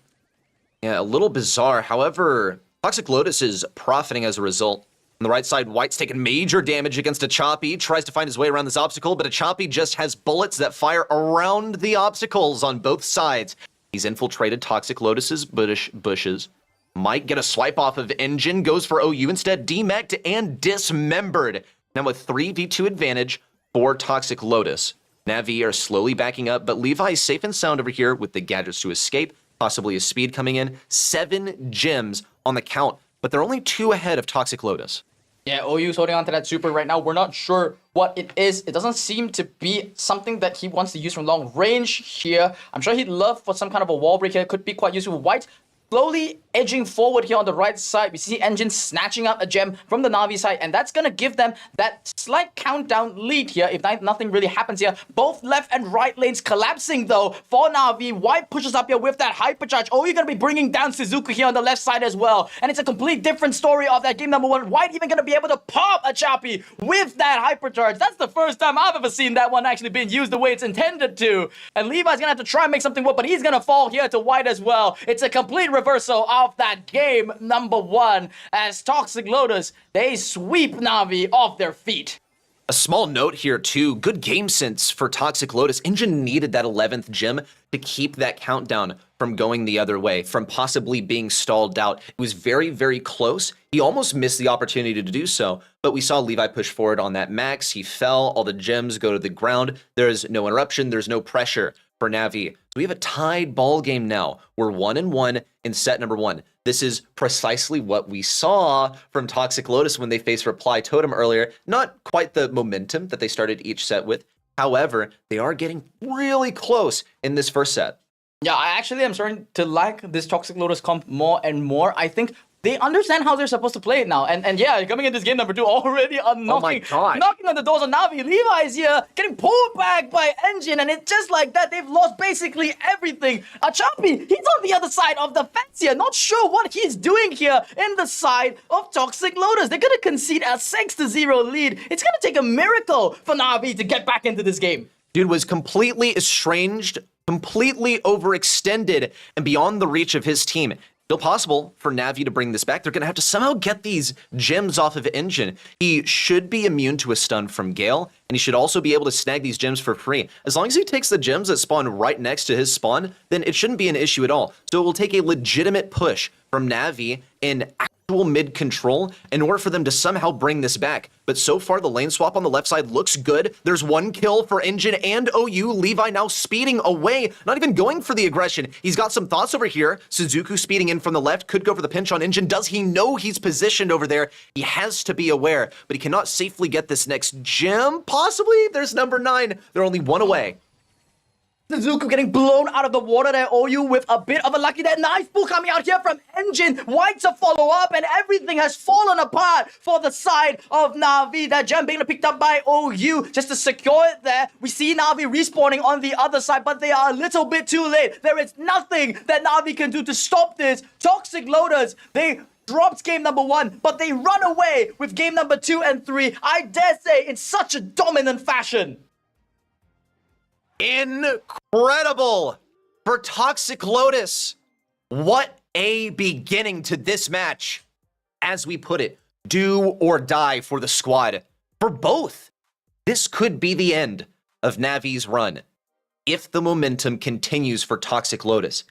Speaker 11: Yeah, a little bizarre. However, Toxic Lotus is profiting as a result. On the right side, White's taking major damage against Achapi, tries to find his way around this obstacle, but Achapi just has bullets that fire around the obstacles on both sides. He's infiltrated Toxic Lotus's bushes. Might get a swipe off of Engine, goes for OU instead, demeched and dismembered. Now a 3v2 advantage for Toxic Lotus. Navi are slowly backing up, but Levi is safe and sound over here with the gadgets to escape, possibly his speed coming in. 7 gems on the count, but they're only 2 ahead of Toxic Lotus.
Speaker 12: Yeah, OU's holding on to that super right now. We're not sure what it is. It doesn't seem to be something that he wants to use from long range here. I'm sure he'd love for some kind of a wall break here. Could be quite useful. White slowly edging forward here on the right side. We see Engine snatching up a gem from the Navi side, and that's going to give them that slight countdown lead here if nothing really happens here. Both left and right lanes collapsing, though, for Navi. White pushes up here with that hypercharge. Oh, you're going to be bringing down Shizuku here on the left side as well, and it's a complete different story of that game number 1. White even going to be able to pop Achapi with that hypercharge. That's the first time I've ever seen that one actually being used the way it's intended to, and Levi's going to have to try and make something work, but he's going to fall here to White as well. It's a complete reversal of that game number 1 as Toxic Lotus, they sweep Navi off their feet.
Speaker 11: A small note here too, good game sense for Toxic Lotus. Engine needed that 11th gem to keep that countdown from going the other way, from possibly being stalled out. It was very, very close. He almost missed the opportunity to do so, but we saw Levi push forward on that Max. He fell, all the gems go to the ground. There's no interruption, there's no pressure for Navi. So we have a tied ball game now. We're 1-1 in set number 1. This is precisely what we saw from Toxic Lotus when they faced Reply Totem earlier. Not quite the momentum that they started each set with. However, they are getting really close in this first set.
Speaker 12: Yeah, I actually am starting to like this Toxic Lotus comp more and more. I think they understand how they're supposed to play it now. And yeah, coming in this game number 2 already knocking on the doors of Navi. Levi's here getting pulled back by Engine, and it's just like that. They've lost basically everything. Achapi, he's on the other side of the fence here. Not sure what he's doing here in the side of Toxic Lotus. They're going to concede a 6-0 lead. It's going to take a miracle for Navi to get back into this game.
Speaker 11: Dude was completely estranged, completely overextended, and beyond the reach of his team. Still possible for Navi to bring this back. They're going to have to somehow get these gems off of Engine. He should be immune to a stun from Gale, and he should also be able to snag these gems for free. As long as he takes the gems that spawn right next to his spawn, then it shouldn't be an issue at all. So it will take a legitimate push from Navi in actual mid control in order for them to somehow bring this back. But so far, the lane swap on the left side looks good. There's 1 kill for Engine and OU. Levi now speeding away, not even going for the aggression. He's got some thoughts over here. Suzuku speeding in from the left, could go for the pinch on Engine. Does he know he's positioned over there? He has to be aware, but he cannot safely get this next gem. Possibly, there's number 9. They're only 1 away.
Speaker 12: Suzuku getting blown out of the water there, OU with a bit of a lucky there. Nice pull coming out here from Engine. White to follow up, and everything has fallen apart for the side of Navi. That gem being picked up by OU just to secure it there. We see Navi respawning on the other side, but they are a little bit too late. There is nothing that Navi can do to stop this. Toxic Lotus, they dropped game number 1, but they run away with game number 2 and 3. I dare say in such a dominant fashion.
Speaker 11: Incredible for Toxic Lotus. What a beginning to this match. As we put it, do or die for the squad. For both, this could be the end of Navi's run. If the momentum continues for Toxic Lotus.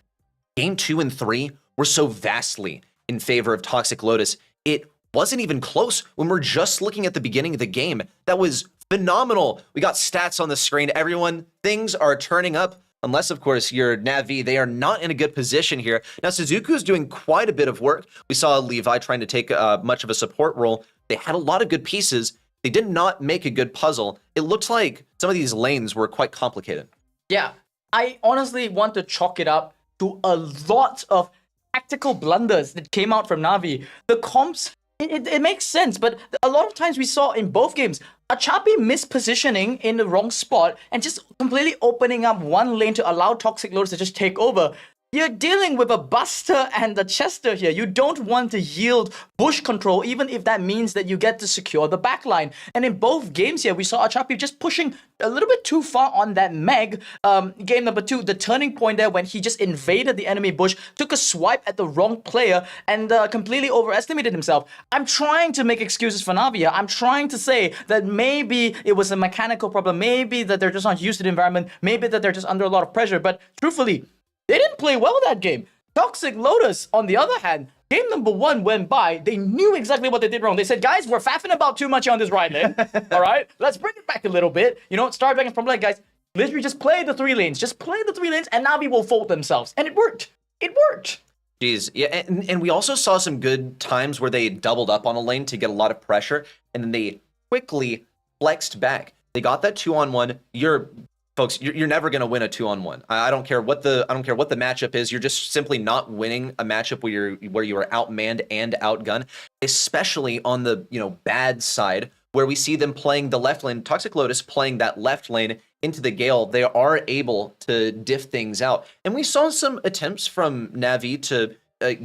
Speaker 11: Game 2 and 3 were so vastly in favor of Toxic Lotus, it wasn't even close when we're just looking at the beginning of the game. That was phenomenal. We got stats on the screen. Everyone, things are turning up. Unless, of course, you're Navi. They are not in a good position here. Now, Suzuku is doing quite a bit of work. We saw Levi trying to take much of a support role. They had a lot of good pieces. They did not make a good puzzle. It looked like some of these lanes were quite complicated.
Speaker 12: Yeah, I honestly want to chalk it up to a lot of tactical blunders that came out from Navi. The comps, it makes sense, but a lot of times we saw in both games, Achapi mispositioning in the wrong spot and just completely opening up one lane to allow Toxic Lotus to just take over. You're dealing with a Buster and a Chester here. You don't want to yield bush control, even if that means that you get to secure the backline. And in both games here, we saw Achapi just pushing a little bit too far on that Meg. Game number 2, the turning point there when he just invaded the enemy bush, took a swipe at the wrong player, and completely overestimated himself. I'm trying to make excuses for Navi here. I'm trying to say that maybe it was a mechanical problem, maybe that they're just not used to the environment, maybe that they're just under a lot of pressure, but truthfully, they didn't play well that game. Toxic Lotus, on the other hand, game number 1 went by. They knew exactly what they did wrong. They said, guys, we're faffing about too much on this right lane. All right, let's bring it back a little bit. You know, Snapdragon from like, guys, literally just play the 3 lanes. Just play the 3 lanes and Navi will fold themselves. And it worked. It worked.
Speaker 11: Jeez, yeah, and we also saw some good times where they doubled up on a lane to get a lot of pressure, and then they quickly flexed back. They got that 2-on-1. Folks, you're never going to win a 2-on-1. I don't care what the matchup is. You're just simply not winning a matchup where you are outmanned and outgunned, especially on the bad side where we see them playing the left lane. Toxic Lotus playing that left lane into the Gale. They are able to diff things out, and we saw some attempts from Navi to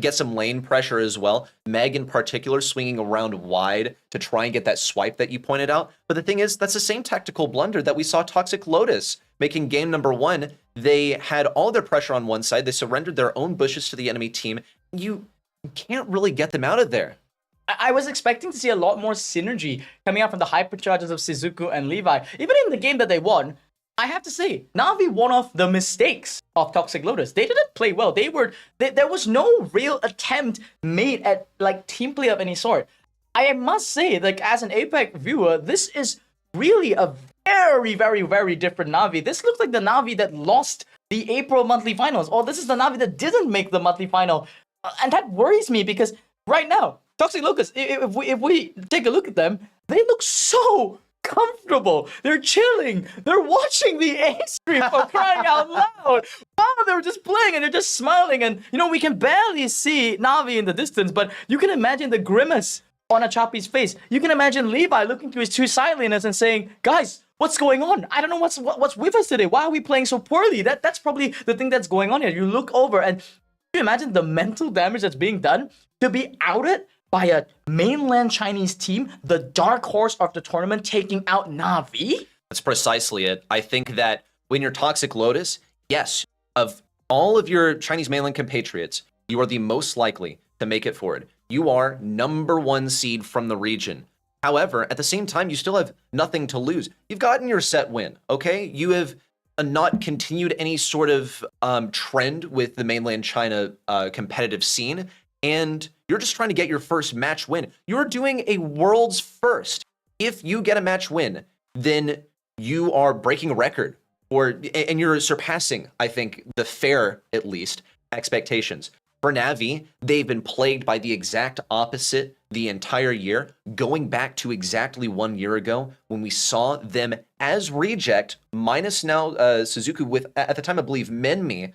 Speaker 11: get some lane pressure as well. Meg in particular swinging around wide to try and get that swipe that you pointed out. But the thing is, that's the same tactical blunder that we saw Toxic Lotus making game number 1. They had all their pressure on one side. They surrendered their own bushes to the enemy team. You can't really get them out of there.
Speaker 12: I was expecting to see a lot more synergy coming out from the hypercharges of Shizuku and Levi. Even in the game that they won, I have to say, Navi won off the mistakes of Toxic Lotus. They didn't play well. There was no real attempt made at team play of any sort. I must say, as an Apex viewer, this is really a very, very, very different Navi. This looks like the Navi that lost the April monthly finals, or this is the Navi that didn't make the monthly final. And that worries me because right now, Toxic Lotus, if we take a look at them, they look so comfortable. They're chilling. They're watching the A stream for crying out loud. Wow, they're just playing and they're just smiling. And, we can barely see Navi in the distance, but you can imagine the grimace on Achapi's face. You can imagine Levi looking to his 2 side laners and saying, guys, what's going on? I don't know what's with us today. Why are we playing so poorly? That's probably the thing that's going on here. You look over and you imagine the mental damage that's being done to be outed by a mainland Chinese team, the dark horse of the tournament, taking out Navi?
Speaker 11: That's precisely it. I think that when you're Toxic Lotus, yes, of all of your Chinese mainland compatriots, you are the most likely to make it forward. You are number 1 seed from the region. However, at the same time, you still have nothing to lose. You've gotten your set win, okay? You have not continued any sort of trend with the mainland China competitive scene, and you're just trying to get your first match win. You're doing a world's first. If you get a match win, then you are breaking a record, and you're surpassing, I think, the fair, at least, expectations. For Navi, they've been plagued by the exact opposite the entire year, going back to exactly 1 year ago when we saw them as reject, minus now Shizuku with, at the time, I believe, Menmi.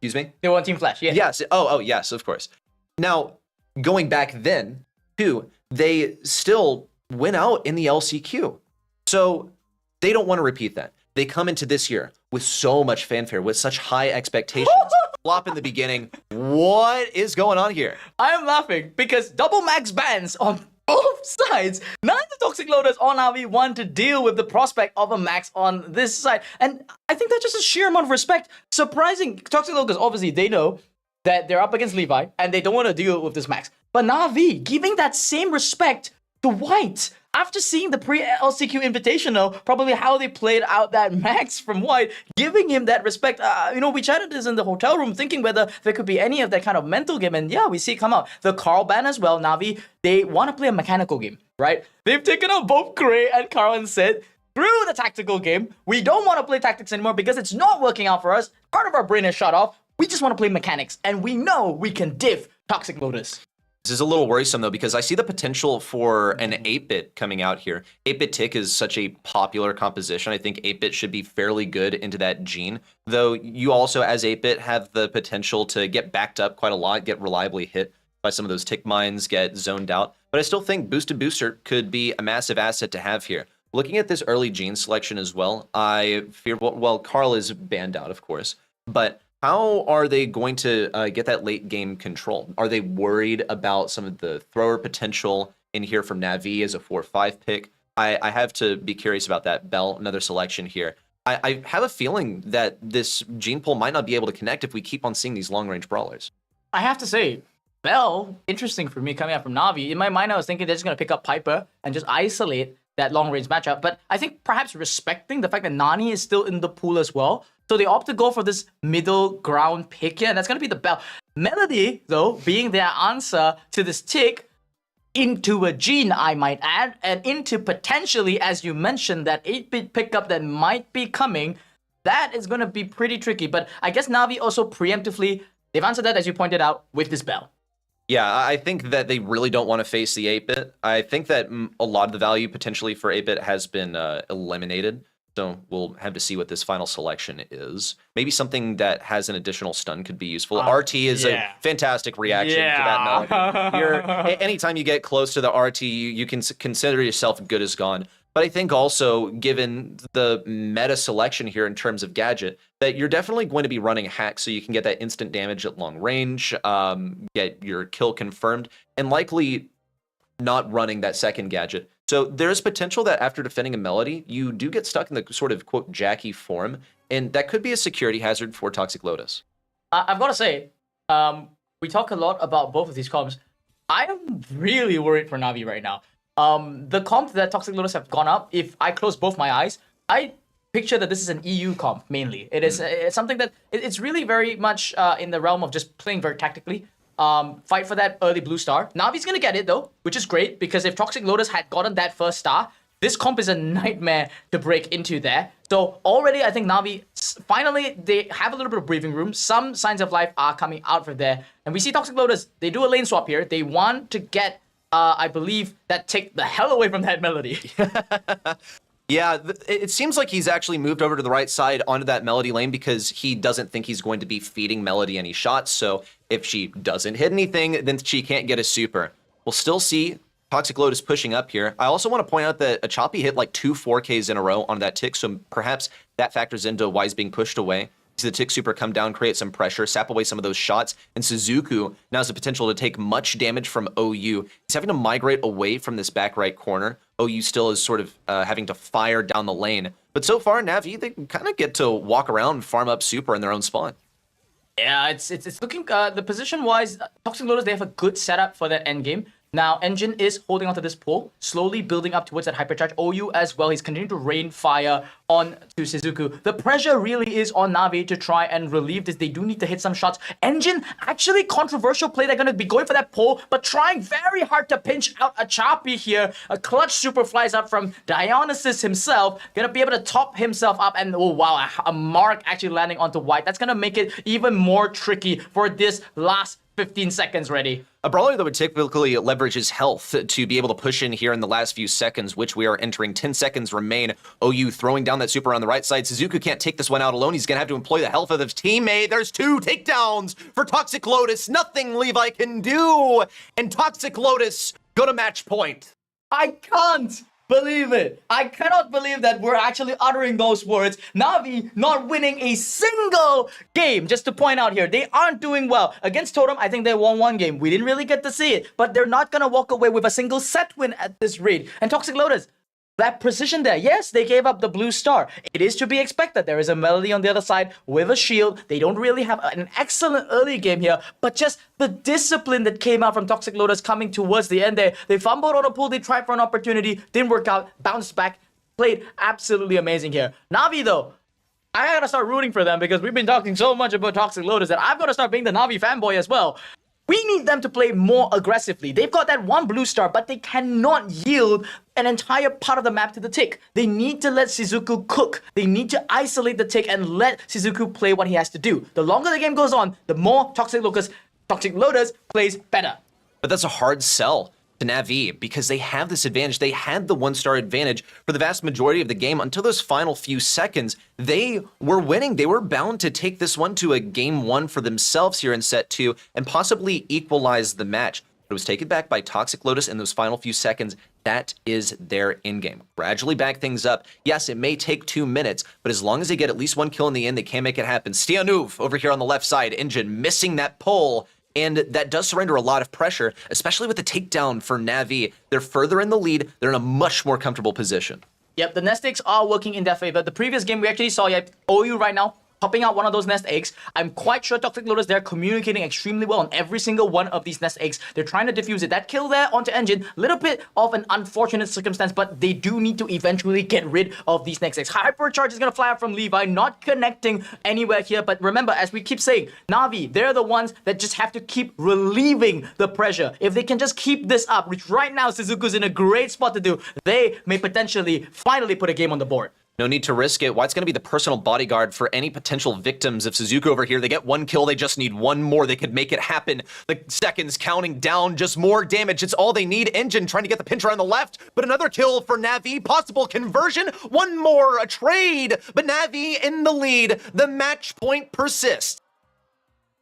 Speaker 11: Excuse me?
Speaker 12: They won Team Flash, yeah.
Speaker 11: Yes. Oh, yes, of course. Now, going back then, too, they still went out in the LCQ. So they don't want to repeat that. They come into this year with so much fanfare, with such high expectations. Flop in the beginning. What is going on here?
Speaker 12: I am laughing because double max bans on both sides. Neither Toxic Lotus or Navi want to deal with the prospect of a max on this side. And I think that's just a sheer amount of respect. Surprising. Toxic Lotus, obviously, they know that they're up against Levi and they don't want to deal with this max. But Navi giving that same respect to White. After seeing the pre-LCQ Invitational, probably how they played out that max from White, giving him that respect. We chatted this in the hotel room, thinking whether there could be any of that kind of mental game. And yeah, we see it come out. The Carl ban as well, Navi, they want to play a mechanical game, right? They've taken out both Gray and Carl and said, screw the tactical game. We don't want to play tactics anymore because it's not working out for us. Part of our brain is shut off. We just want to play mechanics. And we know we can diff Toxic Lotus.
Speaker 11: This is a little worrisome, though, because I see the potential for an 8-bit coming out here. 8-bit tick is such a popular composition. I think 8-bit should be fairly good into that gene, though you also, as 8-bit, have the potential to get backed up quite a lot, get reliably hit by some of those tick mines, get zoned out. But I still think Boosted Booster could be a massive asset to have here. Looking at this early gene selection as well, I fear, well, Carl is banned out, of course, but how are they going to get that late game control? Are they worried about some of the thrower potential in here from Navi as a 4-5 pick? I have to be curious about that. Bell, another selection here. I have a feeling that this gene pool might not be able to connect if we keep on seeing these long-range brawlers.
Speaker 12: I have to say, Bell, interesting for me coming out from Navi. In my mind, I was thinking they're just going to pick up Piper and just isolate that long-range matchup. But I think perhaps respecting the fact that Nani is still in the pool as well, so they opt to go for this middle ground pick here, and that's going to be the Bell. Melody, though, being their answer to this tick into a gene, I might add, and into potentially, as you mentioned, that 8-bit pickup that might be coming, that is going to be pretty tricky. But I guess Navi also preemptively, they've answered that, as you pointed out, with this Bell.
Speaker 11: Yeah, I think that they really don't want to face the 8-bit. I think that a lot of the value potentially for 8-bit has been eliminated. So we'll have to see what this final selection is. Maybe something that has an additional stun could be useful. RT is a fantastic reaction to that melody. Anytime you get close to the RT, you can consider yourself good as gone. But I think also, given the meta selection here in terms of gadget, that you're definitely going to be running hacks so you can get that instant damage at long range, get your kill confirmed, and likely not running that second gadget. So there's potential that after defending a melody, you do get stuck in the sort of, quote, Jackie form, and that could be a security hazard for Toxic Lotus.
Speaker 12: I've got to say, we talk a lot about both of these comps. I am really worried for Navi right now. The comp that Toxic Lotus have gone up, if I close both my eyes, I picture that this is an EU comp, mainly. It is it's something that, it's really very much in the realm of just playing very tactically. Fight for that early blue star. Navi's gonna get it though, which is great, because if Toxic Lotus had gotten that first star, this comp is a nightmare to break into there. So already I think Navi, finally, they have a little bit of breathing room. Some signs of life are coming out for there. And we see Toxic Lotus, they do a lane swap here. They want to get, I believe, that take the hell away from that melody.
Speaker 11: Yeah, it seems like he's actually moved over to the right side onto that Melody lane because he doesn't think he's going to be feeding Melody any shots. So if she doesn't hit anything, then she can't get a super. We'll still see Toxic Lotus pushing up here. I also want to point out that Achapi hit like 2 4Ks in a row on that tick, so perhaps that factors into why he's being pushed away. See the tick super come down, create some pressure, sap away some of those shots, and Suzuku now has the potential to take much damage from OU. He's having to migrate away from this back right corner. OU still is sort of having to fire down the lane. But so far, Navi, they kind of get to walk around and farm up super in their own spawn.
Speaker 12: Yeah, it's looking, the position-wise, Toxic Lotus, they have a good setup for that endgame. Now, Engine is holding onto this pull, slowly building up towards that hypercharge. OU as well, he's continuing to rain fire on to Shizuku. The pressure really is on Navi to try and relieve this. They do need to hit some shots. Engine, actually controversial play. They're going to be going for that pull, but trying very hard to pinch out Achapi here. A clutch super flies up from Dionysus himself. Going to be able to top himself up, and oh wow, a mark actually landing onto White. That's going to make it even more tricky for this last 15 seconds ready.
Speaker 11: A brawler that would typically leverage his health to be able to push in here in the last few seconds, which we are entering. 10 seconds remain. OU throwing down that super on the right side. Suzuku can't take this one out alone. He's going to have to employ the health of his teammate. There's 2 takedowns for Toxic Lotus. Nothing Levi can do. And Toxic Lotus go to match point.
Speaker 12: I can't believe it. I cannot believe that we're actually uttering those words. Navi not winning a single game. Just to point out here, they aren't doing well. Against Totem, I think they won 1 game. We didn't really get to see it, but they're not going to walk away with a single set win at this rate. And Toxic Lotus, that precision there, yes, they gave up the blue star. It is to be expected. There is a Melody on the other side with a shield. They don't really have an excellent early game here, but just the discipline that came out from Toxic Lotus coming towards the end there. They fumbled on a pull, they tried for an opportunity, didn't work out, bounced back, played absolutely amazing here. Navi though, I gotta start rooting for them because we've been talking so much about Toxic Lotus that I've gotta start being the Navi fanboy as well. We need them to play more aggressively. They've got that 1 blue star, but they cannot yield an entire part of the map to the tick. They need to let Shizuku cook. They need to isolate the tick and let Shizuku play what he has to do. The longer the game goes on, the more Toxic Lotus plays better.
Speaker 11: but that's a hard sell to Navi because they have this advantage. They had the 1-star advantage for the vast majority of the game until those final few seconds. They were winning. They were bound to take this one to a game 1 for themselves here in set 2 and possibly equalize the match. It was taken back by Toxic Lotus in those final few seconds. That is their in-game. Gradually back things up. Yes, it may take 2 minutes, but as long as they get at least 1 kill in the end, they can make it happen. Stianuv over here on the left side. Engine missing that pull, and that does surrender a lot of pressure, especially with the takedown for Navi. They're further in the lead. They're in a much more comfortable position.
Speaker 12: Yep, the nest eggs are working in their favor. The previous game we actually saw, OU right now popping out one of those nest eggs. I'm quite sure Toxic Lotus, they're communicating extremely well on every single one of these nest eggs. They're trying to defuse it. That kill there onto Engine, little bit of an unfortunate circumstance, but they do need to eventually get rid of these nest eggs. Hypercharge is going to fly out from Levi, not connecting anywhere here. But remember, as we keep saying, Navi, they're the ones that just have to keep relieving the pressure. If they can just keep this up, which right now Suzuku's in a great spot to do, they may potentially finally put a game on the board.
Speaker 11: No need to risk it. White's going to be the personal bodyguard for any potential victims of Suzuku over here. They get 1 kill. They just need 1 more. They could make it happen. The seconds counting down. Just more damage. It's all they need. Engine trying to get the pincher on the left, but another kill for Navi. Possible conversion. 1 more. A trade. But Navi in the lead. The match point persists.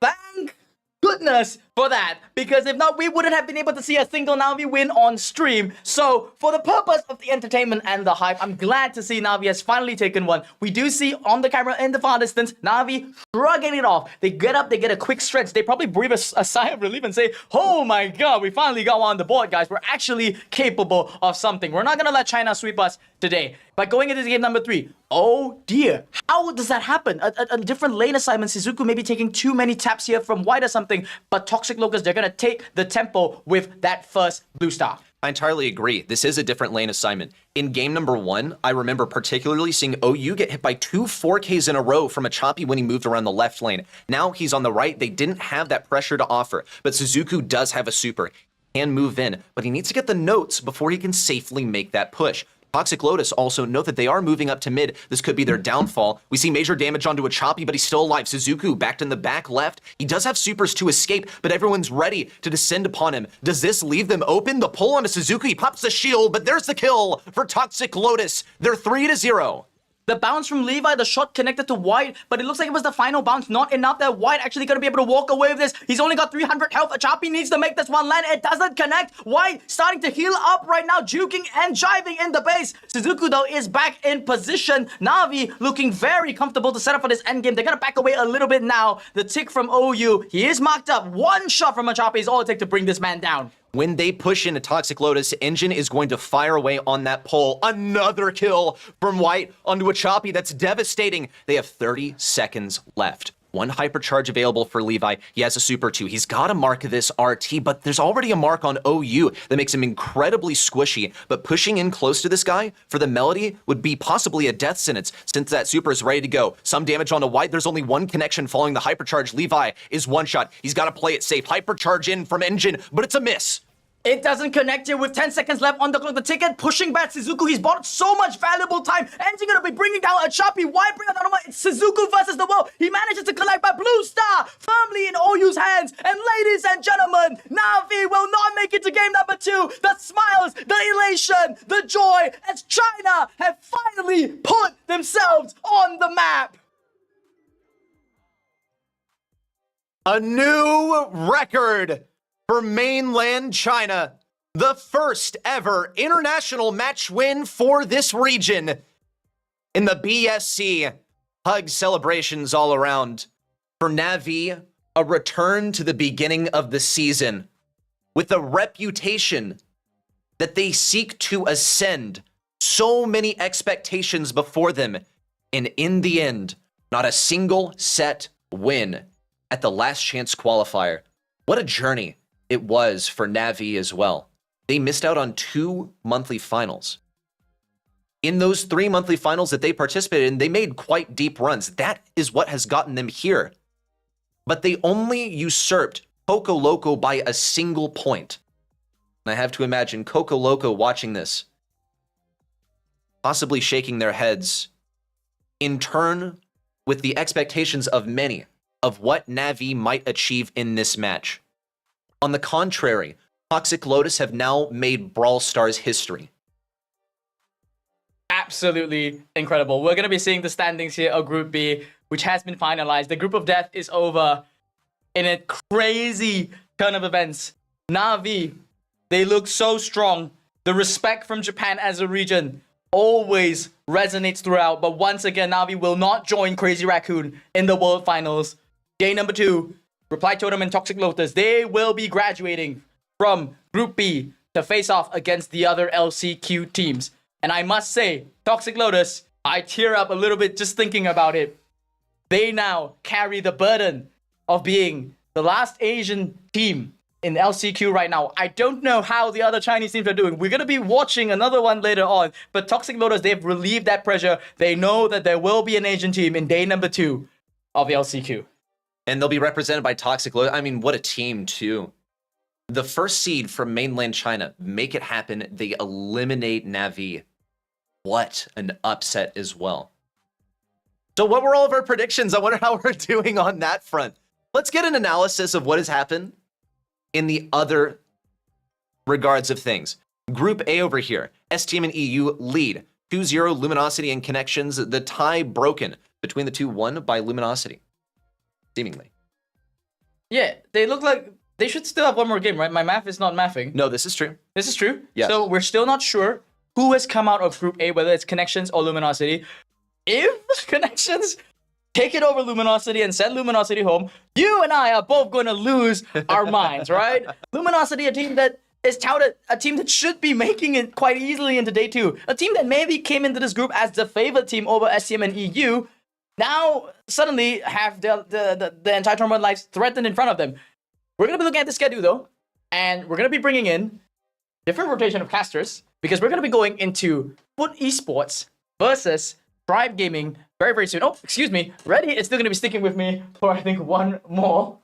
Speaker 12: Thank goodness for that, because if not, we wouldn't have been able to see a single Navi win on stream. So for the purpose of the entertainment and the hype, I'm glad to see Navi has finally taken one. We do see on the camera in the far distance, Navi shrugging it off. They get up, they get a quick stretch. They probably breathe a sigh of relief and say, oh my god, we finally got one on the board, guys. We're actually capable of something. We're not gonna let China sweep us today. But going into game number 3, oh dear, how does that happen? A different lane assignment. Suzuku maybe taking too many taps here from White or something, but Toxic Lotus, they're going to take the tempo with that first blue star.
Speaker 11: I entirely agree. This is a different lane assignment. In game number 1, I remember particularly seeing OU get hit by 2 4Ks in a row from a Choppy when he moved around the left lane. Now he's on the right. They didn't have that pressure to offer, but Suzuku does have a super. He can move in, but he needs to get the notes before he can safely make that push. Toxic Lotus also know that they are moving up to mid. This could be their downfall. We see major damage onto a Choppy, but he's still alive. Suzuku backed in the back left. He does have supers to escape, but everyone's ready to descend upon him. Does this leave them open? The pull onto Suzuku, he pops the shield, but there's the kill for Toxic Lotus. They're 3-0.
Speaker 12: The bounce from Levi, the shot connected to White, but it looks like it was the final bounce. Not enough that White actually going to be able to walk away with this. He's only got 300 health. Choppy needs to make this one land. It doesn't connect. White starting to heal up right now, juking and jiving in the base. Suzuku, though, is back in position. Navi looking very comfortable to set up for this endgame. They're going to back away a little bit now. The tick from OU, he is marked up. 1 shot from a Choppy is all it takes to bring this man down.
Speaker 11: When they push into Toxic Lotus, Engine is going to fire away on that pole. Another kill from White onto a Choppy. That's devastating. They have 30 seconds left. 1 hypercharge available for Levi. He has a super 2. He's got to mark this RT, but there's already a mark on OU that makes him incredibly squishy. But pushing in close to this guy for the Melody would be possibly a death sentence since that super is ready to go. Some damage onto White. There's only 1 connection following the hypercharge. Levi is 1 shot. He's got to play it safe. Hypercharge in from Engine, but it's a miss.
Speaker 12: It doesn't connect here with 10 seconds left on the clock. The ticket pushing back Suzuku. He's bought so much valuable time. Engine gonna be bringing down a Choppy. Why bring another one? It's Suzuku versus the world. He manages to collect by Blue Star firmly in OU's hands. And ladies and gentlemen, Navi will not make it to game number 2. The smiles, the elation, the joy as China have finally put themselves on the map.
Speaker 11: A new record for mainland China. The first ever international match win for this region in the BSC. Hug celebrations all around. For Navi, a return to the beginning of the season with a reputation that they seek to ascend. So many expectations before them. And in the end, not a single set win at the last chance qualifier. What a journey it was for Navi as well. They missed out on 2 monthly finals. In those 3 monthly finals that they participated in, they made quite deep runs. That is what has gotten them here. But they only usurped Coco Loco by a single point. And I have to imagine Coco Loco watching this, possibly shaking their heads, in turn with the expectations of many of what Navi might achieve in this match. On the contrary, Toxic Lotus have now made Brawl Stars history.
Speaker 12: Absolutely incredible. We're going to be seeing the standings here of Group B, which has been finalized. The Group of Death is over in a crazy turn of events. Navi, they look so strong. The respect from Japan as a region always resonates throughout. But once again, Navi will not join Crazy Raccoon in the World Finals. Day number 2, Reply Totem and Toxic Lotus, they will be graduating from Group B to face off against the other LCQ teams. And I must say, Toxic Lotus, I tear up a little bit just thinking about it. They now carry the burden of being the last Asian team in LCQ right now. I don't know how the other Chinese teams are doing. We're going to be watching another one later on. But Toxic Lotus, they've relieved that pressure. They know that there will be an Asian team in day number 2 of the LCQ.
Speaker 11: And they'll be represented by Toxic Lotus. I mean, what a team, too. The first seed from mainland China, make it happen. They eliminate Navi. What an upset as well. So what were all of our predictions? I wonder how we're doing on that front. Let's get an analysis of what has happened in the other regards of things. Group A over here, STM and EU lead. 2-0 Luminosity and Connections. The tie broken between the two, won by Luminosity. Seemingly.
Speaker 12: Yeah, they look like they should still have one more game, right? My math is not mathing.
Speaker 11: No, this is true.
Speaker 12: This is true?
Speaker 11: Yes.
Speaker 12: So we're still not sure who has come out of Group A, whether it's Connections or Luminosity. If Connections take it over Luminosity and send Luminosity home, you and I are both going to lose our minds, right? Luminosity, a team that is touted, a team that should be making it quite easily into day 2. A team that maybe came into this group as the favorite team over STM and EU, now suddenly have the entire tournament lives threatened in front of them. We're going to be looking at the schedule, though, and we're going to be bringing in different rotation of casters, because we're going to be going into Foot Esports versus Tribe Gaming very, very soon. Oh, excuse me. Reddy is still going to be sticking with me for, I think, one more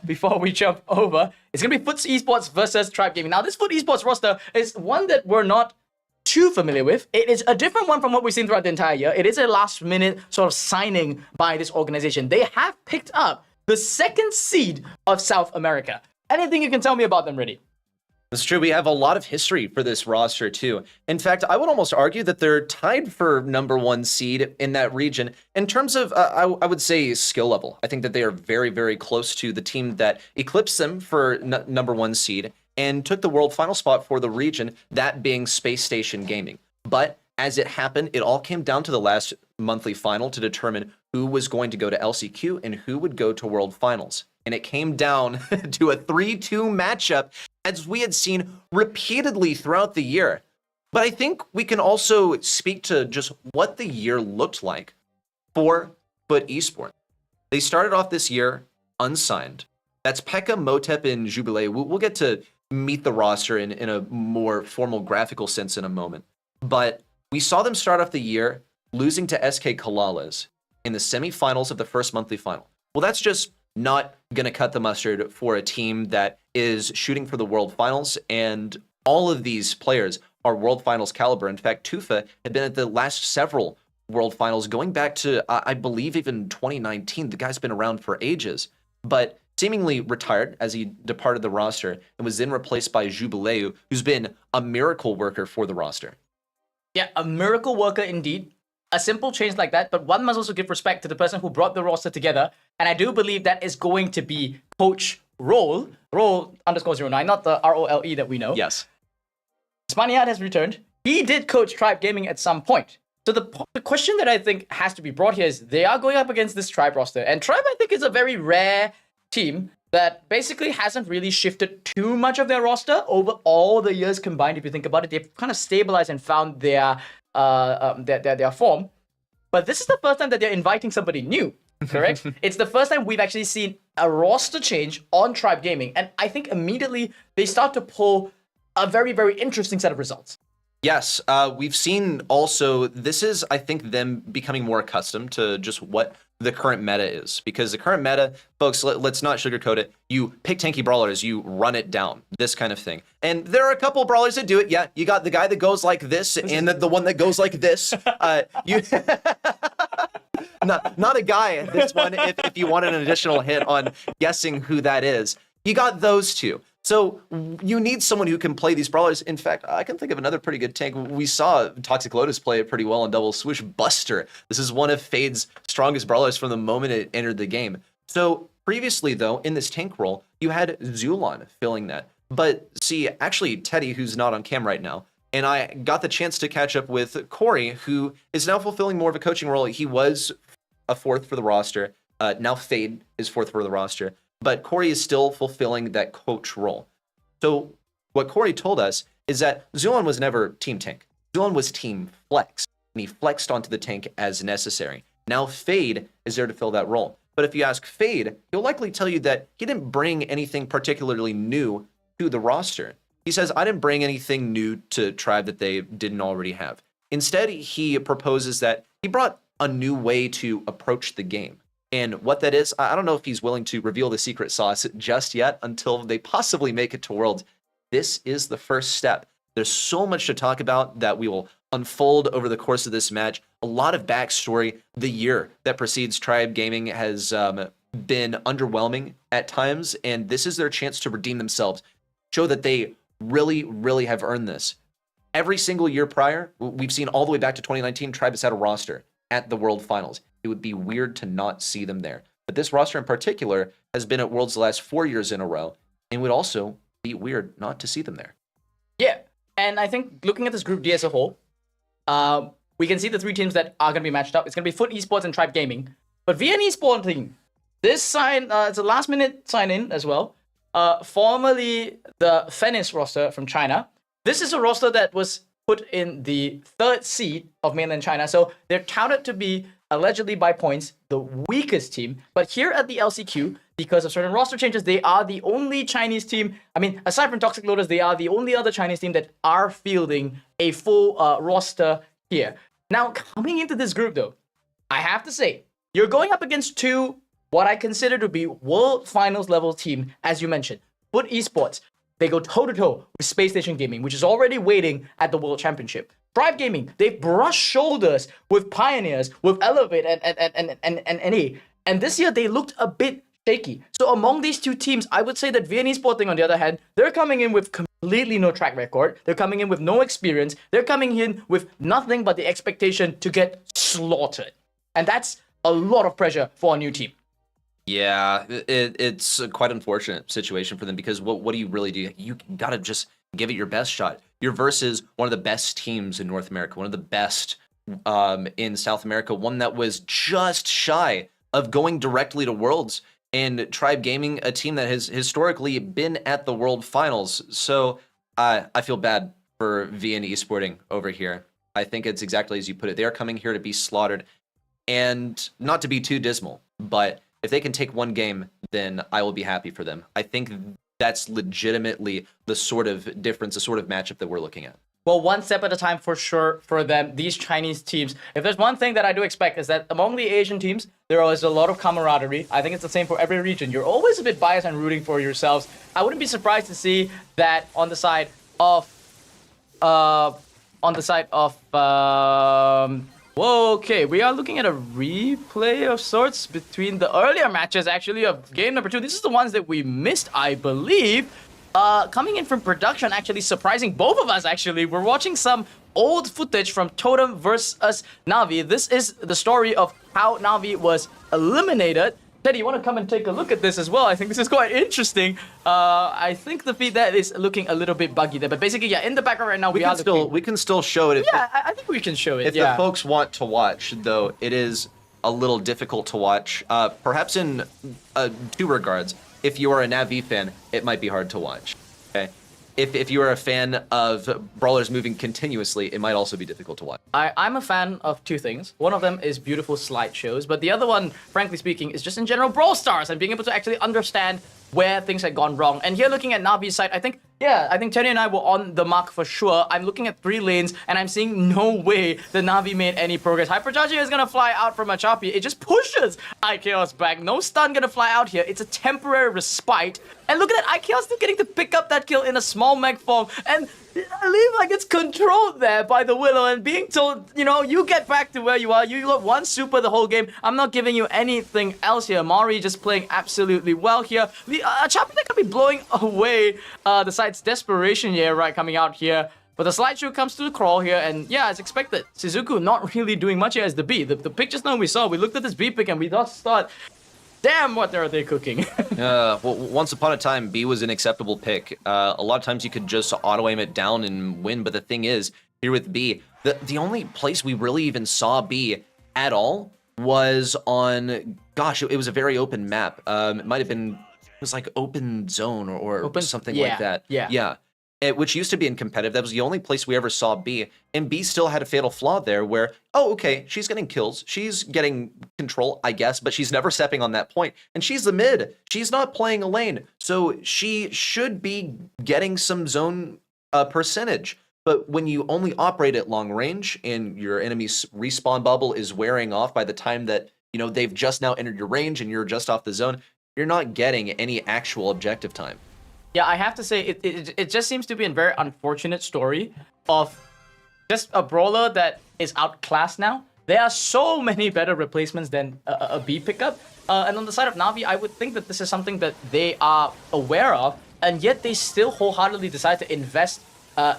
Speaker 12: before we jump over. It's going to be Foot Esports versus Tribe Gaming. Now, this Foot Esports roster is one that we're not too familiar with. It is a different one from what we've seen throughout the entire year. It is a last-minute sort of signing by this organization. They have picked up the 2nd seed of South America. Anything you can tell me about them, Reddy?
Speaker 11: It's true. We have a lot of history for this roster, too. In fact, I would almost argue that they're tied for number 1 seed in that region in terms of, I would say, skill level. I think that they are very, very close to the team that eclipsed them for number 1 seed and took the world final spot for the region, that being Space Station Gaming. But as it happened, it all came down to the last monthly final to determine who was going to go to LCQ and who would go to World Finals. And it came down to a 3-2 matchup, as we had seen repeatedly throughout the year. But I think we can also speak to just what the year looked like for Foot Esports. They started off this year unsigned. That's Pekka, Motep, and Jubilee. We'll get to meet the roster in a more formal graphical sense in a moment. But we saw them start off the year losing to SK Kalales in the semifinals of the first monthly final. Well, that's just not going to cut the mustard for a team that is shooting for the World Finals, and all of these players are World Finals caliber. In fact, Tufa had been at the last several World Finals, going back to, I believe, even 2019. The guy's been around for ages, but seemingly retired as he departed the roster and was then replaced by Jubileu, who's been a miracle worker for the roster.
Speaker 12: Yeah, a miracle worker indeed. A simple change like that, but one must also give respect to the person who brought the roster together. And I do believe that is going to be Coach Roll _09, not the ROLE that we know.
Speaker 11: Yes.
Speaker 12: Spaniard has returned. He did coach Tribe Gaming at some point. So the question that I think has to be brought here is they are going up against this Tribe roster. And Tribe, I think, is a very rare team that basically hasn't really shifted too much of their roster over all the years combined. If you think about it, they've kind of stabilized and found their form. But this is the first time that they're inviting somebody new, correct? It's the first time we've actually seen a roster change on Tribe Gaming. And I think immediately they start to pull a very, very interesting set of results.
Speaker 11: Yes, we've seen also, this is, I think, them becoming more accustomed to just what the current meta is. Because the current meta, folks, let's not sugarcoat it. You pick tanky brawlers, you run it down, this kind of thing. And there are a couple brawlers that do it. Yeah, you got the guy that goes like this and the one that goes like this. Not a guy, this one, if you wanted an additional hit on guessing who that is. You got those two. So you need someone who can play these brawlers. In fact, I can think of another pretty good tank. We saw Toxic Lotus play it pretty well on Double Swoosh. Buster. This is one of Fade's strongest brawlers from the moment it entered the game. So previously, though, in this tank role, you had Zulon filling that. But see, actually, Teddy, who's not on cam right now, and I got the chance to catch up with Corey, who is now fulfilling more of a coaching role. He was a 4th for the roster. Now Fade is 4th for the roster. But Corey is still fulfilling that coach role. So what Corey told us is that Zulon was never team tank. Zulon was team flex, and he flexed onto the tank as necessary. Now Fade is there to fill that role. But if you ask Fade, he'll likely tell you that he didn't bring anything particularly new to the roster. He says, I didn't bring anything new to Tribe that they didn't already have. Instead, he proposes that he brought a new way to approach the game. And what that is, I don't know if he's willing to reveal the secret sauce just yet until they possibly make it to Worlds. This is the first step. There's so much to talk about that we will unfold over the course of this match. A lot of backstory. The year that precedes Tribe Gaming has been underwhelming at times, and this is their chance to redeem themselves, show that they really, really have earned this. Every single year prior, we've seen all the way back to 2019, Tribe has had a roster at the World Finals. It would be weird to not see them there. But this roster in particular has been at Worlds the last 4 years in a row, and would also be weird not to see them there.
Speaker 12: Yeah, and I think looking at this Group D as a whole, we can see the 3 teams that are going to be matched up. It's going to be Foot Esports and Tribe Gaming. But VN Esports team, this sign, it's a last-minute sign-in as well. Formerly the Fennis roster from China. This is a roster that was put in the 3rd seed of mainland China, so they're counted to be, allegedly by points, the weakest team. But here at the LCQ, because of certain roster changes, they are the only Chinese team, I mean, aside from Toxic Lotus, they are the only other Chinese team that are fielding a full roster here. Now, coming into this group though, I have to say, you're going up against 2, what I consider to be World Finals level team, as you mentioned. Foot Esports, they go toe-to-toe with Space Station Gaming, which is already waiting at the World Championship. Tribe Gaming, they've brushed shoulders with Pioneers, with Elevate and NA. And this year, they looked a bit shaky. So among these 2 teams, I would say that VN Esporting, on the other hand, they're coming in with completely no track record. They're coming in with no experience. They're coming in with nothing but the expectation to get slaughtered. And that's a lot of pressure for a new team.
Speaker 11: Yeah, it's a quite unfortunate situation for them because what do you really do? You gotta just give it your best shot. You're versus one of the best teams in North America, one of the best in South America, one that was just shy of going directly to Worlds, and Tribe Gaming, a team that has historically been at the World Finals. So I feel bad for VN Esporting over here. I think it's exactly as you put it. They are coming here to be slaughtered, and not to be too dismal, but if they can take one game, then I will be happy for them. I think that's legitimately the sort of difference, the sort of matchup that we're looking at.
Speaker 12: Well, one step at a time for sure for them, these Chinese teams. If there's one thing that I do expect is that among the Asian teams, there is a lot of camaraderie. I think it's the same for every region. You're always a bit biased and rooting for yourselves. I wouldn't be surprised to see that on the side of whoa, okay, we are looking at a replay of sorts between the earlier matches, actually, of game number 2. This is the ones that we missed, I believe. Coming in from production, actually surprising both of us, actually. We're watching some old footage from Totem versus Navi. This is the story of how Navi was eliminated. Teddy, you want to come and take a look at this as well? I think this is quite interesting. I think the feed that is looking a little bit buggy there, but basically, yeah, in the background right now, we
Speaker 11: can still show it. If
Speaker 12: I think we can show it.
Speaker 11: If the folks want to watch, though, it is a little difficult to watch. Perhaps in 2 regards. If you are a Navi fan, it might be hard to watch. Okay. If you are a fan of brawlers moving continuously, it might also be difficult to watch.
Speaker 12: I'm a fan of 2 things. One of them is beautiful slideshows, but the other one, frankly speaking, is just in general Brawl Stars and being able to actually understand where things had gone wrong. And here looking at Navi's side, I think Teddy and I were on the mark for sure. I'm looking at 3 lanes, and I'm seeing no way that Navi made any progress. Hypercharger is going to fly out from Achapi. It just pushes IKOS back. No stun going to fly out here. It's a temporary respite. And look at that, IKEA still getting to pick up that kill in a small mech form. And Levi gets controlled there by the Willow and being told, you know, you get back to where you are. You got one super the whole game. I'm not giving you anything else here. Mari just playing absolutely well here. Chappy that could be blowing away the side's desperation here, right, coming out here. But the slideshow comes to the crawl here, and yeah, as expected, Shizuku not really doing much here as the B. The pick just now we saw, we looked at this B pick and we just thought, damn, what are they cooking?
Speaker 11: Well, once upon a time, B was an acceptable pick. A lot of times you could just auto-aim it down and win, but the thing is, here with B, the only place we really even saw B at all was on, gosh, it was a very open map. It might have been, it was like open zone or something like that. Yeah. Which used to be in competitive. That was the only place we ever saw B. And B still had a fatal flaw there where, oh, okay, she's getting kills. She's getting control, I guess, but she's never stepping on that point. And she's the mid. She's not playing a lane. So she should be getting some zone percentage. But when you only operate at long range and your enemy's respawn bubble is wearing off by the time that, you know, they've just now entered your range and you're just off the zone, you're not getting any actual objective time.
Speaker 12: Yeah, I have to say, it just seems to be a very unfortunate story of just a brawler that is outclassed now. There are so many better replacements than a B pickup. And on the side of Navi, I would think that this is something that they are aware of, and yet they still wholeheartedly decide to invest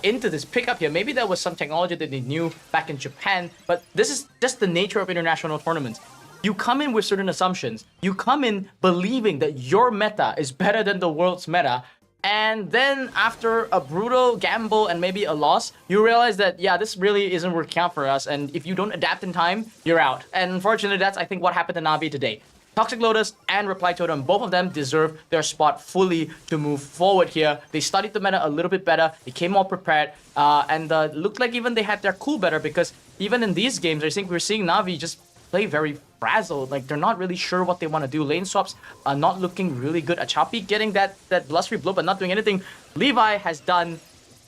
Speaker 12: into this pickup here. Maybe there was some technology that they knew back in Japan, but this is just the nature of international tournaments. You come in with certain assumptions. You come in believing that your meta is better than the world's meta. And then after a brutal gamble and maybe a loss, you realize that, yeah, this really isn't working out for us. And if you don't adapt in time, you're out. And unfortunately, that's, I think, what happened to Navi today. Toxic Lotus and Reply Totem, both of them deserve their spot fully to move forward here. They studied the meta a little bit better. They came more prepared. And looked like even they had their cool better, because even in these games, I think we're seeing Navi just play very frazzled. Like, they're not really sure what they want to do. Lane swaps are not looking really good. Achapi getting that blustery blow but not doing anything. Levi has done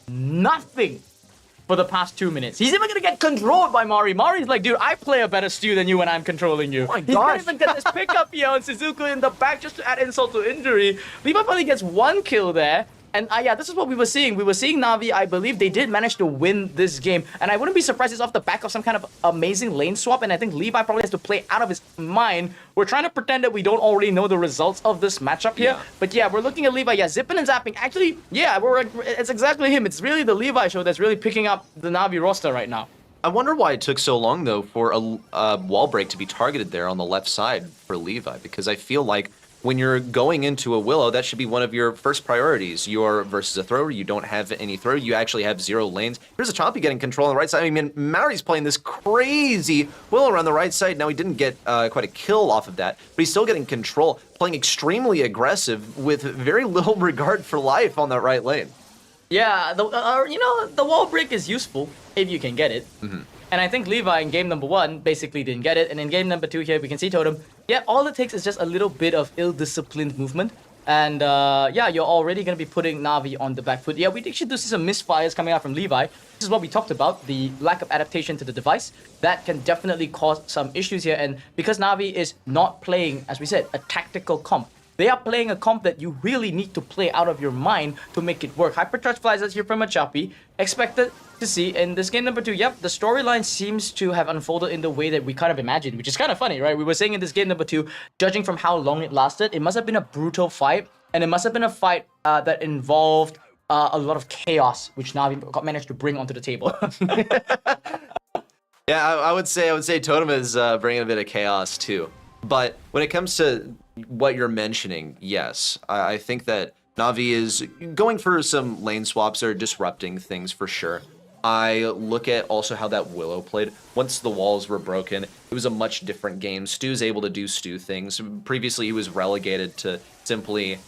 Speaker 12: nothing for the past 2 minutes. He's even gonna get controlled by Mari. Mari's like, dude, I play a better stew than you when I'm controlling you. Oh my gosh. He's gonna even get this pickup here on Shizuku in the back just to add insult to injury. Levi finally gets one kill there. And yeah, this is what we were seeing. We were seeing Navi, I believe they did manage to win this game. And I wouldn't be surprised it's off the back of some kind of amazing lane swap. And I think Levi probably has to play out of his mind. We're trying to pretend that we don't already know the results of this matchup here. Yeah. But yeah, we're looking at Levi. Yeah, zipping and zapping. Actually, yeah, it's exactly him. It's really the Levi show that's really picking up the Navi roster right now.
Speaker 11: I wonder why it took so long, though, for a wall break to be targeted there on the left side for Levi. Because I feel like when you're going into a Willow, that should be one of your first priorities. You're versus a thrower, you don't have any throw, you actually have 0 lanes. Here's a Chompy getting control on the right side. I mean, Mari's playing this crazy Willow around the right side. Now, he didn't get quite a kill off of that, but he's still getting control, playing extremely aggressive with very little regard for life on that right lane.
Speaker 12: Yeah, you know, the wall break is useful if you can get it. Mm-hmm. And I think Levi in game number 1 basically didn't get it. And in game number 2 here, we can see Totem. Yeah, all it takes is just a little bit of ill-disciplined movement. And yeah, you're already going to be putting Navi on the back foot. Yeah, we actually do see some misfires coming out from Levi. This is what we talked about, the lack of adaptation to the device. That can definitely cause some issues here. And because Navi is not playing, as we said, a tactical comp, they are playing a comp that you really need to play out of your mind to make it work. Hypercharge flies us here from Achapi. Expected to see in this game number 2. Yep, the storyline seems to have unfolded in the way that we kind of imagined, which is kind of funny, right? We were saying in this game number 2, judging from how long it lasted, it must have been a brutal fight, and it must have been a fight that involved a lot of chaos, which Navi managed to bring onto the table.
Speaker 11: Yeah, I would say Totem is bringing a bit of chaos too. But when it comes to what you're mentioning, yes, I think that Navi is going for some lane swaps or disrupting things for sure. I look at also how that Willow played. Once the walls were broken, it was a much different game. Stu's able to do Stu things. Previously, he was relegated to simply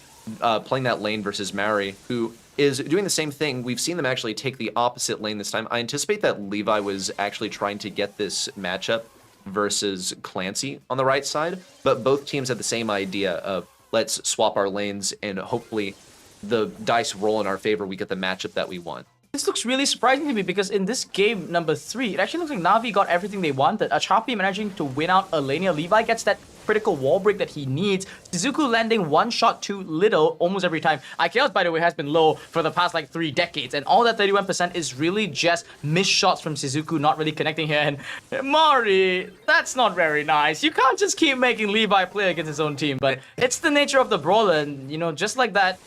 Speaker 11: playing that lane versus Mari, who is doing the same thing. We've seen them actually take the opposite lane this time. I anticipate that Levi was actually trying to get this matchup versus Clancy on the right side, but both teams had the same idea of let's swap our lanes and hopefully the dice roll in our favor, we get the matchup that we want.
Speaker 12: This looks really surprising to me because in this game number 3, it actually looks like Navi got everything they wanted. A Choppy managing to win out a Lania. Levi gets that critical wall break that he needs. Shizuku landing one shot too little almost every time. IKEOS, by the way, has been low for the past like 3 decades, and all that 31% is really just missed shots from Shizuku not really connecting here. And Mari, that's not very nice. You can't just keep making Levi play against his own team, but it's the nature of the brawler, and you know, just like that,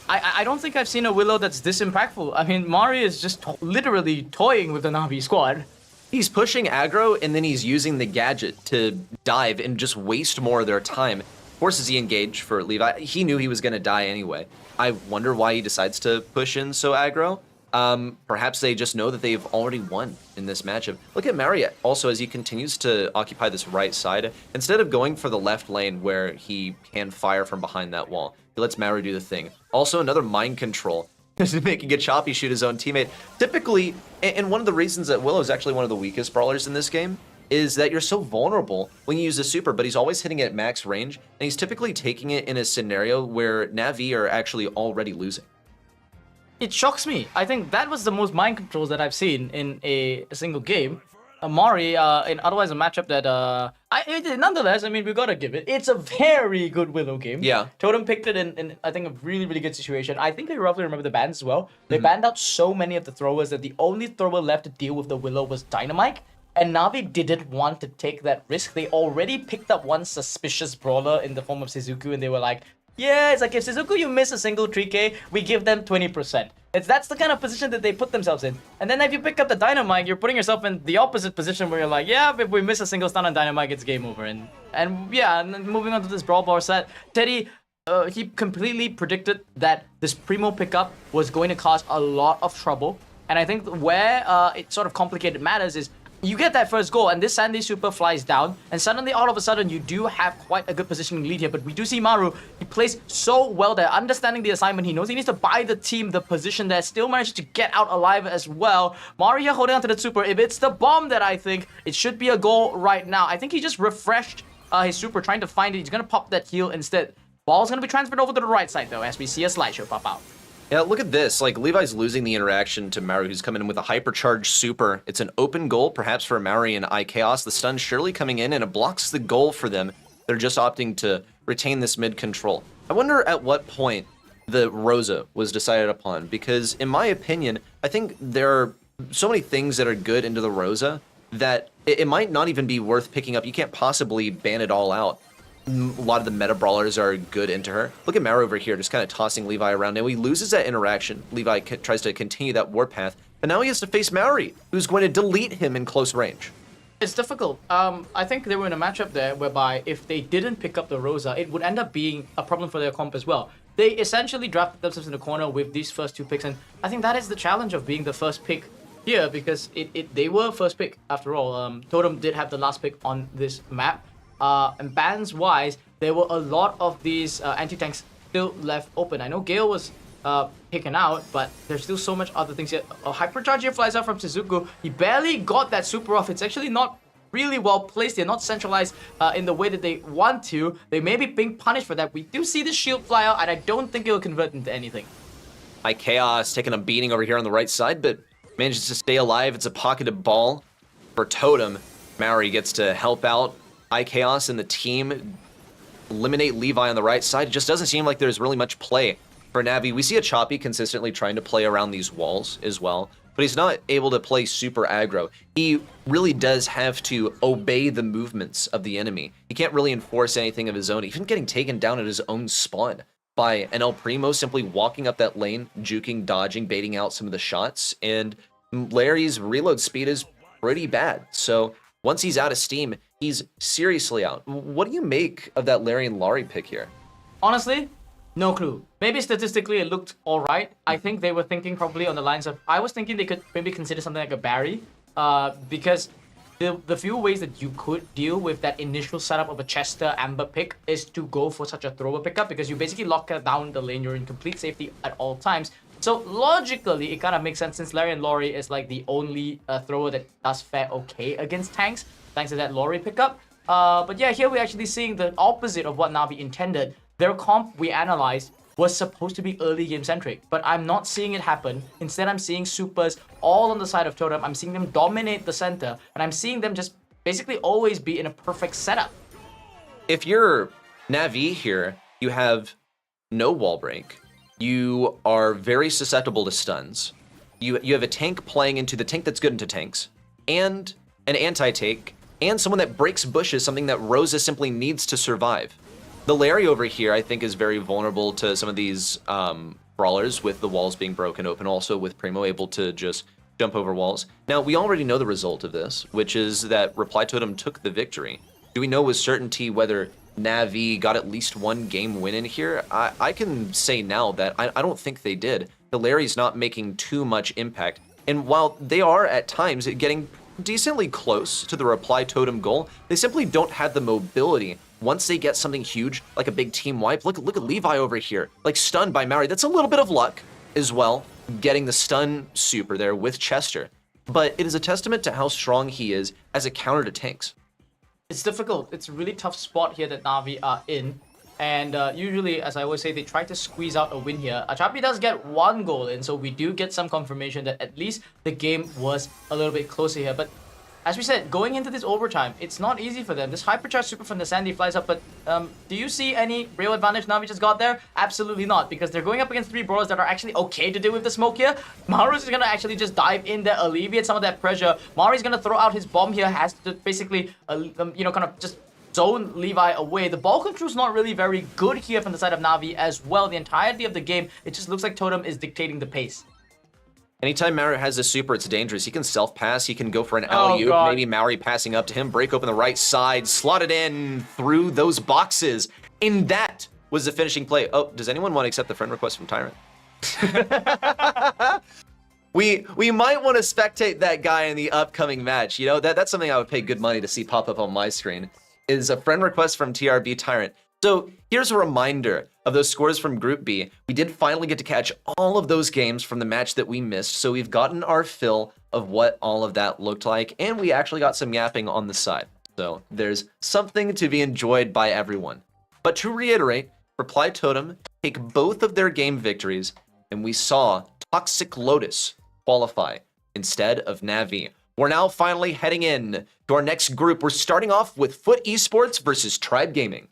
Speaker 12: I don't think I've seen a Willow that's this impactful. I mean, Mari is just literally toying with the Navi squad.
Speaker 11: He's pushing aggro, and then he's using the gadget to dive and just waste more of their time. Forces the engage for Levi. He knew he was going to die anyway. I wonder why he decides to push in so aggro. Perhaps they just know that they've already won in this matchup. Look at Marriott also as he continues to occupy this right side. Instead of going for the left lane where he can fire from behind that wall, he lets Maru do the thing. Also, another mind control. Making a Choppy shoot his own teammate. Typically, and one of the reasons that Willow is actually one of the weakest brawlers in this game is that you're so vulnerable when you use the super, but he's always hitting it at max range, and he's typically taking it in a scenario where Navi are actually already losing.
Speaker 12: It shocks me. I think that was the most mind controls that I've seen in a single game. Mari, in otherwise a matchup that, nonetheless, I mean, we gotta give it. It's a very good Willow game.
Speaker 11: Yeah.
Speaker 12: Totem picked it in I think, a really, really good situation. I think they roughly remember the bans as well. They banned out so many of the throwers that the only thrower left to deal with the Willow was Dynamite. And Navi didn't want to take that risk. They already picked up one suspicious brawler in the form of Shizuku, and they were like, yeah, it's like if Shizuku you miss a single 3k, we give them 20%. That's the kind of position that they put themselves in. And then if you pick up the Dynamite, you're putting yourself in the opposite position where you're like, yeah, if we miss a single stun on Dynamite, it's game over. And yeah, and then moving on to this Brawl Bar set, Teddy, he completely predicted that this Primo pickup was going to cause a lot of trouble. And I think where it sort of complicated matters is you get that first goal, and this Sandy super flies down, and suddenly, all of a sudden, you do have quite a good positioning lead here. But we do see Maru, he plays so well there, understanding the assignment. He knows he needs to buy the team the position there, still manages to get out alive as well. Maru here holding onto the super. If it's the bomb that I think, it should be a goal right now. I think he just refreshed his super, trying to find it. He's going to pop that heal instead. Ball's going to be transferred over to the right side, though, as we see a slideshow pop out.
Speaker 11: Yeah, look at this. Like, Levi's losing the interaction to Maru, who's coming in with a hypercharged super. It's an open goal, perhaps for Maru and IKEOS. The stun surely coming in, and it blocks the goal for them. They're just opting to retain this mid control. I wonder at what point the Rosa was decided upon, because in my opinion, I think there are so many things that are good into the Rosa that it might not even be worth picking up. You can't possibly ban it all out. A lot of the meta brawlers are good into her. Look at Maru over here, just kind of tossing Levi around. Now he loses that interaction. Levi tries to continue that warpath, but now he has to face Maru, who's going to delete him in close range.
Speaker 12: It's difficult. I think they were in a matchup there whereby if they didn't pick up the Rosa, it would end up being a problem for their comp as well. They essentially drafted themselves in the corner with these first 2 picks, and I think that is the challenge of being the first pick here, because they were first pick after all. Totem did have the last pick on this map. And bans wise, there were a lot of these anti-tanks still left open. I know Gale was taken out, but there's still so much other things here. A hypercharge here flies out from Shizuku. He barely got that super off. It's actually not really well placed. They're not centralized in the way that they want to. They may be being punished for that. We do see the shield fly out, and I don't think it'll convert into anything.
Speaker 11: IKEOS taking a beating over here on the right side, but manages to stay alive. It's a pocketed ball for Totem. Maori gets to help out IKEOS and the team eliminate Levi on the right side. It just doesn't seem like there's really much play for Navi. We see a Choppy consistently trying to play around these walls as well, but he's not able to play super aggro. He really does have to obey the movements of the enemy. He can't really enforce anything of his own, even getting taken down at his own spawn by an El Primo simply walking up that lane, juking, dodging, baiting out some of the shots, and Larry's reload speed is pretty bad. So once he's out of steam, he's seriously out. What do you make of that Larry and Laurie pick here?
Speaker 12: Honestly, no clue. Maybe statistically it looked alright. I think they were thinking probably on the lines of, I was thinking they could maybe consider something like a Barry, because the few ways that you could deal with that initial setup of a Chester Amber pick is to go for such a thrower pickup, because you basically lock down the lane, you're in complete safety at all times. So logically, it kind of makes sense since Larry and Laurie is like the only thrower that does fare okay against tanks, thanks to that Laurie pickup. But yeah, here we're actually seeing the opposite of what Navi intended. Their comp, we analyzed, was supposed to be early game centric, but I'm not seeing it happen. Instead, I'm seeing supers all on the side of Totem. I'm seeing them dominate the center, and I'm seeing them just basically always be in a perfect setup.
Speaker 11: If you're Navi here, you have no wall break. You are very susceptible to stuns. You have a tank playing into the tank that's good into tanks, and an anti-tank, and someone that breaks bushes, something that Rosa simply needs to survive. The Larry over here, I think, is very vulnerable to some of these brawlers with the walls being broken open, also with Primo able to just jump over walls. Now, we already know the result of this, which is that Reply Totem took the victory. Do we know with certainty whether Navi got at least one game win in here? I can say now that I don't think they did. The Larry's not making too much impact. And while they are at times getting decently close to the Reply Totem goal, they simply don't have the mobility. Once they get something huge, like a big team wipe, look at Levi over here, like stunned by Maori. That's a little bit of luck as well, getting the stun super there with Chester. But it is a testament to how strong he is as a counter to tanks.
Speaker 12: It's difficult. It's a really tough spot here that Navi are in. And usually, as I always say, they try to squeeze out a win here. Achapi does get one goal in, so we do get some confirmation that at least the game was a little bit closer here. But as we said, going into this overtime, it's not easy for them. This hypercharge super from the Sandy flies up, but do you see any real advantage Navi just got there? Absolutely not, because they're going up against 3 brawlers that are actually okay to deal with the smoke here. Maru's is going to actually just dive in there, alleviate some of that pressure. Mari's going to throw out his bomb here, has to basically, kind of just zone Levi away. The ball control's not really very good here from the side of Navi as well. The entirety of the game, it just looks like Totem is dictating the pace.
Speaker 11: Anytime Maori has a super, it's dangerous. He can self-pass, he can go for an alley-oop, maybe Maori passing up to him, break open the right side, slot it in through those boxes. And that was the finishing play. Oh, does anyone want to accept the friend request from Tyrant? We might want to spectate that guy in the upcoming match. You know, that's something I would pay good money to see pop up on my screen, is a friend request from TRB Tyrant. So here's a reminder of those scores from Group B. We did finally get to catch all of those games from the match that we missed, so we've gotten our fill of what all of that looked like, and we actually got some yapping on the side. So there's something to be enjoyed by everyone. But to reiterate, Reply Totem take both of their game victories, and we saw Toxic Lotus qualify instead of Navi. We're now finally heading in to our next group. We're starting off with Foot Esports versus Tribe Gaming.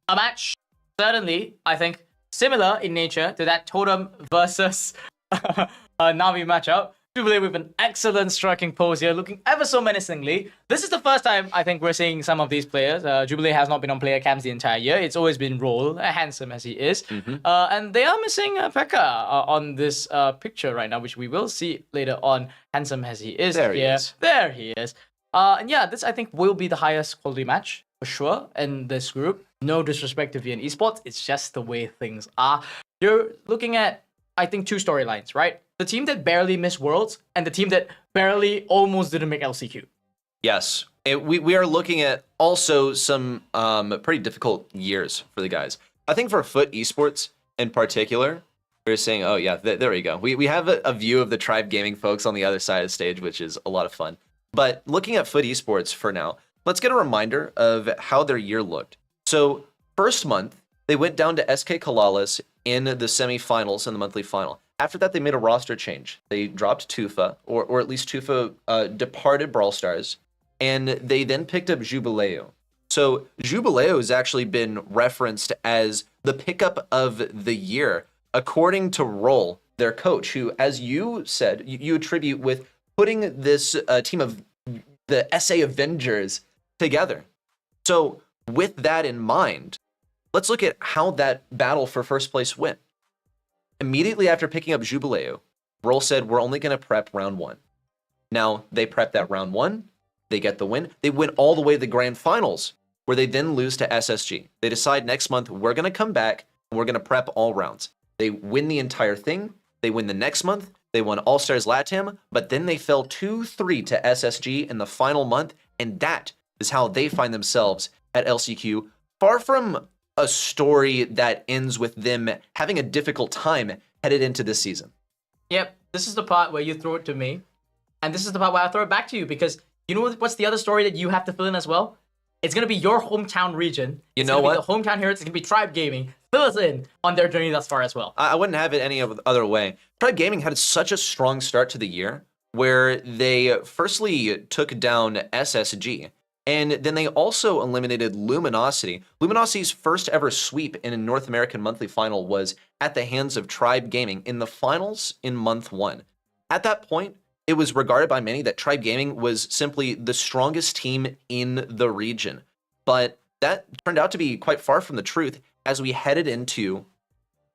Speaker 12: A match, certainly, I think, similar in nature to that Totem versus Navi matchup. Jubilee with an excellent striking pose here, looking ever so menacingly. This is the first time I think we're seeing some of these players. Jubilee has not been on player cams the entire year. It's always been Roll, handsome as he is. And they are missing Pekka on this picture right now, which we will see later on, handsome as he is.
Speaker 11: There he is.
Speaker 12: There he is. And yeah, this I think will be the highest quality match for sure in this group. No disrespect to VN Esports, it's just the way things are. You're looking at, I think, 2 storylines, right? The team that barely missed Worlds and the team that barely almost didn't make LCQ.
Speaker 11: Yes, we are looking at also some pretty difficult years for the guys. I think for Foot Esports in particular, we're saying, oh yeah, there we go. We have a view of the Tribe Gaming folks on the other side of the stage, which is a lot of fun. But looking at Foot Esports for now, let's get a reminder of how their year looked. So first month, they went down to SK Kalalas in the semifinals and the monthly final. After that, they made a roster change. They dropped Tufa, or at least Tufa departed Brawl Stars, and they then picked up Jubileo. So Jubileo has actually been referenced as the pickup of the year, according to Roll, their coach, who, as you said, you attribute with putting this team of the SA Avengers together. So with that in mind, let's look at how that battle for first place went. Immediately after picking up Jubileo, Roll said, we're only going to prep round 1. Now, they prep that round 1. They get the win. They win all the way to the grand finals, where they then lose to SSG. They decide next month, we're going to come back, and we're going to prep all rounds. They win the entire thing. They win the next month. They won All-Stars LATAM, but then they fell 2-3 to SSG in the final month, and that is how they find themselves at LCQ, far from a story that ends with them having a difficult time headed into this season.
Speaker 12: Yep, this is the part where you throw it to me, and this is the part where I throw it back to you, because you know what's the other story that you have to fill in as well? It's going to be your hometown region.
Speaker 11: You
Speaker 12: It's
Speaker 11: know
Speaker 12: gonna
Speaker 11: what?
Speaker 12: Be the hometown heroes. It's going to be Tribe Gaming. Fill us in on their journey thus far as well.
Speaker 11: I wouldn't have it any other way. Tribe Gaming had such a strong start to the year where they firstly took down SSG, and then they also eliminated Luminosity. Luminosity's first ever sweep in a North American monthly final was at the hands of Tribe Gaming in the finals in month 1. At that point, it was regarded by many that Tribe Gaming was simply the strongest team in the region. But that turned out to be quite far from the truth as we headed into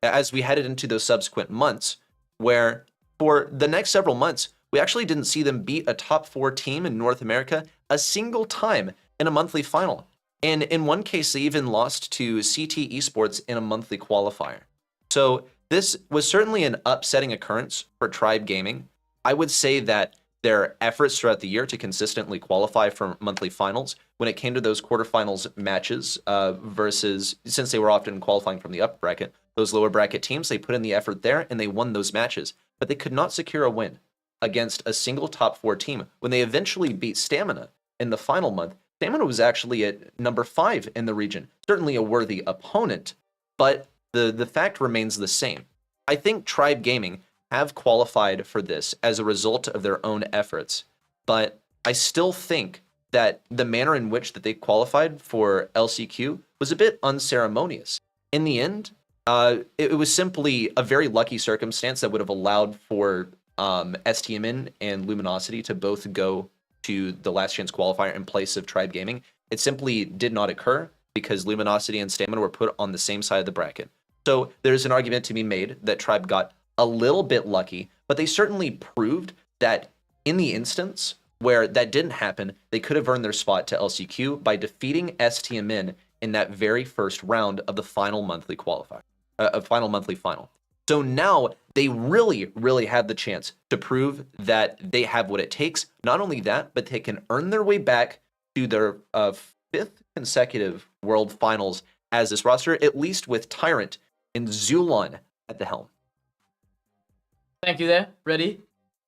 Speaker 11: those subsequent months, where for the next several months, we actually didn't see them beat a top 4 team in North America a single time in a monthly final. And in one case, they even lost to CT Esports in a monthly qualifier. So this was certainly an upsetting occurrence for Tribe Gaming. I would say that their efforts throughout the year to consistently qualify for monthly finals, when it came to those quarterfinals matches versus, since they were often qualifying from the upper bracket, those lower bracket teams, they put in the effort there and they won those matches. But they could not secure a win against a single top 4 team. When they eventually beat Stamina in the final month, Stamina was actually at number 5 in the region. Certainly a worthy opponent, but the fact remains the same. I think Tribe Gaming have qualified for this as a result of their own efforts, but I still think that the manner in which that they qualified for LCQ was a bit unceremonious. In the end, it was simply a very lucky circumstance that would have allowed for STMN and Luminosity to both go to the last chance qualifier in place of Tribe Gaming. It simply did not occur because Luminosity and Stamina were put on the same side of the bracket. So there's an argument to be made that Tribe got a little bit lucky, but they certainly proved that in the instance where that didn't happen, they could have earned their spot to LCQ by defeating STMN in that very first round of the final monthly qualifier, final monthly final. So now they really, really have the chance to prove that they have what it takes. Not only that, but they can earn their way back to their 5th consecutive World Finals as this roster, at least with Tyrant and Zulon at the helm.
Speaker 12: Thank you there, Reddy,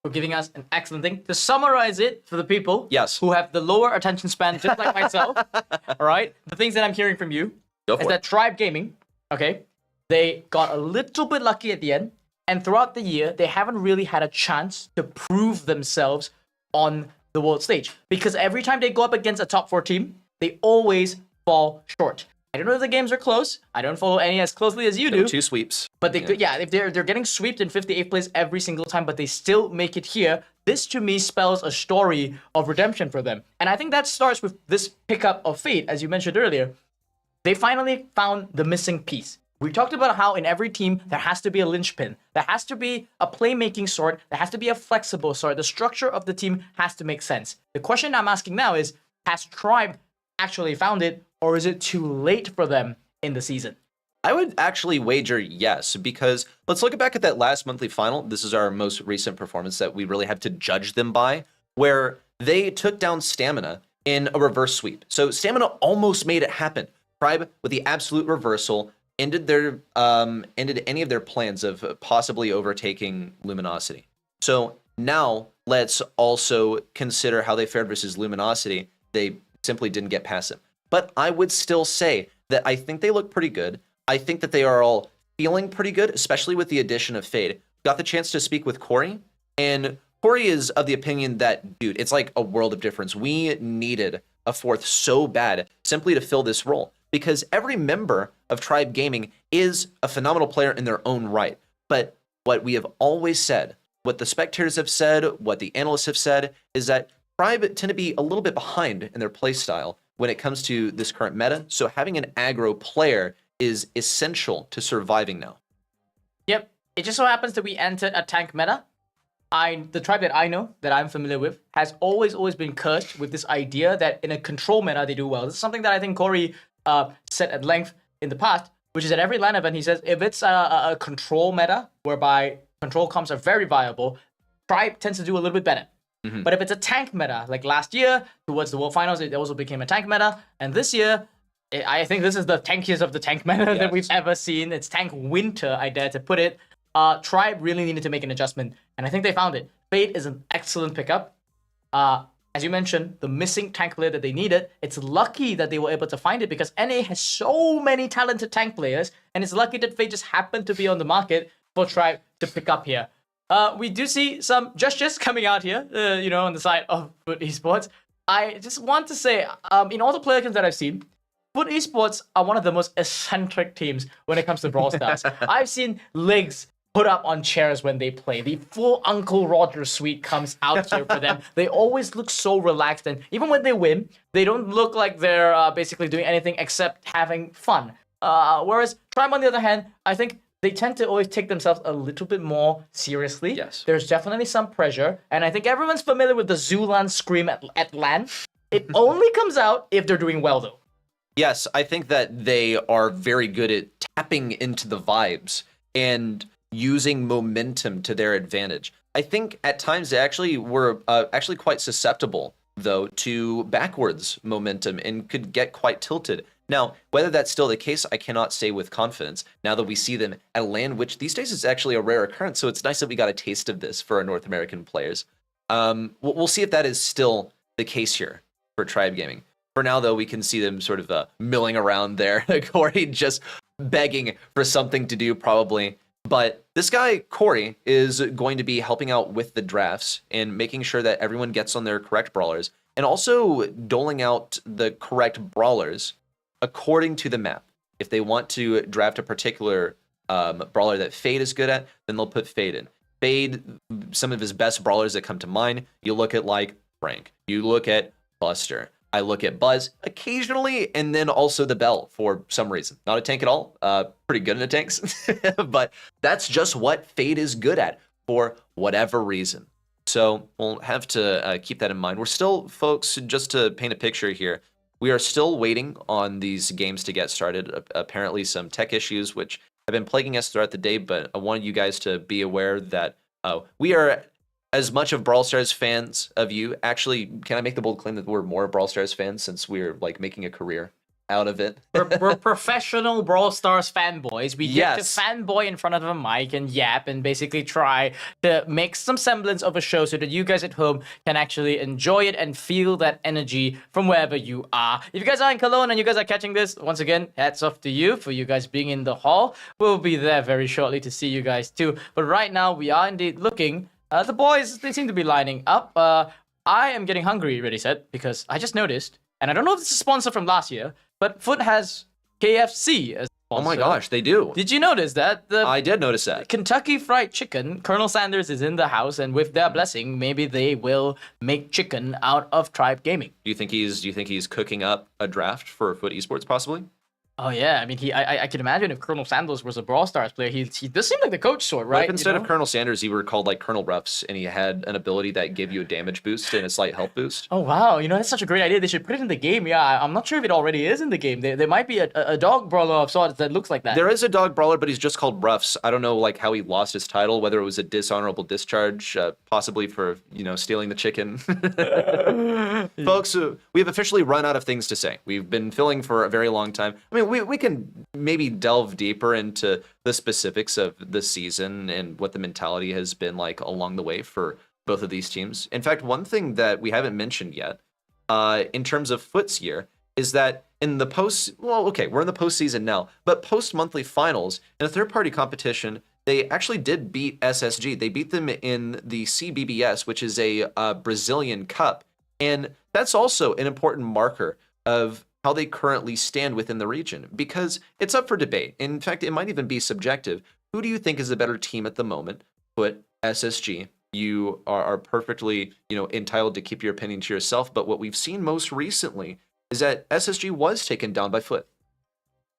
Speaker 12: for giving us an excellent thing. To summarize it for the people who have the lower attention span, just like myself, all right? The things that I'm hearing from you is that Tribe Gaming, okay, they got a little bit lucky at the end, and throughout the year, they haven't really had a chance to prove themselves on the world stage. Because every time they go up against a top 4 team, they always fall short. I don't know if the games are close. I don't follow any as closely as you do.
Speaker 11: 2 sweeps.
Speaker 12: But they could, if they're getting sweeped in 58th place every single time, but they still make it here. This to me spells a story of redemption for them. And I think that starts with this pickup of Fate, as you mentioned earlier. They finally found the missing piece. We talked about how in every team there has to be a linchpin. There has to be a playmaking sort. There has to be a flexible sort. The structure of the team has to make sense. The question I'm asking now is, has Tribe actually found it, or is it too late for them in the season?
Speaker 11: I would actually wager yes, because let's look back at that last monthly final. This is our most recent performance that we really have to judge them by, where they took down Stamina in a reverse sweep. So Stamina almost made it happen. Tribe, with the absolute reversal, ended any of their plans of possibly overtaking Luminosity. So now let's also consider how they fared versus Luminosity. They simply didn't get past it. But I would still say that I think they look pretty good. I think that they are all feeling pretty good, especially with the addition of Fade. Got the chance to speak with Corey, and Corey is of the opinion that, dude, it's like a world of difference. We needed a 4th so bad simply to fill this role, because every member of Tribe Gaming is a phenomenal player in their own right. But what we have always said, what the spectators have said, what the analysts have said, is that Tribe tend to be a little bit behind in their play style when it comes to this current meta. So having an aggro player is essential to surviving now.
Speaker 12: Yep. It just so happens that we entered a tank meta. The tribe that I know, that I'm familiar with, has always been cursed with this idea that in a control meta they do well. This is something that I think Corey said at length in the past, which is at every LAN event he says if it's a control meta whereby control comps are very viable, Tribe tends to do a little bit better. Mm-hmm. But if it's a tank meta, like last year towards the World Finals, it also became a tank meta, and this year, I think this is the tankiest of the tank meta that we've ever seen. It's tank winter, I dare to put it. Tribe really needed to make an adjustment, and I think they found it. Fade is an excellent pickup. And as you mentioned, the missing tank player that they needed. It's lucky that they were able to find it because NA has so many talented tank players, and it's lucky that Fate just happened to be on the market for Tribe to pick up here. We do see some gestures coming out here, on the side of Foot Esports. I just want to say, in all the player games that I've seen, Foot Esports are one of the most eccentric teams when it comes to Brawl Stars. I've seen legs put up on chairs when they play. The full Uncle Roger suite comes out here for them. They always look so relaxed, and even when they win, they don't look like they're basically doing anything except having fun. Whereas Tribe, on the other hand, I think they tend to always take themselves a little bit more seriously.
Speaker 11: Yes.
Speaker 12: There's definitely some pressure, and I think everyone's familiar with the Zulan Scrim at LAN. It only comes out if they're doing well, though.
Speaker 11: Yes, I think that they are very good at tapping into the vibes and using momentum to their advantage. I think at times they actually were actually quite susceptible, though, to backwards momentum and could get quite tilted. Now, whether that's still the case, I cannot say with confidence, now that we see them at LAN, which these days is actually a rare occurrence, so it's nice that we got a taste of this for our North American players. We'll see if that is still the case here for Tribe Gaming. For now, though, we can see them sort of milling around there. Corey just begging for something to do, probably. But this guy, Corey, is going to be helping out with the drafts and making sure that everyone gets on their correct brawlers, and also doling out the correct brawlers according to the map. If they want to draft a particular brawler that Fade is good at, then they'll put Fade in. Fade, some of his best brawlers that come to mind, you look at like Frank, you look at Buster, I look at Buzz occasionally, and then also the Bell for some reason. Not a tank at all, pretty good in the tanks, but that's just what Fade is good at for whatever reason. So we'll have to keep that in mind. We're still, folks, just to paint a picture here, we are still waiting on these games to get started. Apparently some tech issues which have been plaguing us throughout the day, but I wanted you guys to be aware that we are as much of Brawl Stars fans of you. Actually, can I make the bold claim that we're more Brawl Stars fans since we're like making a career out of it?
Speaker 12: We're professional Brawl Stars fanboys. We get to fanboy in front of a mic and yap and basically try to make some semblance of a show so that you guys at home can actually enjoy it and feel that energy from wherever you are. If you guys are in Cologne and you guys are catching this, once again, hats off to you for you guys being in the hall. We'll be there very shortly to see you guys too. But right now, we are indeed looking. The boys, they seem to be lining up. I am getting hungry, Ready Set, because I just noticed, and I don't know if it's a sponsor from last year, but Foot has KFC as a sponsor.
Speaker 11: Oh my gosh, they do.
Speaker 12: Did you notice that?
Speaker 11: I did notice that.
Speaker 12: Kentucky Fried Chicken, Colonel Sanders is in the house, and with their blessing, maybe they will make chicken out of Tribe Gaming.
Speaker 11: Do you think he's cooking up a draft for Foot Esports possibly?
Speaker 12: Oh yeah, I mean, I can imagine if Colonel Sanders was a Brawl Stars player, he does seem like the coach sort, right?
Speaker 11: Like instead of Colonel Sanders, he were called like Colonel Ruffs, and he had an ability that gave you a damage boost and a slight health boost.
Speaker 12: Oh wow, that's such a great idea. They should put it in the game. Yeah, I'm not sure if it already is in the game. There might be a dog brawler of sorts that looks like that.
Speaker 11: There is a dog brawler, but he's just called Ruffs. I don't know like how he lost his title, whether it was a dishonorable discharge, possibly for stealing the chicken. Folks, we have officially run out of things to say. We've been filling for a very long time. I mean, we can maybe delve deeper into the specifics of the season and what the mentality has been like along the way for both of these teams. In fact, one thing that we haven't mentioned yet in terms of Foot's year is that in the we're in the postseason now, but post-monthly finals in a third-party competition, they actually did beat SSG. They beat them in the CBBS, which is a Brazilian cup. And that's also an important marker of how they currently stand within the region, because it's up for debate. In fact, it might even be subjective. Who do you think is the better team at the moment? Foot, SSG. You are perfectly, entitled to keep your opinion to yourself. But what we've seen most recently is that SSG was taken down by Foot.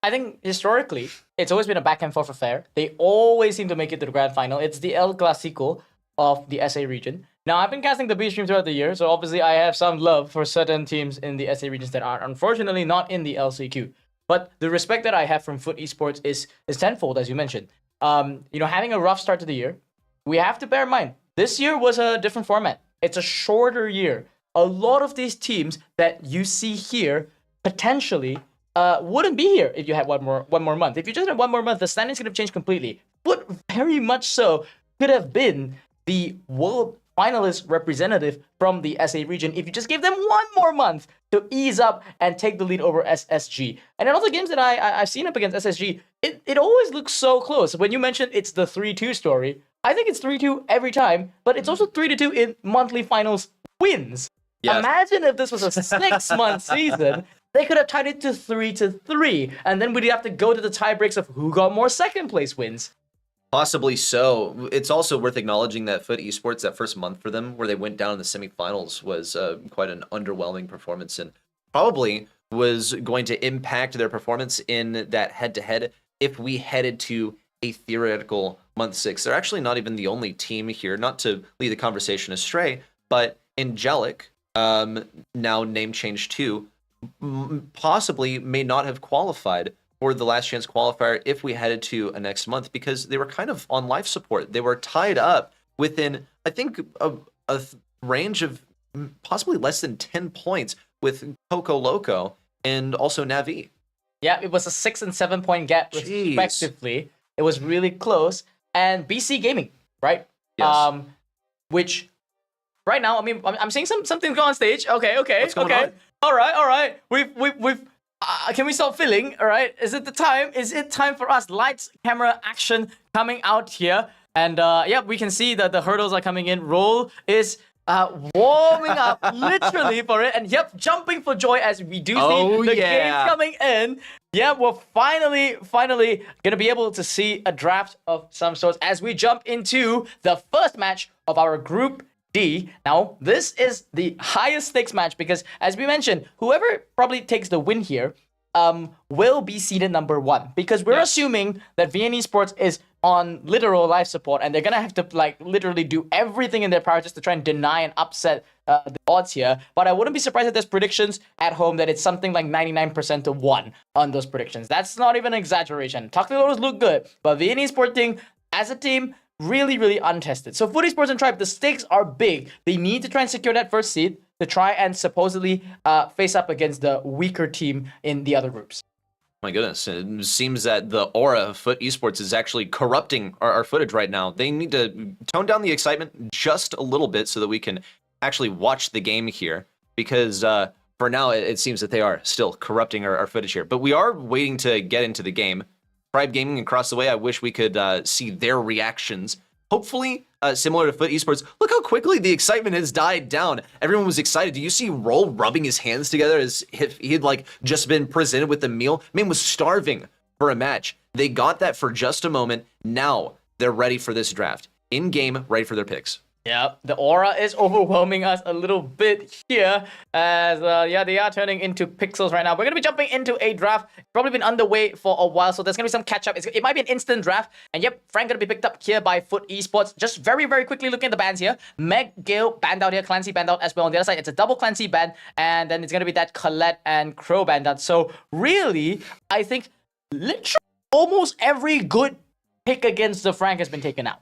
Speaker 12: I think historically, it's always been a back and forth affair. They always seem to make it to the grand final. It's the El Clasico of the SA region. Now, I've been casting the B stream throughout the year, so obviously I have some love for certain teams in the SA regions that are unfortunately not in the LCQ. But the respect that I have from Foot Esports is tenfold, as you mentioned. Having a rough start to the year, we have to bear in mind, this year was a different format. It's a shorter year. A lot of these teams that you see here potentially wouldn't be here if you had one more month. If you just had one more month, the standings could have changed completely. Foot very much so could have been the world finalist representative from the SA region if you just give them one more month to ease up and take the lead over SSG. And in all the games that I've seen up against SSG, it always looks so close. When you mentioned it's the 3-2 story, I think it's 3-2 every time, but it's also 3-2 in monthly finals wins. Yes. Imagine if this was a 6-month season, they could have tied it to 3-3, and then we'd have to go to the tie breaks of who got more second place wins.
Speaker 11: Possibly so. It's also worth acknowledging that Foot Esports, that first month for them, where they went down in the semifinals, was quite an underwhelming performance, and probably was going to impact their performance in that head-to-head if we headed to a theoretical month 6. They're actually not even the only team here, not to lead the conversation astray, but Angelic, now name change too, possibly may not have qualified for the last chance qualifier if we headed to a next month, because they were kind of on life support. They were tied up within, I think, a range of possibly less than 10 points with Coco Loco and also Navi.
Speaker 12: Yeah, it was a 6 and 7 point gap respectively. It was really close. And BC Gaming, right?
Speaker 11: Yes.
Speaker 12: Which right now, I mean, I'm seeing something go on stage. Okay.
Speaker 11: What's going on?
Speaker 12: All right. We've can we stop filling? All right. Is it the time? Is it time for us? Lights, camera, action coming out here. And yeah, we can see that the hurdles are coming in. Roll is warming up literally for it. And yep, jumping for joy as we do see the game coming in. Yeah, we're finally gonna be able to see a draft of some sorts as we jump into the first match of our Group D. Now, this is the highest stakes match because, as we mentioned, whoever probably takes the win here will be seeded number 1, because we're assuming that VN Esports is on literal life support and they're gonna have to like literally do everything in their power just to try and deny and upset the odds here. But I wouldn't be surprised if there's predictions at home that it's something like 99% to 1 on those predictions. That's not even an exaggeration. Toxic Lotus look good, but VN Esports team as a team really untested. So Foot Esports and Tribe, the stakes are big. They need to try and secure that first seed to try and supposedly face up against the weaker team in the other groups.
Speaker 11: My goodness, it seems that the aura of Foot Esports is actually corrupting our footage right now. They need to tone down the excitement just a little bit so that we can actually watch the game here, because for now it seems that they are still corrupting our footage here. But we are waiting to get into the game. Tribe Gaming across the way, I wish we could see their reactions. Hopefully, similar to Foot Esports. Look how quickly the excitement has died down. Everyone was excited. Do you see Roll rubbing his hands together as if he had like just been presented with a meal? Man was starving for a match. They got that for just a moment. Now they're ready for this draft. In game, ready for their picks.
Speaker 12: Yeah, the aura is overwhelming us a little bit here as, yeah, they are turning into pixels right now. We're going to be jumping into a draft. It's probably been underway for a while, so there's going to be some catch-up. It might be an instant draft. And yep, Frank going to be picked up here by Foot Esports. Just very quickly looking at the bans here. Meg, Gale banned out here. Clancy banned out as well. On the other side, it's a double Clancy ban. And then it's going to be that Colette and Crow banned out. So really, I think literally almost every good pick against the Frank has been taken out.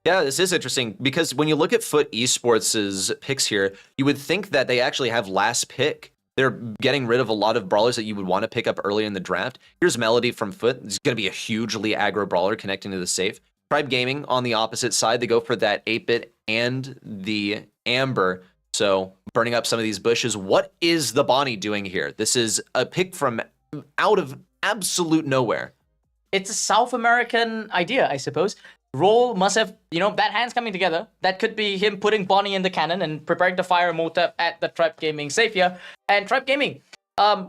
Speaker 11: Yeah, this is interesting because when you look at Foot Esports' picks here, you would think that they actually have last pick. They're getting rid of a lot of brawlers that you would want to pick up early in the draft. Here's Melody from Foot. It's going to be a hugely aggro brawler connecting to the safe. Tribe Gaming on the opposite side, they go for that 8-bit and the Amber. So burning up some of these bushes. What is the Bonnie doing here? This is a pick from out of absolute nowhere.
Speaker 12: It's a South American idea, I suppose. Roll must have, that hands coming together. That could be him putting Bonnie in the cannon and preparing to fire a Motep at the Tribe Gaming safe here. And Tribe Gaming,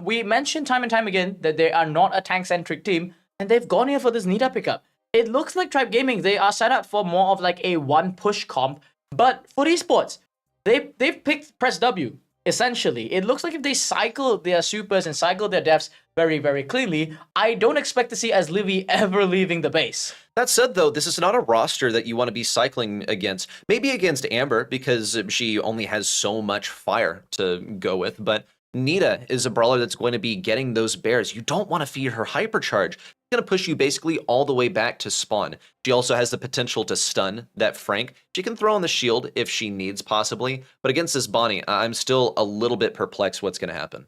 Speaker 12: we mentioned time and time again that they are not a tank-centric team, and they've gone here for this Nita pickup. It looks like Tribe Gaming, they are set up for more of like a one-push comp, but Foot Esports, they've picked Press W, essentially. It looks like if they cycle their supers and cycle their devs very cleanly, I don't expect to see as Livy ever leaving the base.
Speaker 11: That said, though, this is not a roster that you want to be cycling against. Maybe against Amber, because she only has so much fire to go with, but Nita is a brawler that's going to be getting those bears. You don't want to feed her hypercharge. It's going to push you basically all the way back to spawn. She also has the potential to stun that Frank. She can throw on the shield if she needs, possibly, but against this Bonnie, I'm still a little bit perplexed what's going to happen.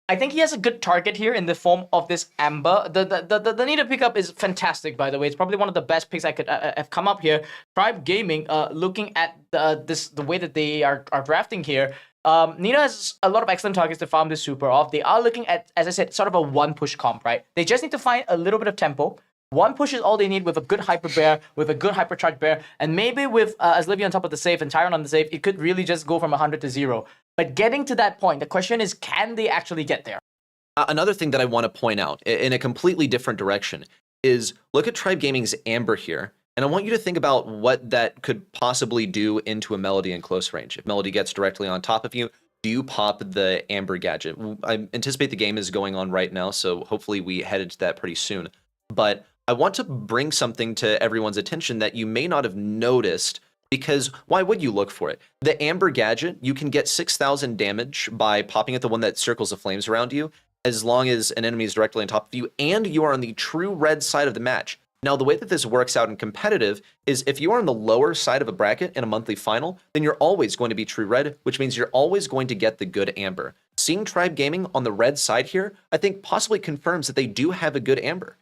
Speaker 12: I think he has a good target here in the form of this Amber. The Nita pickup is fantastic, by the way. It's probably one of the best picks I could have come up here. Tribe Gaming, looking at the way that they are drafting here, Nita has a lot of excellent targets to farm this super off. They are looking at, as I said, sort of a one-push comp, right? They just need to find a little bit of tempo. One push is all they need with a good hyper bear, with a good hypercharge bear, and maybe with Aslivi on top of the safe and Tyron on the safe, it could really just go from 100 to 0. But getting to that point, the question is, can they actually get there?
Speaker 11: Another thing that I want to point out in a completely different direction is look at Tribe Gaming's Amber here, and I want you to think about what that could possibly do into a Melody in close range. If Melody gets directly on top of you, do you pop the Amber gadget? I anticipate the game is going on right now, so hopefully we headed to that pretty soon. But I want to bring something to everyone's attention that you may not have noticed, because why would you look for it? The Amber gadget, you can get 6,000 damage by popping at the one that circles the flames around you, as long as an enemy is directly on top of you and you are on the true red side of the match. Now, the way that this works out in competitive is if you are on the lower side of a bracket in a monthly final, then you're always going to be true red, which means you're always going to get the good Amber. Seeing Tribe Gaming on the red side here, I think possibly confirms that they do have a good Amber.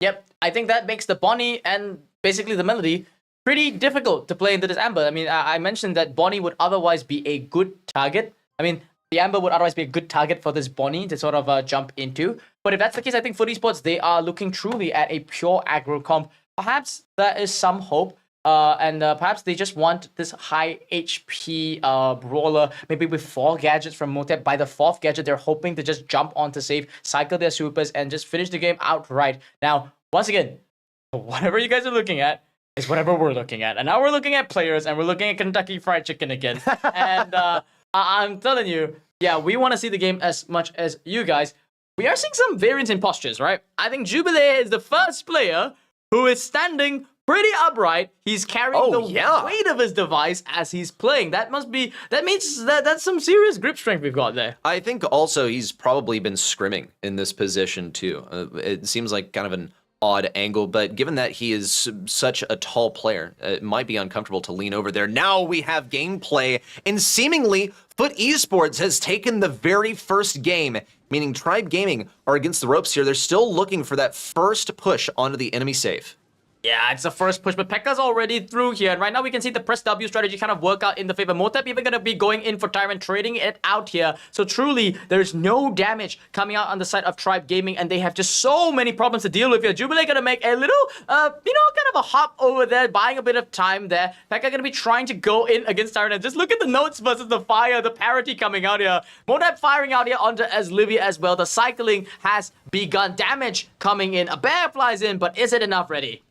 Speaker 12: Yep, I think that makes the Bonnie and basically the Melody pretty difficult to play into this Amber. I mean, I mentioned that Bonnie would otherwise be a good target. I mean, the Amber would otherwise be a good target for this Bonnie to sort of jump into. But if that's the case, I think for esports, they are looking truly at a pure aggro comp. Perhaps there is some hope. And perhaps they just want this high HP brawler, maybe with 4 gadgets from Motep. By the 4th gadget, they're hoping to just jump onto save, cycle their supers, and just finish the game outright. Now, once again, whatever you guys are looking at is whatever we're looking at. And now we're looking at players, and we're looking at Kentucky Fried Chicken again. And I'm telling you, yeah, we want to see the game as much as you guys. We are seeing some variance in postures, right? I think Jubilee is the first player who is standing pretty upright. He's carrying the weight of his device as he's playing. That means that's some serious grip strength we've got there.
Speaker 11: I think also he's probably been scrimming in this position too. It seems like kind of an odd angle, but given that he is such a tall player, it might be uncomfortable to lean over there. Now we have gameplay, and seemingly Foot Esports has taken the very first game, meaning Tribe Gaming are against the ropes here. They're still looking for that first push onto the enemy safe.
Speaker 12: Yeah, it's the first push, but Pekka's already through here. And right now we can see the press W strategy kind of work out in the favor. Motep even going to be going in for Tyrant, trading it out here. So truly, there's no damage coming out on the side of Tribe Gaming, and they have just so many problems to deal with here. Jubilee going to make a little, kind of a hop over there, buying a bit of time there. Pekka going to be trying to go in against Tyrant. And just look at the notes versus the fire, the parity coming out here. Motep firing out here onto Aslivi as well. The cycling has begun. Damage coming in. A bear flies in, but is it enough, Ready?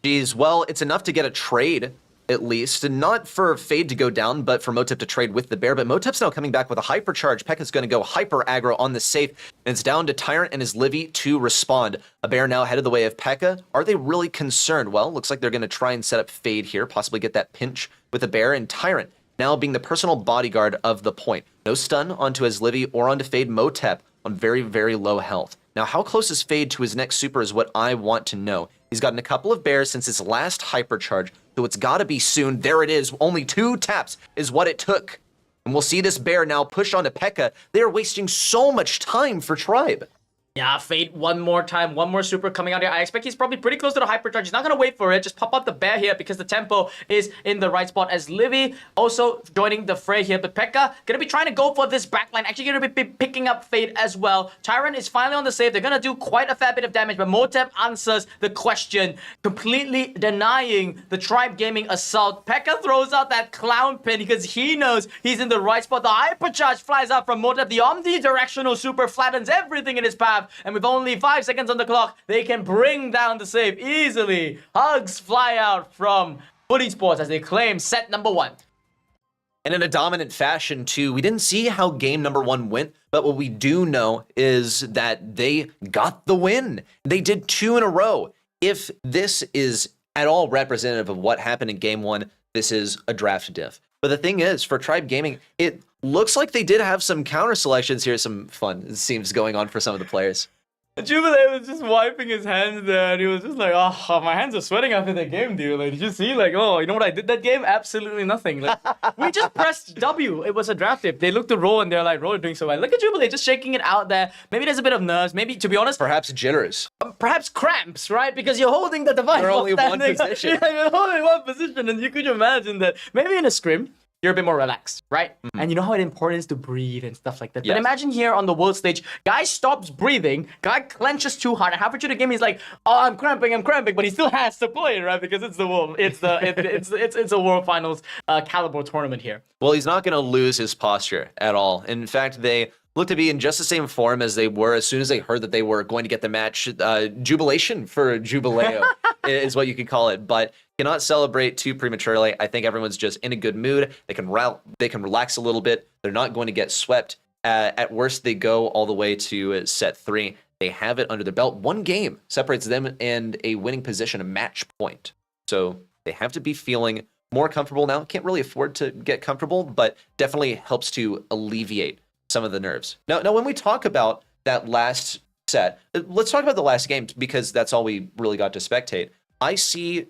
Speaker 11: Geez, well, it's enough to get a trade, at least. And not for Fade to go down, but for Motep to trade with the bear. But Motep's now coming back with a hypercharge. Pekka's going to go hyper aggro on the safe. And it's down to Tyrant and his Livy to respond. A bear now headed the way of Pekka. Are they really concerned? Well, looks like they're going to try and set up Fade here. Possibly get that pinch with the bear. And Tyrant now being the personal bodyguard of the point. No stun onto his Livy or onto Fade. Motep on very, very low health. Now, how close is Fade to his next super is what I want to know. He's gotten a couple of bears since his last hypercharge, so it's got to be soon. There it is. Only 2 taps is what it took. And we'll see this bear now push onto Pekka. They are wasting so much time for Tribe.
Speaker 12: Yeah, Fade one more time, one more super coming out here. I expect he's probably pretty close to the hypercharge. He's not going to wait for it. Just pop up the bear here because the tempo is in the right spot. As Livy also joining the fray here. But Pekka going to be trying to go for this backline. Actually going to be picking up Fade as well. Tyrant is finally on the save. They're going to do quite a fair bit of damage. But Motep answers the question, completely denying the Tribe Gaming assault. Pekka throws out that clown pin because he knows he's in the right spot. The hypercharge flies out from Motep. The omnidirectional super flattens everything in his path. And with only 5 seconds on the clock, they can bring down the save easily. Hugs fly out from Foot Esports as they claim set number 1.
Speaker 11: And in a dominant fashion, too. We didn't see how game number 1 went, but what we do know is that they got the win. They did 2 in a row. If this is at all representative of what happened in game 1, this is a draft diff. But the thing is, for Tribe Gaming, it looks like they did have some counter selections here, some fun, it seems, going on for some of the players.
Speaker 12: Jubilee was just wiping his hands there, and he was just like, "Oh, my hands are sweating after that game, dude. Like, did you see? Like, oh, you know what I did that game? Absolutely nothing. Like, we just pressed W. It was a draft tip. They looked at Roll, and they're like, Roll doing so well. Look at Jubilee just shaking it out there. Maybe there's a bit of nerves. Maybe, to be honest,
Speaker 11: Perhaps jitters.
Speaker 12: perhaps cramps, right? Because you're holding the device.
Speaker 11: You're
Speaker 12: while
Speaker 11: only one
Speaker 12: standing.
Speaker 11: position.
Speaker 12: Yeah, you're holding one position, and you could imagine that maybe in a scrim, you're a bit more relaxed, right? And you know how important it is to breathe and stuff like that.
Speaker 11: Yes.
Speaker 12: But imagine here on the world stage, guy stops breathing, guy clenches too hard, and halfway through the game, he's like, "Oh, I'm cramping," but he still has to play, right? Because it's the world, it's a world finals caliber tournament here.
Speaker 11: Well, he's not going to lose his posture at all. In fact, they look to be in just the same form as they were as soon as they heard that they were going to get the match. Jubilation for Jubileo is what you could call it, but cannot celebrate too prematurely. I think everyone's just in a good mood. They can relax a little bit. They're not going to get swept. At worst, they go all the way to set 3. They have it under their belt. One game separates them and a winning position, a match point. So they have to be feeling more comfortable now. Can't really afford to get comfortable, but definitely helps to alleviate some of the nerves. Now, when we talk about that last set, let's talk about the last game because that's all we really got to spectate. I see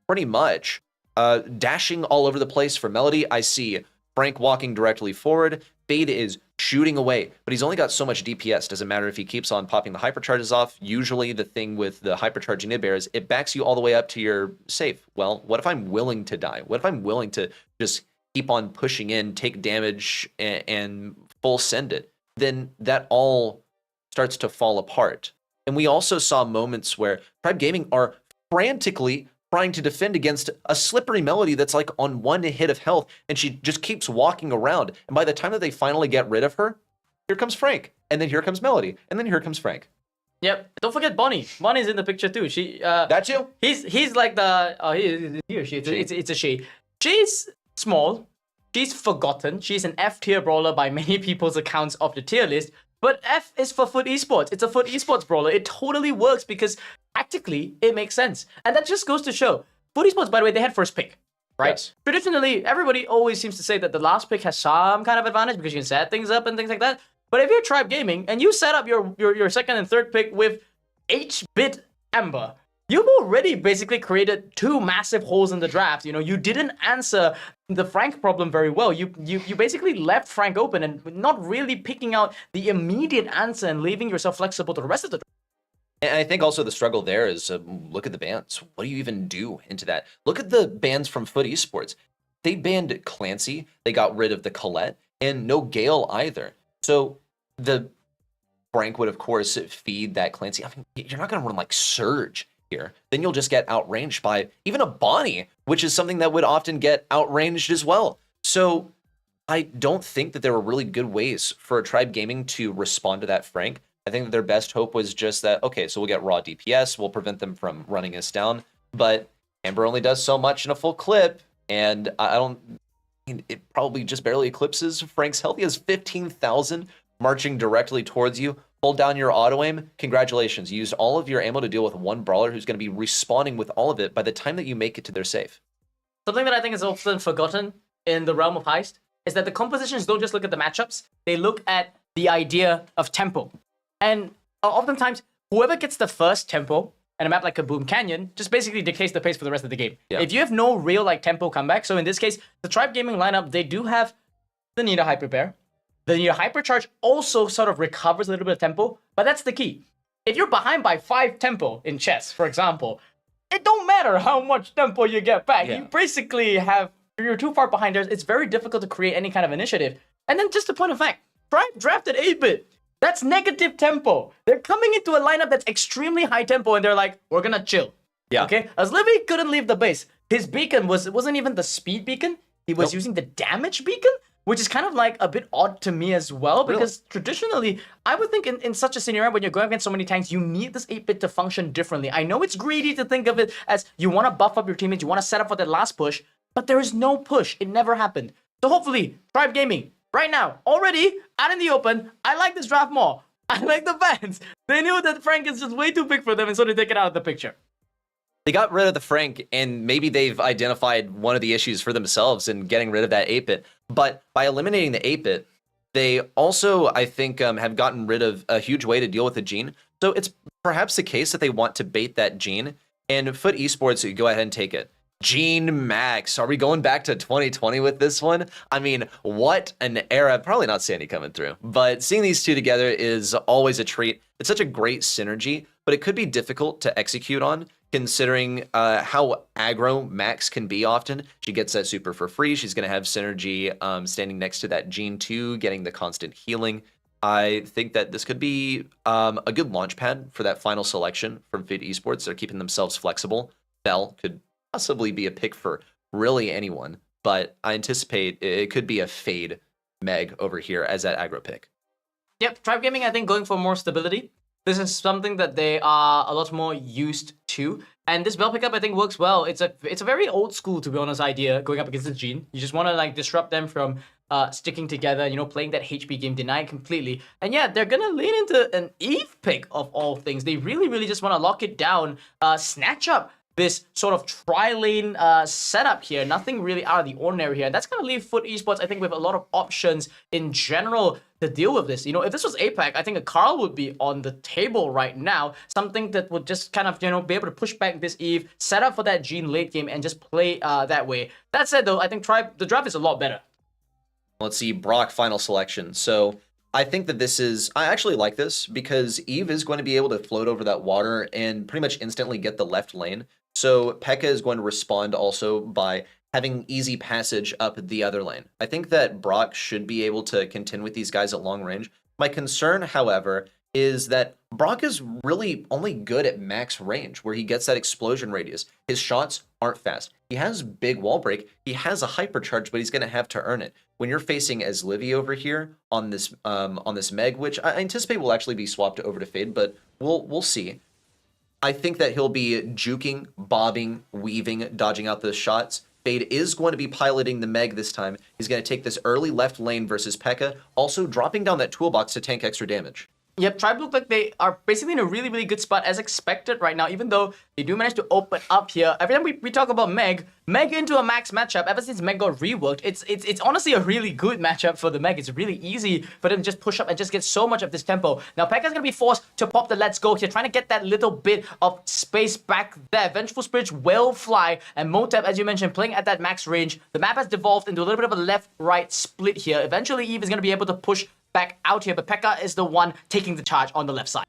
Speaker 11: pretty much dashing all over the place for Melody. I see Frank walking directly forward. Fade is shooting away, but he's only got so much DPS. Doesn't matter if he keeps on popping the hypercharges off. Usually the thing with the hypercharging nib is it backs you all the way up to your safe. Well, what if I'm willing to die? What if I'm willing to just keep on pushing in, take damage, and full send it? Then that all starts to fall apart. And we also saw moments where Tribe Gaming are frantically trying to defend against a slippery Melody that's like on 1 hit of health, and she just keeps walking around. And by the time that they finally get rid of her, here comes Frank, and then here comes Melody, and then here comes Frank.
Speaker 12: Yep. Don't forget Bonnie. Bonnie's in the picture too. She.
Speaker 11: That's you.
Speaker 12: He's like the. Oh, he or she. It's a she. She's small. She's forgotten. She's an F tier brawler by many people's accounts of the tier list. But F is for Foot Esports. It's a Foot Esports brawler. It totally works because tactically it makes sense. And that just goes to show. Foot Esports, by the way, they had first pick, right?
Speaker 11: Yes.
Speaker 12: Traditionally, everybody always seems to say that the last pick has some kind of advantage because you can set things up and things like that. But if you're Tribe Gaming and you set up your second and third pick with H-bit Amber, you've already basically created 2 massive holes in the draft. You know, you didn't answer the Frank problem very well. You basically left Frank open and not really picking out the immediate answer and leaving yourself flexible to the rest of the draft.
Speaker 11: And I think also the struggle there is look at the bans. What do you even do into that? Look at the bans from Foot Esports. They banned Clancy. They got rid of the Colette and no Gale either. So the Frank would, of course, feed that Clancy. I mean, you're not going to run like Surge here. Then you'll just get outranged by even a Bonnie, which is something that would often get outranged as well. So I don't think that there were really good ways for Tribe Gaming to respond to that Frank. I think that their best hope was just that, okay, so we'll get raw DPS, we'll prevent them from running us down, but Amber only does so much in a full clip, and it probably just barely eclipses Frank's health. He has 15,000 marching directly towards you. Hold down your auto aim. Congratulations. You used all of your ammo to deal with one brawler who's going to be respawning with all of it by the time that you make it to their safe.
Speaker 12: Something that I think is often forgotten in the realm of Heist is that the compositions don't just look at the matchups, they look at the idea of tempo. And oftentimes, whoever gets the first tempo in a map like Kaboom Canyon just basically dictates the pace for the rest of the game. Yeah. If you have no real tempo comeback, so in this case, the Tribe Gaming lineup, they do have the Nita Hyper Bear. The Nita Hypercharge also sort of recovers a little bit of tempo, but that's the key. If you're behind by 5 tempo in chess, for example, it don't matter how much tempo you get back. Yeah. You basically if you're too far behind, it's very difficult to create any kind of initiative. And then just a point of fact, Tribe drafted 8-bit. That's negative tempo. They're coming into a lineup that's extremely high tempo, and they're like, we're gonna chill. Yeah. Okay? As Livy couldn't leave the base. His beacon wasn't even the speed beacon. He was using the damage beacon, which is kind of like a bit odd to me as well, because traditionally, I would think in such a scenario when you're going against so many tanks, you need this 8-bit to function differently. I know it's greedy to think of it as you want to buff up your teammates, you want to set up for that last push, but there is no push. It never happened. So hopefully, Tribe Gaming, right now, already out in the open, I like this draft more. I like the bans. They knew that Frank is just way too big for them, and so they take it out of the picture.
Speaker 11: They got rid of the Frank, and maybe they've identified one of the issues for themselves in getting rid of that 8-bit. But by eliminating the 8-bit, They also, I think, have gotten rid of a huge way to deal with the Gene. So it's perhaps the case that they want to bait that Gene. And Foot Esports, you go ahead and take it. Gene Max. Are we going back to 2020 with this one? I mean, what an era. Probably not Sandy coming through. But seeing these two together is always a treat. It's such a great synergy, but it could be difficult to execute on considering how aggro Max can be often. She gets that super for free. She's going to have synergy standing next to that Gene 2, getting the constant healing. I think that this could be a good launch pad for that final selection from Foot Esports. They're keeping themselves flexible. Bell could possibly be a pick for really anyone, but I anticipate it could be a Fade Meg over here as that aggro pick.
Speaker 12: Yep, Tribe Gaming, I think, going for more stability. This is something that they are a lot more used to. And this Bell pickup, I think, works well. It's a very old school, to be honest, idea going up against the Gene. You just want to like disrupt them from sticking together, you know, playing that HP game, deny it completely. And yeah, they're going to lean into an Eve pick of all things. They really, really just want to lock it down, snatch up this sort of tri-lane setup here. Nothing really out of the ordinary here. And that's going to leave Foot Esports, I think, with a lot of options in general to deal with this. You know, if this was APAC, I think a Carl would be on the table right now. Something that would just kind of, you know, be able to push back this Eve, set up for that Gene late game, and just play that way. That said, though, I think the draft is a lot better.
Speaker 11: Let's see, Brock final selection. So I think that I actually like this because Eve is going to be able to float over that water and pretty much instantly get the left lane. So P.E.K.K.A is going to respond also by having easy passage up the other lane. I think that Brock should be able to contend with these guys at long range. My concern, however, is that Brock is really only good at max range, where he gets that explosion radius. His shots aren't fast. He has big wall break. He has a hypercharge, but he's going to have to earn it. When you're facing as Livy over here on this Meg, which I anticipate will actually be swapped over to Fade, but we'll see. I think that he'll be juking, bobbing, weaving, dodging out those shots. Fade is going to be piloting the Meg this time. He's going to take this early left lane versus P.E.K.K.A, also dropping down that toolbox to tank extra damage.
Speaker 12: Yep, Tribe look like they are basically in a really, really good spot as expected right now, even though they do manage to open up here. Every time we talk about Meg into a max matchup, ever since Meg got reworked, it's honestly a really good matchup for the Meg. It's really easy for them to just push up and just get so much of this tempo. Now, P.E.K.K.A is going to be forced to pop the let's go here, trying to get that little bit of space back there. Vengeful Spirit will fly, and Motep, as you mentioned, playing at that max range. The map has devolved into a little bit of a left-right split here. Eventually, Eve is going to be able to push back out here, but P.E.K.K.A is the one taking the charge on the left side.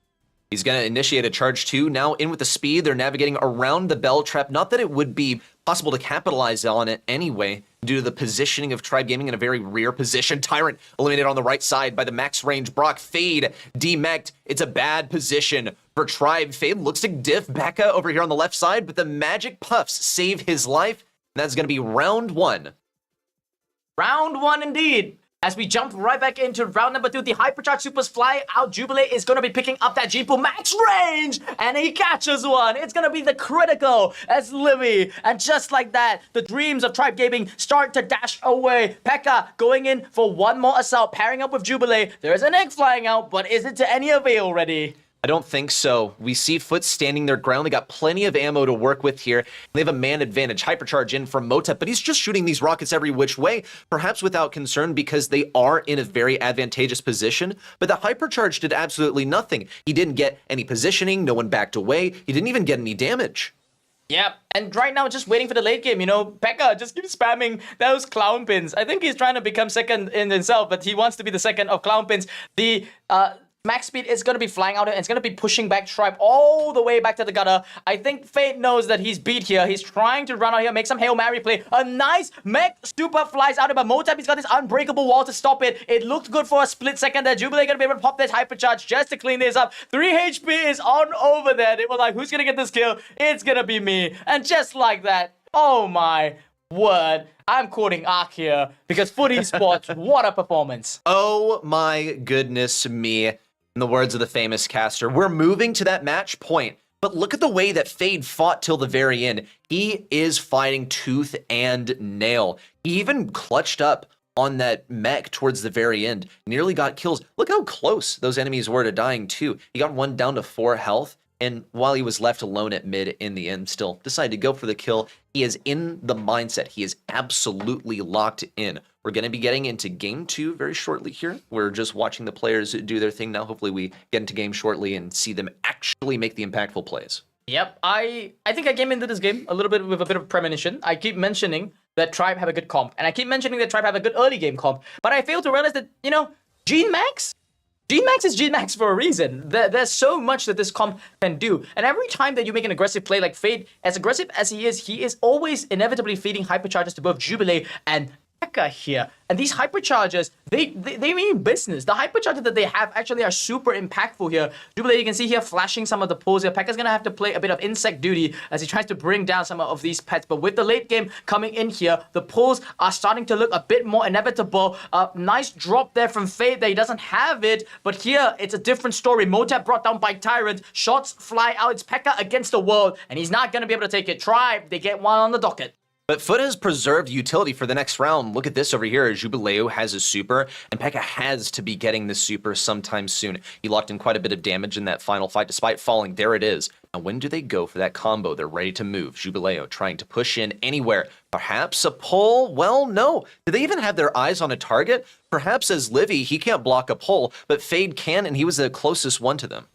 Speaker 11: He's going to initiate a charge too. Now in with the speed, they're navigating around the Bell Trap. Not that it would be possible to capitalize on it anyway, due to the positioning of Tribe Gaming in a very rear position. Tyrant eliminated on the right side by the max range Brock. Fade demeched. It's a bad position for Tribe. Fade looks to diff Becca over here on the left side, but the magic puffs save his life. And that's going to be round one.
Speaker 12: Round one indeed. As we jump right back into round number 2, the Hypercharge Supers fly out. Jubilee is going to be picking up that Jeepu max range, and he catches one. It's going to be the critical as Livy. And just like that, the dreams of Tribe Gaming start to dash away. P.E.K.K.A going in for one more assault, pairing up with Jubilee. There is an egg flying out, but is it to any avail already?
Speaker 11: I don't think so. We see Foot standing their ground. They got plenty of ammo to work with here. They have a man advantage. Hypercharge in from Motep, but he's just shooting these rockets every which way, perhaps without concern because they are in a very advantageous position. But the Hypercharge did absolutely nothing. He didn't get any positioning. No one backed away. He didn't even get any damage.
Speaker 12: Yep, and right now just waiting for the late game, you know, P.E.K.K.A just keeps spamming those clown pins. I think he's trying to become second in himself, but he wants to be the second of clown pins. The max speed is going to be flying out and it's going to be pushing back Tribe all the way back to the gutter. I think Fate knows that he's beat here. He's trying to run out here, make some Hail Mary play. A nice mech super flies out, but Motep, he's got this unbreakable wall to stop it. It looked good for a split second there. Jubilee going to be able to pop that hypercharge just to clean this up. 3 HP is on over there. They were like, who's going to get this kill? It's going to be me. And just like that, oh my word. I'm quoting Ark here because Foot Esports, what a performance.
Speaker 11: Oh my goodness me. In the words of the famous caster, we're moving to that match point. But look at the way that Fade fought till the very end. He is fighting tooth and nail. He even clutched up on that mech towards the very end. Nearly got kills. Look how close those enemies were to dying too. He got one down to 4 health. And while he was left alone at mid in the end, still decided to go for the kill. He is in the mindset. He is absolutely locked in. We're going to be getting into game 2 very shortly here. We're just watching the players do their thing now. Hopefully we get into game shortly and see them actually make the impactful plays.
Speaker 12: Yep, I think I came into this game a little bit with a bit of premonition. I keep mentioning that Tribe have a good comp, and I keep mentioning that Tribe have a good early game comp, but I fail to realize that, you know, Gene Max is Gene Max for a reason. There's so much that this comp can do, and every time that you make an aggressive play like Fade, as aggressive as he is always inevitably feeding hypercharges to both Jubilee and Pekka here. And these hypercharges, they mean business. The hypercharges that they have actually are super impactful here. Jubilee, you can see here flashing some of the pulls here. Pekka's gonna have to play a bit of insect duty as he tries to bring down some of these pets. But with the late game coming in here, the pulls are starting to look a bit more inevitable. Nice drop there from Fade that he doesn't have it. But here, it's a different story. Motep brought down by Tyrant. Shots fly out. It's Pekka against the world. And he's not gonna be able to take it. Tribe, they get one on the docket.
Speaker 11: But Foot has preserved utility for the next round. Look at this over here. Jubileo has his super, and Pekka has to be getting this super sometime soon. He locked in quite a bit of damage in that final fight despite falling. There it is. Now, when do they go for that combo? They're ready to move. Jubileo trying to push in anywhere. Perhaps a pull? Well, no. Do they even have their eyes on a target? Perhaps as Livy, he can't block a pull, but Fade can, and he was the closest one to them.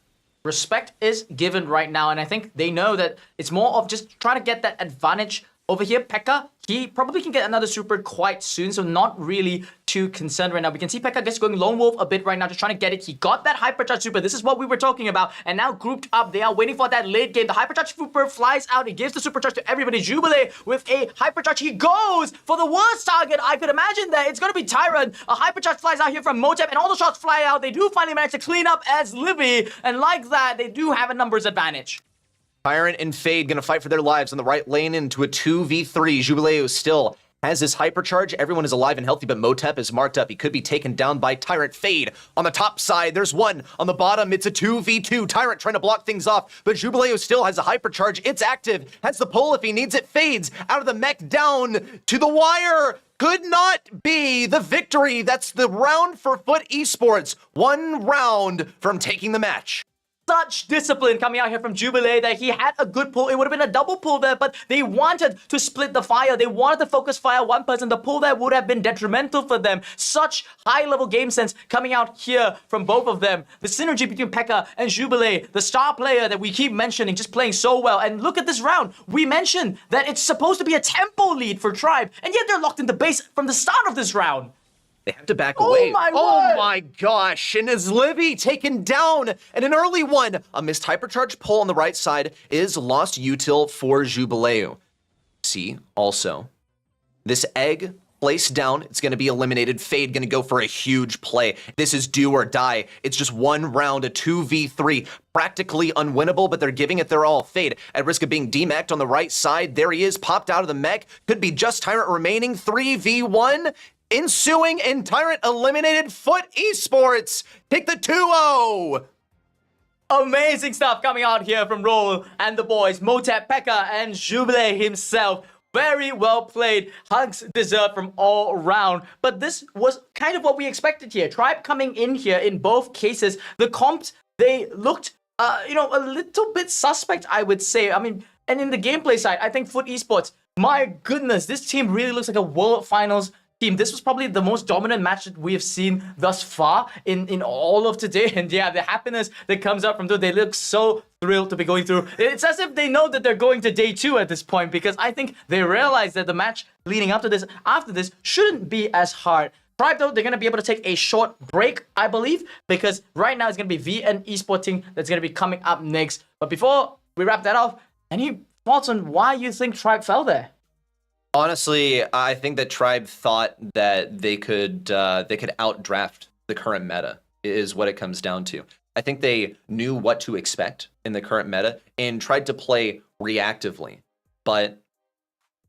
Speaker 12: Respect is given right now, and I think they know that it's more of just trying to get that advantage. Over here, Pekka, he probably can get another super quite soon, so not really too concerned right now. We can see Pekka just going Lone Wolf a bit right now, just trying to get it. He got that Hypercharge super. This is what we were talking about. And now grouped up, they are waiting for that late game. The Hypercharge super flies out. He gives the Supercharge to everybody. Jubilee with a Hypercharge. He goes for the worst target I could imagine there. It's going to be Tyrant. A Hypercharge flies out here from Motep, and all the shots fly out. They do finally manage to clean up as Livy. And like that, they do have a numbers advantage.
Speaker 11: Tyrant and Fade gonna fight for their lives on the right lane into a 2v3. Jubileo still has his hypercharge. Everyone is alive and healthy, but Motep is marked up. He could be taken down by Tyrant. Fade on the top side. There's one on the bottom. It's a 2v2. Tyrant trying to block things off, but Jubileo still has a hypercharge. It's active. Has the pull if he needs it. Fades out of the mech down to the wire. Could not be the victory. That's the round for Foot Esports. One round from taking the match.
Speaker 12: Such discipline coming out here from Jubilee that he had a good pull. It would have been a double pull there, but they wanted to split the fire. They wanted to focus fire one person. The pull there would have been detrimental for them. Such high-level game sense coming out here from both of them. The synergy between Pekka and Jubilee, the star player that we keep mentioning, just playing so well. And look at this round. We mentioned that it's supposed to be a tempo lead for Tribe, and yet they're locked in the base from the start of this round.
Speaker 11: They have to back away.
Speaker 12: Oh
Speaker 11: my gosh. And is Livy taken down? And an early one. A missed hypercharge pull on the right side is lost util for Jubileo. See, also, this egg placed down. It's going to be eliminated. Fade going to go for a huge play. This is do or die. It's just one round, a 2v3. Practically unwinnable, but they're giving it their all. Fade at risk of being demeched on the right side. There he is, popped out of the mech. Could be just Tyrant remaining. 3v1. Ensuing, and Tyrant eliminated. Foot Esports take the 2-0.
Speaker 12: Amazing stuff coming out here from Roll and the boys. Motep, Pekka, and Jubilee himself. Very well played. Hugs deserved from all around. But this was kind of what we expected here. Tribe coming in here in both cases. The comps, they looked, a little bit suspect, I would say. I mean, and in the gameplay side, I think Foot Esports, my goodness, this team really looks like a World Finals team. This was probably the most dominant match that we have seen thus far in all of today. And yeah, the happiness that comes out from them, they look so thrilled to be going through. It's as if they know that they're going to day 2 at this point, because I think they realize that the match leading up to this, after this, shouldn't be as hard. Tribe, though, they're going to be able to take a short break, I believe, because right now it's going to be VN Esports team that's going to be coming up next. But before we wrap that off, any thoughts on why you think Tribe fell there?
Speaker 11: Honestly, I think that Tribe thought that they could outdraft the current meta, is what it comes down to. I think they knew what to expect in the current meta and tried to play reactively, but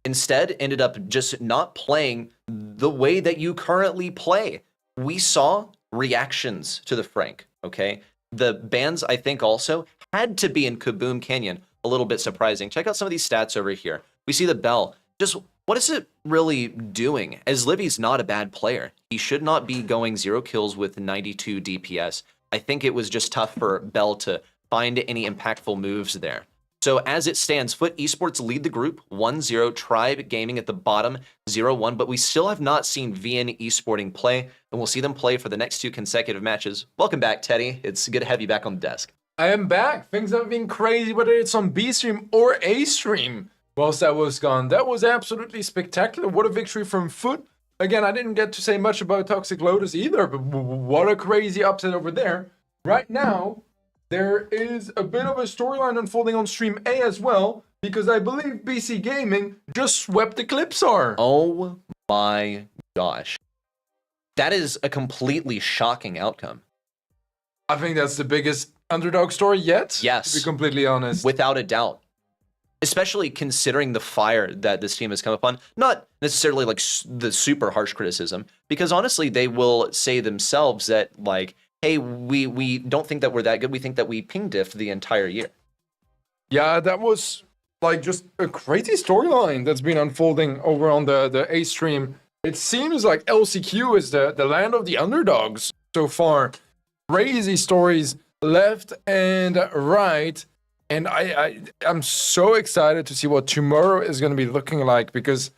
Speaker 11: instead ended up just not playing the way that you currently play. We saw reactions to the Frank, okay? The bans, I think, also had to be in Kaboom Canyon. A little bit surprising. Check out some of these stats over here. We see the Bell. Just what is it really doing? As Livy's not a bad player. He should not be going 0 kills with 92 DPS. I think it was just tough for Bell to find any impactful moves there. So as it stands, Foot Esports lead the group 1-0, Tribe Gaming at the bottom 0-1, but we still have not seen VN Esporting play, and we'll see them play for the next 2 consecutive matches. Welcome back, Teddy. It's good to have you back on the desk.
Speaker 10: I am back. Things have been crazy, whether it's on B stream or A stream. Whilst that was gone, that was absolutely spectacular. What a victory from Foot. Again, I didn't get to say much about Toxic Lotus either, but what a crazy upset over there. Right now, there is a bit of a storyline unfolding on Stream A as well, because I believe BC Gaming just swept the Eclipsar.
Speaker 11: Oh my gosh. That is a completely shocking outcome.
Speaker 10: I think that's the biggest underdog story yet,
Speaker 11: yes,
Speaker 10: to be completely honest.
Speaker 11: Without a doubt. Especially considering the fire that this team has come upon. Not necessarily like the super harsh criticism, because honestly, they will say themselves that, like, hey, we don't think that we're that good. We think that we ping diffed the entire year.
Speaker 10: Yeah, that was like just a crazy storyline that's been unfolding over on the A stream. It seems like LCQ is the land of the underdogs so far. Crazy stories left and right. And I'm so excited to see what tomorrow is going to be looking like, because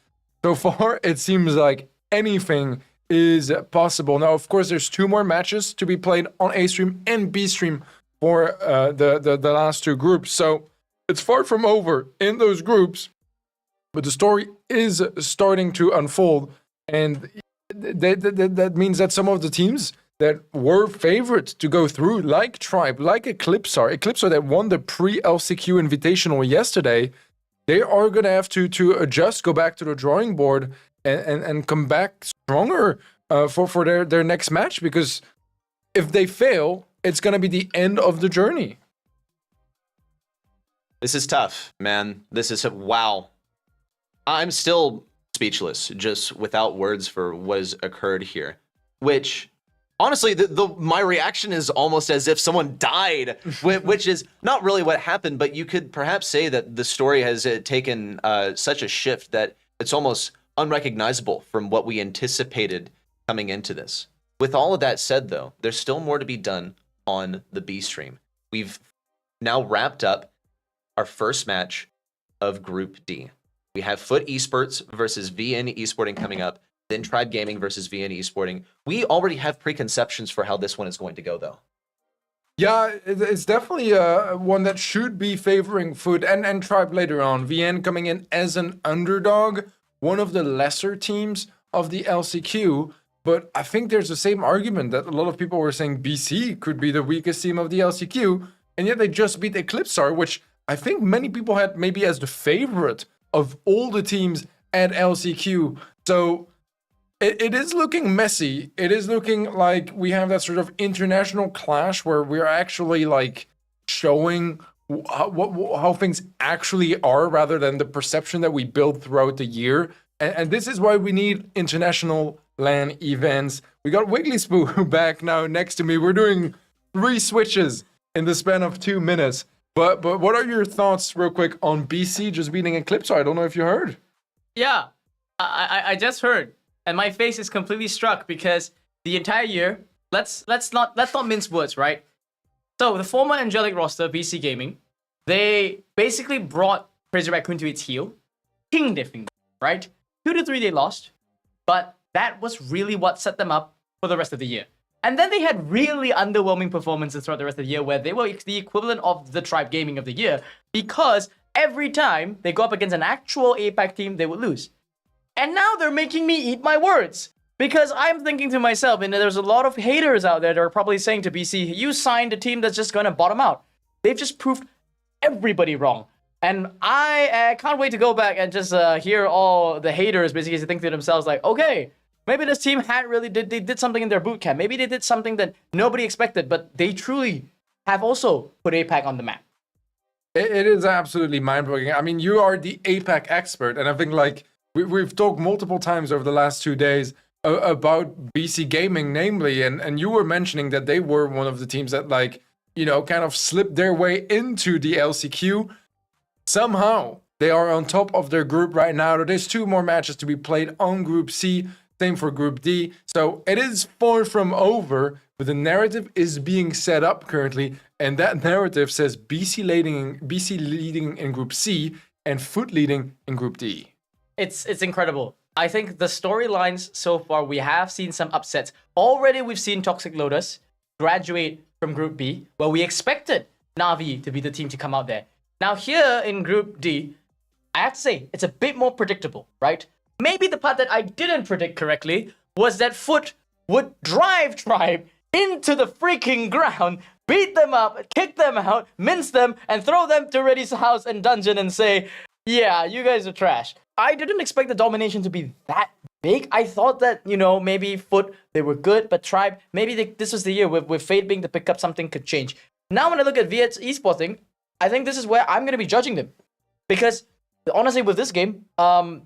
Speaker 10: so far it seems like anything is possible. Now, of course, there's 2 more matches to be played on A stream and B stream for the last 2 groups. So it's far from over in those groups, but the story is starting to unfold. And that means that some of the teams that were favored to go through, like Tribe, like Eclipsar that won the pre-LCQ Invitational yesterday, they are going to have to adjust, go back to the drawing board, and come back stronger for their next match, because if they fail, it's going to be the end of the journey.
Speaker 11: This is tough, man. This is wow. I'm still speechless, just without words for what has occurred here. Which, honestly, my reaction is almost as if someone died, which is not really what happened, but you could perhaps say that the story has taken such a shift that it's almost unrecognizable from what we anticipated coming into this. With all of that said, though, there's still more to be done on the B stream. We've now wrapped up our first match of Group D. We have Foot Esports versus VN Esporting coming up, then Tribe Gaming versus VN Esporting. We already have preconceptions for how this one is going to go, though.
Speaker 10: Yeah, it's definitely one that should be favoring Foot and Tribe later on. VN coming in as an underdog, one of the lesser teams of the LCQ, but I think there's the same argument that a lot of people were saying BC could be the weakest team of the LCQ, and yet they just beat Eclipsar, which I think many people had maybe as the favorite of all the teams at LCQ. So it is looking messy. It is looking like we have that sort of international clash where we're actually like showing how things actually are, rather than the perception that we build throughout the year. And this is why we need international LAN events. We got Wiggly Spoo back now next to me. We're doing 3 switches in the span of 2 minutes. But what are your thoughts, real quick, on BC just beating Eclipsar? I don't know if you heard.
Speaker 12: Yeah, I just heard, and my face is completely struck, because the entire year, let's not mince words, right? So the former Angelic roster, BC Gaming, they basically brought Crazy Raccoon to its heel, king diffing, right? 2-3 they lost, but that was really what set them up for the rest of the year. And then they had really underwhelming performances throughout the rest of the year, where they were the equivalent of the Tribe Gaming of the year, because every time they go up against an actual APAC team, they would lose. And now they're making me eat my words, because I'm thinking to myself, and there's a lot of haters out there that are probably saying to BC, you signed a team that's just going to bottom out. They've just proved everybody wrong. And I can't wait to go back and just hear all the haters basically think to themselves like, okay, maybe this team did something in their boot camp. Maybe they did something that nobody expected, but they truly have also put APAC on the map.
Speaker 10: It is absolutely mind-blowing. I mean, you are the APAC expert, and I think like we've talked multiple times over the last 2 days about BC Gaming, namely, and you were mentioning that they were one of the teams that, like, you know, kind of slipped their way into the LCQ. Somehow, they are on top of their group right now. There's 2 more matches to be played on Group C, same for Group D. So it is far from over, but the narrative is being set up currently, And that narrative says BC leading in Group C and Foot leading in Group D.
Speaker 12: It's incredible. I think the storylines so far, we have seen some upsets. Already we've seen Toxic Lotus graduate from Group B, where we expected Navi to be the team to come out there. Now here in Group D, I have to say, it's a bit more predictable, right? Maybe the part that I didn't predict correctly was that Foot would drive Tribe into the freaking ground, beat them up, kick them out, mince them, and throw them to Reddy's house and dungeon and say, yeah, you guys are trash. I didn't expect the domination to be that big. I thought that, you know, maybe Foot, they were good, but Tribe, maybe this was the year with Fate being the pickup, something could change. Now when I look at Viet's esports thing, I think this is where I'm going to be judging them. Because honestly, with this game,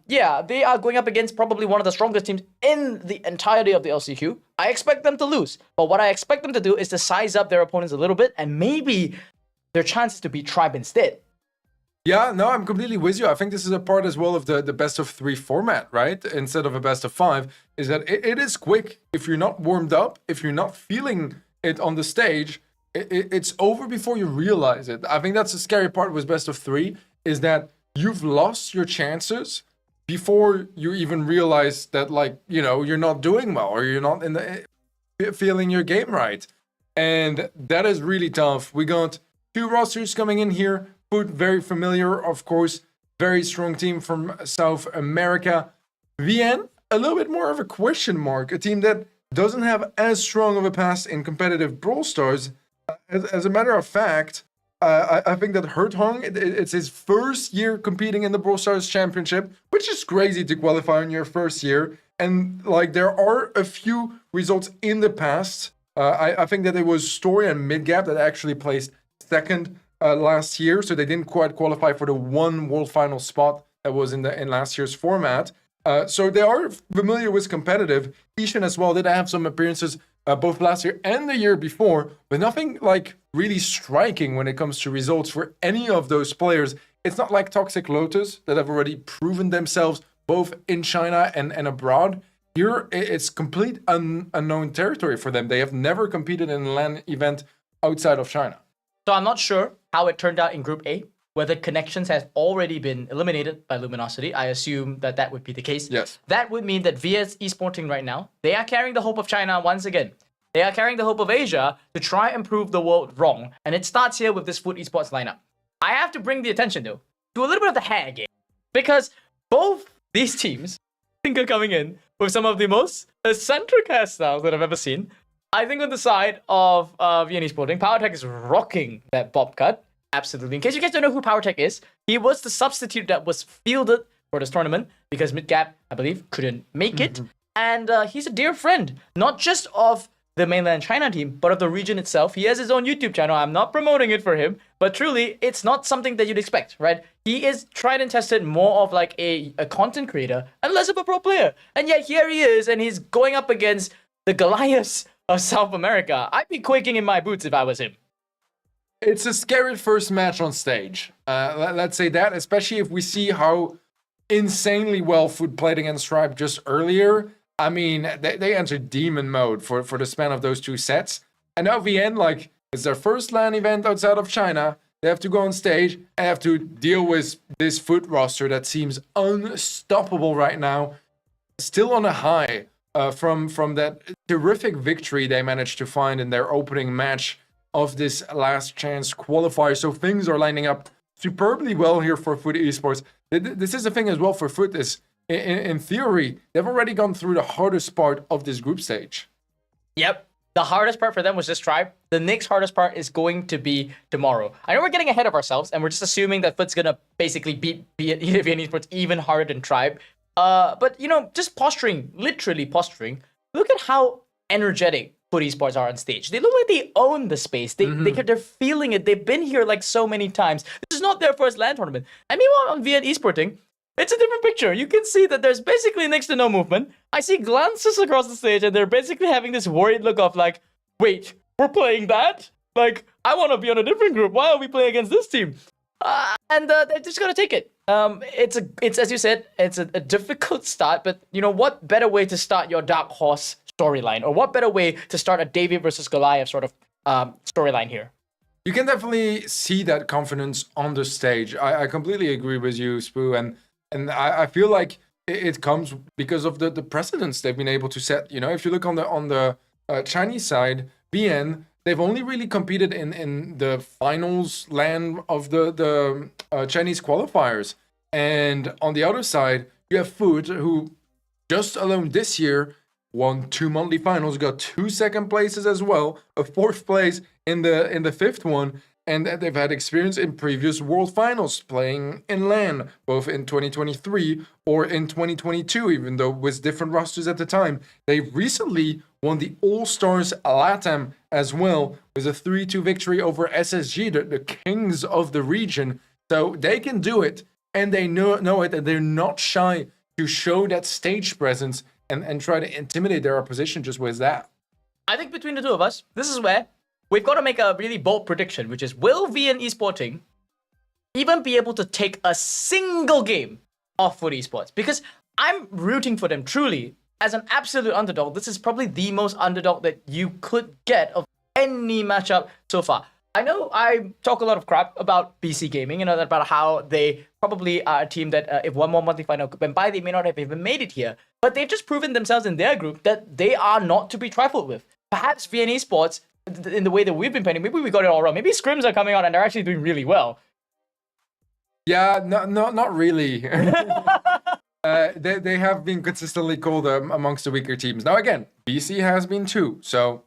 Speaker 12: yeah, they are going up against probably one of the strongest teams in the entirety of the LCQ. I expect them to lose. But what I expect them to do is to size up their opponents a little bit and maybe their chances to beat Tribe instead.
Speaker 10: Yeah, no, I'm completely with you. I think this is a part as well of the best of 3 format, right? Instead of a best of 5, is that it is quick. If you're not warmed up, if you're not feeling it on the stage, it's over before you realize it. I think that's the scary part with best of 3, is that you've lost your chances before you even realize that, like, you know, you're not doing well or you're not feeling your game right. And that is really tough. We got 2 rosters coming in here. Foot, very familiar, of course, very strong team from South America. VN, a little bit more of a question mark, a team that doesn't have as strong of a past in competitive Brawl Stars. As a matter of fact, I think that Hurthong, it's his first year competing in the Brawl Stars Championship, which is crazy to qualify in your first year. And like, there are a few results in the past. I think that it was Story and Midgap that actually placed second last year, so they didn't quite qualify for the one World Final spot that was in last year's format. So they are familiar with competitive. Ishan as well did have some appearances both last year and the year before, but nothing like really striking when it comes to results for any of those players. It's not like Toxic Lotus that have already proven themselves both in China and abroad. Here, it's complete unknown territory for them. They have never competed in a LAN event outside of China.
Speaker 12: So I'm not sure how it turned out in Group A, whether Connections has already been eliminated by Luminosity. I assume that would be the case.
Speaker 10: Yes. That
Speaker 12: would mean that VS esporting right now, they are carrying the hope of China once again. They are carrying the hope of Asia to try and prove the world wrong. And it starts here with this Foot esports lineup. I have to bring the attention, though, to a little bit of the hair game. Because both these teams, I think, are coming in with some of the most eccentric hairstyles that I've ever seen. I think on the side of VN Esporting, PowerTech is rocking that bob cut. Absolutely. In case you guys don't know who PowerTech is, he was the substitute that was fielded for this tournament because Midgap, I believe, couldn't make it. And he's a dear friend, not just of the mainland China team, but of the region itself. He has his own YouTube channel. I'm not promoting it for him, but truly, it's not something that you'd expect, right? He is tried and tested, more of like a content creator and less of a pro player. And yet here he is, and he's going up against the Goliaths of South America. I'd be quaking in my boots if I was him.
Speaker 10: It's a scary first match on stage. Let's say that, especially if we see how insanely well Foot played against Stripe just earlier. I mean, they entered demon mode for the span of those 2 sets. And now VN, like, it's their first LAN event outside of China. They have to go on stage and have to deal with this Foot roster that seems unstoppable right now. Still on a high from that terrific victory they managed to find in their opening match of this last chance qualifier. So things are lining up superbly well here for Foot Esports. This is the thing as well for Foot is, in theory, they've already gone through the hardest part of this group stage.
Speaker 12: Yep. The hardest part for them was this Tribe. The next hardest part is going to be tomorrow. I know we're getting ahead of ourselves, and we're just assuming that Foot's going to basically beat VN Esports even harder than Tribe. But, you know, just posturing, literally posturing. Look at how energetic Foot Esports are on stage. They look like they own the space. They're feeling it. They've been here like so many times. This is not their first LAN tournament. I mean, on VN Esporting, it's a different picture. You can see that there's basically next to no movement. I see glances across the stage, and they're basically having this worried look of like, wait, we're playing that? Like, I want to be on a different group. Why are we playing against this team? And they're just going to take it. It's as you said, it's a difficult start, but you know, what better way to start your Dark Horse storyline? Or what better way to start a David versus Goliath sort of storyline here?
Speaker 10: you can definitely see that confidence on the stage. I completely agree with you, Spoo, and I feel like it comes because of the precedents they've been able to set. You know, if you look on the Chinese side, VN, they've only really competed in the finals LAN of the Chinese qualifiers. And on the other side, you have Food, who just alone this year won 2 monthly finals, got 2 second places as well, a 4th place in the 5th one, and they've had experience in previous World Finals, playing in LAN, both in 2023 or in 2022, even though with different rosters at the time. They recently won the All Stars LATAM as well, with a 3-2 victory over SSG, the kings of the region. So they can do it, and they know it, and they're not shy to show that stage presence and try to intimidate their opposition just with that.
Speaker 12: I think between the two of us, this is where we've got to make a really bold prediction, which is, will VN Esporting even be able to take a single game off Foot Esports? Because I'm rooting for them truly as an absolute underdog. This is probably the most underdog that you could get of any matchup so far. I know I talk a lot of crap about BC Gaming, you know, about how they probably are a team that if one more monthly final went by, they may not have even made it here. But they've just proven themselves in their group that they are not to be trifled with. Perhaps VN Esports, in the way that we've been playing, maybe we got it all wrong. Maybe scrims are coming out and they're actually doing really well.
Speaker 10: Yeah, not really. They have been consistently called amongst the weaker teams. Now again, BC has been too, so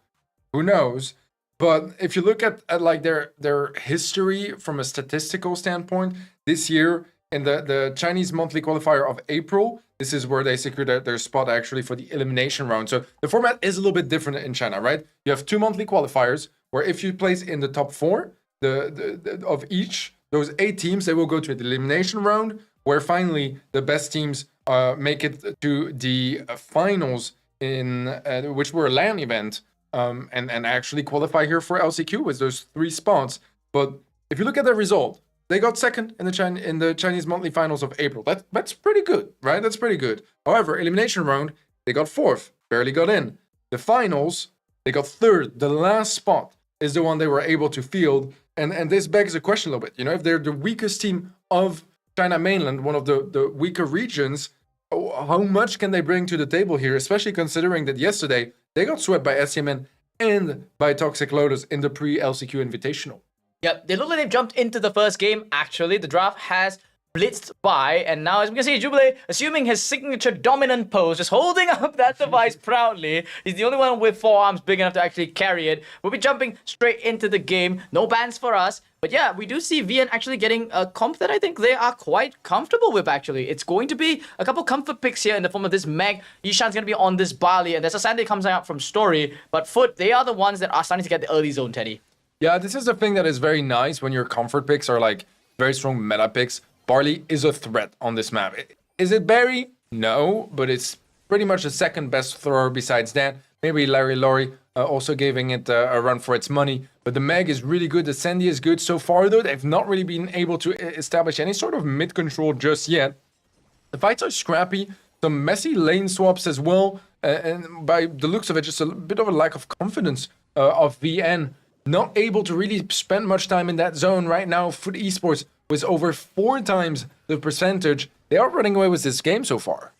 Speaker 10: who knows? But if you look at like their history from a statistical standpoint, this year in the Chinese monthly qualifier of April, this is where they secured their spot actually for the elimination round. So the format is a little bit different in China, right? You have 2 monthly qualifiers where if you place in the top 4 of each, those 8 teams, they will go to the elimination round, where finally the best teams make it to the finals in which were a LAN event. And actually qualify here for LCQ with those 3 spots. But if you look at the result, they got second in the Chinese monthly finals of April. That's pretty good, right? That's pretty good. However, elimination round, they got 4th, barely got in. The finals, they got 3rd. The last spot is the one they were able to field. And this begs a question a little bit. You know, if they're the weakest team of China mainland, one of the weaker regions, how much can they bring to the table here, especially considering that yesterday they got swept by SCMN and by Toxic Lotus in the pre-LCQ Invitational.
Speaker 12: Yep, they look like they've jumped into the first game. Actually, the draft has blitzed by, and now as we can see, Jubilee, assuming his signature dominant pose, just holding up that device proudly. He's the only one with 4 arms big enough to actually carry it. We'll be jumping straight into the game. No bans for us. But yeah, we do see VN actually getting a comp that I think they are quite comfortable with, actually. It's going to be a couple comfort picks here in the form of this Meg. Yishan's going to be on this Bali, and there's a Sunday comes out from Story. But Foot, they are the ones that are starting to get the early zone, Teddy.
Speaker 10: Yeah, this is the thing that is very nice when your comfort picks are like very strong meta picks. Barley is a threat on this map. Is it Barry? No, but it's pretty much the second best thrower besides that. Maybe Larry Laurie also giving it a run for its money. But the Meg is really good. The Sandy is good. So far, though, they've not really been able to establish any sort of mid-control just yet. The fights are scrappy. Some messy lane swaps as well. And by the looks of it, just a bit of a lack of confidence of VN. Not able to really spend much time in that zone right now. Foot Esports with over 4 times the percentage. They are running away with this game so far.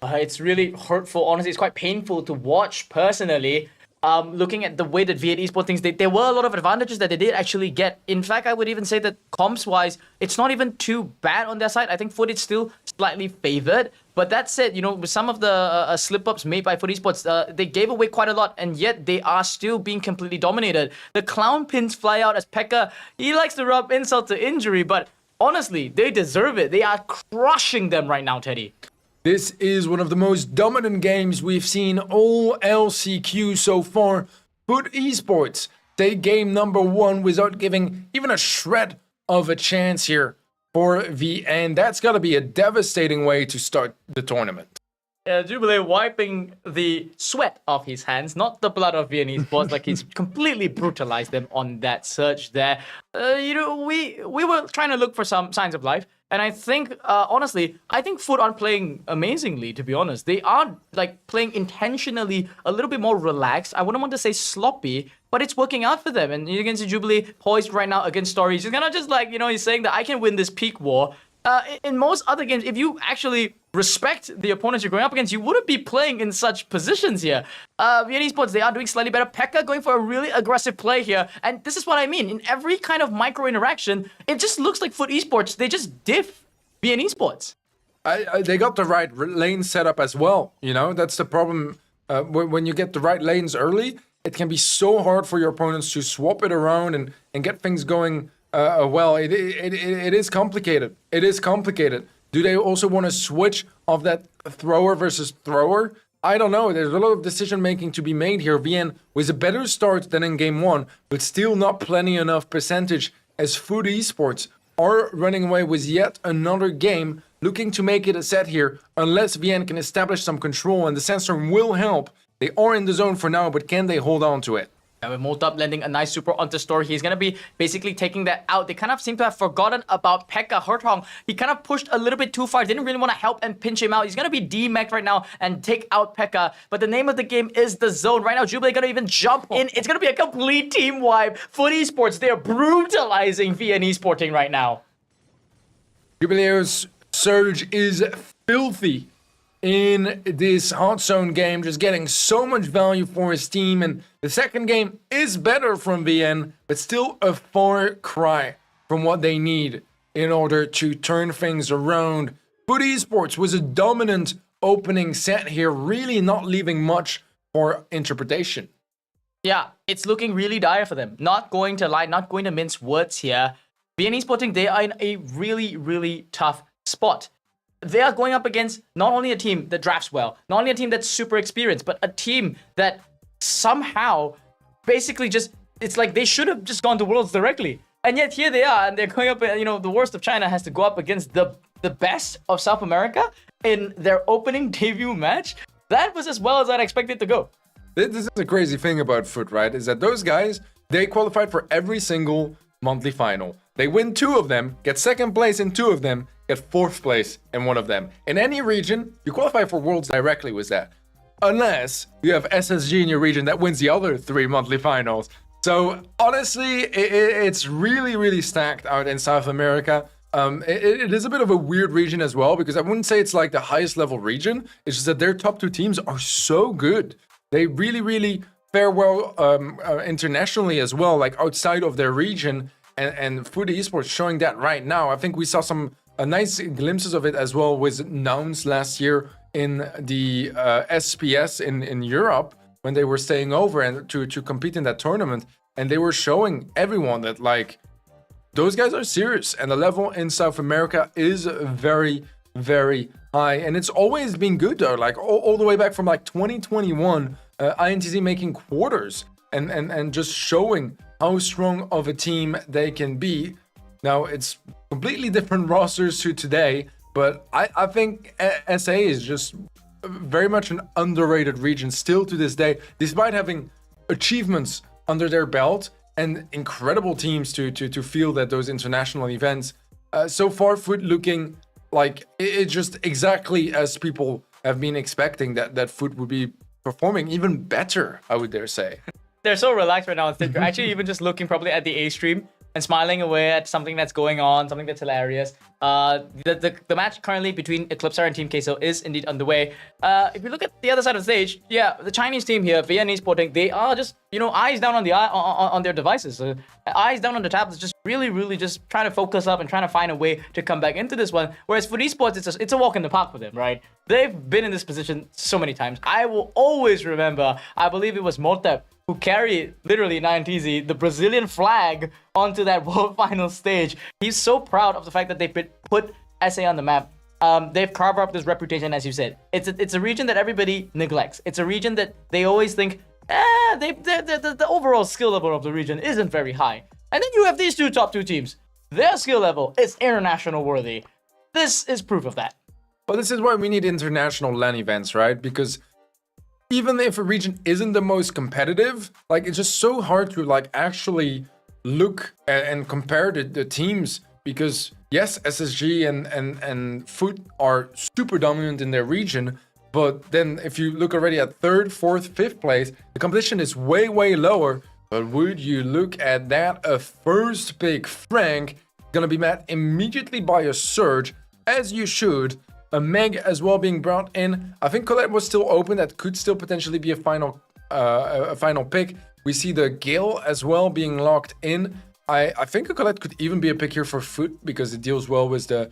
Speaker 12: It's really hurtful. Honestly, it's quite painful to watch personally. Looking at the way that VN Esports thinks, there were a lot of advantages that they did actually get. In fact, I would even say that comps-wise, it's not even too bad on their side. I think Foot is still slightly favored. But that said, you know, with some of the slip-ups made by Foot Esports, they gave away quite a lot, and yet they are still being completely dominated. The clown pins fly out as Pekka. He likes to rub insult to injury, but honestly, they deserve it. They are crushing them right now, Teddy.
Speaker 10: This is one of the most dominant games we've seen all LCQ so far. Foot Esports take game number 1 without giving even a shred of a chance here for VN. That's got to be a devastating way to start the tournament.
Speaker 12: Jubilee wiping the sweat off his hands, not the blood of VN Esports, like he's completely brutalized them on that search there. You know, we were trying to look for some signs of life. And I think, honestly, I think Foot aren't playing amazingly, to be honest. They are, like, playing intentionally a little bit more relaxed. I wouldn't want to say sloppy, but it's working out for them. And you can see Jubilee poised right now against Story. He's kind of just like, he's saying that I can win this peak war. In most other games, if you actually respect the opponents you're going up against, you wouldn't be playing in such positions here. VN Esports, they are doing slightly better. Pekka going for a really aggressive play here. And this is what I mean. In every kind of micro interaction, it just looks like Foot Esports. They just diff VN Esports.
Speaker 10: They got the right lane set up as well. That's the problem. When you get the right lanes early, it can be so hard for your opponents to swap it around and get things going. It is complicated. It is complicated. Do they also want to switch off that thrower versus thrower? I don't know. There's a lot of decision making to be made here. VN was a better start than in game 1, but still not plenty enough percentage as Food Esports are running away with yet another game, looking to make it a set here, unless VN can establish some control, and the Sandstorm will help. They are in the zone for now, but can they hold on to it?
Speaker 12: Now with Moltup landing a nice super onto Story, he's going to be basically taking that out. They kind of seem to have forgotten about Pekka Hurtong. He kind of pushed a little bit too far. Didn't really want to help and pinch him out. He's going to be D-mech right now and take out Pekka. But the name of the game is the zone. Right now, Jubilee going to even jump in. It's going to be a complete team wipe. Foot Esports, they're brutalizing VN Esporting right now.
Speaker 10: Jubileo's surge is filthy in this hot zone game, just getting so much value for his team. And the second game is better from VN, but still a far cry from what they need in order to turn things around. Foot Esports was a dominant opening set here, really not leaving much for interpretation.
Speaker 12: Yeah, it's looking really dire for them. Not going to lie, not going to mince words here. VN Esporting, they are in a really, really tough spot. They are going up against not only a team that drafts well, not only a team that's super experienced, but a team that somehow basically just, it's like they should have just gone to Worlds directly. And yet here they are, and they're going up, the worst of China has to go up against the best of South America in their opening debut match. That was as well as I'd expected to go.
Speaker 10: This is the crazy thing about Foot, right? Is that those guys, they qualified for every single monthly final. They win 2 of them, get second place in 2 of them, get 4th place in 1 of them. In any region, you qualify for Worlds directly with that. Unless you have SSG in your region that wins the other 3 monthly finals. So honestly, it's really, really stacked out in South America. It is a bit of a weird region as well, because I wouldn't say it's like the highest level region. It's just that their top 2 teams are so good. They really, really fare well internationally as well, like outside of their region. And Foot Esports showing that right now. I think we saw some nice glimpses of it as well with Nouns last year in the SPS in Europe when they were staying over and to compete in that tournament. And they were showing everyone that, like, those guys are serious. And the level in South America is very, very high. And it's always been good, though. Like, all the way back from, like, 2021, INTZ making quarters and just showing how strong of a team they can be. Now, it's completely different rosters to today, but I think SA is just very much an underrated region still to this day, despite having achievements under their belt and incredible teams to field at those international events. So far, Foot looking like it's just exactly as people have been expecting that Foot would be performing even better, I would dare say.
Speaker 12: They're so relaxed right now on stage. They're actually even just looking probably at the A stream and smiling away at something that's going on, something that's hilarious. The match currently between Eclipsar and Team Queso is indeed underway. If you look at the other side of the stage, yeah, the Chinese team here, VN Esporting, they are just, eyes down on their devices. Eyes down on the tablets, just really just trying to focus up and trying to find a way to come back into this one. Whereas for esports, it's a walk in the park for them, right? They've been in this position so many times. I will always remember, I believe it was Moltup who carried, literally in INTZ, the Brazilian flag onto that World Final stage. He's so proud of the fact that they put SA on the map. They've carved up this reputation, as you said. It's a region that everybody neglects. It's a region that they always think, the overall skill level of the region isn't very high. And then you have these top two teams. Their skill level is international worthy. This is proof of that.
Speaker 10: But this is why we need international LAN events, right? Because even if a region isn't the most competitive, like, it's just so hard to actually look and compare the teams, because yes, SSG and Foot are super dominant in their region, but then if you look already at 3rd, 4th, 5th place, the competition is way lower But would you look at that? A first pick, Frank, gonna be met immediately by a Surge, as you should. A Meg as well being brought in. I think Colette was still open. That could still potentially be a final pick. We see the Gale as well being locked in. I think a Colette could even be a pick here for Foot because it deals well with the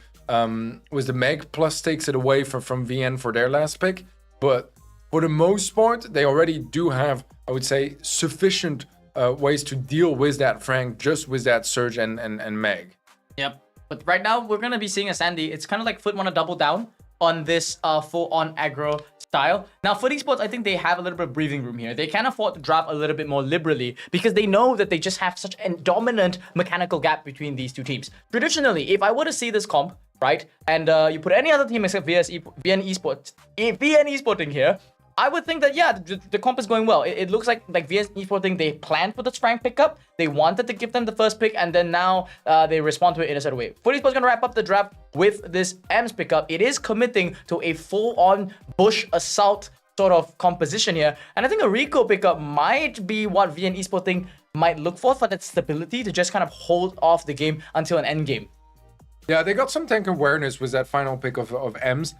Speaker 10: Meg, plus takes it away from VN for their last pick. But for the most part, they already do have, I would say, sufficient ways to deal with that Frank, just with that Surge and Meg.
Speaker 12: Yep. But right now, we're going to be seeing a Sandy. It's kind of like Foot want to double down on this full-on aggro style. Now, Foot Esports, I think they have a little bit of breathing room here. They can afford to draft a little bit more liberally because they know that they just have such a dominant mechanical gap between these two teams. Traditionally, if I were to see this comp, right, and you put any other team except VN Esporting here, I would think that, yeah, the comp is going well. It looks like VN Esporting, they planned for the Frank pickup. They wanted to give them the first pick, and then now they respond to it in a certain way. Foot Esports is going to wrap up the draft with this M's pickup. It is committing to a full-on bush assault sort of composition here. And I think a Rico pickup might be what VN Esporting might look for that stability to just kind of hold off the game until an end game.
Speaker 10: Yeah, they got some tank awareness with that final pick of M's.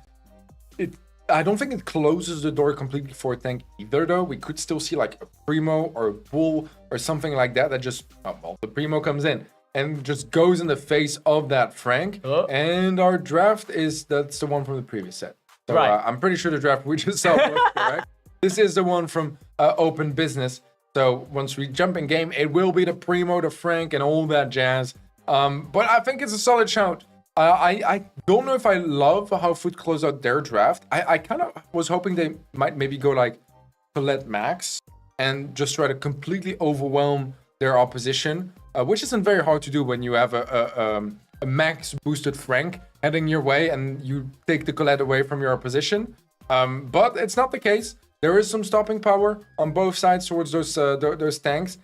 Speaker 10: I don't think it closes the door completely for tank either, though. We could still see like a Primo or a Bull or something like that just, well, the Primo comes in and just goes in the face of that Frank. And our draft that's the one from the previous set. So
Speaker 12: right.
Speaker 10: I'm pretty sure the draft we just saw was correct. This is the one from Open Business. So once we jump in game, it will be the Primo, the Frank, and all that jazz. But I think it's a solid shout. I don't know if I love how Foot closed out their draft. I kind of was hoping they might maybe go like Colette Max and just try to completely overwhelm their opposition, which isn't very hard to do when you have a max boosted Frank heading your way and you take the Colette away from your opposition. But it's not the case. There is some stopping power on both sides towards those tanks.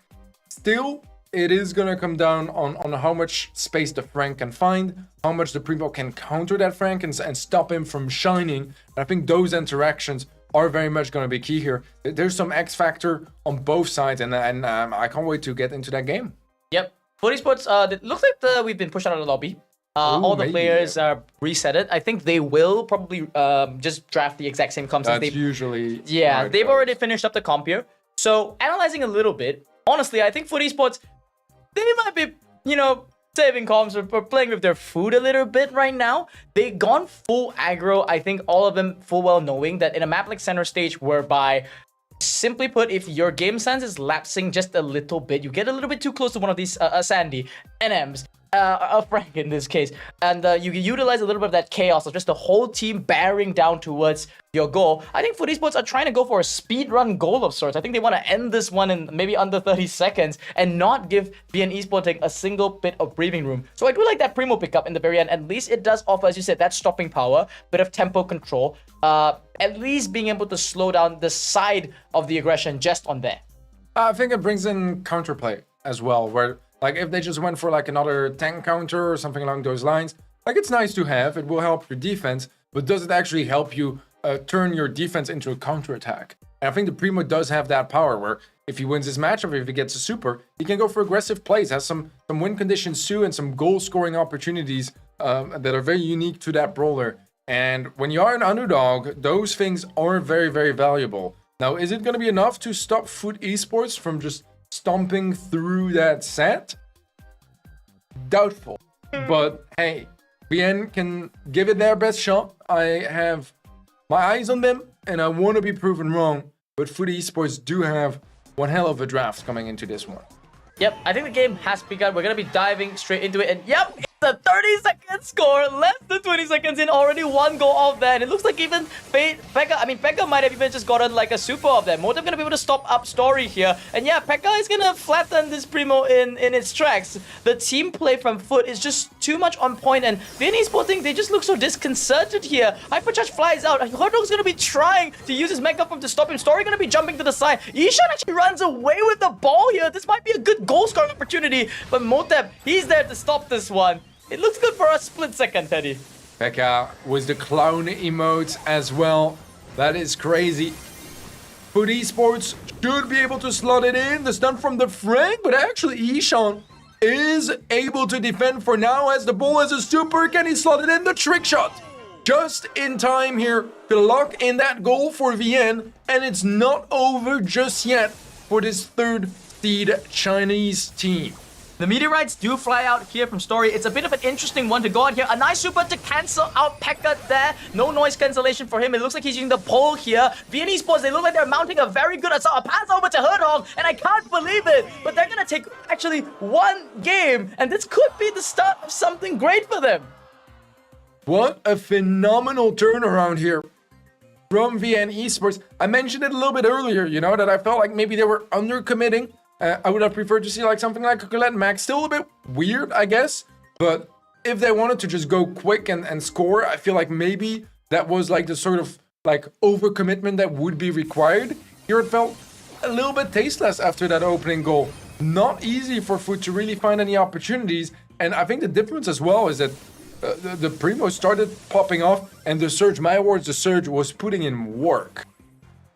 Speaker 10: Still, it is going to come down on how much space the Frank can find, how much the Primo can counter that Frank and stop him from shining. And I think those interactions are very much going to be key here. There's some X factor on both sides, and I can't wait to get into that game.
Speaker 12: Yep. Foot Esports, it looks like we've been pushed out of the lobby. All the players are resetted. I think they will probably just draft the exact same comp.
Speaker 10: That's usually...
Speaker 12: Yeah, they've already finished up the comp here. So, analyzing a little bit, honestly, I think Foot Esports, they might be, saving comps or playing with their food a little bit right now. They've gone full aggro. I think all of them full well knowing that in a map like Center Stage, whereby, simply put, if your game sense is lapsing just a little bit, you get a little bit too close to one of these Sandy, NMs, a Frank in this case, and you can utilize a little bit of that chaos of just the whole team bearing down towards your goal. I think Foot Esports are trying to go for a speedrun goal of sorts. I think they want to end this one in maybe under 30 seconds and not give VN Esporting a single bit of breathing room. So I do like that Primo pickup in the very end. At least it does offer, as you said, that stopping power, bit of tempo control, at least being able to slow down the side of the aggression just on there.
Speaker 10: I think it brings in counterplay as well, where like if they just went for like another tank counter or something along those lines, like it's nice to have, it will help your defense, but does it actually help you turn your defense into a counterattack? And I think the Primo does have that power where if he wins his matchup, or if he gets a super, he can go for aggressive plays, has some win conditions too, and some goal scoring opportunities that are very unique to that brawler. And when you are an underdog, those things are very, very valuable. Now, is it going to be enough to stop Foot Esports from just stomping through that set? Doubtful. But hey, VN can give it their best shot. I have my eyes on them and I want to be proven wrong, but Foot Esports do have one hell of a draft coming into this one.
Speaker 12: Yep, I think the game has begun. We're going to be diving straight into it, and yep, it's a 30-second score, less than 20 seconds in, already one goal off that. And it looks like even Pekka might have even just gotten like a super of that. Motem going to be able to stop up Story here, and yeah, Pekka is going to flatten this Primo in its tracks. The team play from Foot is just too much on point, and VN Esporting, they just look so disconcerted here. Hypercharge flies out. Hordog's going to be trying to use his Mega Pump to stop him. Story going to be jumping to the side. Ishan actually runs away with the ball here. This might be a good goal scoring opportunity, but Motem, he's there to stop this one. It looks good for a split second, Teddy.
Speaker 10: Pekka with the clown emotes as well. That is crazy. Foot Esports should be able to slot it in. The stun from the Frank, but actually Ishan is able to defend for now as the ball has a super. Can he slot it in? The trick shot just in time here to lock in that goal for VN, and it's not over just yet for this third seed Chinese team.
Speaker 5: The meteorites do fly out here from Story. It's a bit of an interesting one to go out here. A nice super to cancel out Pekka there. No noise cancellation for him. It looks like he's using the pole here. VN Esports, they look like they're mounting a very good assault. A pass over to Herdhog, and I can't believe it. But they're going to take actually one game, and this could be the start of something great for them.
Speaker 10: What a phenomenal turnaround here from VN Esports. I mentioned it a little bit earlier, you know, that I felt like maybe they were undercommitting. I would have preferred to see like something like a Colette Max. Still a bit weird, I guess. But if they wanted to just go quick and score, I feel like maybe that was like the sort of like overcommitment that would be required. Here it felt a little bit tasteless after that opening goal. Not easy for Foot to really find any opportunities. And I think the difference as well is that the Primo started popping off and the Surge, my words, the Surge was putting in work.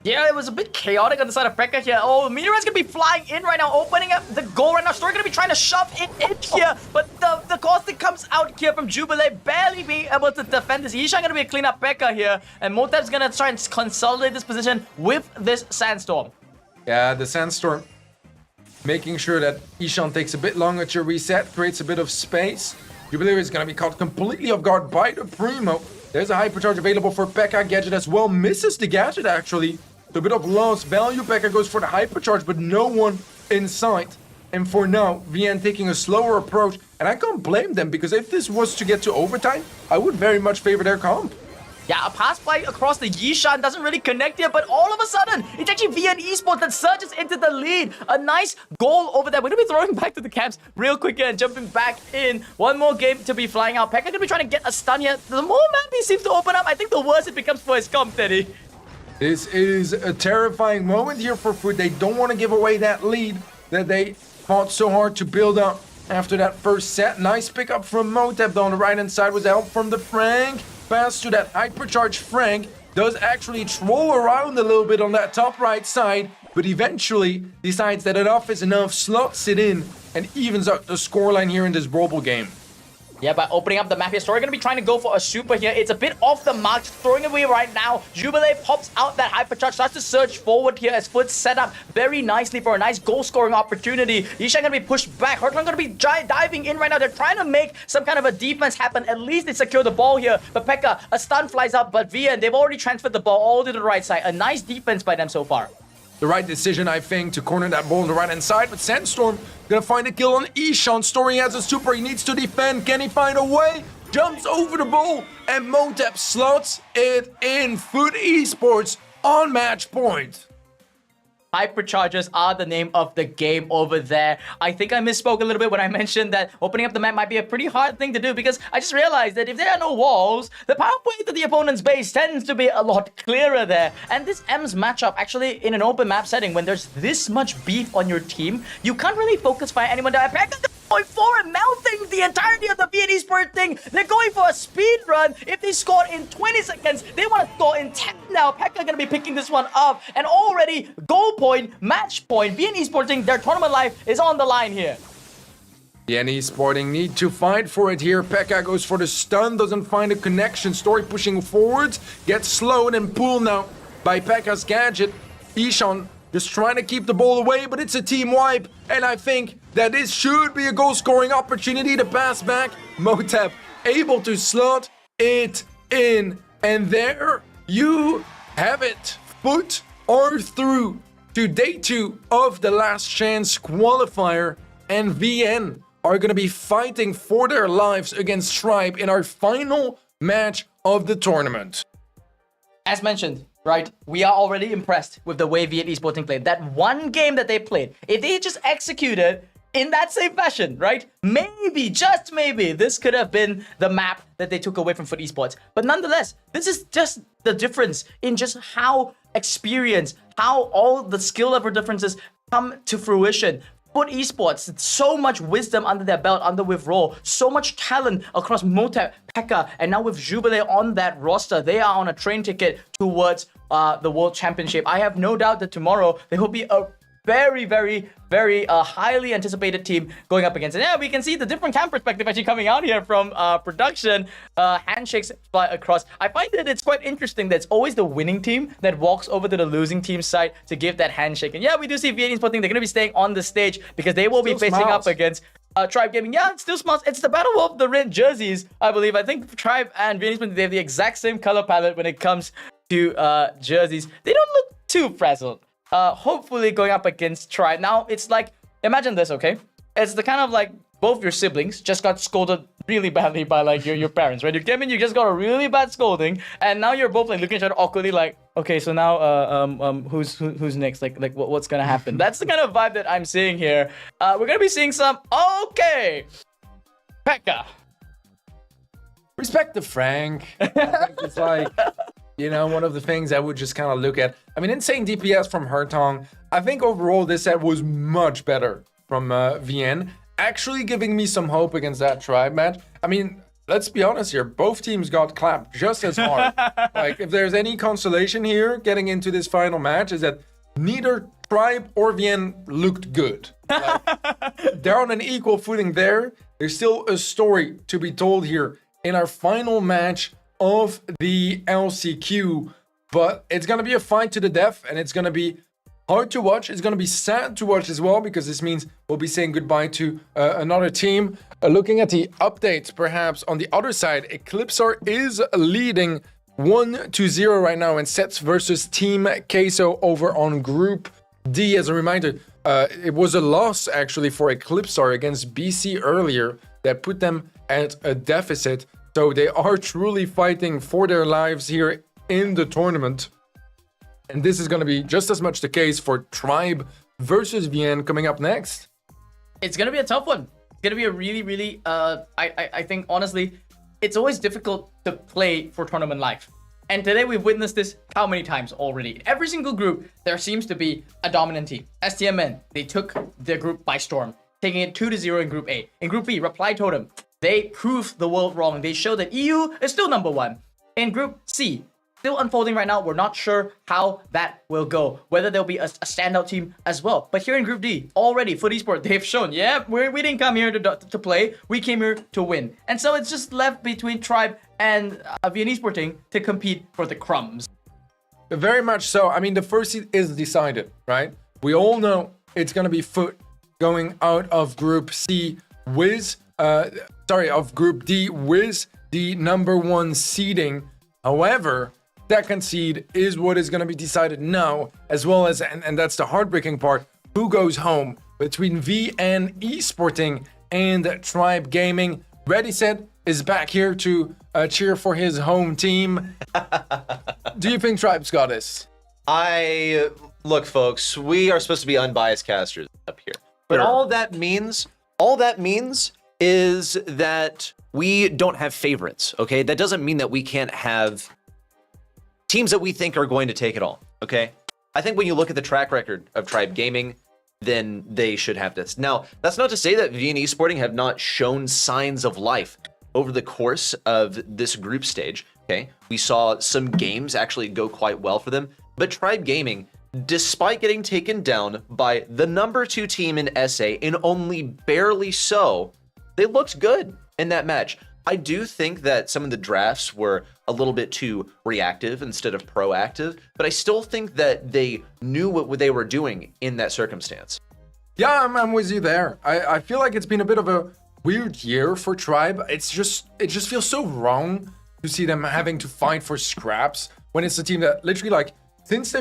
Speaker 5: Yeah, it was a bit chaotic on the side of Pekka here. Oh, Meteorite's gonna be flying in right now, opening up the goal right now. Story gonna be trying to shove it in here, but the caustic comes out here from Jubilee, barely being able to defend this. Ishan gonna be a clean up Pekka here, and Motep's gonna try and consolidate this position with this Sandstorm.
Speaker 10: Yeah, the Sandstorm making sure that Ishan takes a bit longer to reset, creates a bit of space. Jubilee is gonna be caught completely off guard by the Primo. There's a hypercharge available for Pekka. Gadget as well misses the Gadget actually. A bit of lost value. Pekka goes for the hypercharge, but no one in sight. And for now, VN taking a slower approach. And I can't blame them, because if this was to get to overtime, I would very much favor their comp.
Speaker 5: Yeah, a pass play across the Yishan doesn't really connect here, but all of a sudden, it's actually VN Esports that surges into the lead. A nice goal over there. We're going to be throwing back to the camps real quick here and jumping back in. One more game to be flying out. Pekka going to be trying to get a stun here. The more map he seems to open up, I think the worse it becomes for his comp, Teddy.
Speaker 10: This is a terrifying moment here for Foot. They don't want to give away that lead that they fought so hard to build up after that first set. Nice pickup from Motep on the right-hand side with help from the Frank. Pass to that hypercharged Frank. Does actually troll around a little bit on that top right side, but eventually decides that enough is enough, slots it in, and evens out the scoreline here in this Brawl game.
Speaker 5: Yeah, by opening up the map here, Story going to be trying to go for a super here. It's a bit off the mark, throwing away right now. Jubilee pops out that hypercharge, starts to surge forward here as Foot set up very nicely for a nice goal-scoring opportunity. Yishan going to be pushed back. Hurtland going to be diving in right now. They're trying to make some kind of a defense happen. At least they secure the ball here. But Pekka, a stun flies up, but VN, they've already transferred the ball all to the right side. A nice defense by them so far.
Speaker 10: The right decision, I think, to corner that ball on the right-hand side. But Sandstorm gonna find a kill on Ishan. Story has a super. He needs to defend. Can he find a way? Jumps over the ball. And Motep slots it in. Foot Esports on match point.
Speaker 5: Hyperchargers are the name of the game over there. I think I misspoke a little bit when I mentioned that opening up the map might be a pretty hard thing to do, because I just realized that if there are no walls, the pathway to the opponent's base tends to be a lot clearer there. And this M's matchup, actually in an open map setting, when there's this much beef on your team, you can't really focus fire anyone down. Going for it, melting the entirety of the VN Esports thing. They're going for a speed run. If they score in 20 seconds, they want to score in 10 now. Pekka gonna be picking this one up, and already goal point, match point. VN Esports thing, their tournament life is on the line here.
Speaker 10: VN Esports need to fight for it here. Pekka goes for the stun, doesn't find a connection. Story pushing forwards, gets slowed and pulled now by Pekka's gadget. Ishan just trying to keep the ball away, but it's a team wipe. And I think that this should be a goal-scoring opportunity to pass back. Motep able to slot it in. And there you have it. Foot are through to day 2 of the Last Chance Qualifier. And VN are going to be fighting for their lives against Stripe in our final match of the tournament.
Speaker 5: As mentioned, right, we are already impressed with the way VN Esports played. That one game that they played, if they just executed in that same fashion, right, maybe, just maybe, this could have been the map that they took away from Foot Esports. But nonetheless, this is just the difference in just how experience, how all the skill level differences come to fruition. FUT Esports, so much wisdom under their belt, under with Raw, so much talent across Motep, Pekka, and now with Jubilee on that roster, they are on a train ticket towards the World Championship. I have no doubt that tomorrow they will be a very, very, very highly anticipated team going up against it. Yeah, we can see the different cam perspective actually coming out here from production. Handshakes fly across. I find that it's quite interesting that it's always the winning team that walks over to the losing team's side to give that handshake. And yeah, we do see Vietnamese they're going to be staying on the stage because they will be facing up against Tribe Gaming. Yeah, it still smells. It's the battle of the red jerseys, I believe. I think Tribe and Vietnamese, they have the exact same color palette when it comes to jerseys. They don't look too frazzled. Hopefully going up against Tribe. Now, it's like, imagine this, okay? It's the kind of like both your siblings just got scolded really badly by like your parents, right? You came in, you just got a really bad scolding, and now you're both like looking at each other awkwardly like, okay, so now who's next? Like what's gonna happen? That's the kind of vibe that I'm seeing here. We're gonna be seeing some, okay, Pekka.
Speaker 10: Respect to Frank. I think it's like, you know, one of the things I would just kind of look at. I mean, insane DPS from Hertong. I think overall this set was much better from VN. Actually giving me some hope against that Tribe match. I mean, let's be honest here. Both teams got clapped just as hard. Like, if there's any consolation here getting into this final match is that neither Tribe or VN looked good. Like, they're on an equal footing there. There's still a story to be told here in our final match of the LCQ, but it's gonna be a fight to the death, and it's gonna be hard to watch. It's gonna be sad to watch as well, because this means we'll be saying goodbye to another team. Looking at the updates, perhaps on the other side, Eclipsar is leading 1-0 right now in sets versus Team Queso over on Group D. As a reminder, it was a loss actually for Eclipsar against BC earlier that put them at a deficit. So they are truly fighting for their lives here in the tournament. And this is going to be just as much the case for Tribe versus VN coming up next.
Speaker 5: It's going to be a tough one. It's going to be a really, really, I think, honestly, it's always difficult to play for tournament life. And today we've witnessed this how many times already? Every single group, there seems to be a dominant team. STMN, they took their group by storm, taking it 2-0 in Group A. In Group B, Reply Totem, they proved the world wrong. They showed that EU is still number one. In Group C, still unfolding right now. We're not sure how that will go. Whether there'll be a standout team as well. But here in Group D, already, FUT Esports, they've shown, yeah, we didn't come here to play. We came here to win. And so it's just left between Tribe and Vietnamese Esporting to compete for the crumbs.
Speaker 10: Very much so. I mean, the first seed is decided, right? We all know it's going to be FUT going out of Group C with... of Group D with the #1 seeding. However, second seed is what is going to be decided now, as well as, and that's the heartbreaking part, who goes home between VN Esporting and Tribe Gaming. Ready Set is back here to cheer for his home team. Do you think Tribe's got this?
Speaker 11: Look, folks, we are supposed to be unbiased casters up here. But
Speaker 10: Sure.
Speaker 11: all that means is that we don't have favorites, okay? That doesn't mean that we can't have teams that we think are going to take it all, okay? I think when you look at the track record of Tribe Gaming, then they should have this. Now, that's not to say that VN Esporting have not shown signs of life over the course of this group stage, okay? We saw some games actually go quite well for them, but Tribe Gaming, despite getting taken down by the #2 team in SA and only barely so, they looked good in that match. I do think that some of the drafts were a little bit too reactive instead of proactive, but I still think that they knew what they were doing in that circumstance.
Speaker 10: Yeah, I'm with you there. I feel like it's been a bit of a weird year for Tribe. It just feels so wrong to see them having to fight for scraps when it's a team that literally, like, since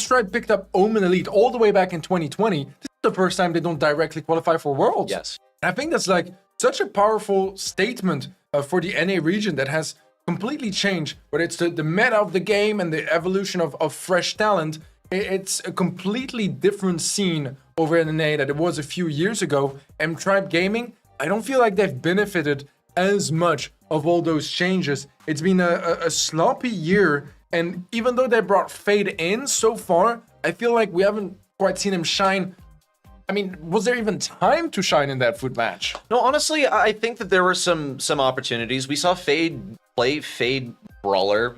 Speaker 10: Tribe picked up Omen Elite all the way back in 2020, this is the first time they don't directly qualify for Worlds.
Speaker 11: Yes.
Speaker 10: And I think that's like such a powerful statement for the NA region that has completely changed, whether it's the meta of the game and the evolution of fresh talent. It's a completely different scene over in NA that it was a few years ago. And Tribe Gaming, I don't feel like they've benefited as much of all those changes. It's been a sloppy year. And even though they brought Fade in so far, I feel like we haven't quite seen him shine I mean, was there even time to shine in that foot match?
Speaker 11: No, honestly, I think that there were some opportunities. We saw Fade play Fade Brawler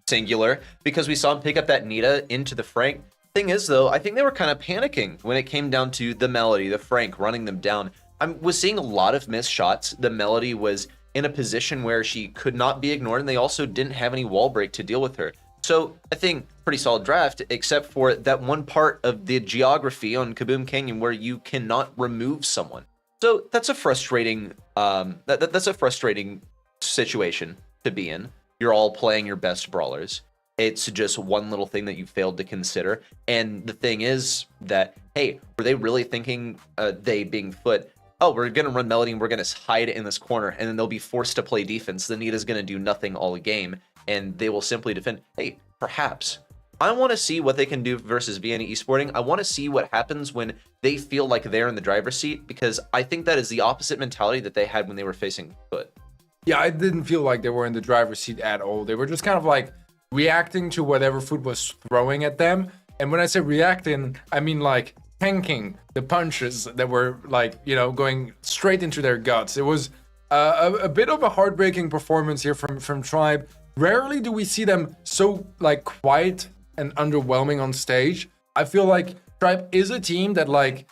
Speaker 11: singular because we saw him pick up that Nita into the Frank. Thing is, though, I think they were kind of panicking when it came down to the Melody, the Frank running them down. I was seeing a lot of missed shots. The Melody was in a position where she could not be ignored, and they also didn't have any wall break to deal with her. So I think pretty solid draft, except for that one part of the geography on Kaboom Canyon where you cannot remove someone. So that's a frustrating that's a frustrating situation to be in. You're all playing your best brawlers. It's just one little thing that you failed to consider. And the thing is that, hey, were they really thinking, they being Foot, oh, we're going to run Melody and we're going to hide it in this corner, and then they'll be forced to play defense. The Nita's going to do nothing all game, and they will simply defend. Hey, perhaps. I want to see what they can do versus Vienna Esporting. I want to see what happens when they feel like they're in the driver's seat, because I think that is the opposite mentality that they had when they were facing Foot.
Speaker 10: Yeah, I didn't feel like they were in the driver's seat at all. They were just kind of like reacting to whatever Foot was throwing at them. And when I say reacting, I mean like tanking the punches that were like, you know, going straight into their guts. It was a bit of a heartbreaking performance here from Tribe. Rarely do we see them so like quiet and underwhelming on stage. I feel like Tribe is a team that like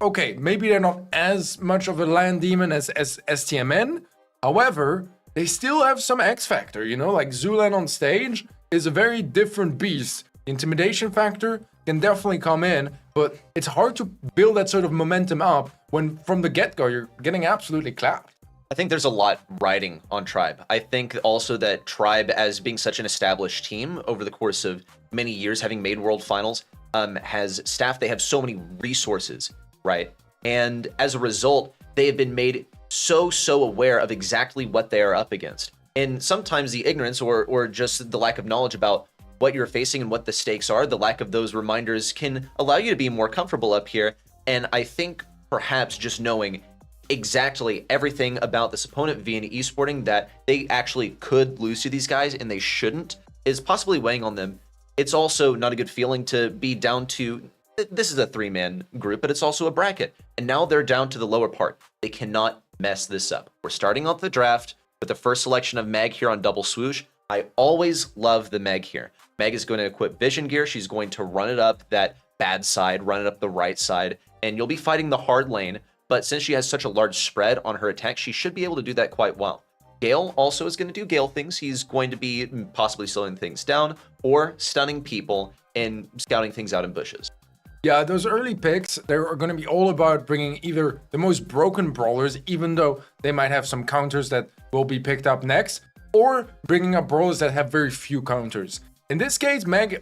Speaker 10: okay, maybe they're not as much of a land demon as STMN. However, they still have some X factor, you know, like Zulan on stage is a very different beast. Intimidation factor can definitely come in, but it's hard to build that sort of momentum up when from the get-go you're getting absolutely clapped.
Speaker 11: I think there's a lot riding on Tribe. I think also that Tribe, as being such an established team over the course of many years, having made World Finals, has staff. They have so many resources, right? And as a result, they have been made so aware of exactly what they are up against. And sometimes the ignorance or just the lack of knowledge about what you're facing and what the stakes are, the lack of those reminders can allow you to be more comfortable up here. And I think perhaps just knowing exactly everything about this opponent, Vienna Esporting, that they actually could lose to these guys and they shouldn't, is possibly weighing on them. It's also not a good feeling to be down to, this is a 3-man group, but it's also a bracket. And now they're down to the lower part. They cannot mess this up. We're starting off the draft with the first selection of Meg here on Double Swoosh. I always love the Meg here. Meg is going to equip Vision Gear. She's going to run it up that bad side, run it up the right side, and you'll be fighting the hard lane. But since she has such a large spread on her attack, she should be able to do that quite well. Gale also is going to do Gale things. He's going to be possibly slowing things down or stunning people and scouting things out in bushes.
Speaker 10: Yeah, those early picks, they're going to be all about bringing either the most broken brawlers, even though they might have some counters that will be picked up next, or bringing up brawlers that have very few counters. In this case, Meg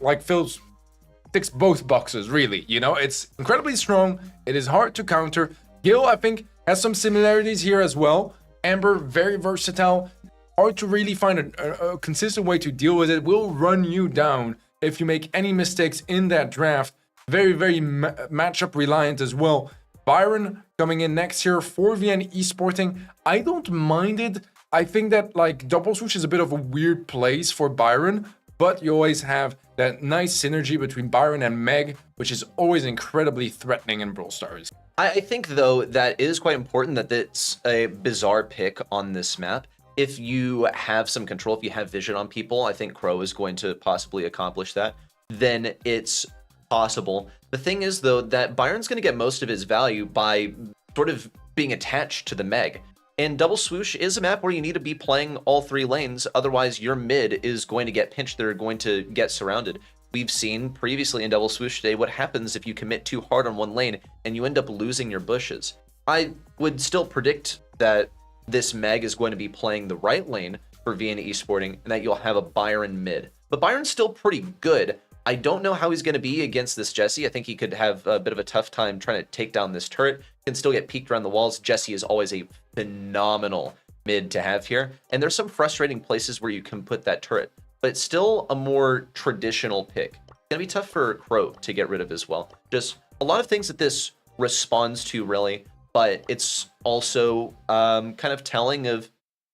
Speaker 10: ticks both boxes, really. You know, it's incredibly strong. It is hard to counter. Gil, I think, has some similarities here as well. Amber, very versatile. Hard to really find a consistent way to deal with it. Will run you down if you make any mistakes in that draft. Very matchup reliant as well. Byron coming in next here for VN Esporting. I don't mind it. I think that like Double Swoosh is a bit of a weird place for Byron, but you always have that nice synergy between Byron and Meg, which is always incredibly threatening in Brawl Stars.
Speaker 11: I think, though, that is quite important that it's a bizarre pick on this map. If you have some control, if you have vision on people, I think Crow is going to possibly accomplish that. Then it's possible. The thing is, though, that Byron's going to get most of his value by sort of being attached to the Meg. And Double Swoosh is a map where you need to be playing all 3 lanes, otherwise your mid is going to get pinched, they're going to get surrounded. We've seen previously in Double Swoosh today what happens if you commit too hard on one lane and you end up losing your bushes. I would still predict that this Meg is going to be playing the right lane for Vienna Esporting and that you'll have a Byron mid. But Byron's still pretty good. I don't know how he's going to be against this Jessie. I think he could have a bit of a tough time trying to take down this turret. Can still get peeked around the walls. Jessie is always a phenomenal mid to have here. And there's some frustrating places where you can put that turret. But it's still a more traditional pick. It's going to be tough for Crow to get rid of as well. Just a lot of things that this responds to, really. But it's also kind of telling of,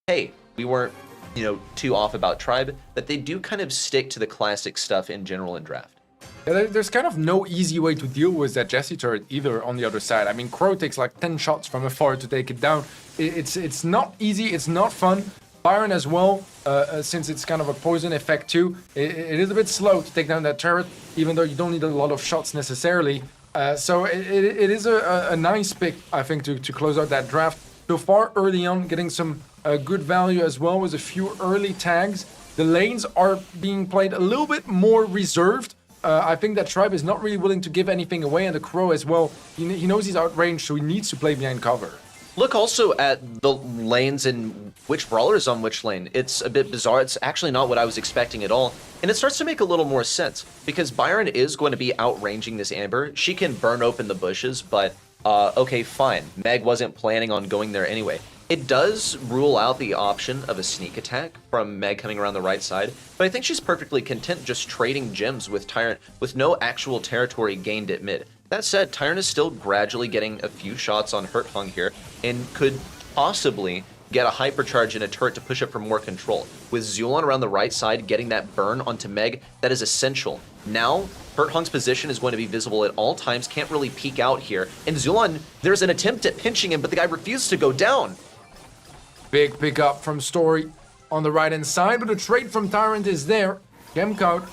Speaker 11: hey, we weren't too off about Tribe, that they do kind of stick to the classic stuff in general in draft.
Speaker 10: There's kind of no easy way to deal with that Jesse turret either on the other side. I mean, Crow takes like 10 shots from afar to take it down. It's not easy, it's not fun. Byron as well, since it's kind of a poison effect too, it is a bit slow to take down that turret, even though you don't need a lot of shots necessarily. So it is a nice pick, I think, to close out that draft. So far early on, getting some good value as well with a few early tags. The lanes are being played a little bit more reserved. I think that Tribe is not really willing to give anything away, and the Crow as well. He knows he's outranged, so he needs to play behind cover.
Speaker 11: Look also at the lanes and which brawler is on which lane. It's a bit bizarre. It's actually not what I was expecting at all. And it starts to make a little more sense, because Byron is going to be outranging this Amber. She can burn open the bushes, but okay, fine. Meg wasn't planning on going there anyway. It does rule out the option of a sneak attack from Meg coming around the right side, but I think she's perfectly content just trading gems with Tyrant with no actual territory gained at mid. That said, Tyrant is still gradually getting a few shots on Hurt Hung here and could possibly get a hypercharge and a turret to push up for more control. With Zulon around the right side getting that burn onto Meg, that is essential. Now, Hurt Hung's position is going to be visible at all times, can't really peek out here. And Zulon, there's an attempt at pinching him, but the guy refuses to go down.
Speaker 10: Big pickup from Story on the right-hand side, but the trade from Tyrant is there. Gemcout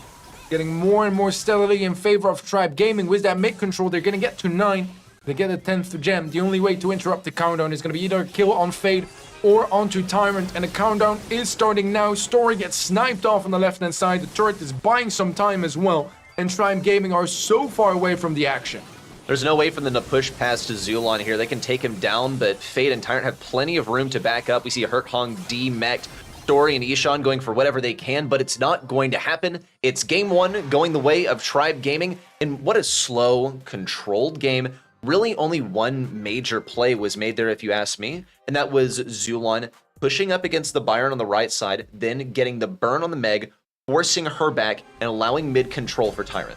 Speaker 10: getting more and more steadily in favor of Tribe Gaming. With that mid control, they're going to get to 9. They get a 10th gem. The only way to interrupt the countdown is going to be either a kill on Fade or onto Tyrant, and the countdown is starting now. Story gets sniped off on the left-hand side. The turret is buying some time as well, and Tribe Gaming are so far away from the action.
Speaker 11: There's no way for them to push past to Zulon here. They can take him down, but Fade and Tyrant have plenty of room to back up. We see Hurt Hung demeched. Story and Ishan going for whatever they can, but it's not going to happen. It's game 1 going the way of Tribe Gaming, and what a slow, controlled game. Really only one major play was made there, if you ask me, and that was Zulon pushing up against the Byron on the right side, then getting the burn on the Meg, forcing her back, and allowing mid control for Tyrant.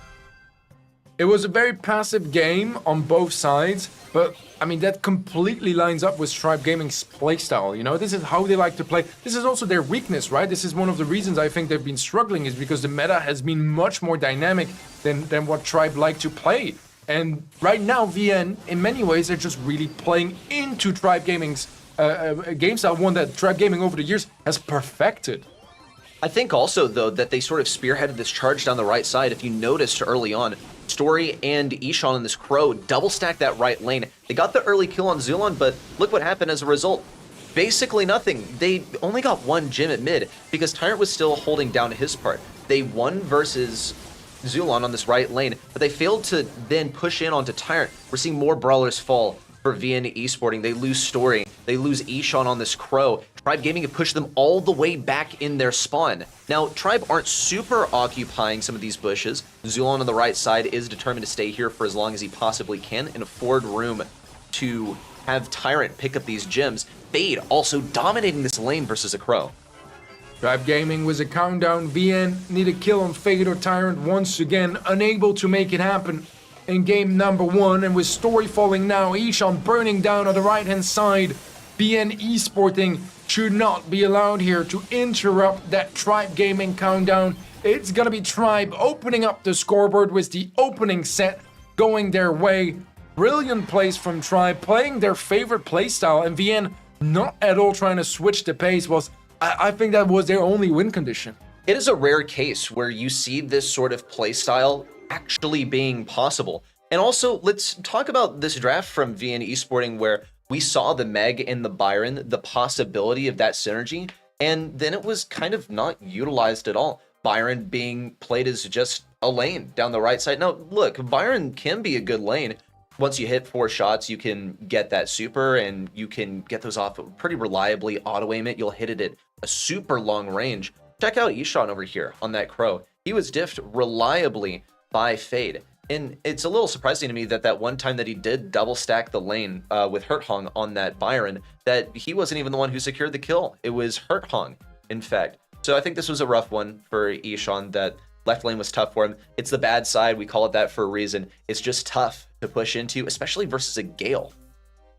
Speaker 10: It was a very passive game on both sides, but I mean, that completely lines up with Tribe Gaming's playstyle. You know, this is how they like to play. This is also their weakness, right? This is one of the reasons I think they've been struggling, is because the meta has been much more dynamic than what Tribe like to play. And right now, VN, in many ways, they're just really playing into Tribe Gaming's game style, one that Tribe Gaming over the years has perfected.
Speaker 11: I think also, though, that they sort of spearheaded this charge down the right side. If you noticed early on, Story and Ishan and this Crow double stacked that right lane. They got the early kill on Zulon, but look what happened as a result. Basically nothing. They only got one gem at mid because Tyrant was still holding down his part. They won versus Zulon on this right lane, but they failed to then push in onto Tyrant. We're seeing more brawlers fall for VN Esporting. They lose Story. They lose Ishan on this Crow. Tribe Gaming have pushed them all the way back in their spawn. Now, Tribe aren't super occupying some of these bushes. Zulon on the right side is determined to stay here for as long as he possibly can and afford room to have Tyrant pick up these gems. Fade also dominating this lane versus a Crow.
Speaker 10: Tribe Gaming with a countdown. VN need a kill on Fade or Tyrant once again, unable to make it happen in game number 1. And with Story falling now, Ishan burning down on the right-hand side. VN Esporting should not be allowed here to interrupt that Tribe Gaming countdown. It's gonna be Tribe opening up the scoreboard with the opening set going their way. Brilliant plays from Tribe, playing their favorite playstyle, and VN not at all trying to switch the pace. I think that was their only win condition.
Speaker 11: It is a rare case where you see this sort of playstyle actually being possible. And also, let's talk about this draft from VN Esporting, where we saw the Meg and the Byron, the possibility of that synergy, and then it was kind of not utilized at all. Byron being played as just a lane down the right side. Now, look, Byron can be a good lane. Once you hit 4 shots, you can get that super, and you can get those off pretty reliably, auto-aim it. You'll hit it at a super long range. Check out Ishan over here on that Crow. He was diffed reliably by Fade. And it's a little surprising to me that one time that he did double stack the lane with Hurt Hung on that Byron, that he wasn't even the one who secured the kill. It was Hurt Hung, in fact. So I think this was a rough one for Ishan. That left lane was tough for him. It's the bad side. We call it that for a reason. It's just tough to push into, especially versus a Gale.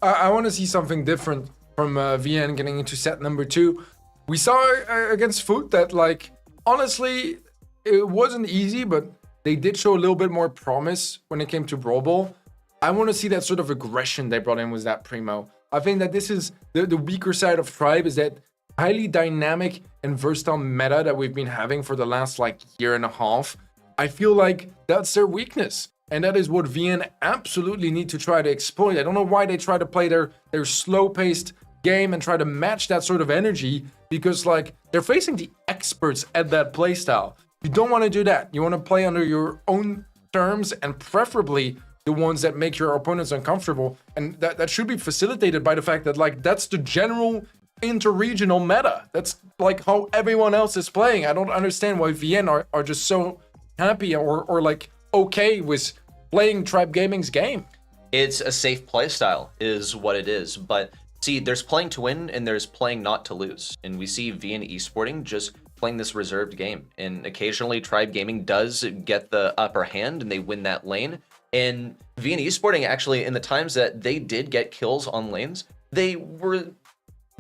Speaker 10: I want to see something different from VN getting into set number 2. We saw against Foot that, like, honestly, it wasn't easy, but they did show a little bit more promise when it came to Brawl Ball. I want to see that sort of aggression they brought in with that Primo. I think that this is the weaker side of Tribe, is that highly dynamic and versatile meta that we've been having for the last like year and a half. I feel like that's their weakness. And that is what VN absolutely need to try to exploit. I don't know why they try to play their slow-paced game and try to match that sort of energy, because like they're facing the experts at that playstyle. You don't want to do that. You want to play under your own terms, and preferably the ones that make your opponents uncomfortable. And that should be facilitated by the fact that like that's the general inter-regional meta. That's like how everyone else is playing. I don't understand why VN are just so happy or like okay with playing Tribe Gaming's game.
Speaker 11: It's a safe play style is what it is. But see, there's playing to win and there's playing not to lose. And we see VN Esporting just playing this reserved game. And occasionally Tribe Gaming does get the upper hand and they win that lane. And VN Esporting actually, in the times that they did get kills on lanes, they were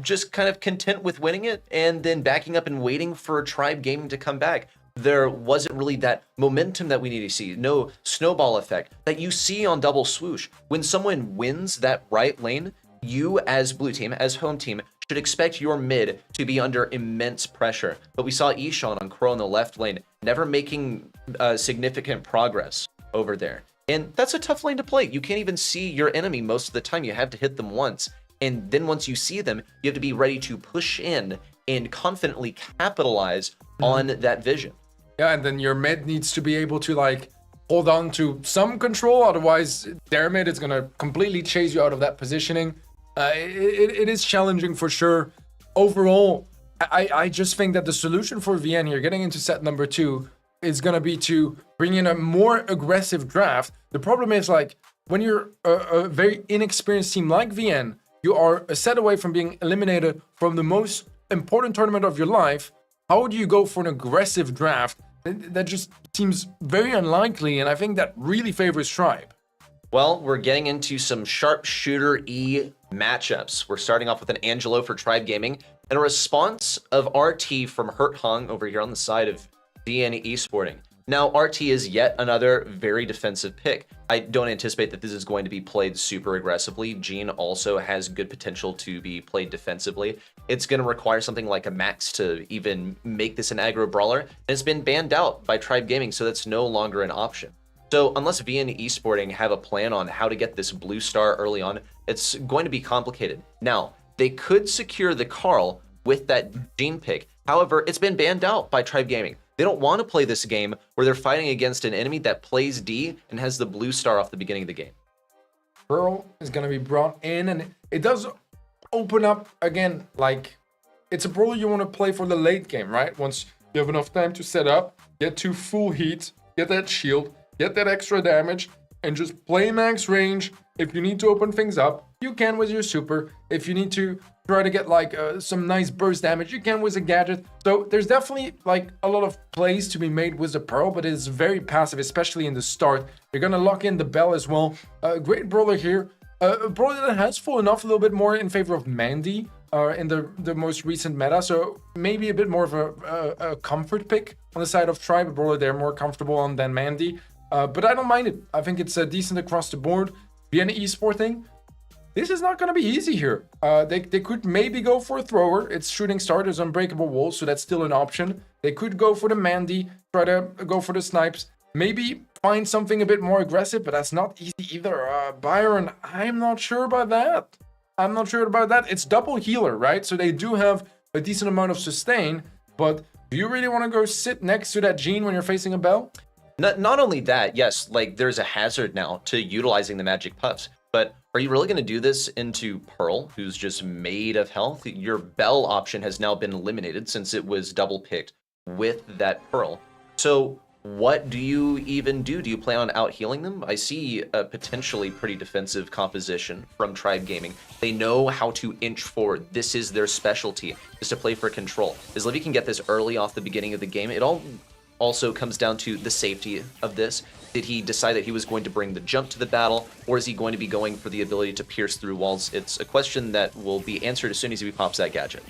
Speaker 11: just kind of content with winning it and then backing up and waiting for Tribe Gaming to come back. There wasn't really that momentum that we need to see, no snowball effect that you see on Double Swoosh. When someone wins that right lane, you as blue team, as home team, should expect your mid to be under immense pressure. But we saw Ishan on Crow in the left lane, never making significant progress over there. And that's a tough lane to play. You can't even see your enemy most of the time. You have to hit them once. And then once you see them, you have to be ready to push in and confidently capitalize on that vision.
Speaker 10: Yeah, and then your mid needs to be able to like hold on to some control, otherwise their mid is gonna completely chase you out of that positioning. It is challenging for sure. Overall, I just think that the solution for VN here, getting into set number 2, is gonna be to bring in a more aggressive draft. The problem is like when you're a very inexperienced team like VN, you are a set away from being eliminated from the most important tournament of your life. How do you go for an aggressive draft? That just seems very unlikely, and I think that really favors Tribe.
Speaker 11: Well, we're getting into some sharpshooter-y matchups. We're starting off with an Angelo for Tribe Gaming, and a response of RT from Hurt Hung over here on the side of VN Esporting. Now, RT is yet another very defensive pick. I don't anticipate that this is going to be played super aggressively. Gene also has good potential to be played defensively. It's going to require something like a Max to even make this an aggro brawler, and it's been banned out by Tribe Gaming, so that's no longer an option. So unless VN Esporting have a plan on how to get this blue star early on, it's going to be complicated. Now, they could secure the Carl with that Gene pick. However, it's been banned out by Tribe Gaming. They don't want to play this game where they're fighting against an enemy that plays D and has the blue star off the beginning of the game.
Speaker 10: Pearl is going to be brought in, and it does open up again, like it's a brawler you want to play for the late game, right? Once you have enough time to set up, get to full heat, get that shield, get that extra damage, and just play max range. If you need to open things up, you can with your super. If you need to try to get like some nice burst damage, you can with a gadget. So there's definitely like a lot of plays to be made with the Pearl, but it's very passive, especially in the start. You're gonna lock in the Bell as well. Great brawler here. A brawler that has fallen off a little bit more in favor of Mandy in the most recent meta. So maybe a bit more of a comfort pick on the side of Tribe. A brawler they're more comfortable on than Mandy. But I don't mind it. I think it's decent across the board. VN Esporting, this is not going to be easy here. They could maybe go for a thrower. It's shooting starters, unbreakable walls, so that's still an option. They could go for the Mandy, try to go for the snipes. Maybe find something a bit more aggressive, but that's not easy either. Byron, I'm not sure about that. It's double healer, right? So they do have a decent amount of sustain, but do you really want to go sit next to that Gene when you're facing a Bell?
Speaker 11: Not only that, yes, like there's a hazard now to utilizing the magic puffs, but are you really going to do this into Pearl, who's just made of health? Your Bell option has now been eliminated since it was double picked with that Pearl. So what do you even do? Do you plan on out healing them? I see a potentially pretty defensive composition from Tribe Gaming. They know how to inch forward. This is their specialty, is to play for control. As Livy can get this early off the beginning of the game, it all also comes down to the safety of this. Did he decide that he was going to bring the jump to the battle, or is he going to be going for the ability to pierce through walls? It's a question that will be answered as soon as he pops that gadget.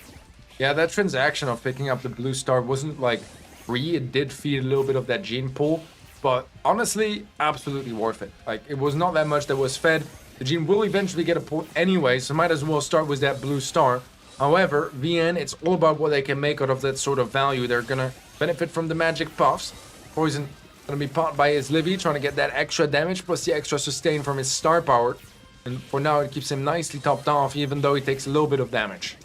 Speaker 10: Yeah, that transaction of picking up the blue star wasn't like free. It did feed a little bit of that gene pool. but honestly, absolutely worth it. Like, it was not that much that was fed. The Gene will eventually get a pull anyway, so might as well start with that blue star. However, VN, it's all about what they can make out of that sort of value. They're gonna benefit from the magic buffs. Poison gonna be popped by his Livy, trying to get that extra damage plus the extra sustain from his star power. And for now, it keeps him nicely topped off, even though he takes a little bit of damage.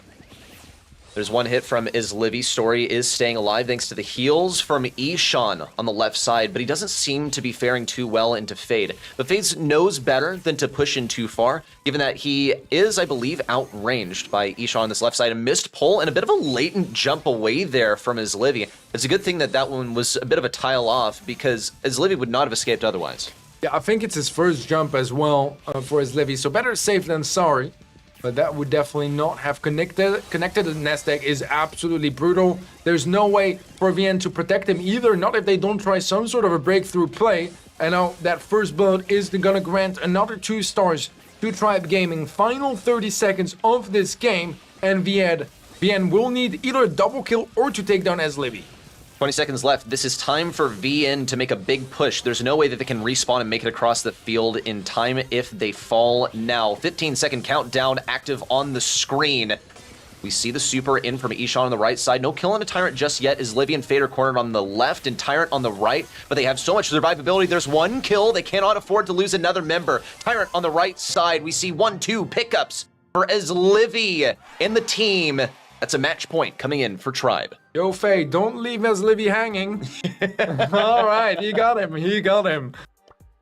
Speaker 11: There's one hit from Izlivy. Story is staying alive thanks to the heals from Ishan on the left side, but he doesn't seem to be faring too well into Fade. But Fade knows better than to push in too far, given that he is, I believe, outranged by Ishan on this left side. A missed pull and a bit of a latent jump away there from Izlivy. It's a good thing that that one was a bit of a tile off, because Izlivy would not have escaped otherwise.
Speaker 10: Yeah, I think it's his first jump as well for Izlivy, so better safe than sorry. But that would definitely not have connected. The nest egg is absolutely brutal. There's no way for VN to protect him either, not if they don't try some sort of a breakthrough play. And now that first blood is gonna grant another 2 stars to Tribe Gaming. Final 30 seconds of this game, and VN will need either a double kill or to take down Izlivy.
Speaker 11: 20 seconds left. This is time for VN to make a big push. There's no way that they can respawn and make it across the field in time if they fall now. 15-second countdown active on the screen. We see the super in from Ishan on the right side. No kill on a Tyrant just yet. Izlivy and Fade are cornered on the left and Tyrant on the right, but they have so much survivability. There's one kill. They cannot afford to lose another member. Tyrant on the right side. We see 1-2 pickups for Izlivy in the team. That's a match point coming in for Tribe.
Speaker 10: Yo, Faye, don't leave Izlivy hanging. All right, he got him.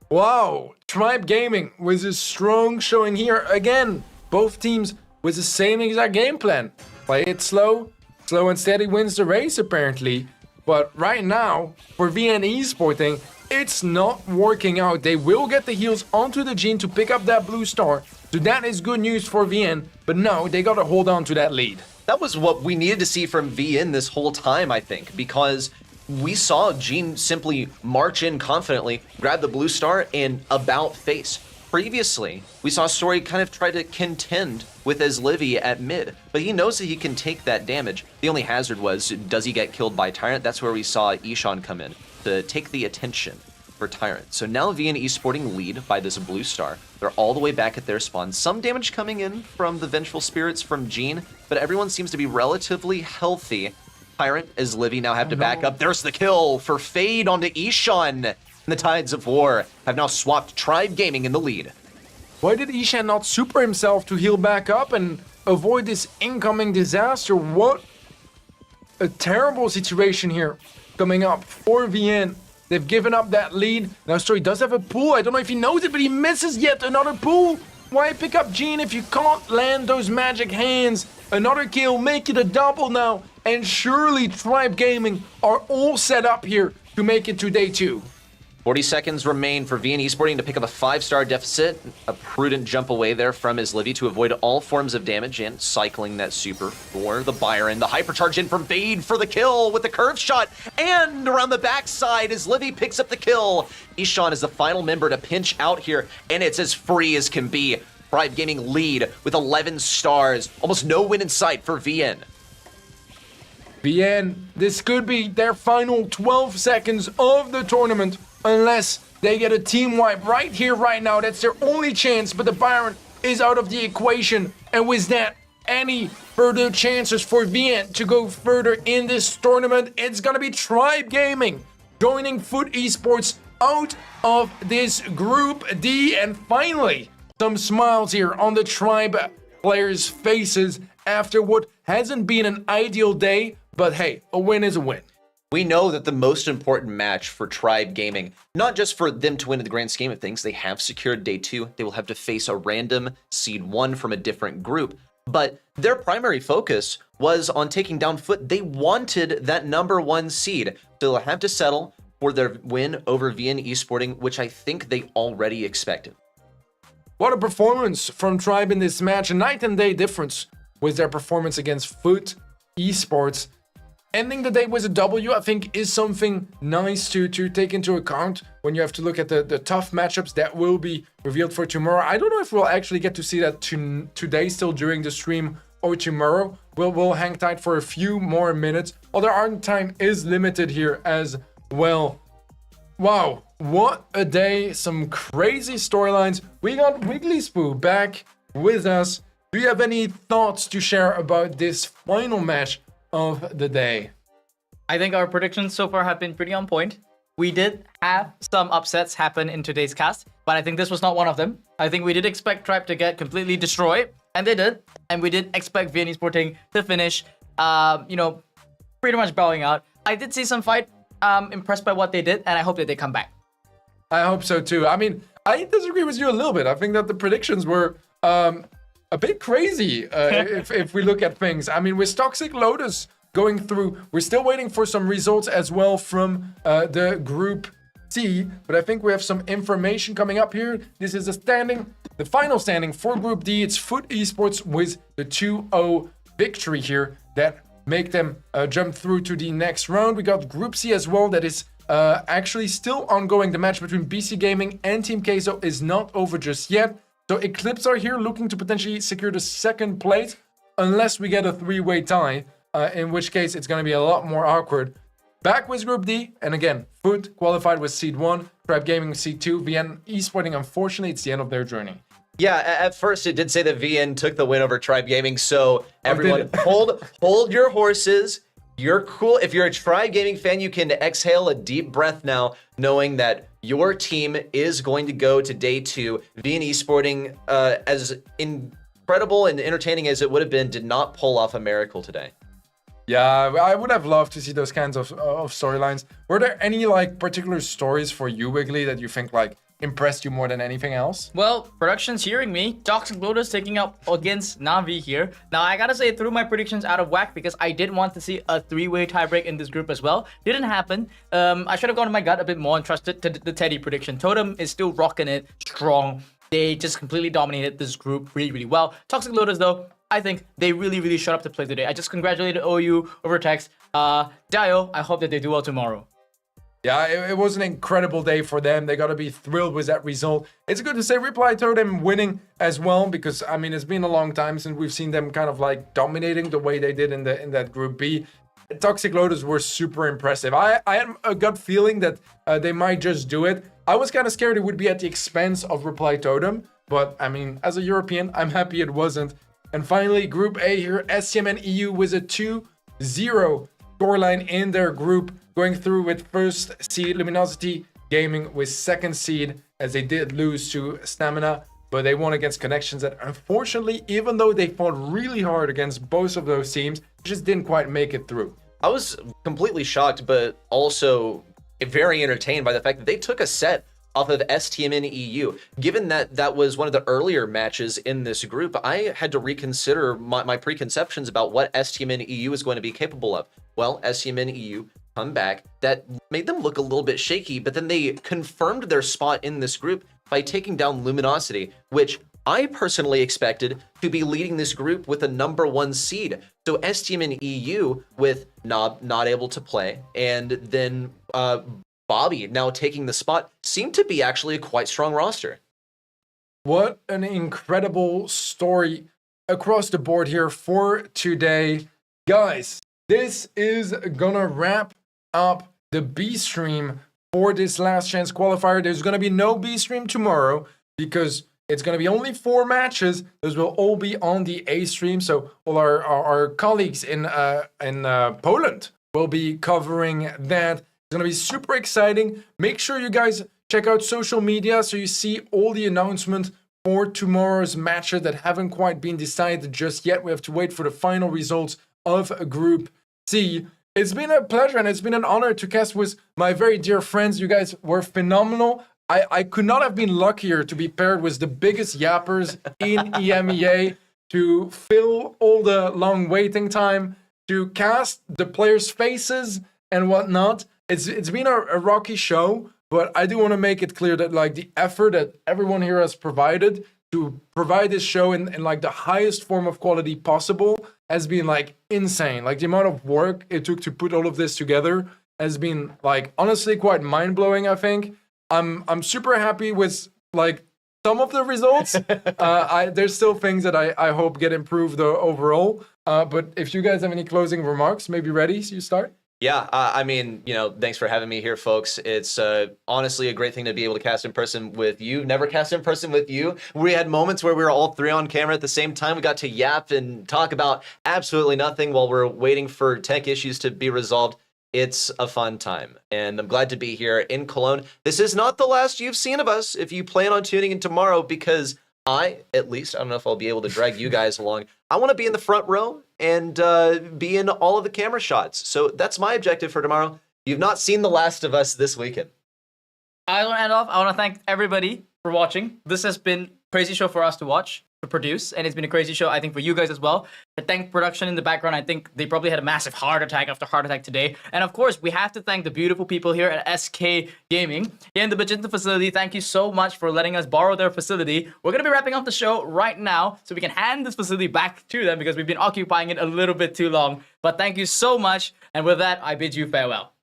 Speaker 10: Wow, Tribe Gaming with a strong showing here. Again, both teams with the same exact game plan. Play it slow and steady wins the race apparently. But right now, for VN Esporting, it's not working out. They will get the heals onto the Gene to pick up that blue star. So that is good news for VN, but no, they gotta hold on to that lead.
Speaker 11: That was what we needed to see from VN this whole time, I think, because we saw Gene simply march in confidently, grab the blue star, and about face. Previously, we saw Story kind of try to contend with Izlivy at mid, but he knows that he can take that damage. The only hazard was, does he get killed by Tyrant? That's where we saw Ishan come in to take the attention for Tyrant. So now VN Esporting lead by this blue star. They're all the way back at their spawn. Some damage coming in from the Vengeful Spirits from Gene, but everyone seems to be relatively healthy. Tyrant, Izlivy now have to back up. There's the kill for Fade onto Ishan. And the Tides of War have now swapped Tribe Gaming in the lead.
Speaker 10: Why did Ishan not super himself to heal back up and avoid this incoming disaster? What a terrible situation here coming up for VN. They've given up that lead. Now Story does have a pull. I don't know if he knows it, but he misses yet another pull. Why pick up Gene if you can't land those magic hands? Another kill, make it a double now. And surely Tribe Gaming are all set up here to make it to day 2.
Speaker 11: 40 seconds remain for VN Esporting to pick up a 5-star deficit. A prudent jump away there from Izlivy to avoid all forms of damage and cycling that super for the Byron. The hypercharge in from Fade for the kill with the curve shot. And around the backside, Izlivy picks up the kill. Ishan is the final member to pinch out here, and it's as free as can be. Tribe Gaming lead with 11 stars. Almost no win in sight for VN.
Speaker 10: VN, this could be their final 12 seconds of the tournament. Unless they get a team wipe right here, right now. That's their only chance, but the Byron is out of the equation. And with that, any further chances for VN to go further in this tournament, it's gonna be Tribe Gaming joining Foot Esports out of this Group D. And finally, some smiles here on the Tribe players' faces after what hasn't been an ideal day, but hey, a win is a win.
Speaker 11: We know that the most important match for Tribe Gaming, not just for them to win in the grand scheme of things, they have secured day 2. They will have to face a random seed 1 from a different group. But their primary focus was on taking down Foot. They wanted that number 1 seed. So they'll have to settle for their win over VN Esporting, which I think they already expected.
Speaker 10: What a performance from Tribe in this match. A night and day difference with their performance against Foot Esports. Ending the day with a W, I think, is something nice to take into account when you have to look at the tough matchups that will be revealed for tomorrow. I don't know if we'll actually get to see that today still during the stream or tomorrow. We'll hang tight for a few more minutes. Although our time is limited here as well. Wow, what a day. Some crazy storylines. We got Wiggly Spoo back with us. Do you have any thoughts to share about this final match of the day?
Speaker 12: I think our predictions so far have been pretty on point. We did have some upsets happen in today's cast, but I think this was not one of them. I think we did expect Tribe to get completely destroyed, and they did. And we did expect VN Esporting to finish, pretty much bowing out. I did see some fight. Impressed by what they did, and I hope that they come back.
Speaker 10: I hope so too. I mean, I disagree with you a little bit. I think that the predictions were a bit crazy if we look at things. I mean, with Toxic Lotus going through, we're still waiting for some results as well from the Group C, but I think we have some information coming up here. This is the final standing for Group D. It's Foot Esports with the 2-0 victory here that make them jump through to the next round. We got Group C as well that is actually still ongoing. The match between BC Gaming and Team Queso is not over just yet. So Eclipse are here looking to potentially secure the second place unless we get a three-way tie, in which case it's going to be a lot more awkward. Back with Group D, and again, Foot qualified with Seed 1, Tribe Gaming with Seed 2, VN Esporting, unfortunately, it's the end of their journey.
Speaker 11: Yeah, at first it did say that VN took the win over Tribe Gaming, so everyone hold your horses. You're cool. If you're a Tribe Gaming fan, you can exhale a deep breath now, knowing that your team is going to go to day 2. VN Esporting, as incredible and entertaining as it would have been, did not pull off a miracle today.
Speaker 10: Yeah, I would have loved to see those kinds of storylines. Were there any particular stories for you, Wiggly, that you think impressed you more than anything else?
Speaker 12: Well, production's hearing me. Toxic Lotus taking up against Navi here. Now, I gotta say, threw my predictions out of whack because I did want to see a three-way tiebreak in this group as well. Didn't happen. I should have gone to my gut a bit more and trusted the Teddy prediction. Totem is still rocking it strong. They just completely dominated this group really, really well. Toxic Lotus, though, I think they really, really showed up to play today. I just congratulated OU over text. Dio, I hope that they do well tomorrow.
Speaker 10: Yeah, it was an incredible day for them. They got to be thrilled with that result. It's good to say Reply Totem winning as well because, I mean, it's been a long time since we've seen them kind of dominating the way they did in that Group B. Toxic Lotus were super impressive. I had a gut feeling that they might just do it. I was kind of scared it would be at the expense of Reply Totem, but, I mean, as a European, I'm happy it wasn't. And finally, Group A here, SCM and EU with a 2-0 scoreline in their group, going through with first seed Luminosity Gaming with second seed, as they did lose to Stamina, but they won against Connections that unfortunately, even though they fought really hard against both of those teams, just didn't quite make it through.
Speaker 11: I was completely shocked, but also very entertained by the fact that they took a set off of STMN EU. Given that that was one of the earlier matches in this group, I had to reconsider my preconceptions about what STMN EU is going to be capable of. Well, STMN EU come back. That made them look a little bit shaky, but then they confirmed their spot in this group by taking down Luminosity, which I personally expected to be leading this group with a #1 seed. So STMN EU with Nob not able to play, and then Bobby now taking the spot, seemed to be actually a quite strong roster.
Speaker 10: What an incredible story across the board here for today. Guys, this is gonna wrap up the B stream for this last chance qualifier. There's gonna be no B stream tomorrow because it's gonna be only 4 matches. Those will all be on the A stream. So all our colleagues in Poland will be covering that. It's gonna be super exciting. Make sure you guys check out social media so you see all the announcements for tomorrow's matches that haven't quite been decided just yet. We have to wait for the final results of Group C. It's been a pleasure and it's been an honor to cast with my very dear friends. You guys were phenomenal. I could not have been luckier to be paired with the biggest yappers in EMEA, to fill all the long waiting time, to cast the players' faces and whatnot. It's been a rocky show, but I do want to make it clear that the effort that everyone here has provided to provide this show in the highest form of quality possible has been insane. The amount of work it took to put all of this together has been honestly quite mind-blowing, I think. I'm super happy with some of the results. There's still things that I hope get improved overall. But if you guys have any closing remarks, maybe ready, so you start.
Speaker 11: Yeah, I mean, thanks for having me here, folks. It's honestly a great thing to be able to cast in person with you. Never cast in person with you. We had moments where we were all three on camera at the same time. We got to yap and talk about absolutely nothing while we're waiting for tech issues to be resolved. It's a fun time, and I'm glad to be here in Cologne. This is not the last you've seen of us if you plan on tuning in tomorrow, because I don't know if I'll be able to drag you guys along. I want to be in the front row and be in all of the camera shots. So that's my objective for tomorrow. You've not seen the last of us this weekend.
Speaker 12: I want to end off. I want to thank everybody for watching. This has been a crazy show for us to watch, to produce, and it's been a crazy show, I think, for you guys as well. I thank production in the background. I think they probably had a massive heart attack after heart attack today. And of course, we have to thank the beautiful people here at SK Gaming here in the Magenta facility. Thank you so much for letting us borrow their facility. We're going to be wrapping up the show right now so we can hand this facility back to them because we've been occupying it a little bit too long. But thank you so much. And with that, I bid you farewell.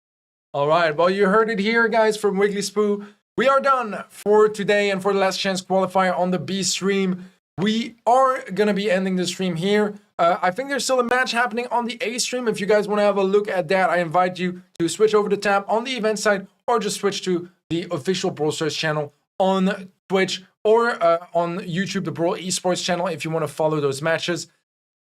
Speaker 10: All right, well, you heard it here, guys, from Wiggly Spoo. We are done for today and for the last chance qualifier on the B stream. We are going to be ending the stream here. I think there's still a match happening on the A stream. If you guys want to have a look at that, I invite you to switch over the tab on the event side or just switch to the official Brawl Stars channel on Twitch or on YouTube, the Brawl Esports channel, if you want to follow those matches.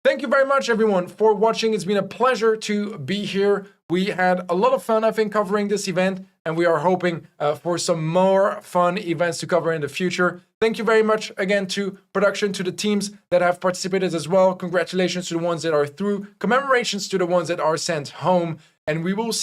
Speaker 10: Thank you very much, everyone, for watching. It's been a pleasure to be here. We had a lot of fun, I think, covering this event, and we are hoping for some more fun events to cover in the future. Thank you very much again to production, to the teams that have participated as well. Congratulations to the ones that are through. Commemorations to the ones that are sent home. And we will see